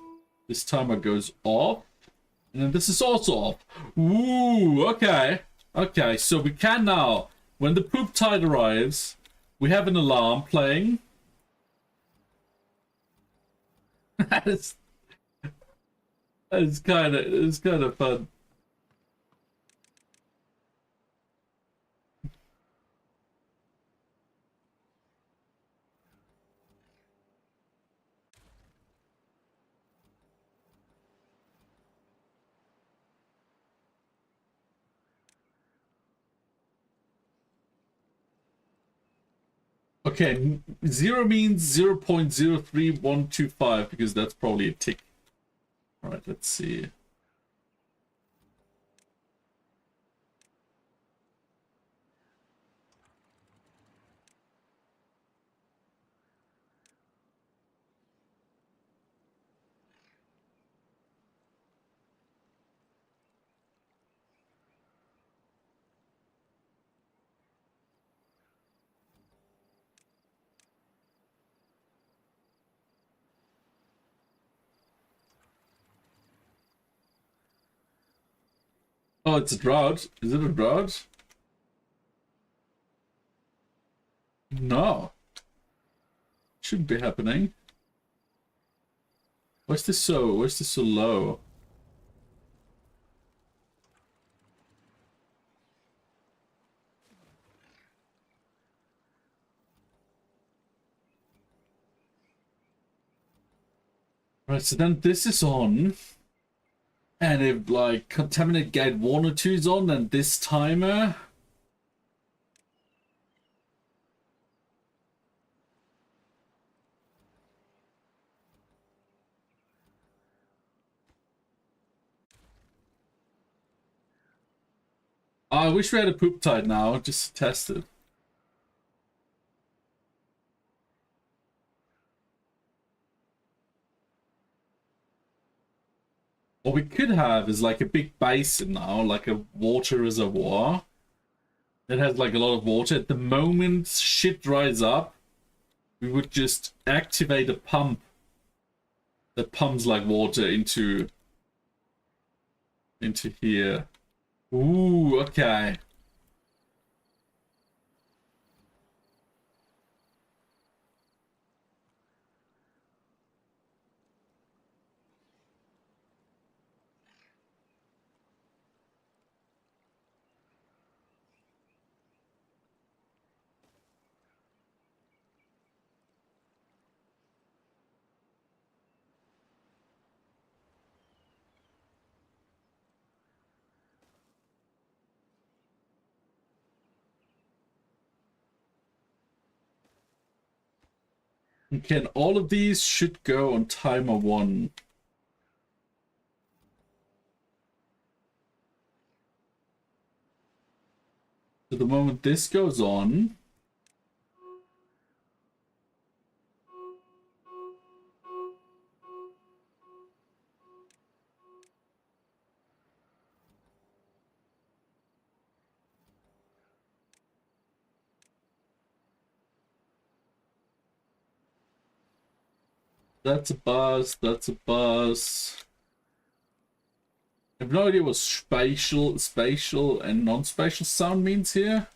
S1: this timer goes off. And then this is also off. Ooh, okay. Okay, so we can now, when the poop tide arrives, we have an alarm playing. It's kind of fun. Okay, 0 means 0.03125 because that's probably a tick. All right, let's see. Oh, it's a drought. Is it a drought? No. Shouldn't be happening. Where's this so low? Right, so then this is on. And if like contaminate gate 1 or 2 is on, then this timer. I wish we had a poop tide now, just to test it. What we could have is like a big basin now, like a water reservoir. That has like a lot of water. At the moment shit dries up, we would just activate a pump that pumps like water into here. Ooh, okay. Okay, and all of these should go on timer 1. So the moment this goes on, That's a buzz. That's a buzz. I have no idea what spatial, and non-spatial sound means here.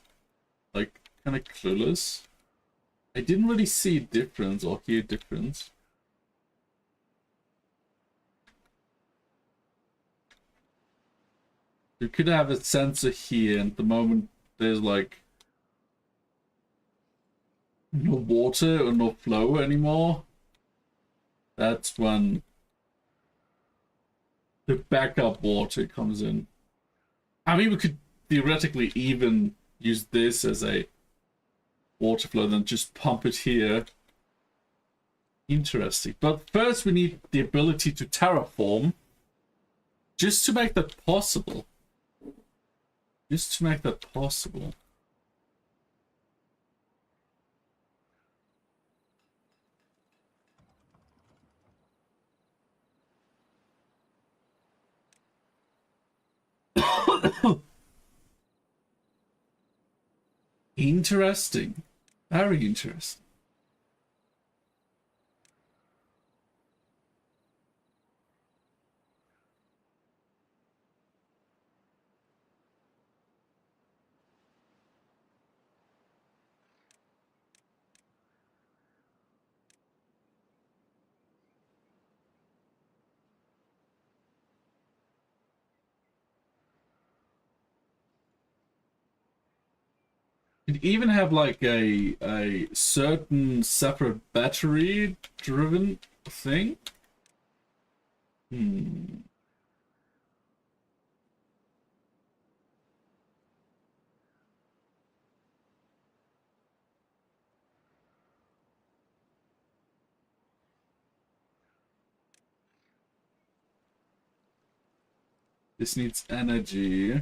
S1: Like, kind of clueless. I didn't really see a difference or hear a difference. You could have a sensor here, and the moment there's like no water or no flow anymore, that's when the backup water comes in. I mean, we could theoretically even use this as a water flow, then just pump it here. Interesting. But first we need the ability to terraform, just to make that possible. Just to make that possible. Interesting. Very interesting. Could even have like a certain separate battery driven thing. This needs energy.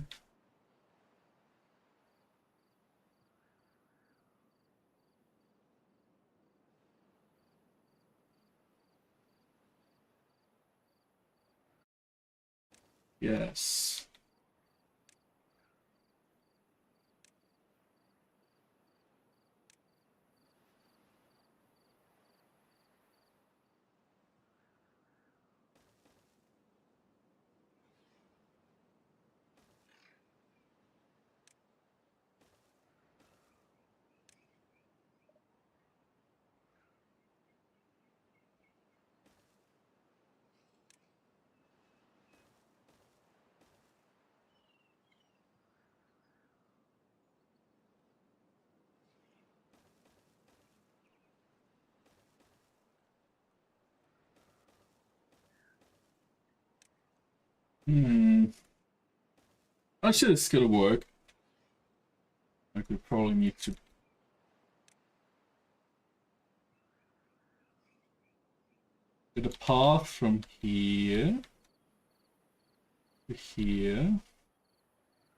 S1: Yes. Actually, this is gonna work. I could probably need to get a path from here to here,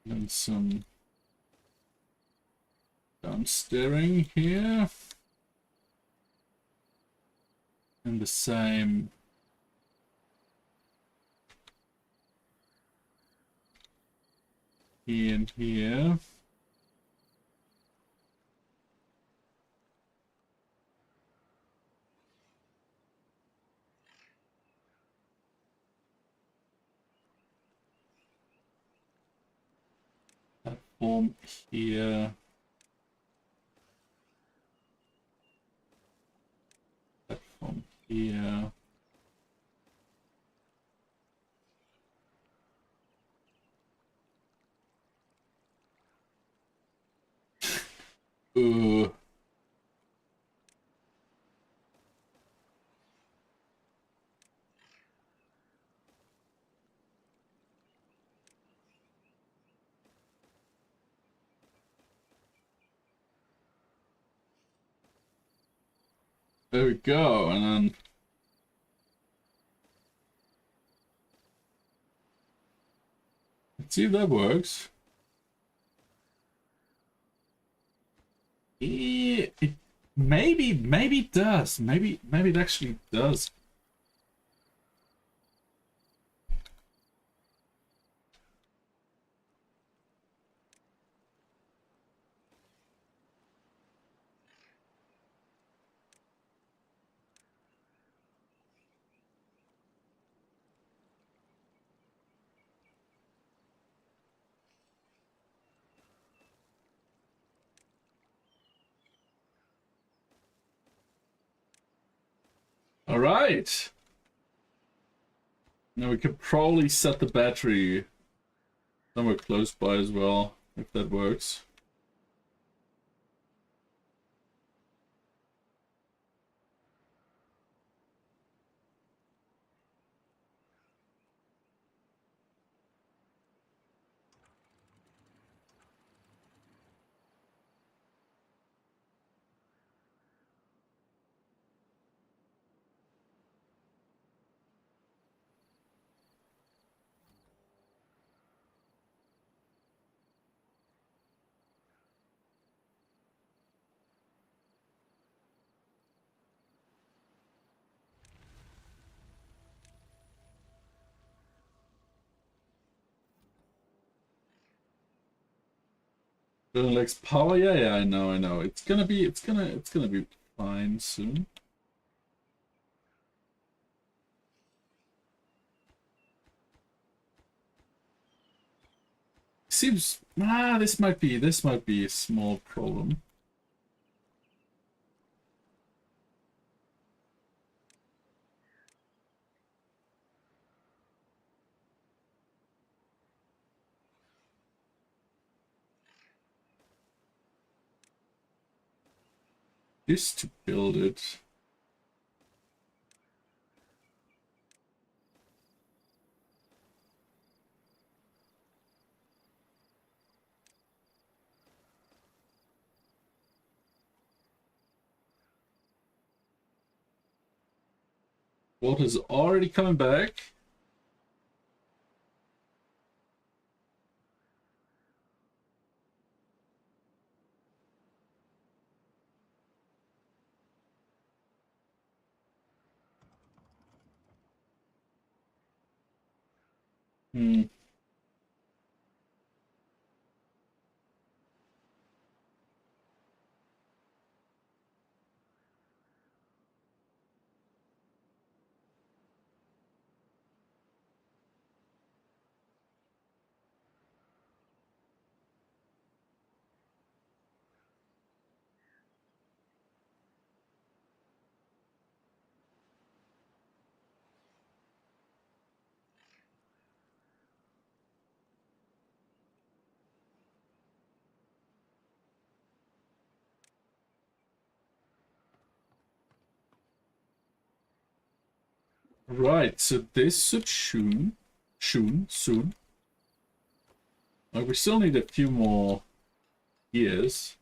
S1: and some downsteering here, and the same here and here. Platform here. Platform here. Uh, there we go, and then let's see if that works. Maybe it does. Maybe it actually does. All right. Now we could probably set the battery somewhere close by as well, if that works. Likes power, yeah, I know. It's gonna be fine soon. Seems this might be a small problem. Just to build it. Water's already coming back. Hmm. Right, so this should soon. Like, we still need a few more years.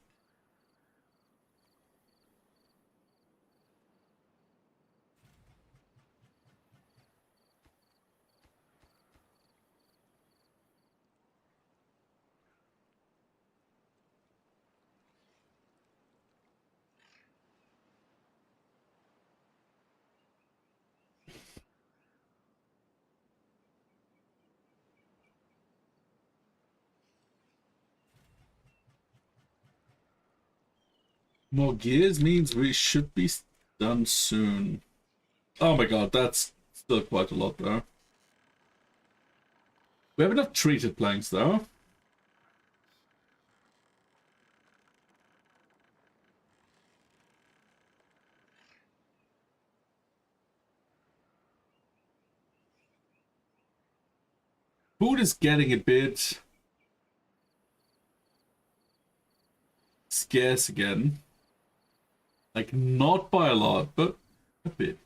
S1: More gears means we should be done soon. Oh my god, that's still quite a lot though. We have enough treated planks though. Food is getting a bit scarce again. Like, not by a lot, but a bit.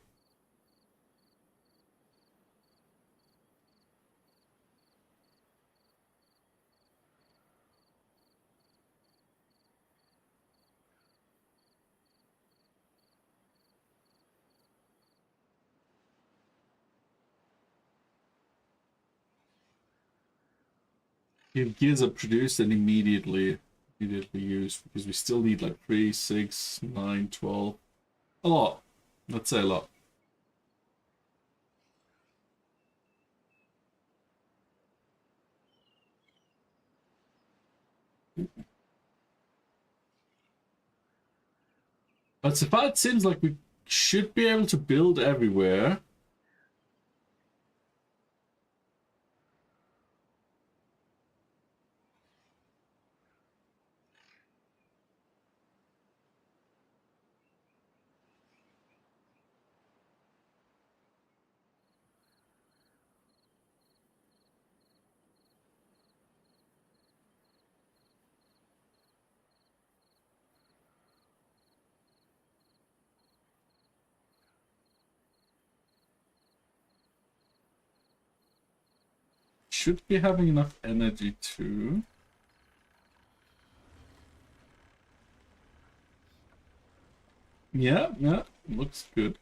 S1: If gears are produced and immediately used, because we still need like 3, 6, 9, 12. A lot. Let's say a lot. But so far it seems like we should be able to build everywhere. should be having enough energy too. Yeah, yeah, looks good.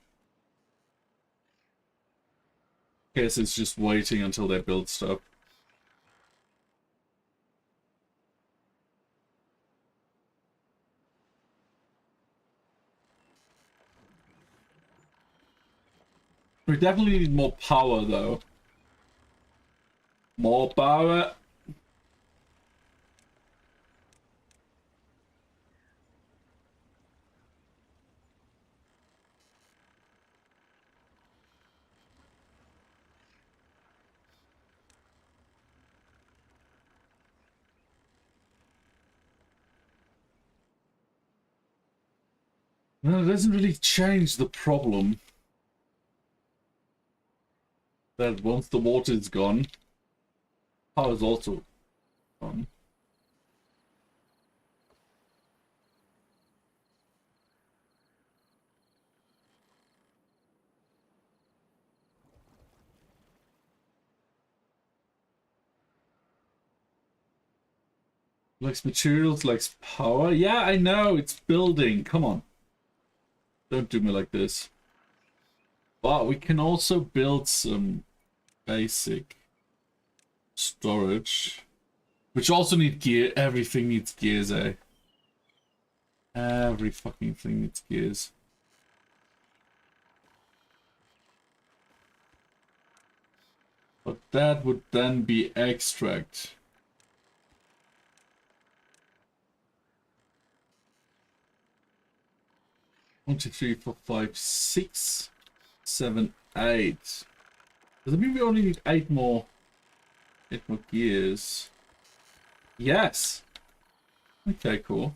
S1: Guess it's just waiting until they build stuff. We definitely need more power though. More power. No, it doesn't really change the problem. That once the water is gone, power is also gone. Likes materials, likes power. Yeah, I know, it's building. Come on. Don't do me like this. But we can also build some basic storage. Which also need gear. Everything needs gears, eh? Every fucking thing needs gears. But that would then be extract. 1, 2, 3, 4, 5, 6, 7, 8. Does that mean we only need 8 more gears? Yes. Okay, cool.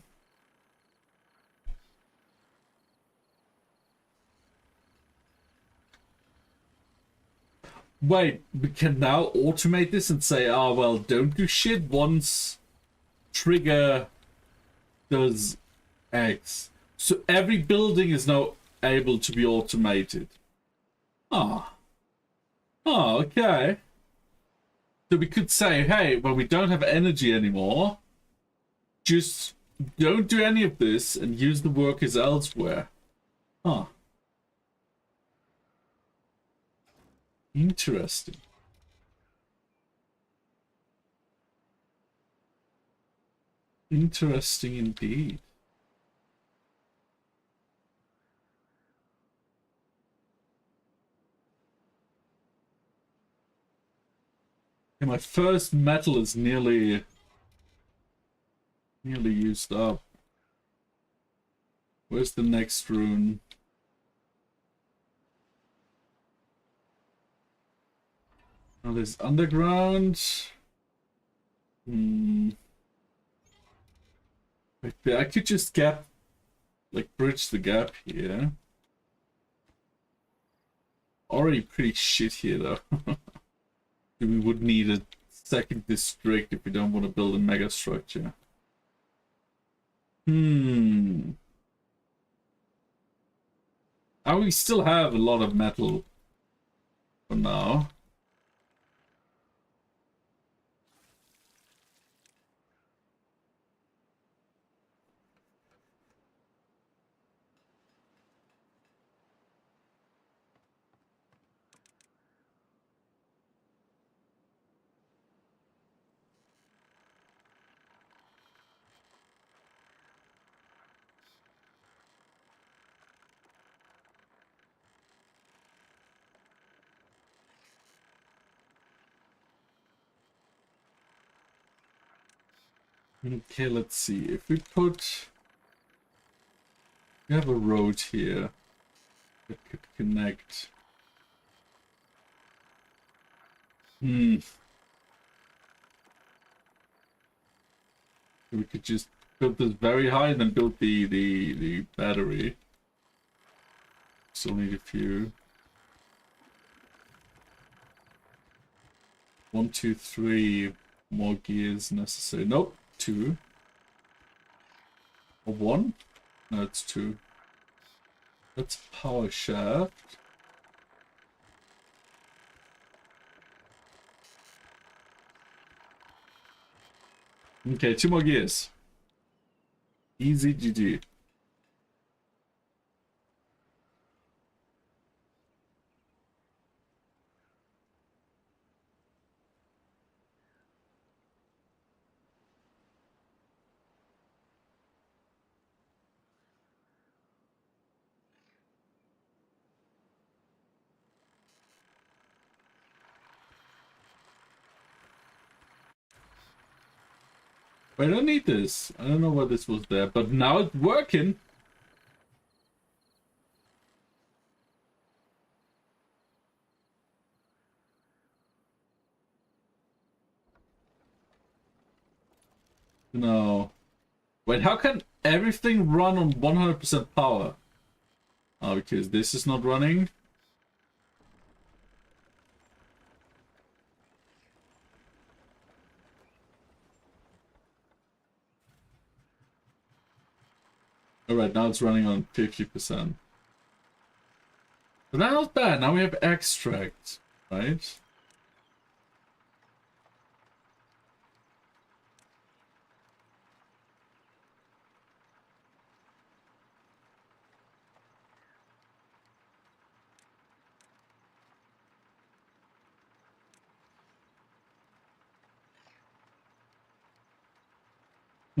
S1: Wait, we can now automate this and say, ah, well, don't do shit once trigger does X. So every building is now able to be automated. Ah. Oh, okay. So we could say, hey, when we don't have energy anymore, just don't do any of this and use the workers elsewhere. Huh. Interesting. Interesting indeed. Okay, my first metal is nearly used up. Where's the next rune? Oh, there's underground. Wait, I could just bridge the gap here. Already pretty shit here though. We would need a second district if we don't want to build a mega structure. And we still have a lot of metal for now. Okay, let's see. If we have a road here that could connect. We could just build this very high and then build the battery. Still need a few. 1, 2, 3 more gears necessary. Nope, 2. Or 1? No, it's 2. That's power shaft. Okay, 2 more gears. Easy GG. I don't need this. I don't know why this was there, but now it's working. No. Wait, how can everything run on 100% power? Oh, because this is not running. Alright, now it's running on 50%. But that's not bad. Now we have extract, right?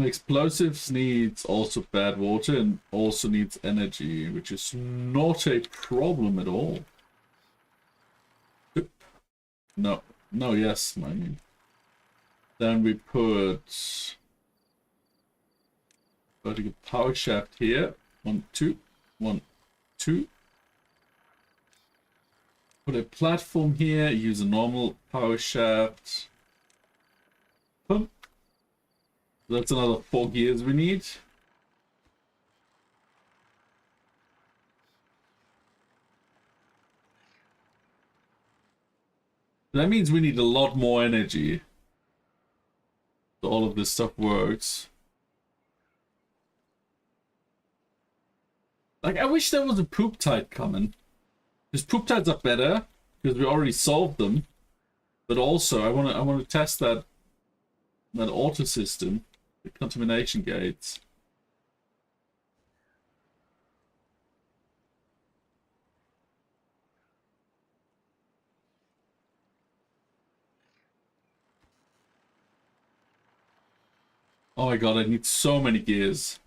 S1: Explosives needs also bad water and also needs energy, which is not a problem at all. No, no, yes, I mean. Then we put vertical power shaft here. 1, 2, 1, 2. Put a platform here, use a normal power shaft. Boom. That's another 4 gears we need. That means we need a lot more energy. So all of this stuff works. Like, I wish there was a poop tide coming. Because poop tides are better, because we already solved them. But also, I wanna test that auto system, the contamination gates. Oh my god, I need so many gears.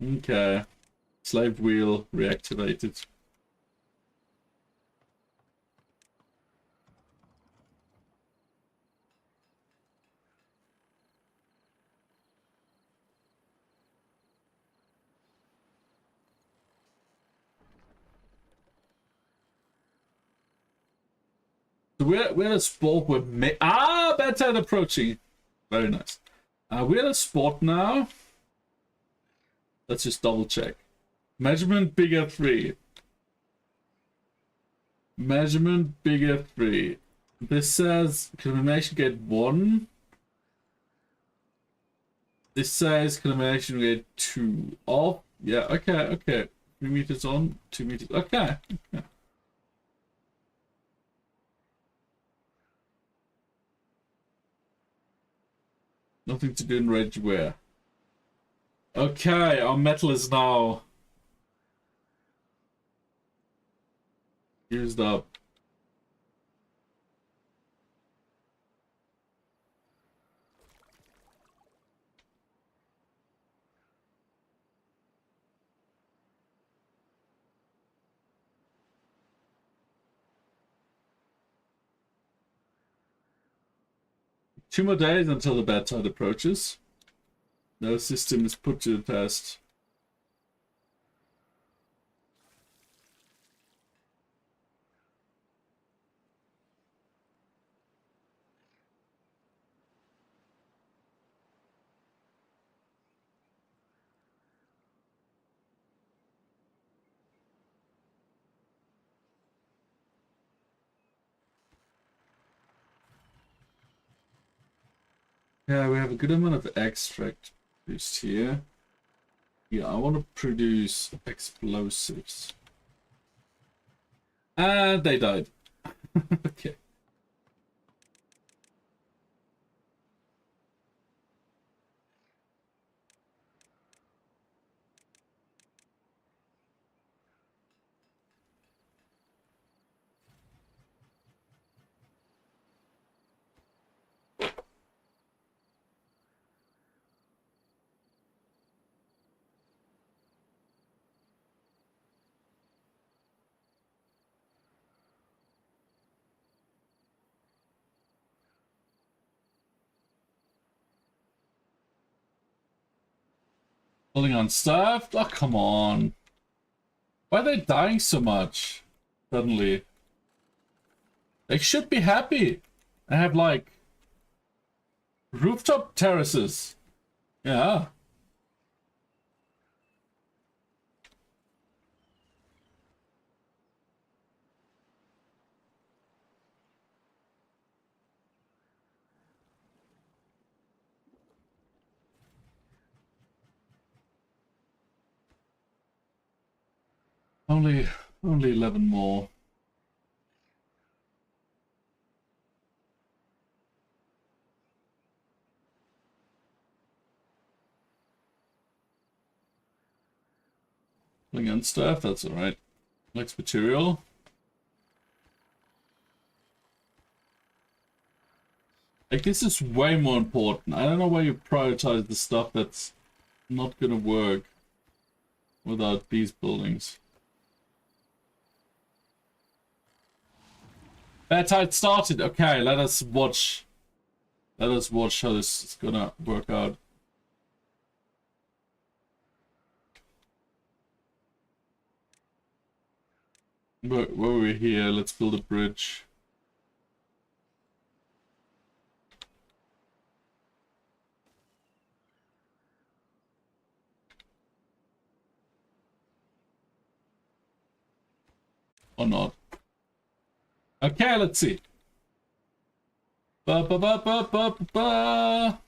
S1: Okay. Slave wheel reactivated. So we're at a sport where bad tide approaching. Very nice. We're at a sport now. Let's just double check. Measurement bigger 3. Measurement bigger 3. This says contamination gate 1. This says contamination gate 2. Oh, yeah, okay. 3 meters on, 2 meters. Okay. Nothing to do in rage wear. Okay, our metal is now used up. Two more days until the bad tide approaches. No system is put to the test. Yeah, we have a good amount of extract produced here. Yeah, I want to produce explosives. And they died. Okay. Pulling on stuff? Oh, come on. Why are they dying so much? Suddenly. They should be happy. I have like rooftop terraces. Yeah. Only 11 more. Pulling on stuff, that's alright. Next material. Like, this is way more important. I don't know why you prioritize the stuff that's not gonna work without these buildings. That's how it started. Okay, let us watch. Let us watch how this is gonna work out. Where we're here, let's build a bridge. Or not. Okay, let's see. Ba ba ba ba ba ba ba.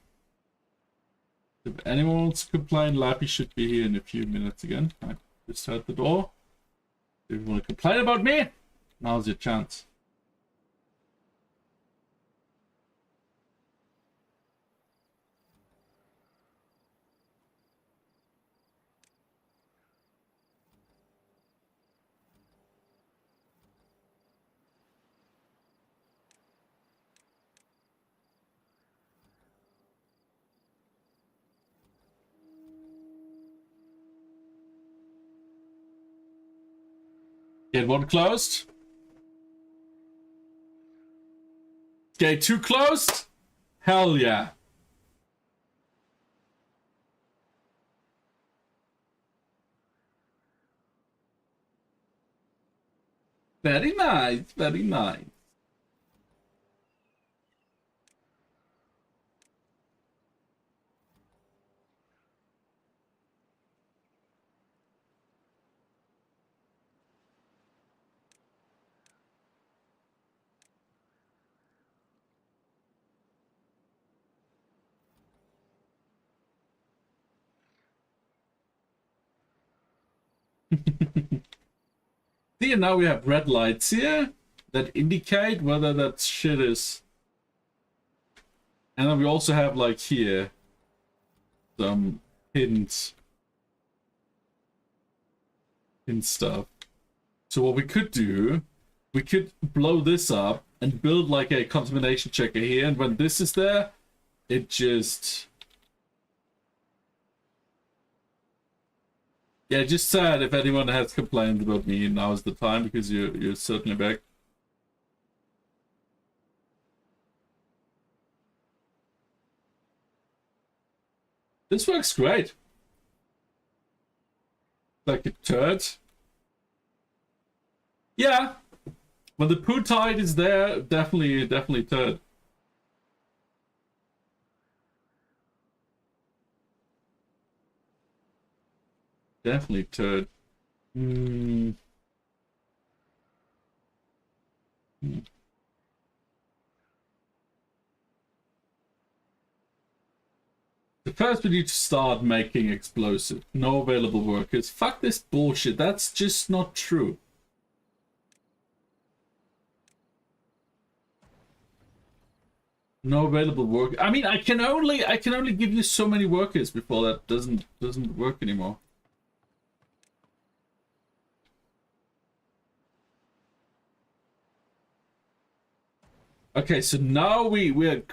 S1: If anyone wants to complain, Lappy should be here in a few minutes again. I just heard the door. If you want to complain about me, now's your chance. Get one closed. Gate 2 closed. Hell yeah. Very nice, very nice. See, now we have red lights here that indicate whether that shit is. And then we also have, like, here some hints in stuff. So what we could do, we could blow this up and build like a contamination checker here, and when this is there, it just... Yeah, just sad if anyone has complained about me, now's the time, because you're certainly back. This works great. Like a turd. Yeah. When the poo tide is there, definitely turd. Definitely turd. The first we need to start making explosive. No available workers. Fuck this bullshit. That's just not true. No available work. I mean, I can only give you so many workers before that doesn't work anymore. Okay, so now we're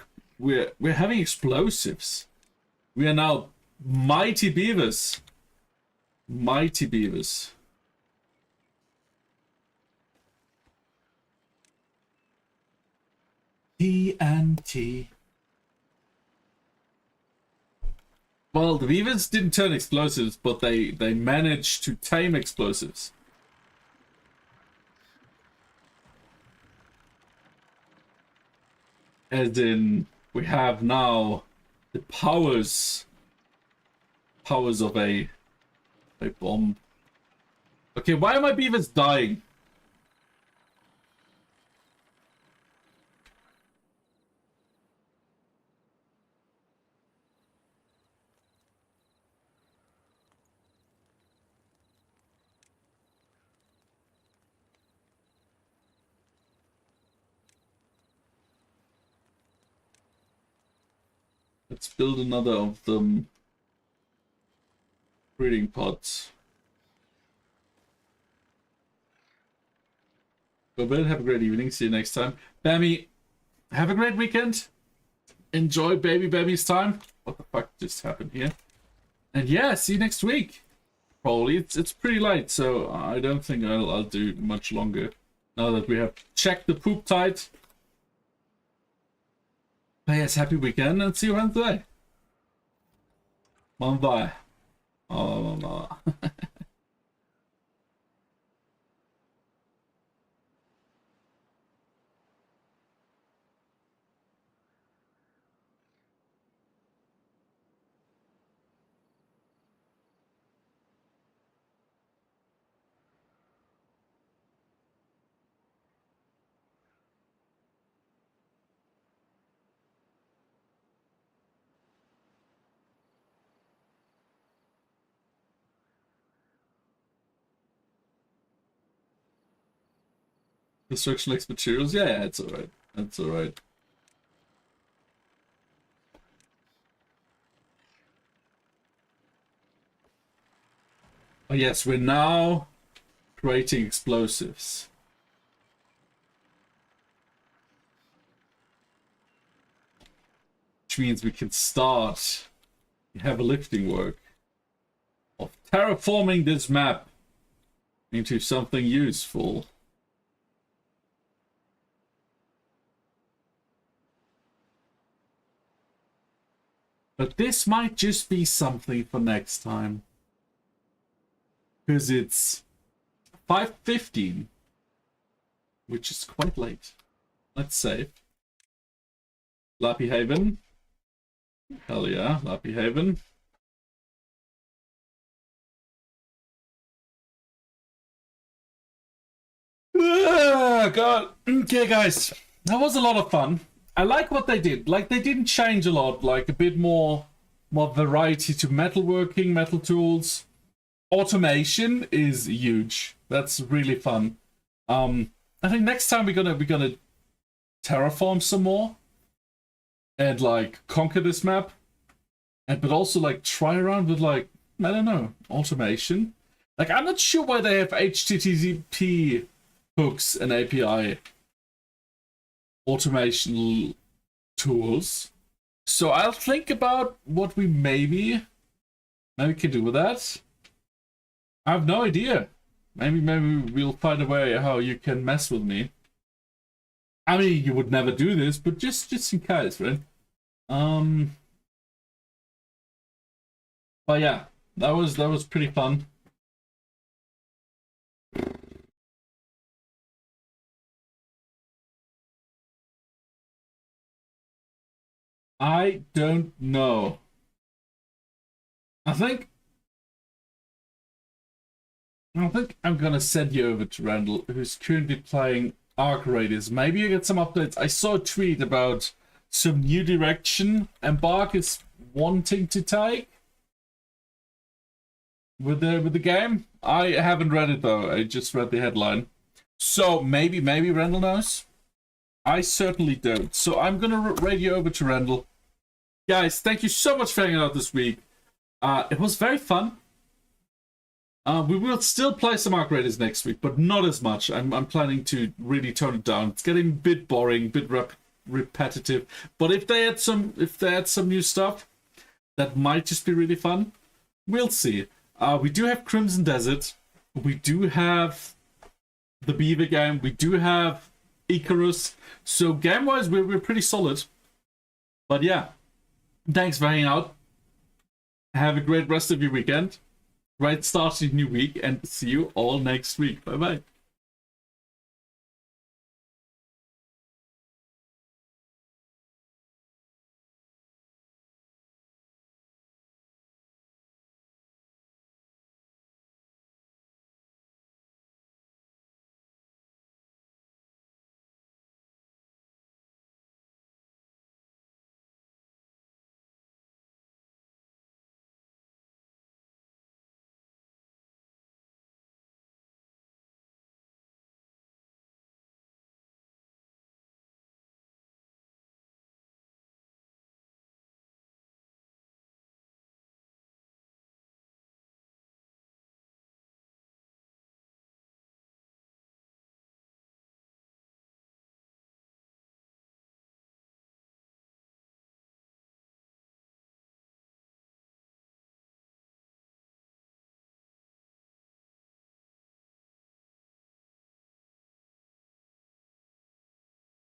S1: having explosives. We are now mighty beavers. Mighty beavers. TNT. Well, the Beavers didn't turn explosives, but they managed to tame explosives. As in, we have now the powers of a bomb. Okay, why are my beavers dying? Let's build another of them. Breeding pods. Go bed, have a great evening. See you next time. Bammy, have a great weekend. Enjoy baby's time. What the fuck just happened here? And yeah, see you next week. Probably. It's pretty late, so I don't think I'll do much longer. Now that we have checked the poop tight. But yes, happy weekend and see you Wednesday. Bye. Oh. Destruction likes materials? Yeah, it's alright. That's alright. Oh yes, we're now creating explosives. Which means we can start the heavy lifting work of terraforming this map into something useful. But this might just be something for next time. Because it's 5:15, which is quite late. Let's save. Lappy Haven. Hell yeah, Lappy Haven. God. Okay, guys. That was a lot of fun. I like what they did. Like, they didn't change a lot. Like, a bit more variety to metalworking, metal tools. Automation is huge. That's really fun. I think next time we're gonna terraform some more and like conquer this map, but also like try around with like, I don't know, automation. Like, I'm not sure why they have HTTP hooks and API automation tools. So I'll think about what we maybe can do with that. I have no idea. Maybe we'll find a way how you can mess with me. I mean, you would never do this, but just in case, right? But yeah, that was pretty fun. I don't know. I think I'm gonna send you over to Randall, who's currently playing Arc Raiders. Maybe you get some updates. I saw a tweet about some new direction Embark is wanting to take with the game. I haven't read it though. I just read the headline. So maybe Randall knows. I certainly don't. So I'm gonna radio over to Randall. Guys, thank you so much for hanging out this week. It was very fun. We will still play some Arc Raiders next week, but not as much. I'm planning to really tone it down. It's getting a bit boring, a bit repetitive. But if they add some new stuff, that might just be really fun. We'll see. We do have Crimson Desert. We do have the Beaver game. We do have Icarus. So game-wise, we're pretty solid. But yeah, thanks for hanging out. Have a great rest of your weekend. Great start to the new week, and see you all next week. Bye bye.